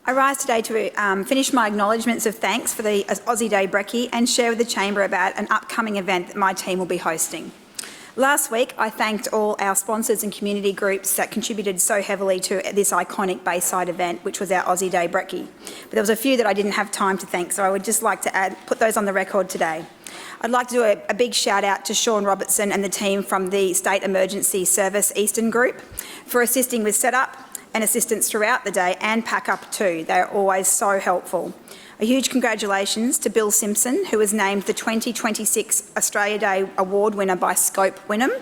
I rise today to finish my acknowledgements of thanks for the Aussie Day Brekkie and share with the Chamber about an upcoming event that my team will be hosting. Last week, I thanked all our sponsors and community groups that contributed so heavily to this iconic Bayside event, which was our Aussie Day Brekkie. But there was a few that I didn't have time to thank, so I would just like to put those on the record today. I'd like to do a big shout out to Sean Robertson and the team from the State Emergency Service Eastern Group for assisting with setup and assistance throughout the day, and pack up too. They are always so helpful. A huge congratulations to Bill Simpson, who was named the 2026 Australia Day Award winner by Scope Wynnum.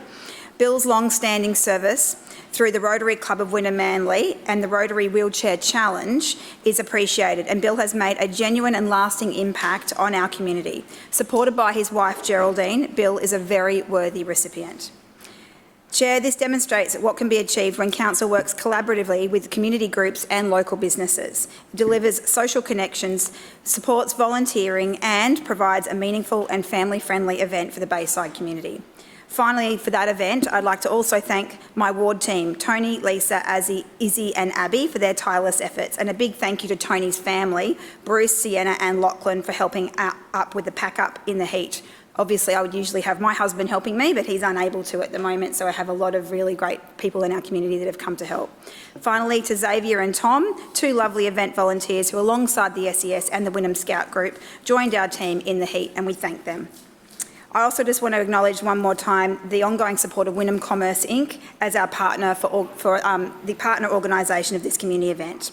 Bill's long-standing service through the Rotary Club of Wynnum Manly and the Rotary Wheelchair Challenge is appreciated, and Bill has made a genuine and lasting impact on our community. Supported by his wife Geraldine, Bill is a very worthy recipient. Chair, this demonstrates what can be achieved when council works collaboratively with community groups and local businesses. It delivers social connections, supports volunteering and provides a meaningful and family-friendly event for the Bayside community. Finally, for that event, I'd like to also thank my ward team, Tony, Lisa, Izzy and Abby, for their tireless efforts, and a big thank you to Tony's family, Bruce, Sienna and Lachlan, for helping up with the pack-up in the heat. Obviously, I would usually have my husband helping me, but he's unable to at the moment, so I have a lot of really great people in our community that have come to help. Finally, to Xavier and Tom, two lovely event volunteers who, alongside the SES and the Wynnum Scout Group, joined our team in the heat, and we thank them. I also just want to acknowledge one more time the ongoing support of Wynnum Commerce Inc. as our partner for the partner organisation of this community event.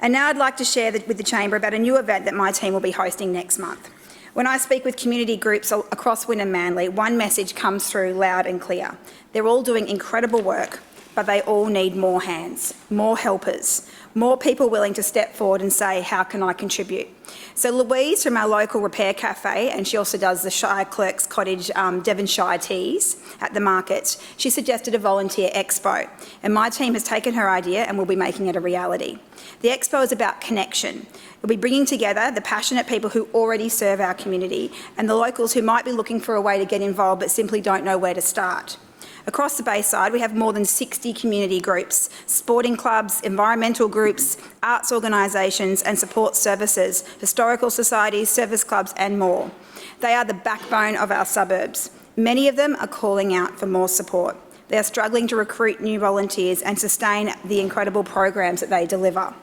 And now I'd like to share with the Chamber about a new event that my team will be hosting next month. When I speak with community groups across Wynnum Manly, one message comes through loud and clear. They're all doing incredible work, but they all need more hands, more helpers, more people willing to step forward and say, how can I contribute? So Louise from our local repair cafe, and she also does the Shire Clerk's Cottage Devonshire teas at the market, she suggested a volunteer expo, and my team has taken her idea and will be making it a reality. The expo is about connection. We'll be bringing together the passionate people who already serve our community and the locals who might be looking for a way to get involved but simply don't know where to start. Across the Bayside, we have more than 60 community groups, sporting clubs, environmental groups, arts organisations and support services, historical societies, service clubs and more. They are the backbone of our suburbs. Many of them are calling out for more support. They are struggling to recruit new volunteers and sustain the incredible programs that they deliver.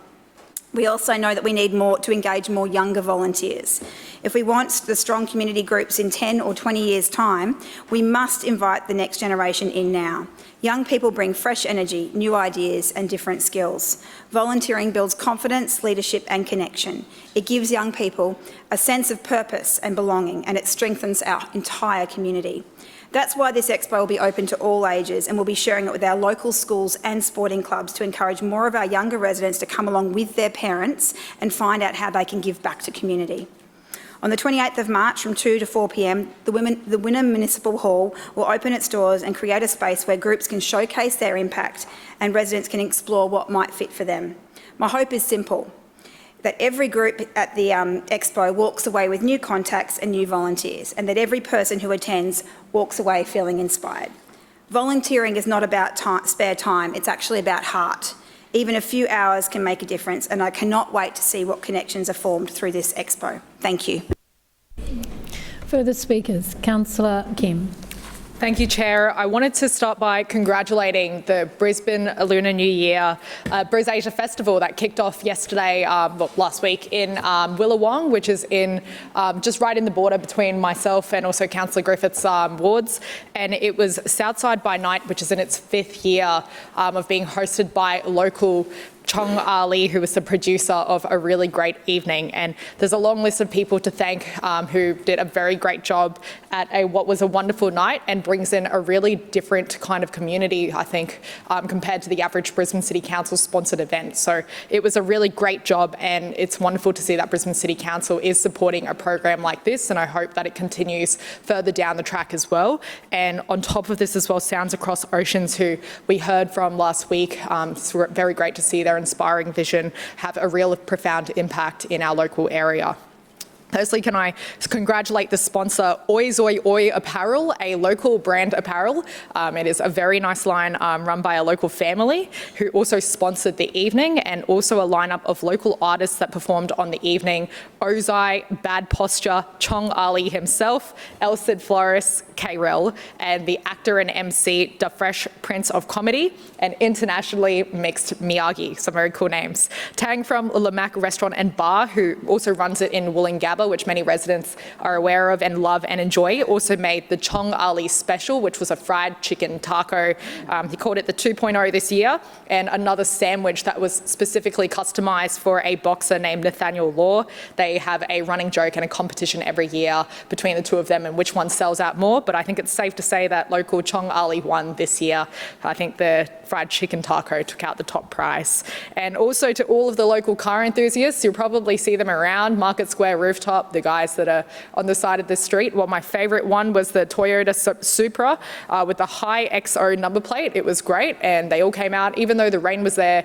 We also know that we need to engage more younger volunteers. If we want the strong community groups in 10 or 20 years' time, we must invite the next generation in now. Young people bring fresh energy, new ideas and different skills. Volunteering builds confidence, leadership and connection. It gives young people a sense of purpose and belonging, and it strengthens our entire community. That's why this expo will be open to all ages, and we'll be sharing it with our local schools and sporting clubs to encourage more of our younger residents to come along with their parents and find out how they can give back to community. On the 28th of March from 2 to 4 p.m, the Wynnum Municipal Hall will open its doors and create a space where groups can showcase their impact and residents can explore what might fit for them. My hope is simple, that every group at the expo walks away with new contacts and new volunteers, and that every person who attends walks away feeling inspired. Volunteering is not about spare time, it's actually about heart. Even a few hours can make a difference, and I cannot wait to see what connections are formed through this expo. Thank you. Further speakers, Councillor Kim. Thank you, Chair. I wanted to start by congratulating the Brisbane Lunar New Year Bris Asia Festival that kicked off yesterday, last week in Willawong, which is in just right in the border between myself and also Councillor Griffith's wards. And it was Southside by Night, which is in its 5th year of being hosted by local Chong Ali, who was the producer of a really great evening. And there's a long list of people to thank who did a very great job at what was a wonderful night and brings in a really different kind of community, I think, compared to the average Brisbane City Council sponsored event. So it was a really great job, and it's wonderful to see that Brisbane City Council is supporting a program like this, and I hope that it continues further down the track as well. And on top of this as well, Sounds Across Oceans, who we heard from last week. It's very great to see their inspiring vision have a real profound impact in our local area. Firstly, can I congratulate the sponsor, Oi Zoi Oi Apparel, a local brand apparel. It is a very nice line run by a local family who also sponsored the evening, and also a lineup of local artists that performed on the evening: Ozai, Bad Posture, Chong Ali himself, El Cid Flores, K-Rel, and the actor and MC, the Fresh Prince of Comedy, and internationally mixed Miyagi, some very cool names. Tang from Lamac Restaurant and Bar, who also runs it in Wollongabba, which many residents are aware of and love and enjoy, also made the Chong Ali special, which was a fried chicken taco. He called it the 2.0 this year, and another sandwich that was specifically customised for a boxer named Nathaniel Law. They have a running joke and a competition every year between the two of them and which one sells out more, but I think it's safe to say that local Chong Ali won this year. I think the fried chicken taco took out the top prize. And also to all of the local car enthusiasts, you'll probably see them around Market Square rooftop top, the guys that are on the side of the street. Well, my favourite one was the Toyota Supra with the high XO number plate. It was great, and they all came out. Even though the rain was there,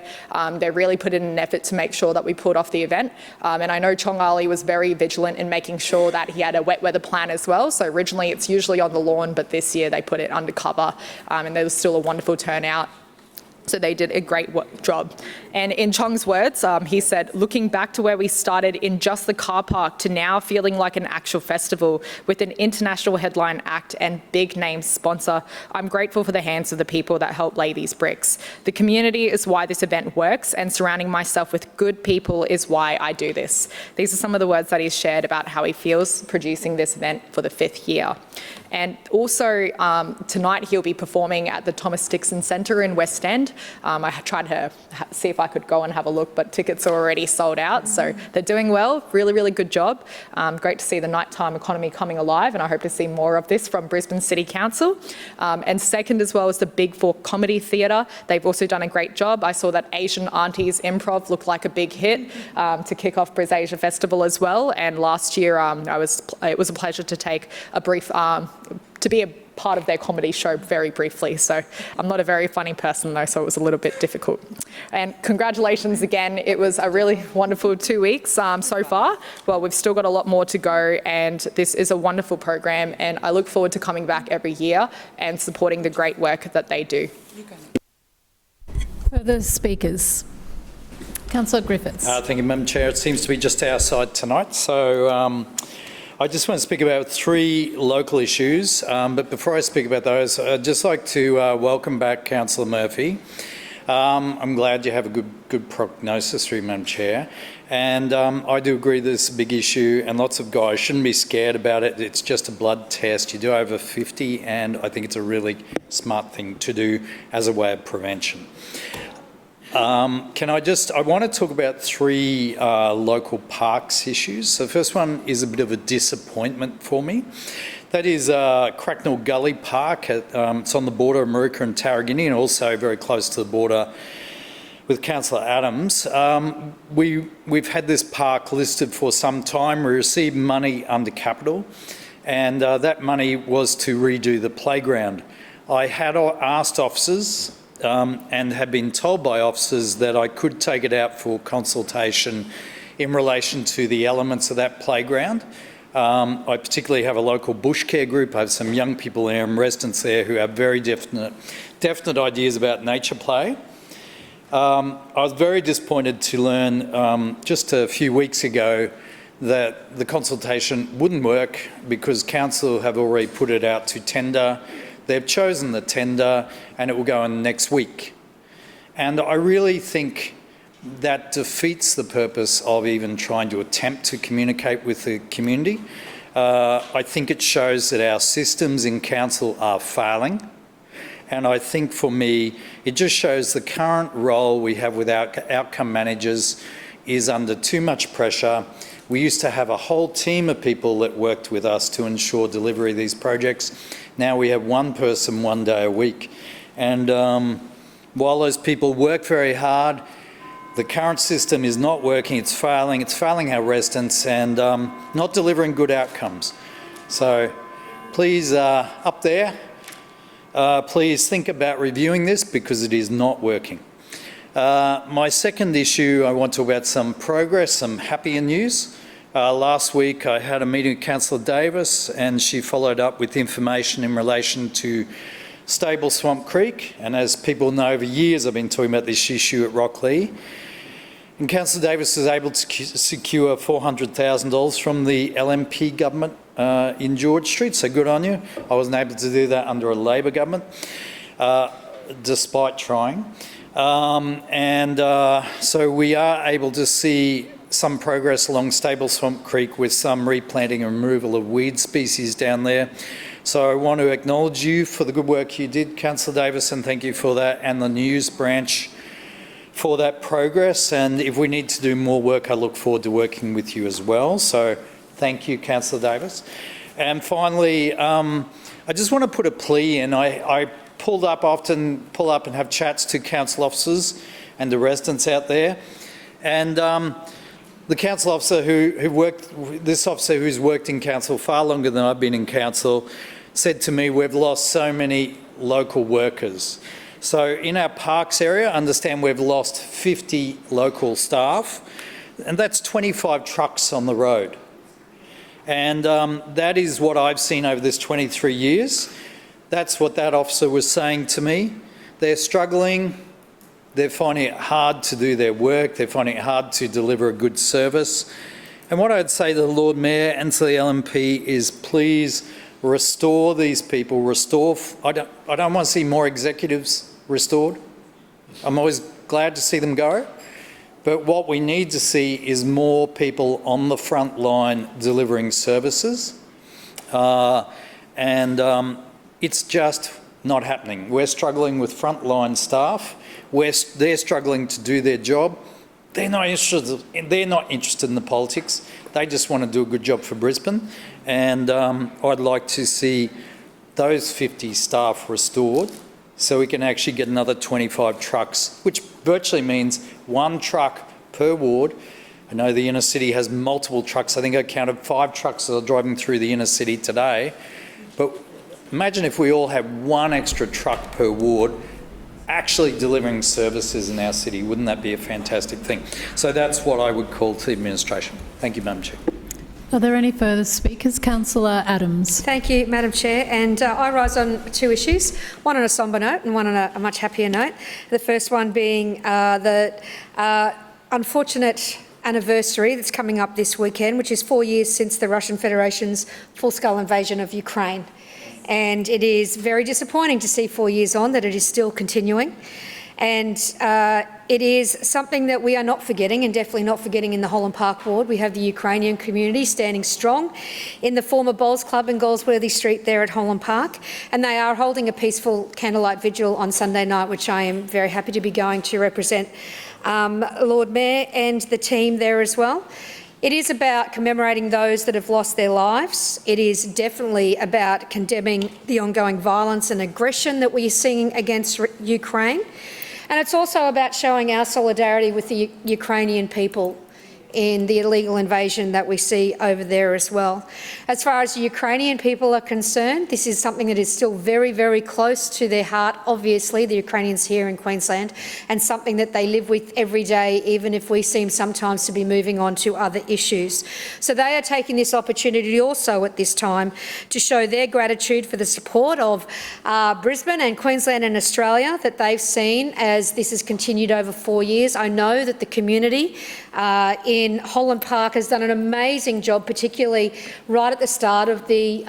they really put in an effort to make sure that we pulled off the event. And I know Chong Ali was very vigilant in making sure that he had a wet weather plan as well. So originally it's usually on the lawn, but this year they put it undercover, and there was still a wonderful turnout. So they did a great job. And in Chong's words, he said, looking back to where we started in just the car park to now feeling like an actual festival with an international headline act and big name sponsor, I'm grateful for the hands of the people that helped lay these bricks. The community is why this event works, and surrounding myself with good people is why I do this. These are some of the words that he's shared about how he feels producing this event for the 5th year. And also tonight he'll be performing at the Thomas Dixon Centre in West End. I tried to see if I could go and have a look, but tickets are already sold out. So they're doing well, really, really good job. Great to see the nighttime economy coming alive, and I hope to see more of this from Brisbane City Council. And second as well is the Big Four Comedy Theatre. They've also done a great job. I saw that Asian Aunties Improv looked like a big hit to kick off Bris Asia Festival as well. And last year it was a pleasure to take a brief to be a part of their comedy show very briefly. So I'm not a very funny person though, so it was a little bit difficult. And congratulations again. It was a really wonderful 2 weeks so far. Well, we've still got a lot more to go, and this is a wonderful program, and I look forward to coming back every year and supporting the great work that they do. Further speakers? Councillor Griffiths. Thank you, Madam Chair. It seems to be just our side tonight. So I just want to speak about 3 local issues, but before I speak about those, I'd just like to welcome back Councillor Murphy. I'm glad you have a good prognosis through, Madam Chair, and I do agree that it's a big issue, and lots of guys shouldn't be scared about it. It's just a blood test. You do over 50, and I think it's a really smart thing to do as a way of prevention. I want to talk about 3 local parks issues. So the first one is a bit of a disappointment for me. That is Cracknell Gully Park. It's on the border of Maruka and Tarragini, and also very close to the border with Councillor Adams. We've had this park listed for some time. We received money under capital, and that money was to redo the playground. I had asked officers and had been told by officers that I could take it out for consultation in relation to the elements of that playground. I particularly have a local bush care group. I have some young people there and residents there who have very definite ideas about nature play. I was very disappointed to learn just a few weeks ago that the consultation wouldn't work because council have already put it out to tender. They've chosen the tender and it will go on next week. And I really think that defeats the purpose of even trying to attempt to communicate with the community. I think it shows that our systems in council are failing. And I think for me, it just shows the current role we have with our outcome managers is under too much pressure. We used to have a whole team of people that worked with us to ensure delivery of these projects. Now we have one person 1 day a week. And while those people work very hard, the current system is not working, it's failing our residents and not delivering good outcomes. So please, up there, please think about reviewing this because it is not working. My second issue, I want to talk about some progress, some happier news. Last week I had a meeting with Councillor Davis and she followed up with information in relation to Stable Swamp Creek, and as people know, over years I've been talking about this issue at Rocklea. And Councillor Davis was able to secure $400,000 from the LNP government in George Street, so good on you. I wasn't able to do that under a Labor government, despite trying. So we are able to see some progress along Stable Swamp Creek with some replanting and removal of weed species down there. So I want to acknowledge you for the good work you did, Councillor Davis, and thank you for that, and the news branch for that progress. And if we need to do more work, I look forward to working with you as well. So thank you, Councillor Davis. And finally, I just want to put a plea in. I often pull up and have chats to council officers and the residents out there. And The council officer this officer who's worked in council far longer than I've been in council, said to me, we've lost so many local workers. So in our parks area, understand we've lost 50 local staff, and that's 25 trucks on the road. And that is what I've seen over this 23 years. That's what that officer was saying to me. They're struggling. They're finding it hard to do their work. They're finding it hard to deliver a good service. And what I'd say to the Lord Mayor and to the LNP is please restore these people. I don't want to see more executives restored. I'm always glad to see them go. But what we need to see is more people on the front line delivering services. It's just not happening. We're struggling with frontline staff. They're struggling to do their job. They're not interested in the politics. They just want to do a good job for Brisbane. And I'd like to see those 50 staff restored so we can actually get another 25 trucks, which virtually means one truck per ward. I know the inner city has multiple trucks. I think I counted 5 trucks that are driving through the inner city today. But imagine if we all had one extra truck per ward actually delivering services in our city. Wouldn't that be a fantastic thing? So that's what I would call to the administration. Thank you, Madam Chair. Are there any further speakers? Councillor Adams. Thank you, Madam Chair. And I rise on 2 issues, one on a sombre note and one on a much happier note. The first one being the unfortunate anniversary that's coming up this weekend, which is 4 years since the Russian Federation's full-scale invasion of Ukraine. And it is very disappointing to see 4 years on that it is still continuing. And it is something that we are not forgetting, and definitely not forgetting in the Holland Park ward. We have the Ukrainian community standing strong in the former Bowls Club in Goldsworthy Street there at Holland Park, and they are holding a peaceful candlelight vigil on Sunday night, which I am very happy to be going to represent Lord Mayor and the team there as well. It is about commemorating those that have lost their lives. It is definitely about condemning the ongoing violence and aggression that we are seeing against Ukraine. And it's also about showing our solidarity with the Ukrainian people in the illegal invasion that we see over there as well. As far as the Ukrainian people are concerned, this is something that is still very, very close to their heart, obviously, the Ukrainians here in Queensland, and something that they live with every day, even if we seem sometimes to be moving on to other issues. So they are taking this opportunity also at this time to show their gratitude for the support of Brisbane and Queensland and Australia that they've seen as this has continued over 4 years. I know that the community in Holland Park has done an amazing job, particularly right at the start of the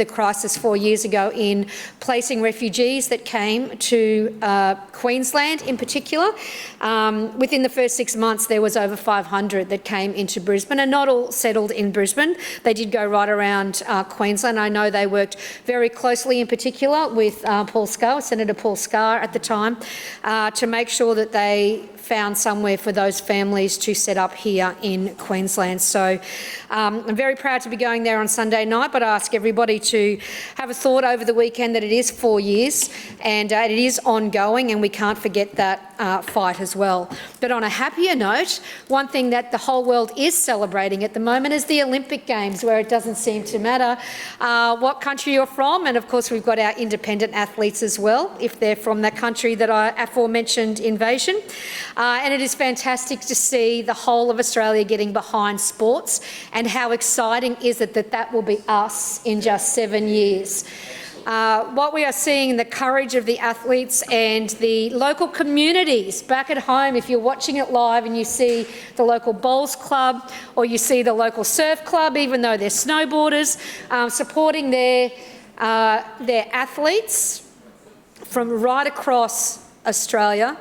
crisis 4 years ago, in placing refugees that came to Queensland in particular. Within the first 6 months, there was over 500 that came into Brisbane, and not all settled in Brisbane. They did go right around Queensland. I know they worked very closely in particular with Paul Scarr, Senator Paul Scarr at the time, to make sure that they found somewhere for those families to set up here in Queensland. So I'm very proud to be going there on Sunday night, but I ask everybody to have a thought over the weekend that it is 4 years and it is ongoing, and we can't forget that fight as well. But on a happier note, one thing that the whole world is celebrating at the moment is the Olympic Games, where it doesn't seem to matter what country you're from, and of course we've got our independent athletes as well, if they're from that country that I aforementioned invasion. And it is fantastic to see the whole of Australia getting behind sports, and how exciting is it that that will be us in just 7 years. What we are seeing, the courage of the athletes and the local communities back at home, if you're watching it live and you see the local bowls club or you see the local surf club, even though they're snowboarders, supporting their athletes from right across Australia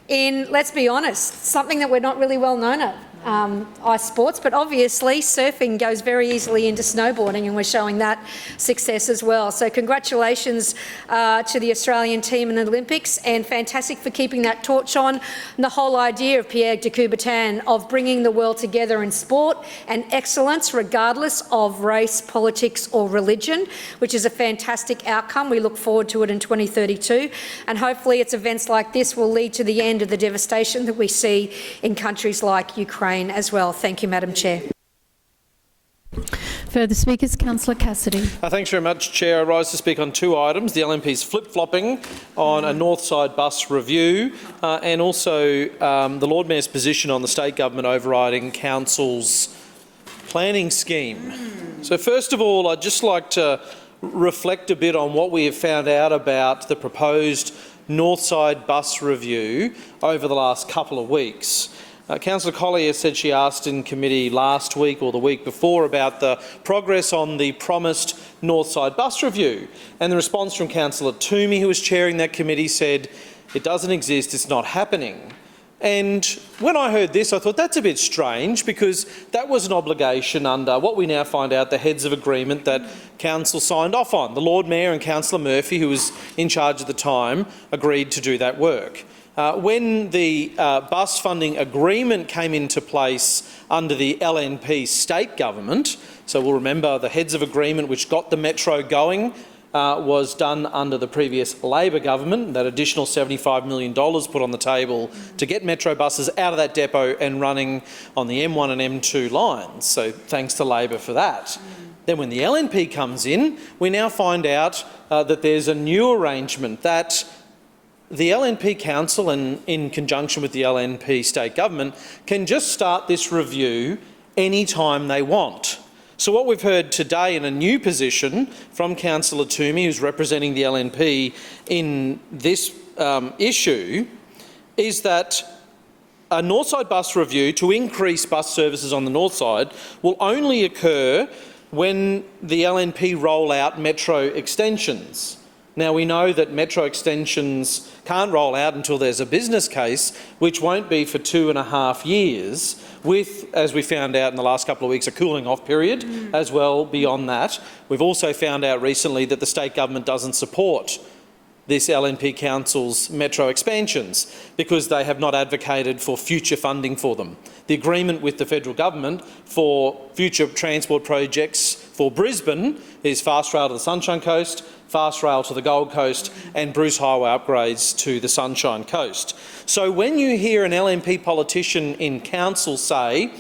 in, let's be honest, something that we're not really well known of. Ice sports, but obviously surfing goes very easily into snowboarding, and we're showing that success as well. So congratulations to the Australian team in the Olympics, and fantastic for keeping that torch on. And the whole idea of Pierre de Coubertin of bringing the world together in sport and excellence, regardless of race, politics or religion, which is a fantastic outcome. We look forward to it in 2032, and hopefully it's events like this will lead to the end of the devastation that we see in countries like Ukraine abstain as well. Thank you, Madam Chair. Further speakers, Councillor Cassidy. Thanks very much, Chair. I rise to speak on two items. The LNP's flip-flopping on a North Side bus review and also the Lord Mayor's position on the state government overriding council's planning scheme. So first of all, I'd just like to reflect a bit on what we have found out about the proposed North Side bus review over the last couple of weeks. Councillor Collier said she asked in committee last week or the week before about the progress on the promised North Side bus review, and the response from Councillor Toomey, who was chairing that committee, said it doesn't exist, it's not happening. And when I heard this, I thought that's a bit strange, because that was an obligation under what we now find out the heads of agreement that Council signed off on. The Lord Mayor and Councillor Murphy, who was in charge at the time, agreed to do that work. When the bus funding agreement came into place under the LNP state government, so we'll remember the heads of agreement which got the metro going was done under the previous Labor government, that additional $75 million put on the table to get metro buses out of that depot and running on the M1 and M2 lines. So thanks to Labor for that. Then when the LNP comes in, we now find out that there's a new arrangement that the LNP Council, and in conjunction with the LNP state government, can just start this review any time they want. So what we've heard today in a new position from Councillor Toomey, who's representing the LNP in this issue, is that a North Side bus review to increase bus services on the North Side will only occur when the LNP roll out metro extensions. Now, we know that metro extensions can't roll out until there's a business case, which won't be for 2.5 years, with, as we found out in the last couple of weeks, a cooling off period as well beyond that. We've also found out recently that the state government doesn't support this LNP Council's metro expansions because they have not advocated for future funding for them. The agreement with the federal government for future transport projects for Brisbane is fast rail to the Sunshine Coast, fast rail to the Gold Coast and Bruce Highway upgrades to the Sunshine Coast. So when you hear an LNP politician in council say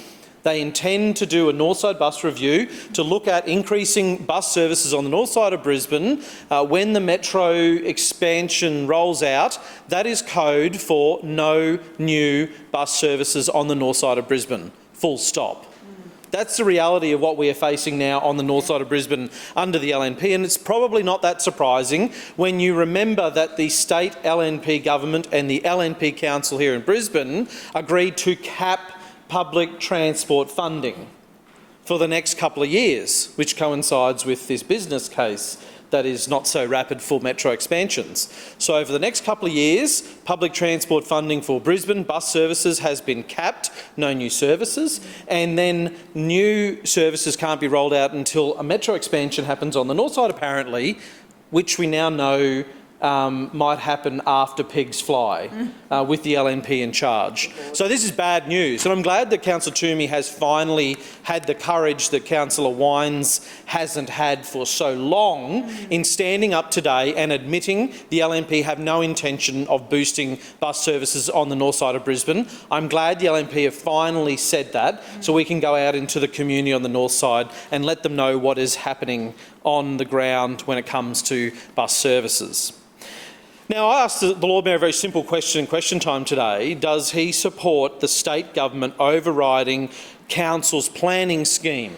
they intend to do a North Side bus review to look at increasing bus services on the north side of Brisbane when the metro expansion rolls out, that is code for no new bus services on the north side of Brisbane, full stop. That's the reality of what we are facing now on the north side of Brisbane under the LNP, and it's probably not that surprising when you remember that the state LNP government and the LNP Council here in Brisbane agreed to cap public transport funding for the next couple of years, which coincides with this business case that is not so rapid for metro expansions. So over the next couple of years, public transport funding for Brisbane bus services has been capped, no new services, and then new services can't be rolled out until a metro expansion happens on the north side apparently, which we now know might happen after pigs fly with the LNP in charge. So this is bad news, and I'm glad that Councillor Toomey has finally had the courage that Councillor Wines hasn't had for so long in standing up today and admitting the LNP have no intention of boosting bus services on the north side of Brisbane. I'm glad the LNP have finally said that so we can go out into the community on the north side and let them know what is happening on the ground when it comes to bus services. Now, I asked the Lord Mayor a very simple question in question time today. Does he support the state government overriding council's planning scheme?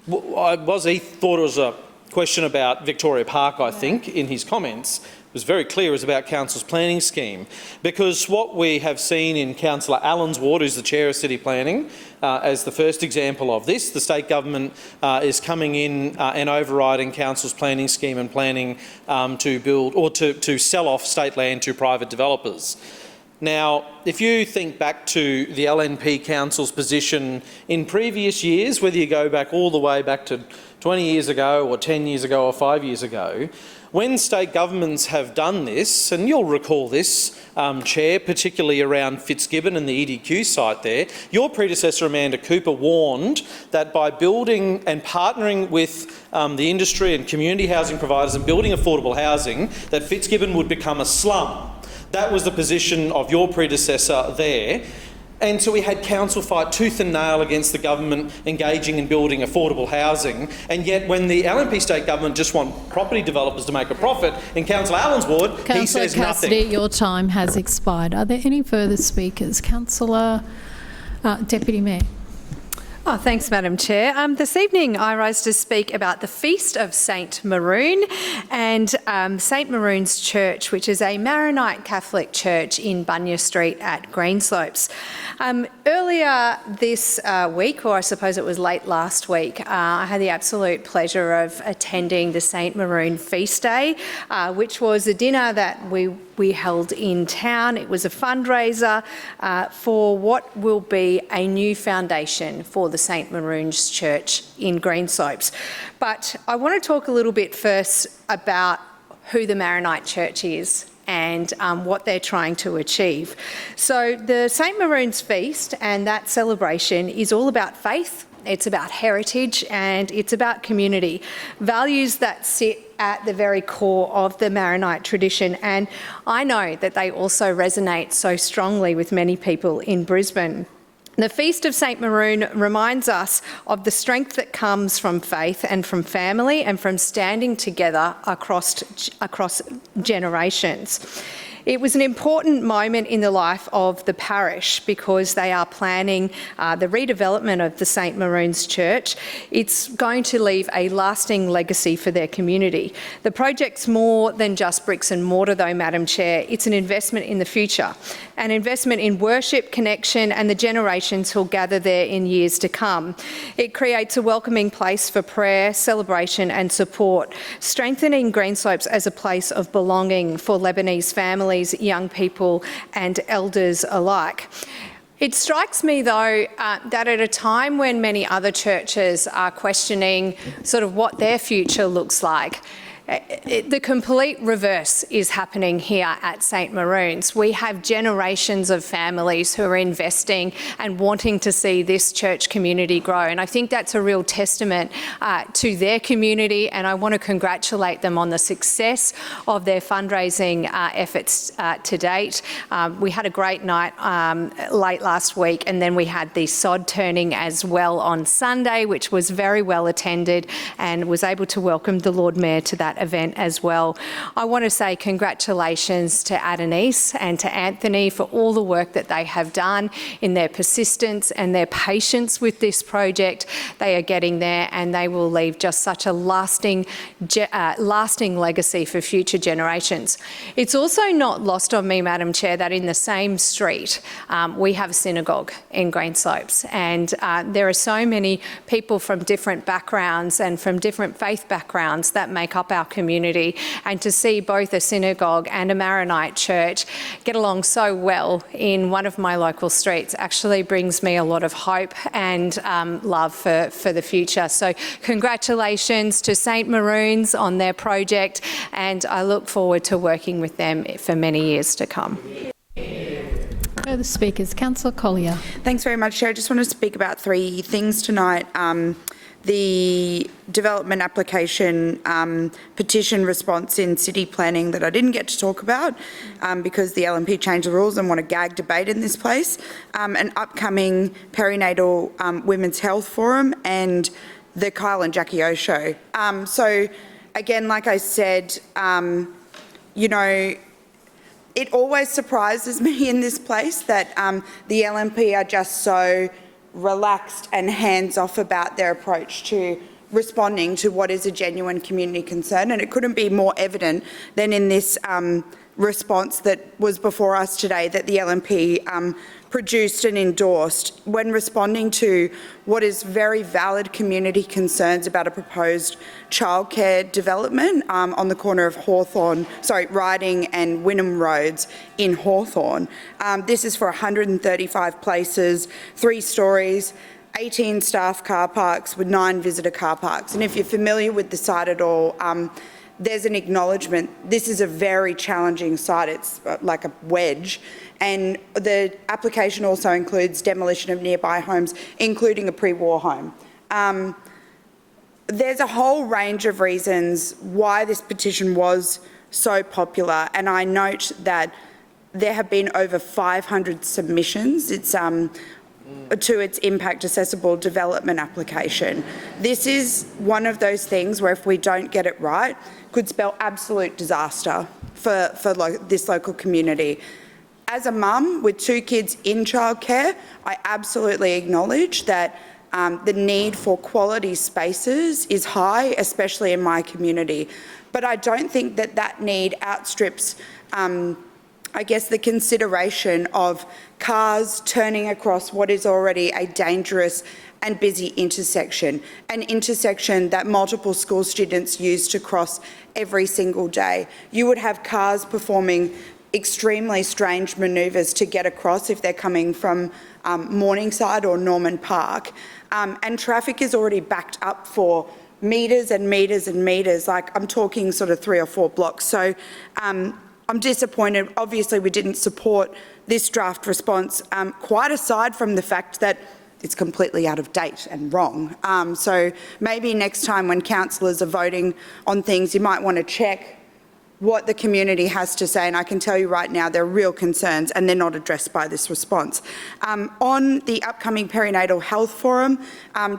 He thought it was a question about Victoria Park, I think, in his comments. It was very clear it was about council's planning scheme, because what we have seen in Councillor Allen's ward, who's the chair of city planning, as the first example of this, the state government is coming in and overriding council's planning scheme and planning to build or to sell off state land to private developers. Now, if you think back to the LNP Council's position in previous years, whether you go back all the way back to 20 years ago or 10 years ago or 5 years ago, when state governments have done this, and you'll recall this, Chair, particularly around Fitzgibbon and the EDQ site there, your predecessor Amanda Cooper warned that by building and partnering with the industry and community housing providers and building affordable housing, that Fitzgibbon would become a slum. That was the position of your predecessor there. And so we had council fight tooth and nail against the government engaging in building affordable housing. And yet when the LNP state government just want property developers to make a profit in Councillor Allen's ward, he says Cassidy, nothing. your time has expired. Are there any further speakers? Councillor Deputy Mayor. Oh, thanks, Madam Chair. This evening I rise to speak about the Feast of St Maroon and St Maroon's Church, which is a Maronite Catholic church in Bunya Street at Greenslopes. Earlier this week, or I suppose it was late last week, I had the absolute pleasure of attending the St Maroon Feast Day, which was a dinner that we held in town. It was a fundraiser for what will be a new foundation for the St Maroon's Church in Greenslopes. But I want to talk a little bit first about who the Maronite Church is and what they're trying to achieve. So the St Maroon's Feast and that celebration is all about faith, it's about heritage, and it's about community, values that sit at the very core of the Maronite tradition. And I know that they also resonate so strongly with many people in Brisbane. The Feast of St Maroon reminds us of the strength that comes from faith and from family and from standing together across generations. It was an important moment in the life of the parish because they are planning the redevelopment of the St Maroon's Church. It's going to leave a lasting legacy for their community. The project's more than just bricks and mortar though, Madam Chair. It's an investment in the future, an investment in worship, connection and the generations who'll gather there in years to come. It creates a welcoming place for prayer, celebration and support, strengthening Greenslopes as a place of belonging for Lebanese families, young people and elders alike. It strikes me, though, that at a time when many other churches are questioning sort of what their future looks like, the complete reverse is happening here at St Maroon's. We have generations of families who are investing and wanting to see this church community grow, and I think that's a real testament to their community, and I want to congratulate them on the success of their fundraising efforts to date. We had a great night late last week, and then we had the sod turning as well on Sunday, which was very well attended and was able to welcome the Lord Mayor to that event as well. I want to say congratulations to Adenise and to Anthony for all the work that they have done in their persistence and their patience with this project. They are getting there and they will leave just such a lasting legacy for future generations. It's also not lost on me, Madam Chair, that in the same street we have a synagogue in Greenslopes, and there are so many people from different backgrounds and from different faith backgrounds that make up our community, and to see both a synagogue and a Maronite church get along so well in one of my local streets actually brings me a lot of hope and love for the future. So congratulations to St Maroon's on their project, and I look forward to working with them for many years to come. Further speakers, Councillor Collier. Thanks very much, Chair. I just want to speak about three things tonight. The development application petition response in city planning that I didn't get to talk about because the LNP changed the rules and want a gag debate in this place, an upcoming perinatal women's health forum, and the Kyle and Jackie O show. So again, like I said, you know, it always surprises me in this place that the LNP are just so relaxed and hands-off about their approach to responding to what is a genuine community concern, and it couldn't be more evident than in this response that was before us today that the LNP produced and endorsed when responding to what is very valid community concerns about a proposed childcare development on the corner of Riding and Wynnum Roads in Hawthorne. This is for 135 places, 3 stories, 18 staff car parks with 9 visitor car parks. And if you're familiar with the site at all, there's an acknowledgement this is a very challenging site. It's like a wedge. And the application also includes demolition of nearby homes, including a pre-war home. There's a whole range of reasons why this petition was so popular, and I note that there have been over 500 submissions. It's to its impact accessible development application. This is one of those things where if we don't get it right, could spell absolute disaster for this local community. As a mum with 2 kids in childcare, I absolutely acknowledge that the need for quality spaces is high, especially in my community. But I don't think that that need outstrips I guess the consideration of cars turning across what is already a dangerous and busy intersection, an intersection that multiple school students use to cross every single day. You would have cars performing extremely strange manoeuvres to get across if they're coming from Morningside or Norman Park, and traffic is already backed up for metres and metres and metres, like I'm talking sort of 3 or 4 blocks. So I'm disappointed. Obviously, we didn't support this draft response, quite aside from the fact that it's completely out of date and wrong. So maybe next time when councillors are voting on things, you might want to check what the community has to say, and I can tell you right now there are real concerns and they're not addressed by this response. On the upcoming Perinatal Health Forum,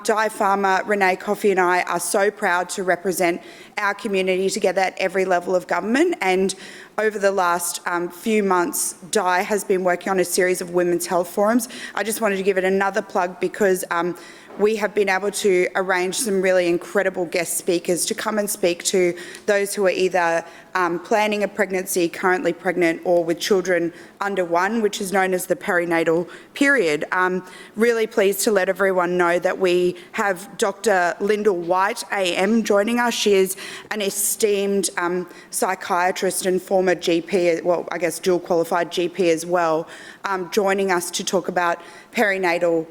Di Farmer, Renee Coffey and I are so proud to represent our community together at every level of government, and over the last few months, Di has been working on a series of women's health forums. I just wanted to give it another plug because we have been able to arrange some really incredible guest speakers to come and speak to those who are either planning a pregnancy, currently pregnant, or with children under 1, which is known as the perinatal period. Really pleased to let everyone know that we have Dr. Lyndall White AM joining us. She is an esteemed psychiatrist and former GP, well, I guess dual qualified GP as well, joining us to talk about perinatal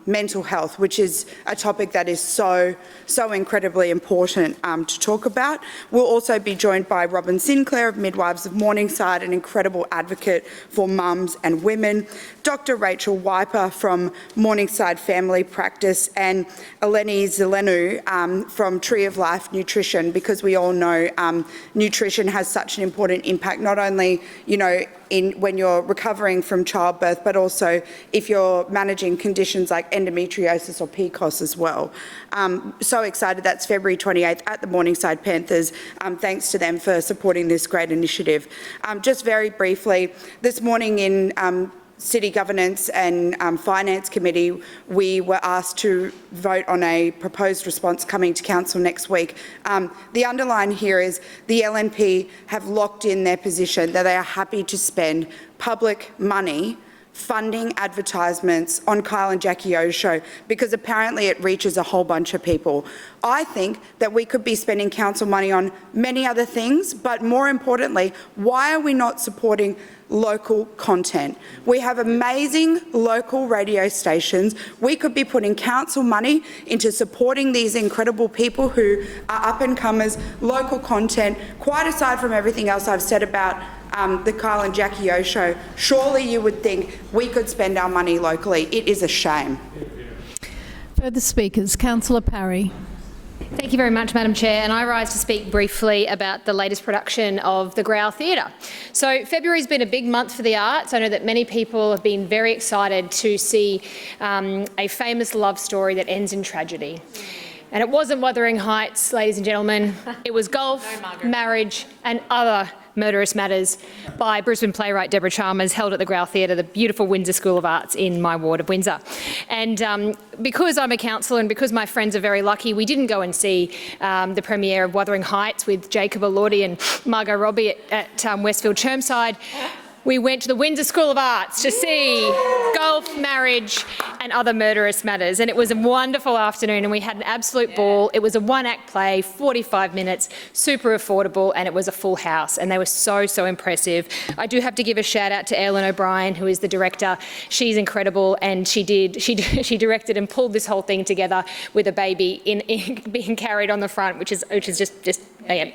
mental health, which is a topic that is so incredibly important to talk about. We'll also be joined by Robin Sinclair of Midwives of Morningside, an incredible advocate for mums and women, Dr. Rachel Wiper from Morningside Family Practice, and Eleni Zelenu from Tree of Life Nutrition, because we all know nutrition has such an important impact, not only, you know, when you're recovering from childbirth, but also if you're managing conditions like endometriosis or PCOS as well. So excited. That's February 28th at the Morningside Panthers. Thanks to them for supporting this great initiative. Just very briefly, this morning in City Governance and Finance Committee, we were asked to vote on a proposed response coming to Council next week. The underline here is the LNP have locked in their position that they are happy to spend public money funding advertisements on Kyle and Jackie O's show because apparently it reaches a whole bunch of people. I think that we could be spending council money on many other things, but more importantly, why are we not supporting local content? We have amazing local radio stations. We could be putting council money into supporting these incredible people who are up-and-comers, local content, quite aside from everything else I've said about the Kyle and Jackie O show. Surely you would think we could spend our money locally. It is a shame. Further speakers, Councillor Parry. Thank you very much, Madam Chair, and I rise to speak briefly about the latest production of the Grau Theatre. So February's been a big month for the arts. I know that many people have been very excited to see a famous love story that ends in tragedy. And it wasn't Wuthering Heights, ladies and gentlemen. It was golf, marriage and other murderous matters by Brisbane playwright Deborah Chalmers, held at the Grau Theatre, the beautiful Windsor School of Arts in my ward of Windsor. And because I'm a councillor and because my friends are very lucky, we didn't go and see the premiere of Wuthering Heights with Jacob Elordi and Margot Robbie at Westfield Chermside. We went to the Windsor School of Arts to see golf, marriage and other murderous matters. And it was a wonderful afternoon and we had an absolute ball. It was a one-act play, 45 minutes, super affordable, and it was a full house. And they were so impressive. I do have to give a shout out to Ellen O'Brien, who is the director. She's incredible, and she directed and pulled this whole thing together with a baby being carried on the front, which is just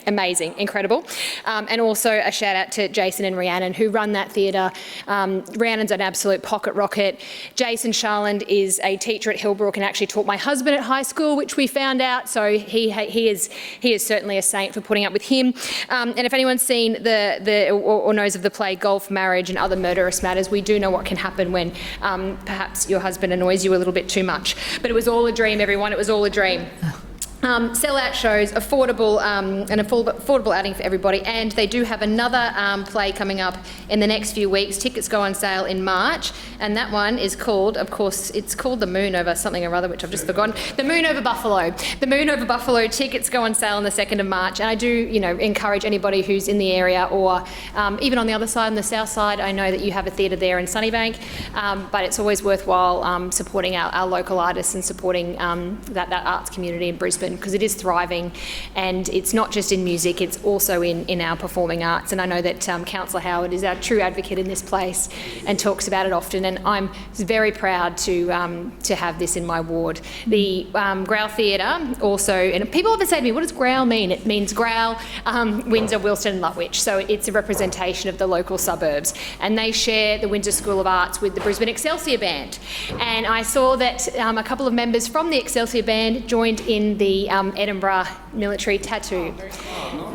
amazing, incredible. And also a shout out to Jason and Rhiannon, who run that theatre. Rhiannon's an absolute pocket rocket. Jason Charland husband is a teacher at Hillbrook and actually taught my husband at high school, which we found out. So he is certainly a saint for putting up with him. And if anyone's seen or knows of the play Golf, Marriage and Other Murderous Matters, we do know what can happen when perhaps your husband annoys you a little bit too much. But it was all a dream, everyone. It was all a dream. Sell-out shows, affordable outing for everybody, and they do have another play coming up in the next few weeks. Tickets go on sale in March, and that one is called, of course, it's called The Moon Over something or other, which I've just forgotten. The Moon Over Buffalo. The Moon Over Buffalo tickets go on sale on the 2nd of March, and I do, encourage anybody who's in the area or even on the other side, on the south side. I know that you have a theatre there in Sunnybank, but it's always worthwhile supporting our local artists and supporting that arts community in Brisbane, because it is thriving, and it's not just in music, it's also in our performing arts. And I know that Councillor Howard is our true advocate in this place and talks about it often, and I'm very proud to have this in my ward. The Growl Theatre also, and people often say to me, what does Growl mean? It means Growl, Windsor, Wilston and Lutwyche, so it's a representation of the local suburbs, and they share the Windsor School of Arts with the Brisbane Excelsior Band. And I saw that a couple of members from the Excelsior Band joined in the Edinburgh military tattoo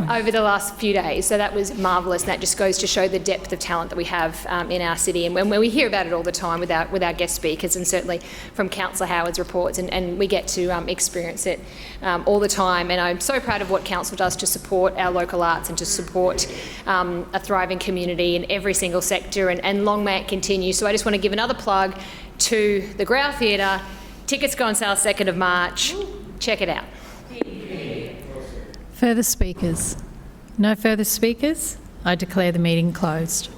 over the last few days. So that was marvellous, and that just goes to show the depth of talent that we have in our city, and when we hear about it all the time with our guest speakers, and certainly from Councillor Howard's reports, and we get to experience it all the time. And I'm so proud of what Council does to support our local arts and to support a thriving community in every single sector, and long may it continue. So I just want to give another plug to the Growl Theatre. Tickets go on sale 2nd of March. Check it out. Further speakers? No further speakers? I declare the meeting closed.